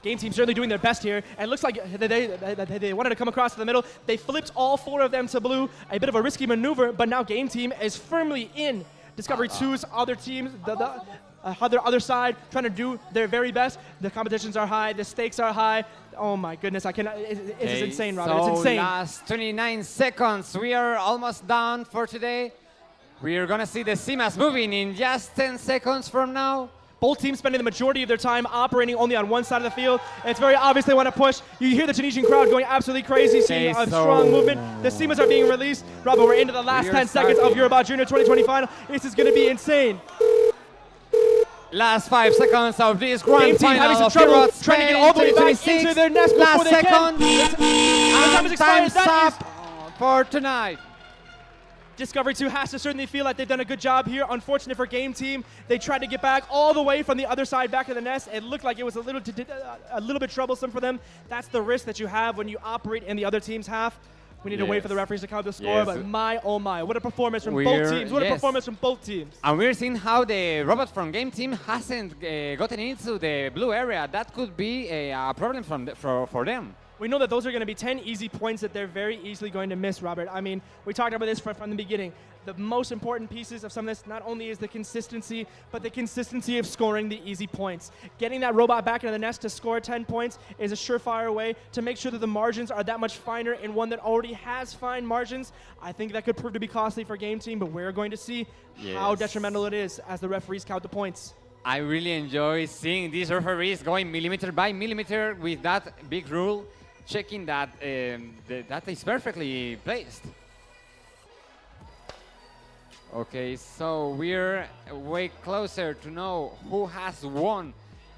Game team certainly doing their best here, and it looks like they wanted to come across to the middle. They flipped all 4 of them to blue, a bit of a risky maneuver, but now game team is firmly in. Discovery 2's other teams, other side, trying to do their very best. The competitions are high, the stakes are high. Oh my goodness, I cannot, it's insane, Robert, so it's insane. Last 29 seconds, we are almost done for today. We are gonna see the CMAS moving in just 10 seconds from now. Both teams spending the majority of their time operating only on one side of the field. It's very obvious they want to push. You hear the Tunisian crowd going absolutely crazy, seeing a strong movement. The CMAs are being released. Robert, we're into the last 10 seconds of Eurobot Junior 2020 final. This is going to be insane. Last 5 seconds of this grand team final having some of trouble Eurobot trying to get all the way back into their nest before last they second. can. And time's up for tonight. Discovery 2 has to certainly feel like they've done a good job here. Unfortunate for game team, they tried to get back all the way from the other side back to the nest. It looked like it was a little bit troublesome for them. That's the risk that you have when you operate in the other team's half. We need to wait for the referees to count the score, but my, oh my, what a performance from both teams. What a performance from both teams. And we're seeing how the robot from game team hasn't gotten into the blue area. That could be a problem for them. We know that those are going to be 10 easy points that they're very easily going to miss, Robert. I mean, we talked about this from the beginning. The most important pieces of some of this not only is the consistency, but the consistency of scoring the easy points. Getting that robot back into the nest to score 10 points is a surefire way to make sure that the margins are that much finer in one that already has fine margins. I think that could prove to be costly for game team, but we're going to see how detrimental it is as the referees count the points. I really enjoy seeing these referees going millimeter by millimeter with that big rule, checking that that is perfectly placed. Okay, so we're way closer to know who has won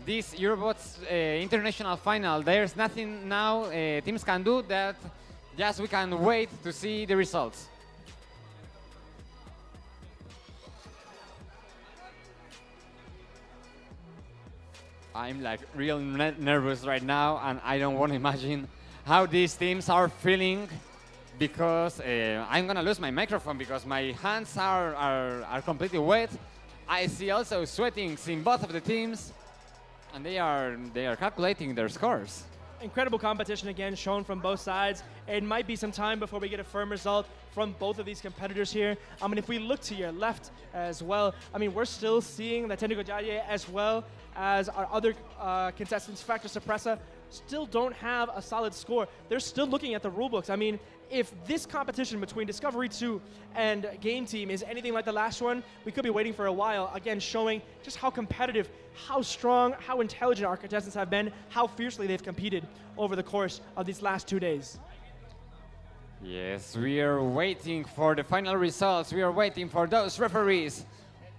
this Eurobots international final. There's nothing now teams can do that, just we can wait to see the results. I'm like real nervous right now, and I don't want to imagine how these teams are feeling, because I'm gonna lose my microphone because my hands are completely wet. I see also sweating in both of the teams, and they are calculating their scores. Incredible competition again shown from both sides. It might be some time before we get a firm result from both of these competitors here. I mean, if we look to your left as well, I mean, we're still seeing the Técnico Yaye as well as our other contestants, Factor Suppressa, still don't have a solid score. They're still looking at the rulebooks. I mean, if this competition between Discovery 2 and Game Team is anything like the last one, we could be waiting for a while, again, showing just how competitive, how strong, how intelligent our contestants have been, how fiercely they've competed over the course of these last 2 days. Yes, we are waiting for the final results. We are waiting for those referees.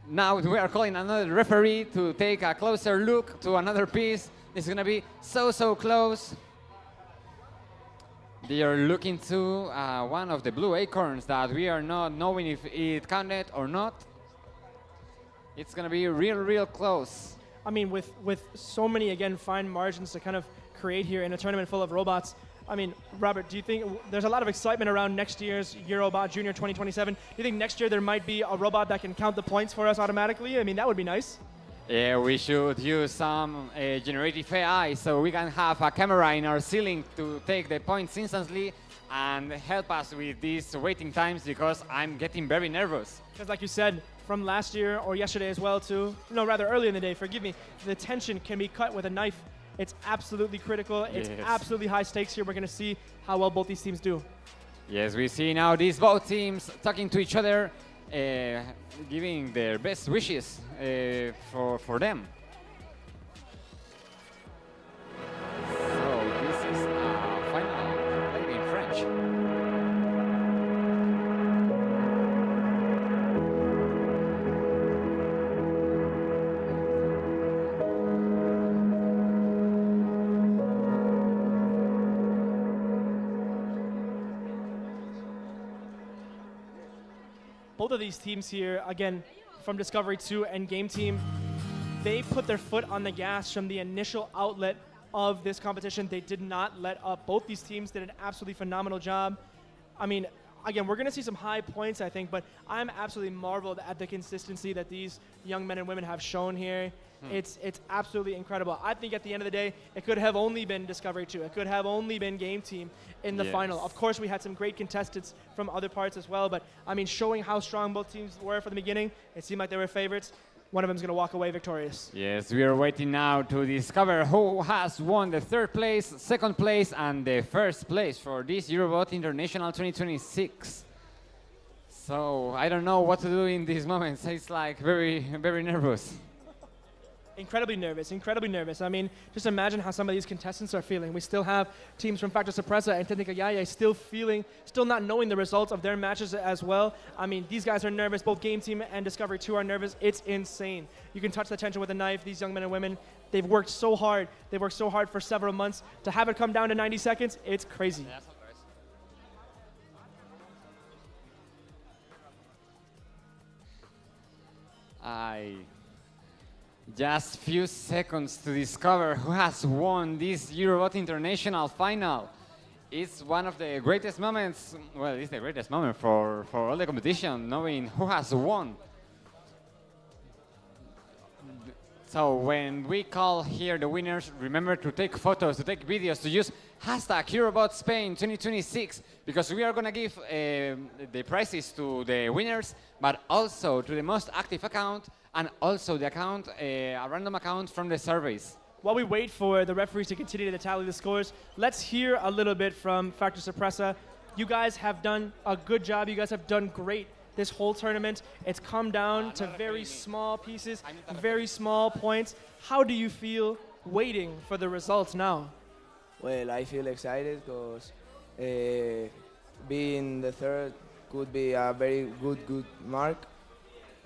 Now we are calling another referee to take a closer look to another piece. It's going to be so close. They are looking to one of the blue acorns that we are not knowing if it counted or not. It's going to be real close. I mean, with so many, again, fine margins to kind of create here in a tournament full of robots, I mean, Robert, do you think there's a lot of excitement around next year's Eurobot Junior 2027? Do you think next year there might be a robot that can count the points for us automatically? I mean, that would be nice. Yeah, we should use some generative AI so we can have a camera in our ceiling to take the points instantly and help us with these waiting times, because I'm getting very nervous. Because like you said, from last year or yesterday as well too, no, rather early in the day, forgive me, the tension can be cut with a knife. It's absolutely critical. It's absolutely high stakes here. We're going to see how well both these teams do. Yes, we see now these both teams talking to each other, giving their best wishes for them. So this is a final played in French. Both of these teams here, again, from Discovery 2 and Game Team, they put their foot on the gas from the initial outlet of this competition. They did not let up. Both these teams did an absolutely phenomenal job. I mean, again, we're going to see some high points, I think, but I'm absolutely marveled at the consistency that these young men and women have shown here. It's absolutely incredible. I think at the end of the day, it could have only been Discovery 2. It could have only been Game Team in the final. Of course, we had some great contestants from other parts as well, but I mean, showing how strong both teams were from the beginning, it seemed like they were favorites. One of them is going to walk away victorious. Yes, we are waiting now to discover who has won the third place, second place, and the first place for this Eurobot International 2026. So I don't know what to do in these moments. It's like very nervous. Incredibly nervous. I mean, just imagine how some of these contestants are feeling. We still have teams from Factor Suppressa and Técnico Yaye still not knowing the results of their matches as well. I mean, these guys are nervous. Both Game Team and Discovery 2 are nervous. It's insane. You can touch the tension with a knife. These young men and women, they've worked so hard. They've worked so hard for several months. To have it come down to 90 seconds, it's crazy. Just few seconds to discover who has won this Eurobot International final. It's one of the greatest moments, well, it's the greatest moment for all the competition, knowing who has won. So when we call here the winners, remember to take photos, to take videos, to use hashtag Eurobot Spain 2026, because we are going to give the prizes to the winners, but also to the most active account, and also the account, a random account from the surveys. While we wait for the referees to continue to tally the scores, let's hear a little bit from Factor Suppressa. You guys have done a good job. You guys have done great this whole tournament. It's come down to very small pieces, very small points. How do you feel waiting for the results now? Well, I feel excited because being the third could be a very good mark,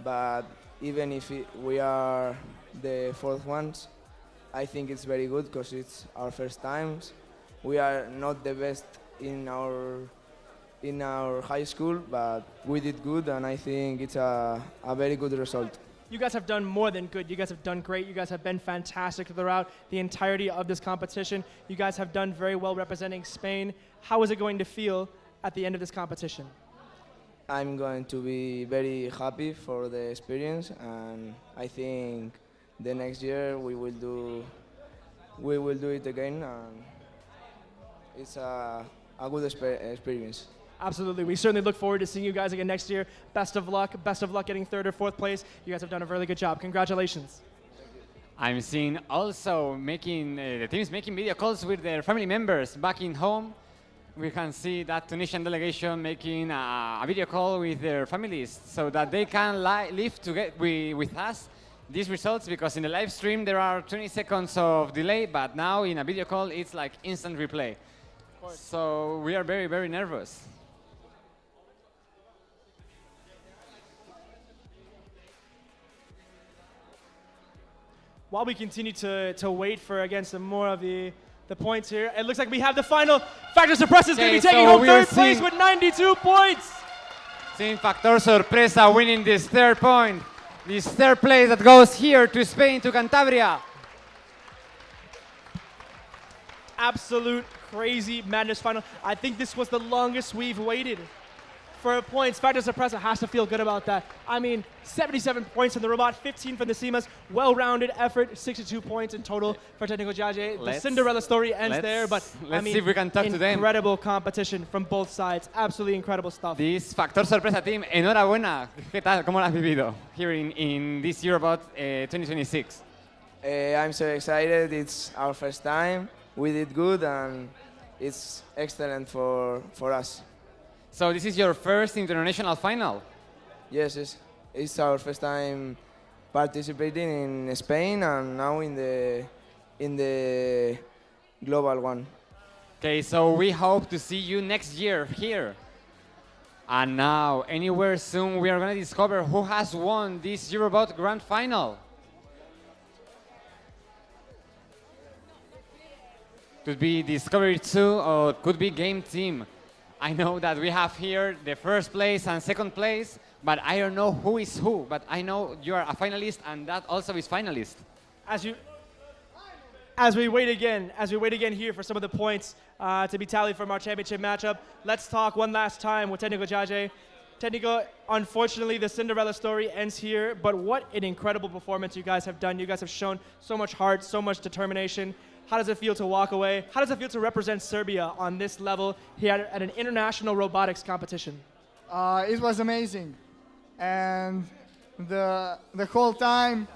but even if we are the fourth ones, I think it's very good because it's our first times. We are not the best in our high school, but we did good, and I think it's a very good result. You guys have done more than good. You guys have done great. You guys have been fantastic throughout the entirety of this competition. You guys have done very well representing Spain. How is it going to feel at the end of this competition? I'm going to be very happy for the experience, and I think the next year we will do it again, and it's a good experience. Absolutely. We certainly look forward to seeing you guys again next year. Best of luck. Best of luck getting 3rd or 4th place. You guys have done a really good job. Congratulations. I'm seeing also the teams making video calls with their family members back in home. We can see that Tunisian delegation making a video call with their families so that they can live together with us these results, because in the live stream there are 20 seconds of delay, but now in a video call it's like instant replay. So we are very, very nervous. While we continue to wait for, again, some more of the points here, it looks like we have the final. Factor Sorpresa is going to be taking home 3rd place with 92 points. Seeing Factor Sorpresa winning this 3rd point. This 3rd place that goes here to Spain, to Cantabria. Absolute crazy madness final. I think this was the longest we've waited for points. Factor Sorpresa has to feel good about that. I mean, 77 points from the Robot, 15 from the CIMAs. Well-rounded effort, 62 points in total for Technical Judge. The Cinderella story ends there, but let's see if we can talk to them. Incredible competition from both sides. Absolutely incredible stuff. This Factor Sorpresa team, enhorabuena. ¿Qué tal? ¿Cómo lo has vivido here in this Eurobot 2026? I'm so excited. It's our first time. We did good, and it's excellent for us. So this is your first international final? Yes, it's our first time participating in Spain and now in the global one. Okay, so we hope to see you next year here. And now, anywhere soon, we are going to discover who has won this Eurobot Grand Final. Could be Discovery 2 or could be Game Team. I know that we have here the 1st place and 2nd place, but I don't know who is who. But I know you are a finalist, and that also is finalist. As we wait again here for some of the points to be tallied from our championship matchup, let's talk one last time with Technical Judge. Technical, unfortunately, the Cinderella story ends here, but what an incredible performance you guys have done. You guys have shown so much heart, so much determination. How does it feel to walk away? How does it feel to represent Serbia on this level here at an international robotics competition? It was amazing, and the whole time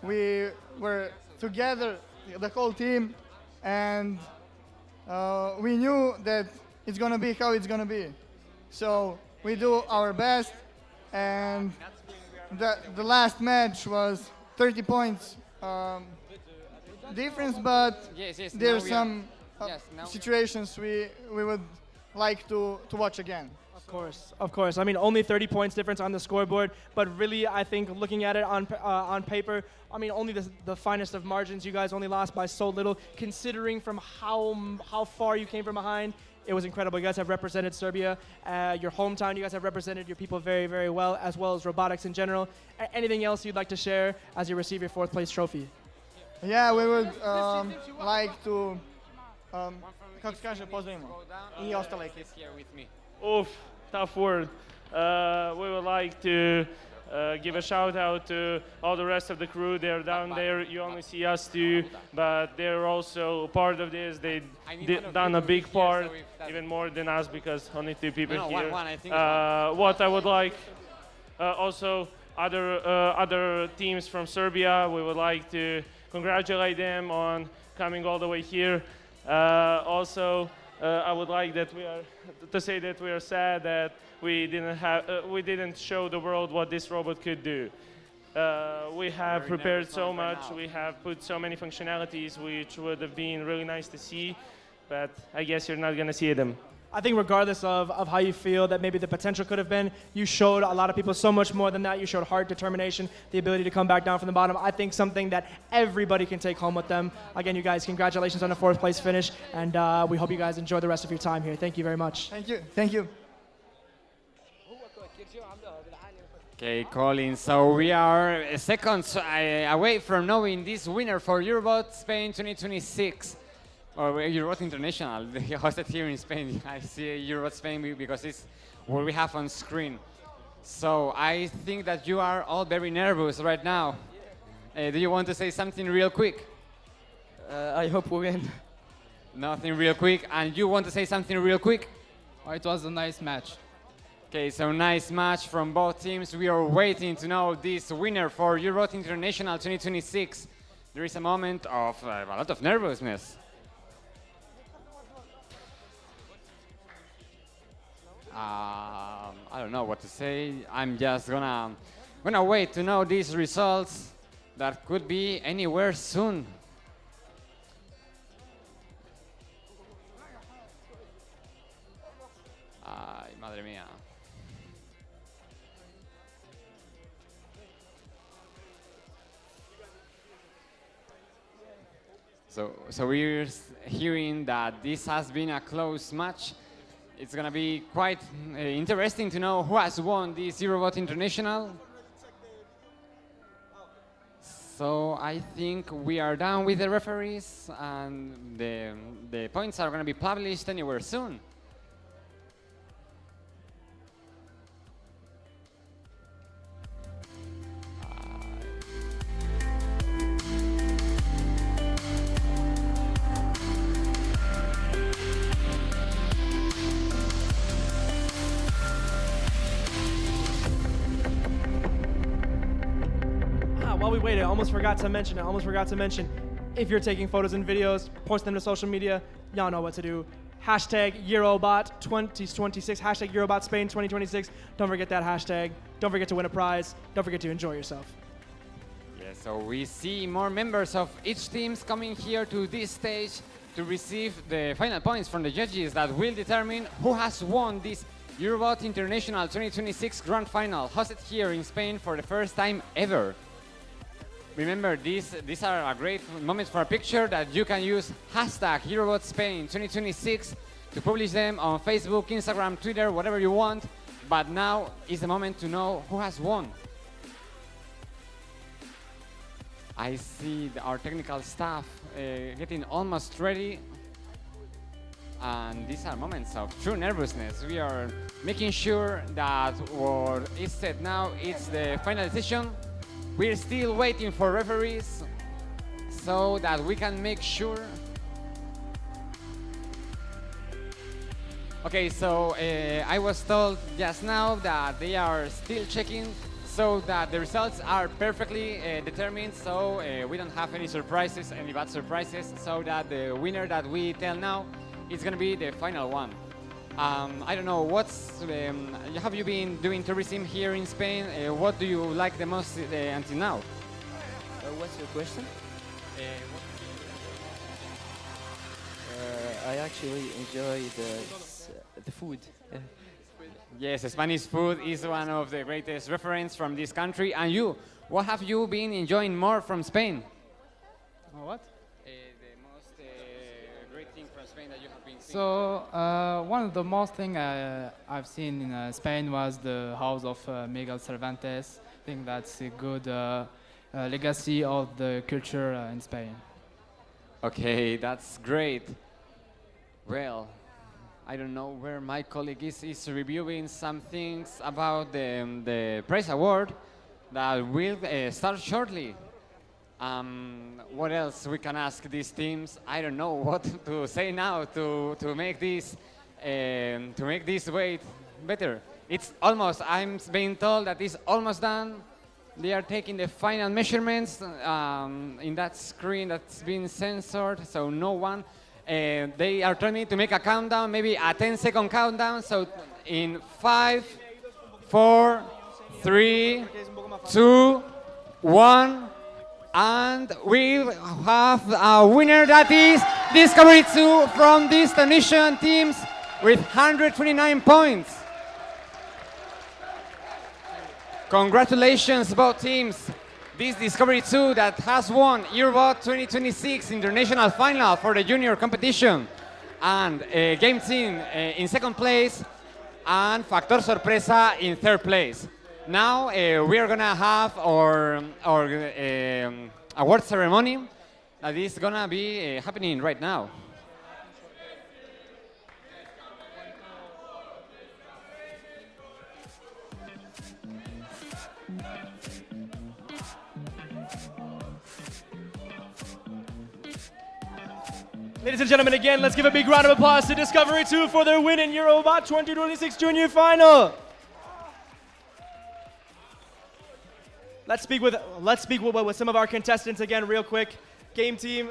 we were together, the whole team, and we knew that it's gonna be how it's gonna be. So we do our best, and the last match was 30 points. Difference, but there's some situations we would like to watch again. Of course. I mean, only 30 points difference on the scoreboard, but really, I think looking at it on paper, I mean, only the finest of margins. You guys only lost by so little, considering from how far you came from behind. It was incredible. You guys have represented Serbia, your hometown. You guys have represented your people very, very well, as well as robotics in general. Anything else you'd like to share as you receive your 4th place trophy? Yeah, we would like to kako se kaže, pozdravimo I ostale ekipe. Oof, tough word. We would like to give a shout out to all the rest of the crew. They're down there. You only see us two, but they're also part of this. They've done a big part, even more than us, because only 2 people here. What I would like, also other teams from Serbia, we would like to congratulate them on coming all the way here. Also, I would like to say that we are sad that we didn't show the world what this robot could do. We have prepared so much. We have put so many functionalities, which would have been really nice to see, but I guess you're not going to see them. I think regardless of how you feel that maybe the potential could have been, you showed a lot of people so much more than that. You showed heart, determination, the ability to come back down from the bottom. I think something that everybody can take home with them. Again, you guys, congratulations on the 4th place finish, and we hope you guys enjoy the rest of your time here. Thank you very much. Thank you. Okay, Colin, so we are seconds away from knowing this winner for Eurobot Spain 2026. Or Eurobot International, hosted here in Spain. I see Eurobot Spain because it's what we have on screen. So I think that you are all very nervous right now. Do you want to say something real quick? I hope we win. Nothing real quick. And you want to say something real quick? It was a nice match. Okay, so nice match from both teams. We are waiting to know this winner for Eurobot International 2026. There is a moment of a lot of nervousness. I don't know what to say. I'm just gonna wait to know these results that could be anywhere soon. Ay, madre mía. So we're hearing that this has been a close match. It's gonna be quite interesting to know who has won this Eurobot International. So I think we are done with the referees, and the points are gonna be published anywhere soon. While we wait, I almost forgot to mention if you're taking photos and videos, post them to social media, y'all know what to do. Hashtag Eurobot 2026, hashtag Eurobot Spain 2026. Don't forget that hashtag. Don't forget to win a prize. Don't forget to enjoy yourself. Yeah, so we see more members of each team coming here to this stage to receive the final points from the judges that will determine who has won this Eurobot International 2026 Grand Final, hosted here in Spain for the first time ever. Remember, these are a great moment for a picture that you can use hashtag Eurobot Spain 2026 to publish them on Facebook, Instagram, Twitter, whatever you want. But now is the moment to know who has won. I see our technical staff getting almost ready. And these are moments of true nervousness. We are making sure that what is said now is the final decision. We're still waiting for referees so that we can make sure. Okay, so I was told just now that they are still checking so that the results are perfectly determined, so we don't have any surprises, any bad surprises, so that the winner that we tell now is going to be the final one. I don't know, have you been doing tourism here in Spain? What do you like the most until now? What's your question? I actually enjoy the food. Yes, Spanish food is one of the greatest references from this country. And you, what have you been enjoying more from Spain? What? The most great thing from Spain that you have been seeing? So one of the most thing I've seen in Spain was the house of Miguel Cervantes. I think that's a good legacy of the culture in Spain. Okay, that's great. Well, I don't know where my colleague is reviewing some things about the prize award that will start shortly. What else we can ask these teams? I don't know what to say now to make this wait better. It's almost. I'm being told that it's almost done. They are taking the final measurements in that screen that's been censored, so no one. They are telling me to make a countdown, maybe a 10-second countdown. So in 5, 4, 3, 2, 1. And we have a winner that is Discovery 2 from these Tunisian teams with 129 points. Congratulations, both teams. This Discovery 2 that has won Eurobot 2026 International Final for the junior competition. And Game Team in second place and Factor Sorpresa in third place. Now we are gonna have our award ceremony that is gonna be happening right now. Ladies and gentlemen, again, let's give a big round of applause to Discovery 2 for their win in Eurobot 2026 Junior Final. Let's speak with some of our contestants again, real quick. Game team,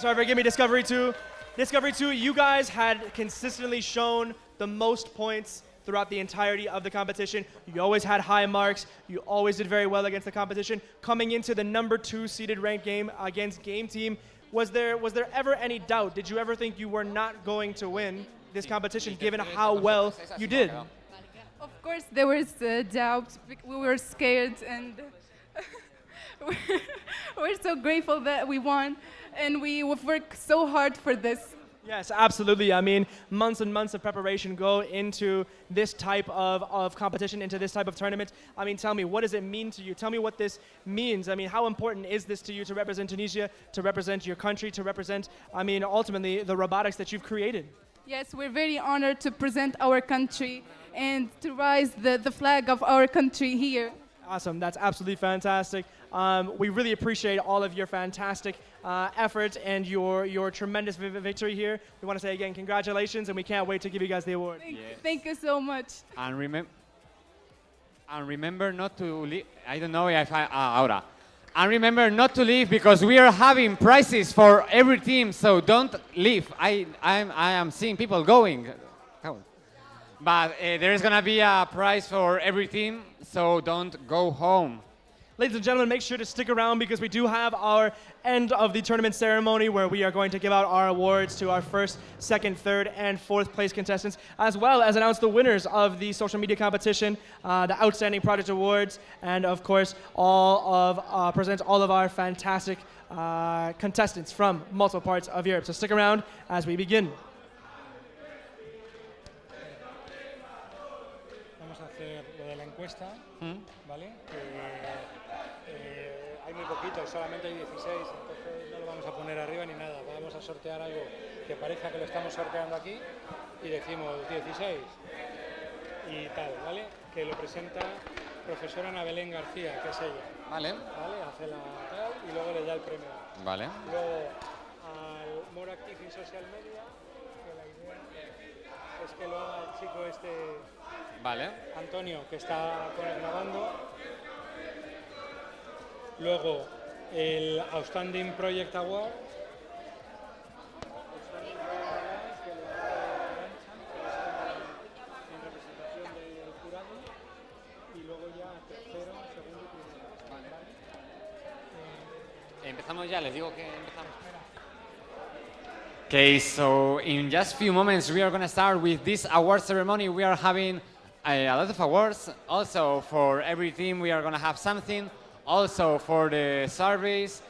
forgive me, Discovery 2. Discovery 2, you guys had consistently shown the most points throughout the entirety of the competition. You always had high marks. You always did very well against the competition. Coming into the number 2 seeded ranked game against Game Team, was there ever any doubt? Did you ever think you were not going to win this competition given how well you did? Of course, there was doubt. We were scared, and we're so grateful that we won, and we've worked so hard for this. Yes, absolutely. I mean, months and months of preparation go into this type of competition, into this type of tournament. I mean, tell me, what does it mean to you? Tell me what this means. I mean, how important is this to you to represent Tunisia, to represent your country, to represent, I mean, ultimately, the robotics that you've created? Yes, we're very honored to present our country and to raise the flag of our country here. Awesome. That's absolutely fantastic. We really appreciate all of your fantastic efforts and your tremendous victory here. We want to say again, congratulations, and we can't wait to give you guys the award. Thank you so much. And remember not to leave. I don't know if ahora. And remember not to leave because we are having prizes for every team. So don't leave. I am seeing people going. But there is going to be a prize for every team, so don't go home. Ladies and gentlemen, make sure to stick around because we do have our end of the tournament ceremony where we are going to give out our awards to our first, second, third, and fourth place contestants, as well as announce the winners of the social media competition, the Outstanding Project Awards, and of course, present all of our fantastic contestants from multiple parts of Europe. So stick around as we begin. ¿Vale? Hay muy poquitos, solamente hay 16, entonces no lo vamos a poner arriba ni nada. Vamos a sortear algo que parezca que lo estamos sorteando aquí y decimos 16 y tal, ¿vale? Que lo presenta profesora Ana Belén García, que es ella. Vale. ¿Vale? Hace la tal y luego le da el premio. Vale. Luego al More Active in Social Media, que la idea es que lo haga el chico este... Vale. Antonio, que está grabando. Luego el Outstanding Project Award. Que le da en representación del jurado. Y luego ya tercero, segundo y primero. Vale. Empezamos ya, les digo que empezamos. Okay, so in just a few moments we are going to start with this award ceremony. We are having a lot of awards. Also, for every team, we are going to have something. Also, for the surveys,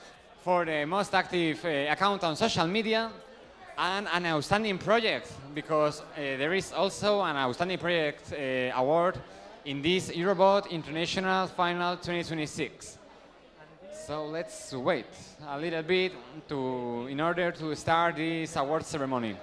for the most active account on social media, and an outstanding project, because there is also an outstanding project award in this Eurobot International Final 2026. So let's wait a little bit in order to start this award ceremony.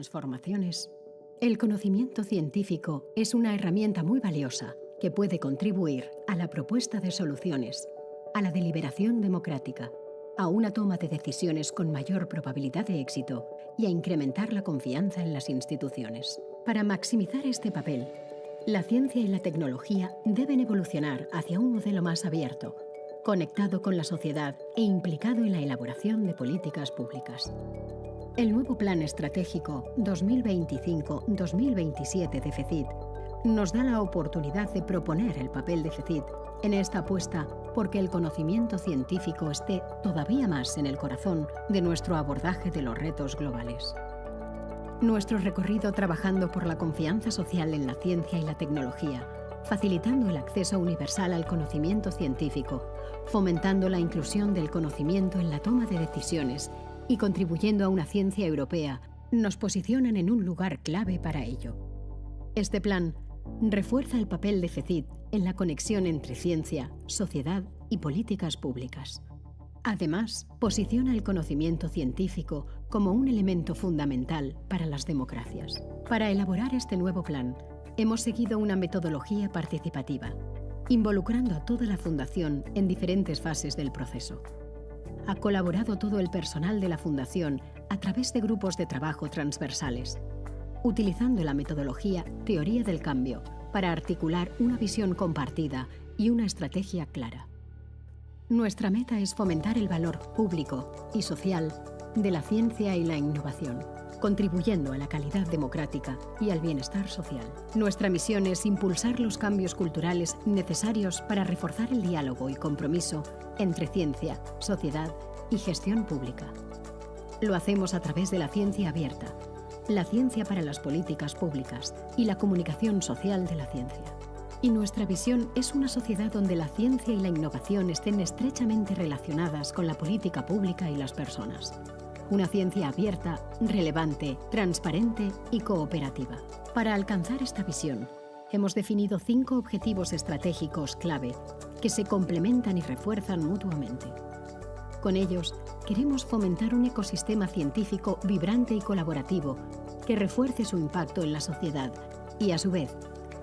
transformaciones, el conocimiento científico es una herramienta muy valiosa que puede contribuir a la propuesta de soluciones, a la deliberación democrática, a una toma de decisiones con mayor probabilidad de éxito y a incrementar la confianza en las instituciones. Para maximizar este papel, la ciencia y la tecnología deben evolucionar hacia un modelo más abierto, conectado con la sociedad e implicado en la elaboración de políticas públicas. El nuevo Plan Estratégico 2025-2027 de FECID nos da la oportunidad de proponer el papel de FECID en esta apuesta porque el conocimiento científico esté todavía más en el corazón de nuestro abordaje de los retos globales. Nuestro recorrido trabajando por la confianza social en la ciencia y la tecnología, facilitando el acceso universal al conocimiento científico, fomentando la inclusión del conocimiento en la toma de decisiones y contribuyendo a una ciencia europea, nos posicionan en un lugar clave para ello. Este plan refuerza el papel de FECID en la conexión entre ciencia, sociedad y políticas públicas. Además, posiciona el conocimiento científico como un elemento fundamental para las democracias. Para elaborar este nuevo plan, hemos seguido una metodología participativa, involucrando a toda la Fundación en diferentes fases del proceso. Ha colaborado todo el personal de la Fundación a través de grupos de trabajo transversales, utilizando la metodología Teoría del Cambio para articular una visión compartida y una estrategia clara. Nuestra meta es fomentar el valor público y social de la ciencia y la innovación, contribuyendo a la calidad democrática y al bienestar social. Nuestra misión es impulsar los cambios culturales necesarios para reforzar el diálogo y compromiso entre ciencia, sociedad y gestión pública. Lo hacemos a través de la ciencia abierta, la ciencia para las políticas públicas y la comunicación social de la ciencia. Y nuestra visión es una sociedad donde la ciencia y la innovación estén estrechamente relacionadas con la política pública y las personas. Una ciencia abierta, relevante, transparente y cooperativa. Para alcanzar esta visión, hemos definido 5 objetivos estratégicos clave que se complementan y refuerzan mutuamente. Con ellos, queremos fomentar un ecosistema científico vibrante y colaborativo que refuerce su impacto en la sociedad y, a su vez,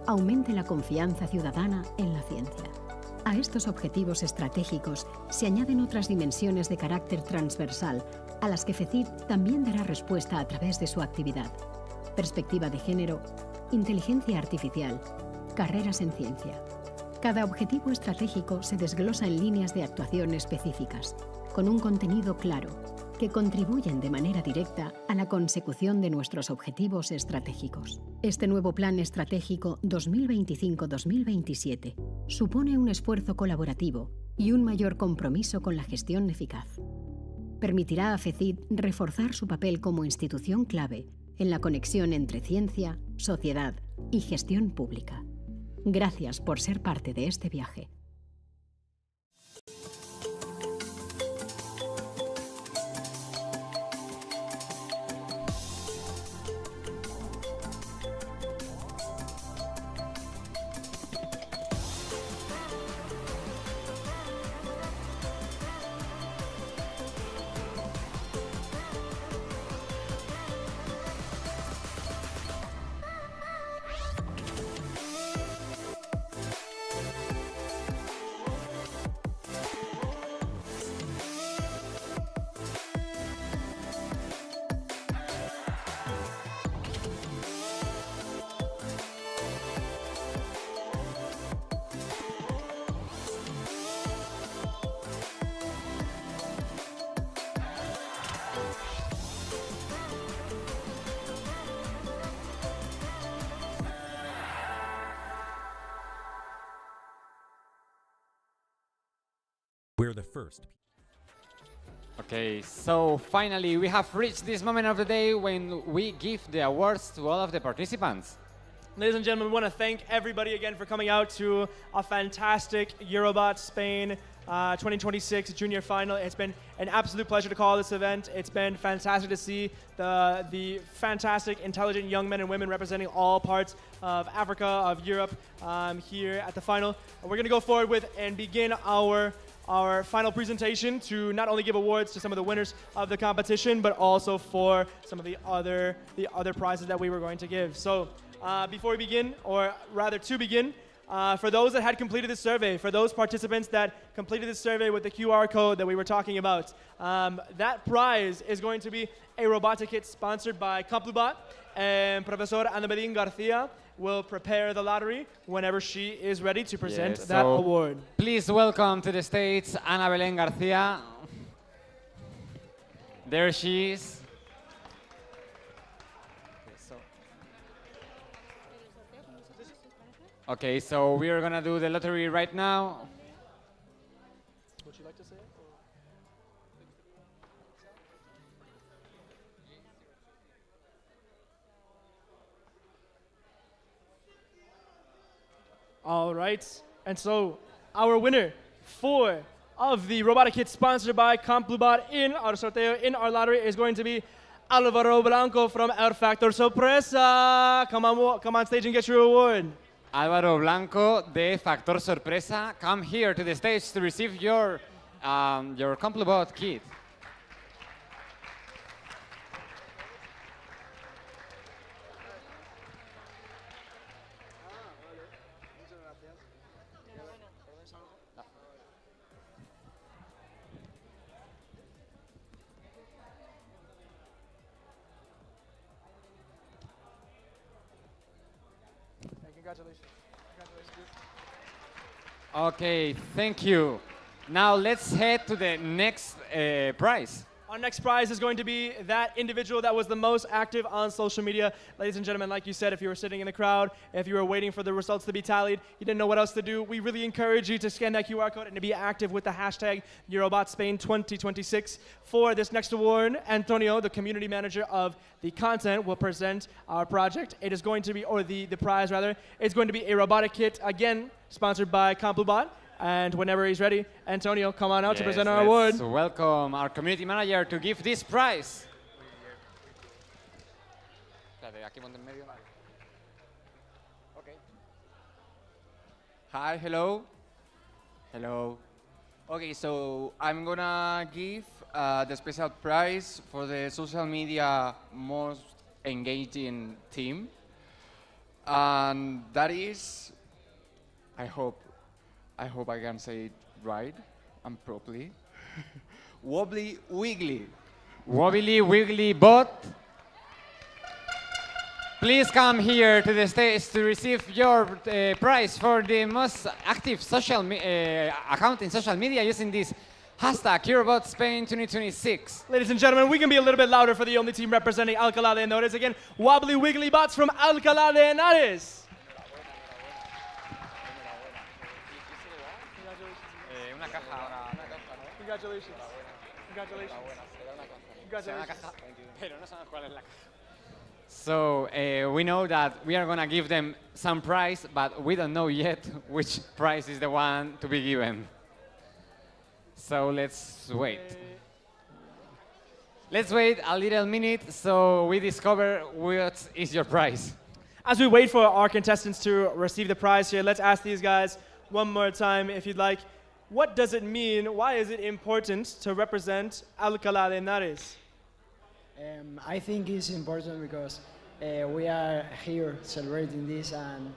aumente la confianza ciudadana en la ciencia. A estos objetivos estratégicos se añaden otras dimensiones de carácter transversal a las que FECID también dará respuesta a través de su actividad: perspectiva de género, inteligencia artificial, carreras en ciencia. Cada objetivo estratégico se desglosa en líneas de actuación específicas, con un contenido claro, que contribuyen de manera directa a la consecución de nuestros objetivos estratégicos. Este nuevo Plan Estratégico 2025-2027 supone un esfuerzo colaborativo y un mayor compromiso con la gestión eficaz. Permitirá a FECID reforzar su papel como institución clave en la conexión entre ciencia, sociedad y gestión pública. Gracias por ser parte de este viaje. We're the first. Okay, so finally we have reached this moment of the day when we give the awards to all of the participants. Ladies and gentlemen, we want to thank everybody again for coming out to a fantastic Eurobot Spain 2026 junior final. It's been an absolute pleasure to call this event. It's been fantastic to see the fantastic, intelligent young men and women representing all parts of Africa, of Europe, here at the final. We're going to go forward with and begin our our final presentation to not only give awards to some of the winners of the competition, but also for some of the other prizes that we were going to give. So before we begin, or rather to begin, for those that had completed this survey, for those participants that completed this survey with the QR code that we were talking about, that prize is going to be a robotic kit sponsored by Complubot, and Professor Ana Belén Garcia will prepare the lottery whenever she is ready to present that award. Please welcome to the stage Ana Belén Garcia. There she is. Okay, so we are gonna do the lottery right now. Would you like to say it? All right, and so our winner of the robotic kit sponsored by Complubot in our sorteo, in our lottery, is going to be Álvaro Blanco from El Factor Sorpresa. Come on stage and get your award. Álvaro Blanco de Factor Sorpresa, come here to the stage to receive your Complubot kit. Congratulations. Okay, thank you. Now let's head to the next prize. Our next prize is going to be that individual that was the most active on social media. Ladies and gentlemen, like you said, if you were sitting in the crowd, if you were waiting for the results to be tallied, you didn't know what else to do, we really encourage you to scan that QR code and to be active with the hashtag Eurobot Spain 2026. For this next award, Antonio, the community manager of the content, will present our project. It is going to be, or the prize rather, it's going to be a robotic kit, again, sponsored by Complubot. And whenever he's ready, Antonio, come on out to present our award. So welcome our community manager to give this prize. Hi, hello. Hello. Okay, so I'm gonna give the special prize for the social media most engaging team. And that is, I hope I can say it right and properly. Wobbly Wiggly. Wobbly Wiggly Bot. Please come here to the stage to receive your prize for the most active social account in social media using this hashtag Eurobot Spain 2026. Ladies and gentlemen, we can be a little bit louder for the only team representing Alcalá de Henares. Again, Wobbly Wiggly Bots from Alcalá de Henares. Congratulations. Congratulations. Congratulations. So we know that we are going to give them some prize, but we don't know yet which prize is the one to be given. So let's wait. Let's wait a little minute so we discover what is your prize. As we wait for our contestants to receive the prize here, let's ask these guys one more time, if you'd like. What does it mean? Why is it important to represent Alcalá de Henares? I think it's important because we are here celebrating this, and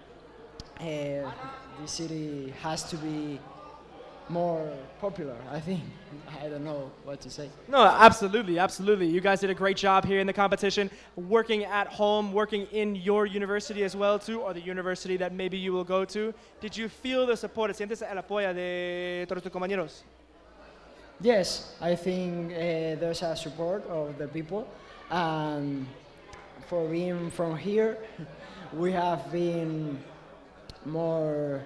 the city has to be more popular, I think. I don't know what to say. No, absolutely, absolutely. You guys did a great job here in the competition, working at home, working in your university as well too, or the university that maybe you will go to. Did you feel the support? ¿Sientes el apoyo de todos tus compañeros? Yes, I think there's a support of the people, and for being from here, we have been more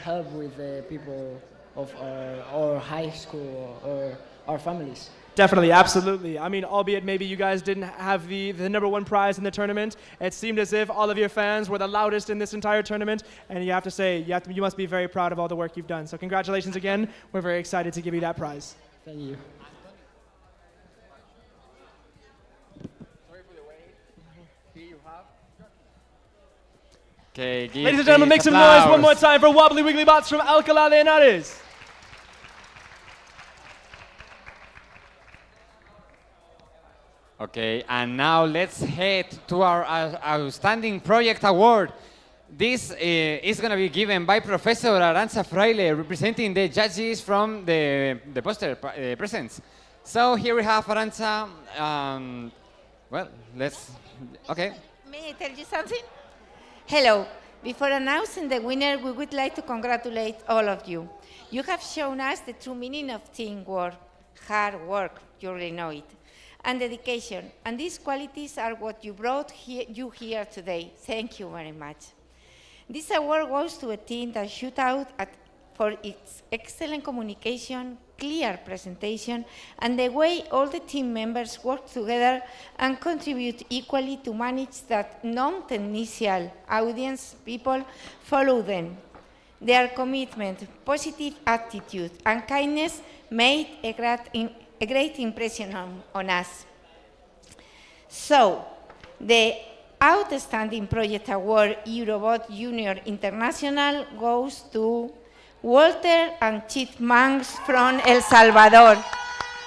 help with the people of our high school or our families. Definitely, absolutely. I mean, albeit maybe you guys didn't have the #1 prize in the tournament, it seemed as if all of your fans were the loudest in this entire tournament, and you have to say, you must be very proud of all the work you've done. So congratulations again. We're very excited to give you that prize. Thank you. Okay, ladies and gentlemen, make some noise one more time for Wobbly Wiggly Bots from Alcalá de Henares. Okay, and now let's head to our Outstanding Project Award. This is going to be given by Professor Arantxa Fraile, representing the judges from the poster presents. So here we have Arantxa. Well, let's, okay. May I tell you something? Hello. Before announcing the winner, we would like to congratulate all of you. You have shown us the true meaning of teamwork, hard work, you already know it, and dedication. And these qualities are what you brought you here today. Thank you very much. This award goes to a team that stood out for its excellent communication, clear presentation, and the way all the team members work together and contribute equally to manage that non-technical audience people follow them. Their commitment, positive attitude, and kindness made a great impression on us. So, the Outstanding Project Award Eurobot Junior International goes to Walter and Chipmunks from El Salvador.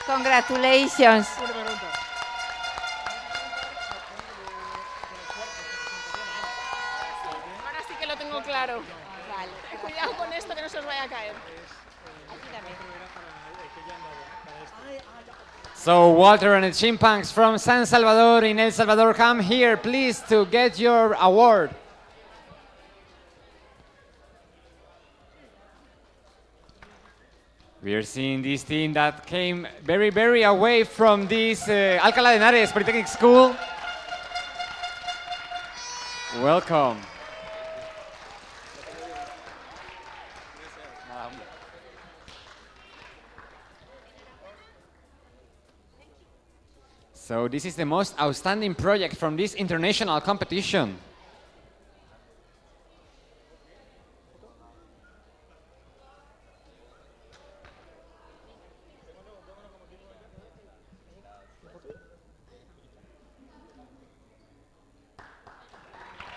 Congratulations. Ahora sí que lo tengo claro. Vale. Cuidado con esto que no se os vaya a caer. Aquí también. So Walter and the Chipmunks from San Salvador in El Salvador, come here please to get your award. We are seeing this team that came very, very away from this Alcalá de Henares Polytechnic School. Welcome. So this is the most outstanding project from this international competition.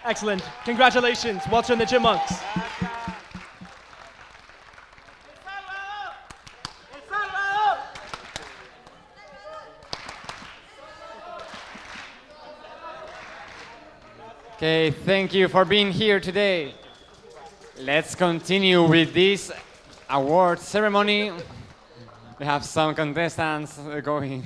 Excellent. Congratulations, Walter and the Chipmunks. Okay, thank you for being here today. Let's continue with this award ceremony. We have some contestants going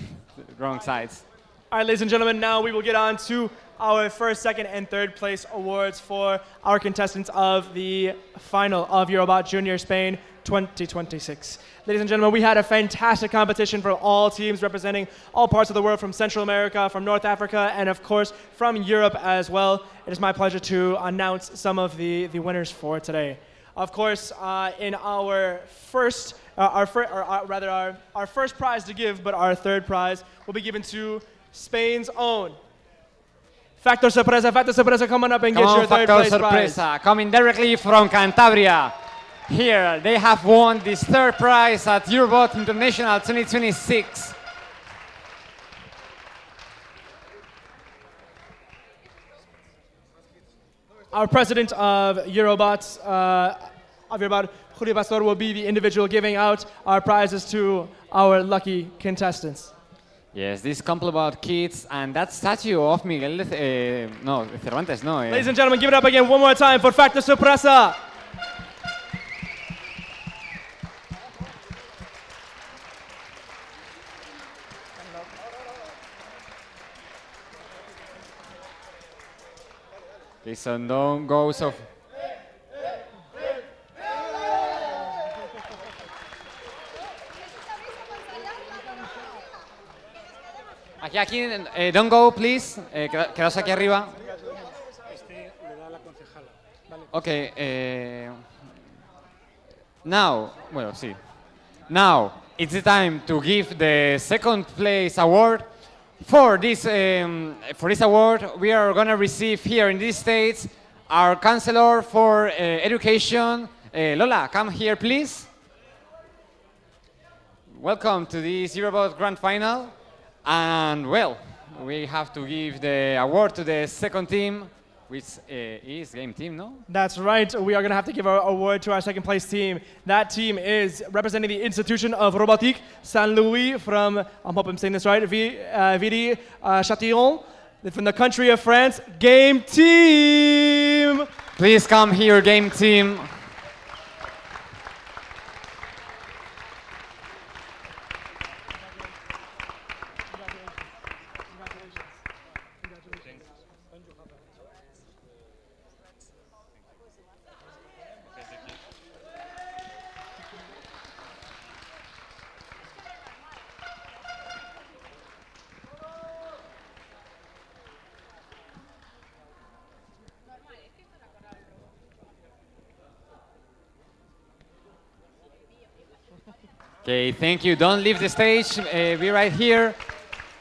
wrong sides. All right, ladies and gentlemen, now we will get on to our first, second, and third place awards for our contestants of the final of Eurobot Junior Spain 2026. Ladies and gentlemen, we had a fantastic competition from all teams representing all parts of the world, from Central America, from North Africa, and of course from Europe as well. It is my pleasure to announce some of the winners for today. Of course, in our first, our first prize to give, but our third prize will be given to Spain's own Factor Sorpresa, come on up and get your third place prize. Coming directly from Cantabria. Here, they have won this third prize at Eurobot International 2026. Our president of Eurobot, Julio Pastor, will be the individual giving out our prizes to our lucky contestants. Yes, this compliment kids and that statue of Miguel Cervantes, no. Ladies and gentlemen, give it up again one more time for Factor Sorpresa. Okay, so don't go so... Aquí, don't go, please. Quedaos aquí arriba. Okay. Now, well, sí. Now, it's the time to give the second place award. For this award, we are going to receive here in this stage our Counselor for Education. Lola, come here, please. Welcome to this Eurobot Grand Final. And well, we have to give the award to the second team. which is Game Team, no? That's right. We are going to have to give our award to our second place team. That team is representing the institution of Robotique Saint Louis from, I hope I'm saying this right, Viry Châtillon, from the country of France. Game Team! Please come here, Game Team. Okay, thank you. Don't leave the stage. Be right here.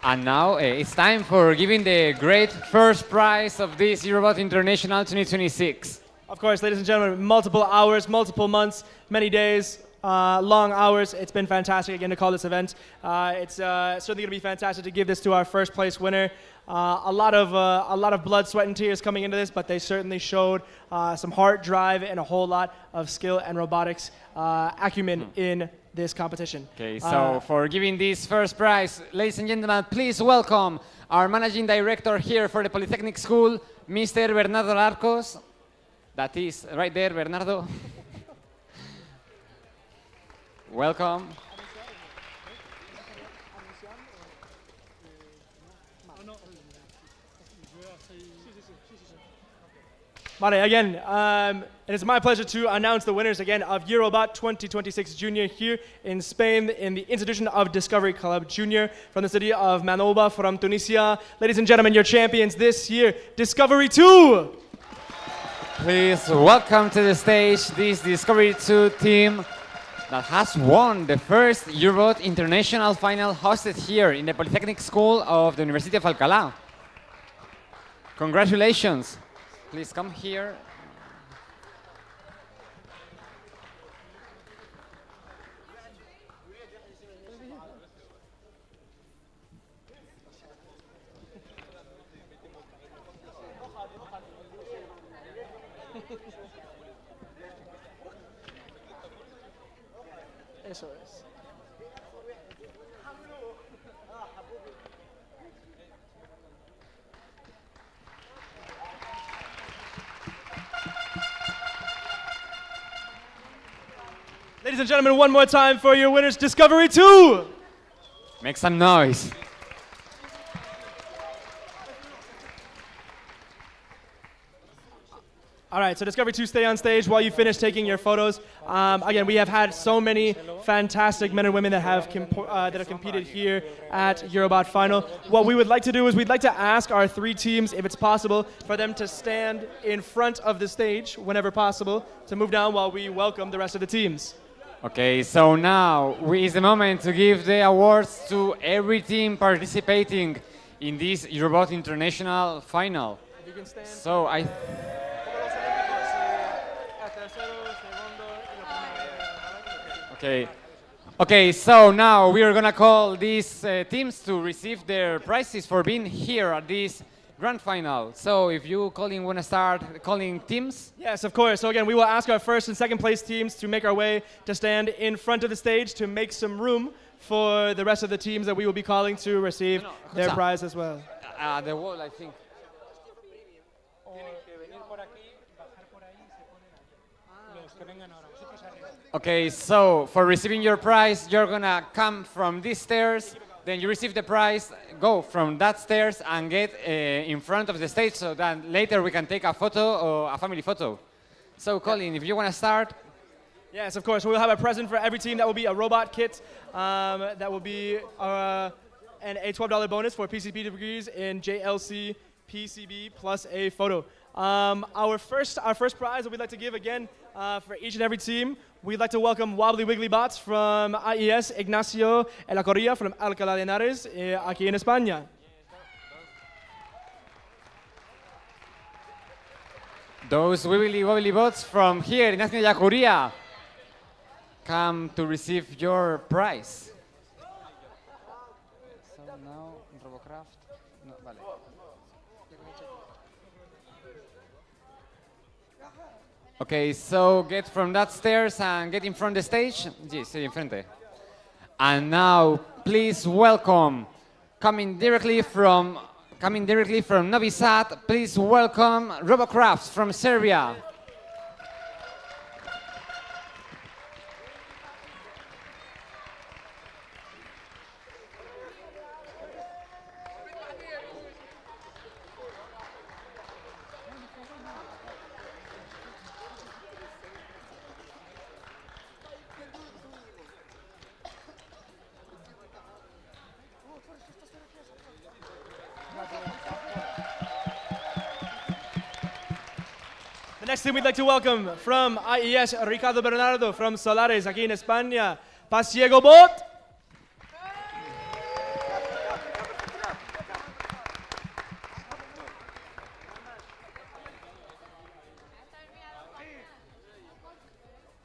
And now it's time for giving the great first prize of this Eurobot International 2026. Of course, ladies and gentlemen, multiple hours, multiple months, many days, long hours. It's been fantastic again to call this event. It's certainly going to be fantastic to give this to our first place winner. A lot of blood, sweat, and tears coming into this, but they certainly showed some heart, drive, and a whole lot of skill and robotics acumen in this competition. Okay, so for giving this first prize, ladies and gentlemen, please welcome our managing director here for the Polytechnic School, Mr. Bernardo Larcos. That is right there, Bernardo. Welcome. Mare, again, it is my pleasure to announce the winners again of Eurobot 2026 Junior here in Spain in the institution of Discovery Club Junior from the city of Manouba from Tunisia. Ladies and gentlemen, your champions this year, Discovery 2! Please welcome to the stage this Discovery 2 team that has won the first Eurobot International Final hosted here in the Polytechnic School of the University of Alcalá. Congratulations. Please come here. Eso es. Ladies and gentlemen, one more time for your winners, Discovery 2! Make some noise. All right, so Discovery 2, stay on stage while you finish taking your photos. Again, we have had so many fantastic men and women that have competed here at Eurobot Final. What we would like to do is we'd like to ask our three teams, if it's possible, for them to stand in front of the stage whenever possible, to move down while we welcome the rest of the teams. Okay, so now is the moment to give the awards to every team participating in this Eurobot International Final. If you can stand. So Okay, so now we are gonna call these teams to receive their prizes for being here at this grand final. So if you want to start calling teams? Yes, of course. So again, we will ask our first and second place teams to make our way to stand in front of the stage to make some room for the rest of the teams that we will be calling to receive their prize as well. The wall, I think. Okay, so for receiving your prize, you're gonna come from these stairs, then you receive the prize, go from that stairs and get in front of the stage so that later we can take a photo or a family photo. So Colin, if you wanna start. Yes, of course. We'll have a present for every team. That will be a robot kit. That will be and a $12 bonus for PCP degrees in JLC PCB plus a photo. Our first prize that we'd like to give again for each and every team. We'd like to welcome Wobbly Wiggly Bots from IES Ignacio Elacorria from Alcalá de Henares, aquí en España. Those wibbly bots from here in Elacorria come to receive your prize. So now, Robocraft. No, vale. Okay, so get from that stairs and get in front of the stage. Sí, sí, enfrente. And now, please welcome, coming directly from Novi Sad, please welcome Robocrafts from Serbia. The next team we'd like to welcome from IES, Ricardo Bernardo from Solares, aquí en España, Eurobot.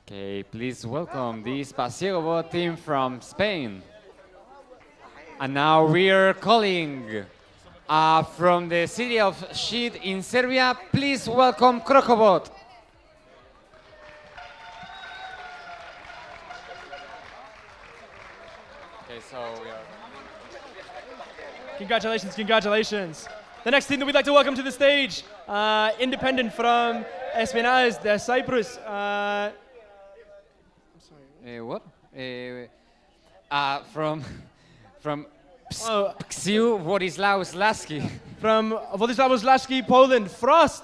Okay, please welcome this Eurobot team from Spain. And now we are calling from the city of Shid in Serbia, please welcome Crocobot. Okay, so we are... Congratulations, congratulations. The next team that we'd like to welcome to the stage, independent from Henares, the Cyprus. What? From Ksiu Władysławski. From Władysławski, Poland, Frost.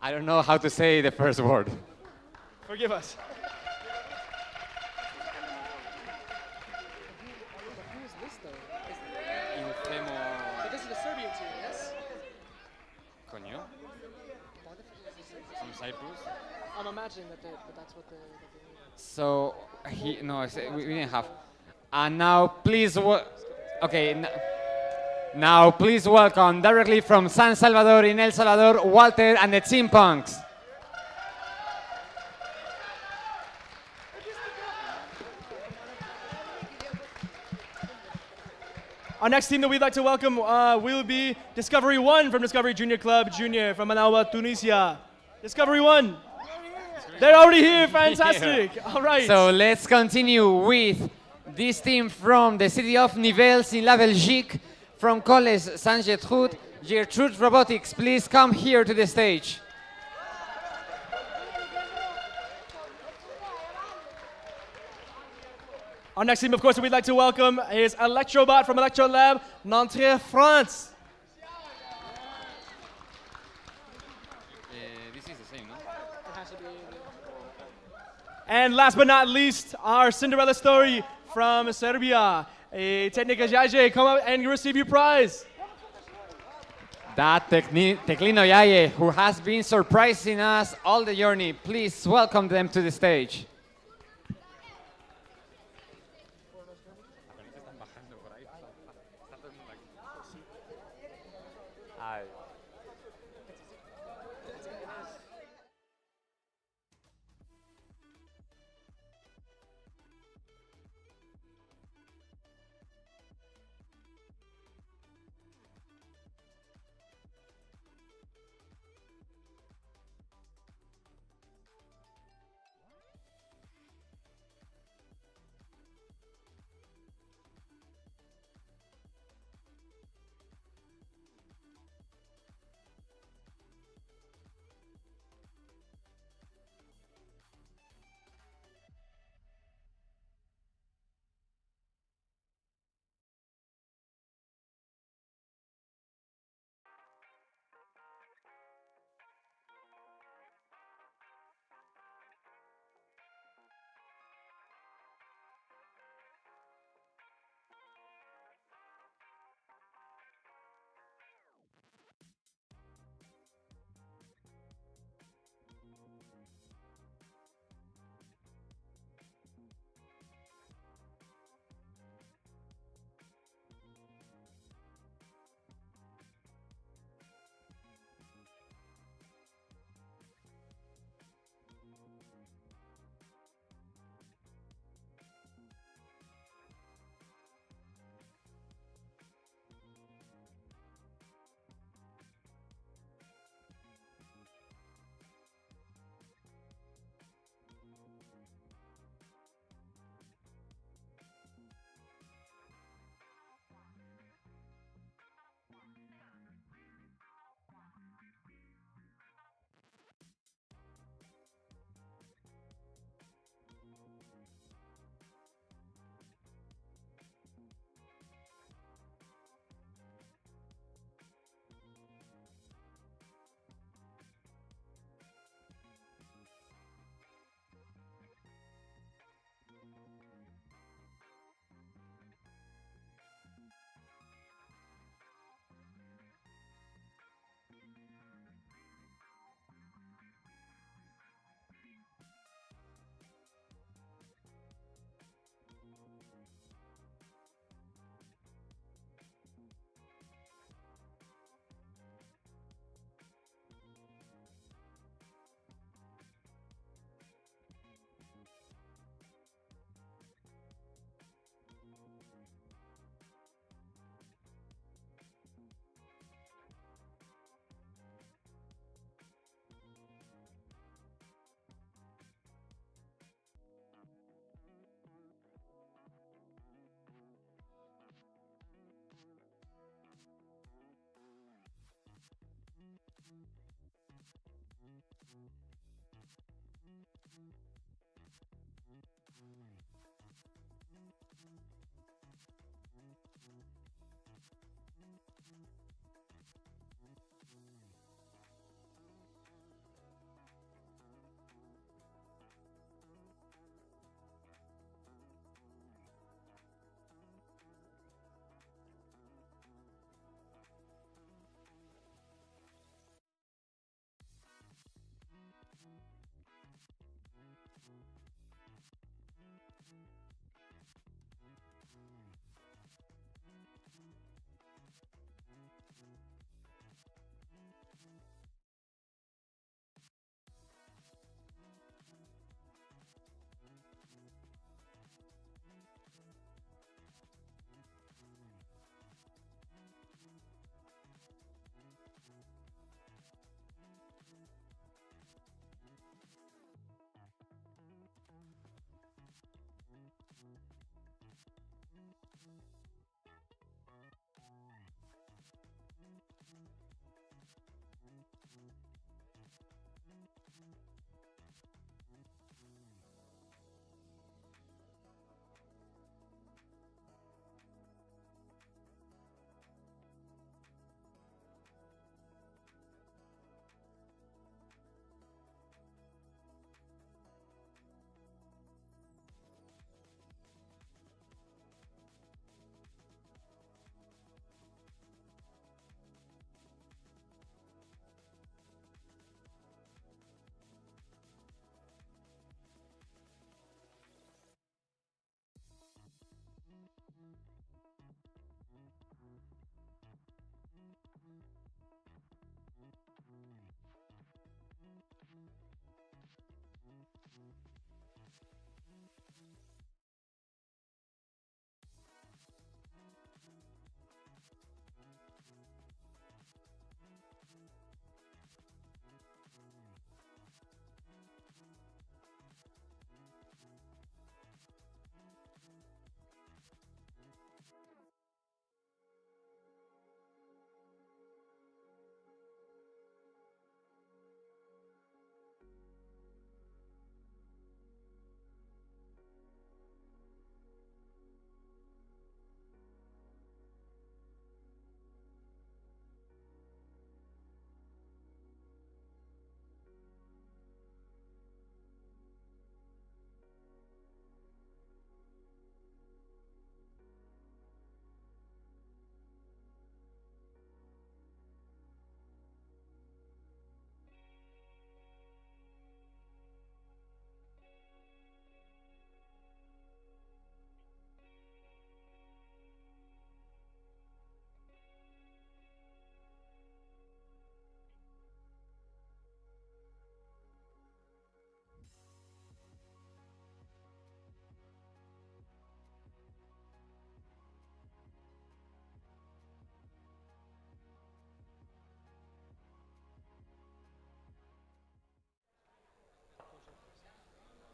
I don't know how to say the first word. Forgive us. This is the Serbian team, yes? Coño. From Cyprus. I'm imagining that that's what So we didn't have. And now please, now please welcome directly from San Salvador in El Salvador, Walter and the Chimpunks. Our next team that we'd like to welcome will be Discovery One from Discovery Junior Club Junior from Managua, Tunisia. Discovery One. They're already here, fantastic. Yeah. All right. So let's continue with this team from the city of Nivelles in la Belgique, from Collège Saint-Gertrude, Gertrude Robotics. Please come here to the stage. Our next team, of course, that we'd like to welcome is Electrobot from Electrolab, Nanterre, France. This is the same, no? And last but not least, our Cinderella story from Serbia. Technika Jaje, come up and receive your prize. That Teklino Yaye, who has been surprising us all the journey. Please welcome them to the stage.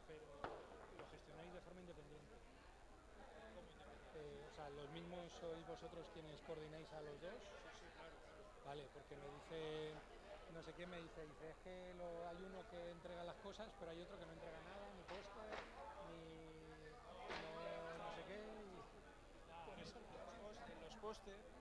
Pero lo gestionáis de forma independiente. O sea, ¿los mismos sois vosotros quienes coordináis a los dos? Sí, claro. Vale, porque me dice, no sé quién me dice, es que hay uno que entrega las cosas, pero hay otro que no entrega nada, ni póster, ni no sé qué. Por eso en los póster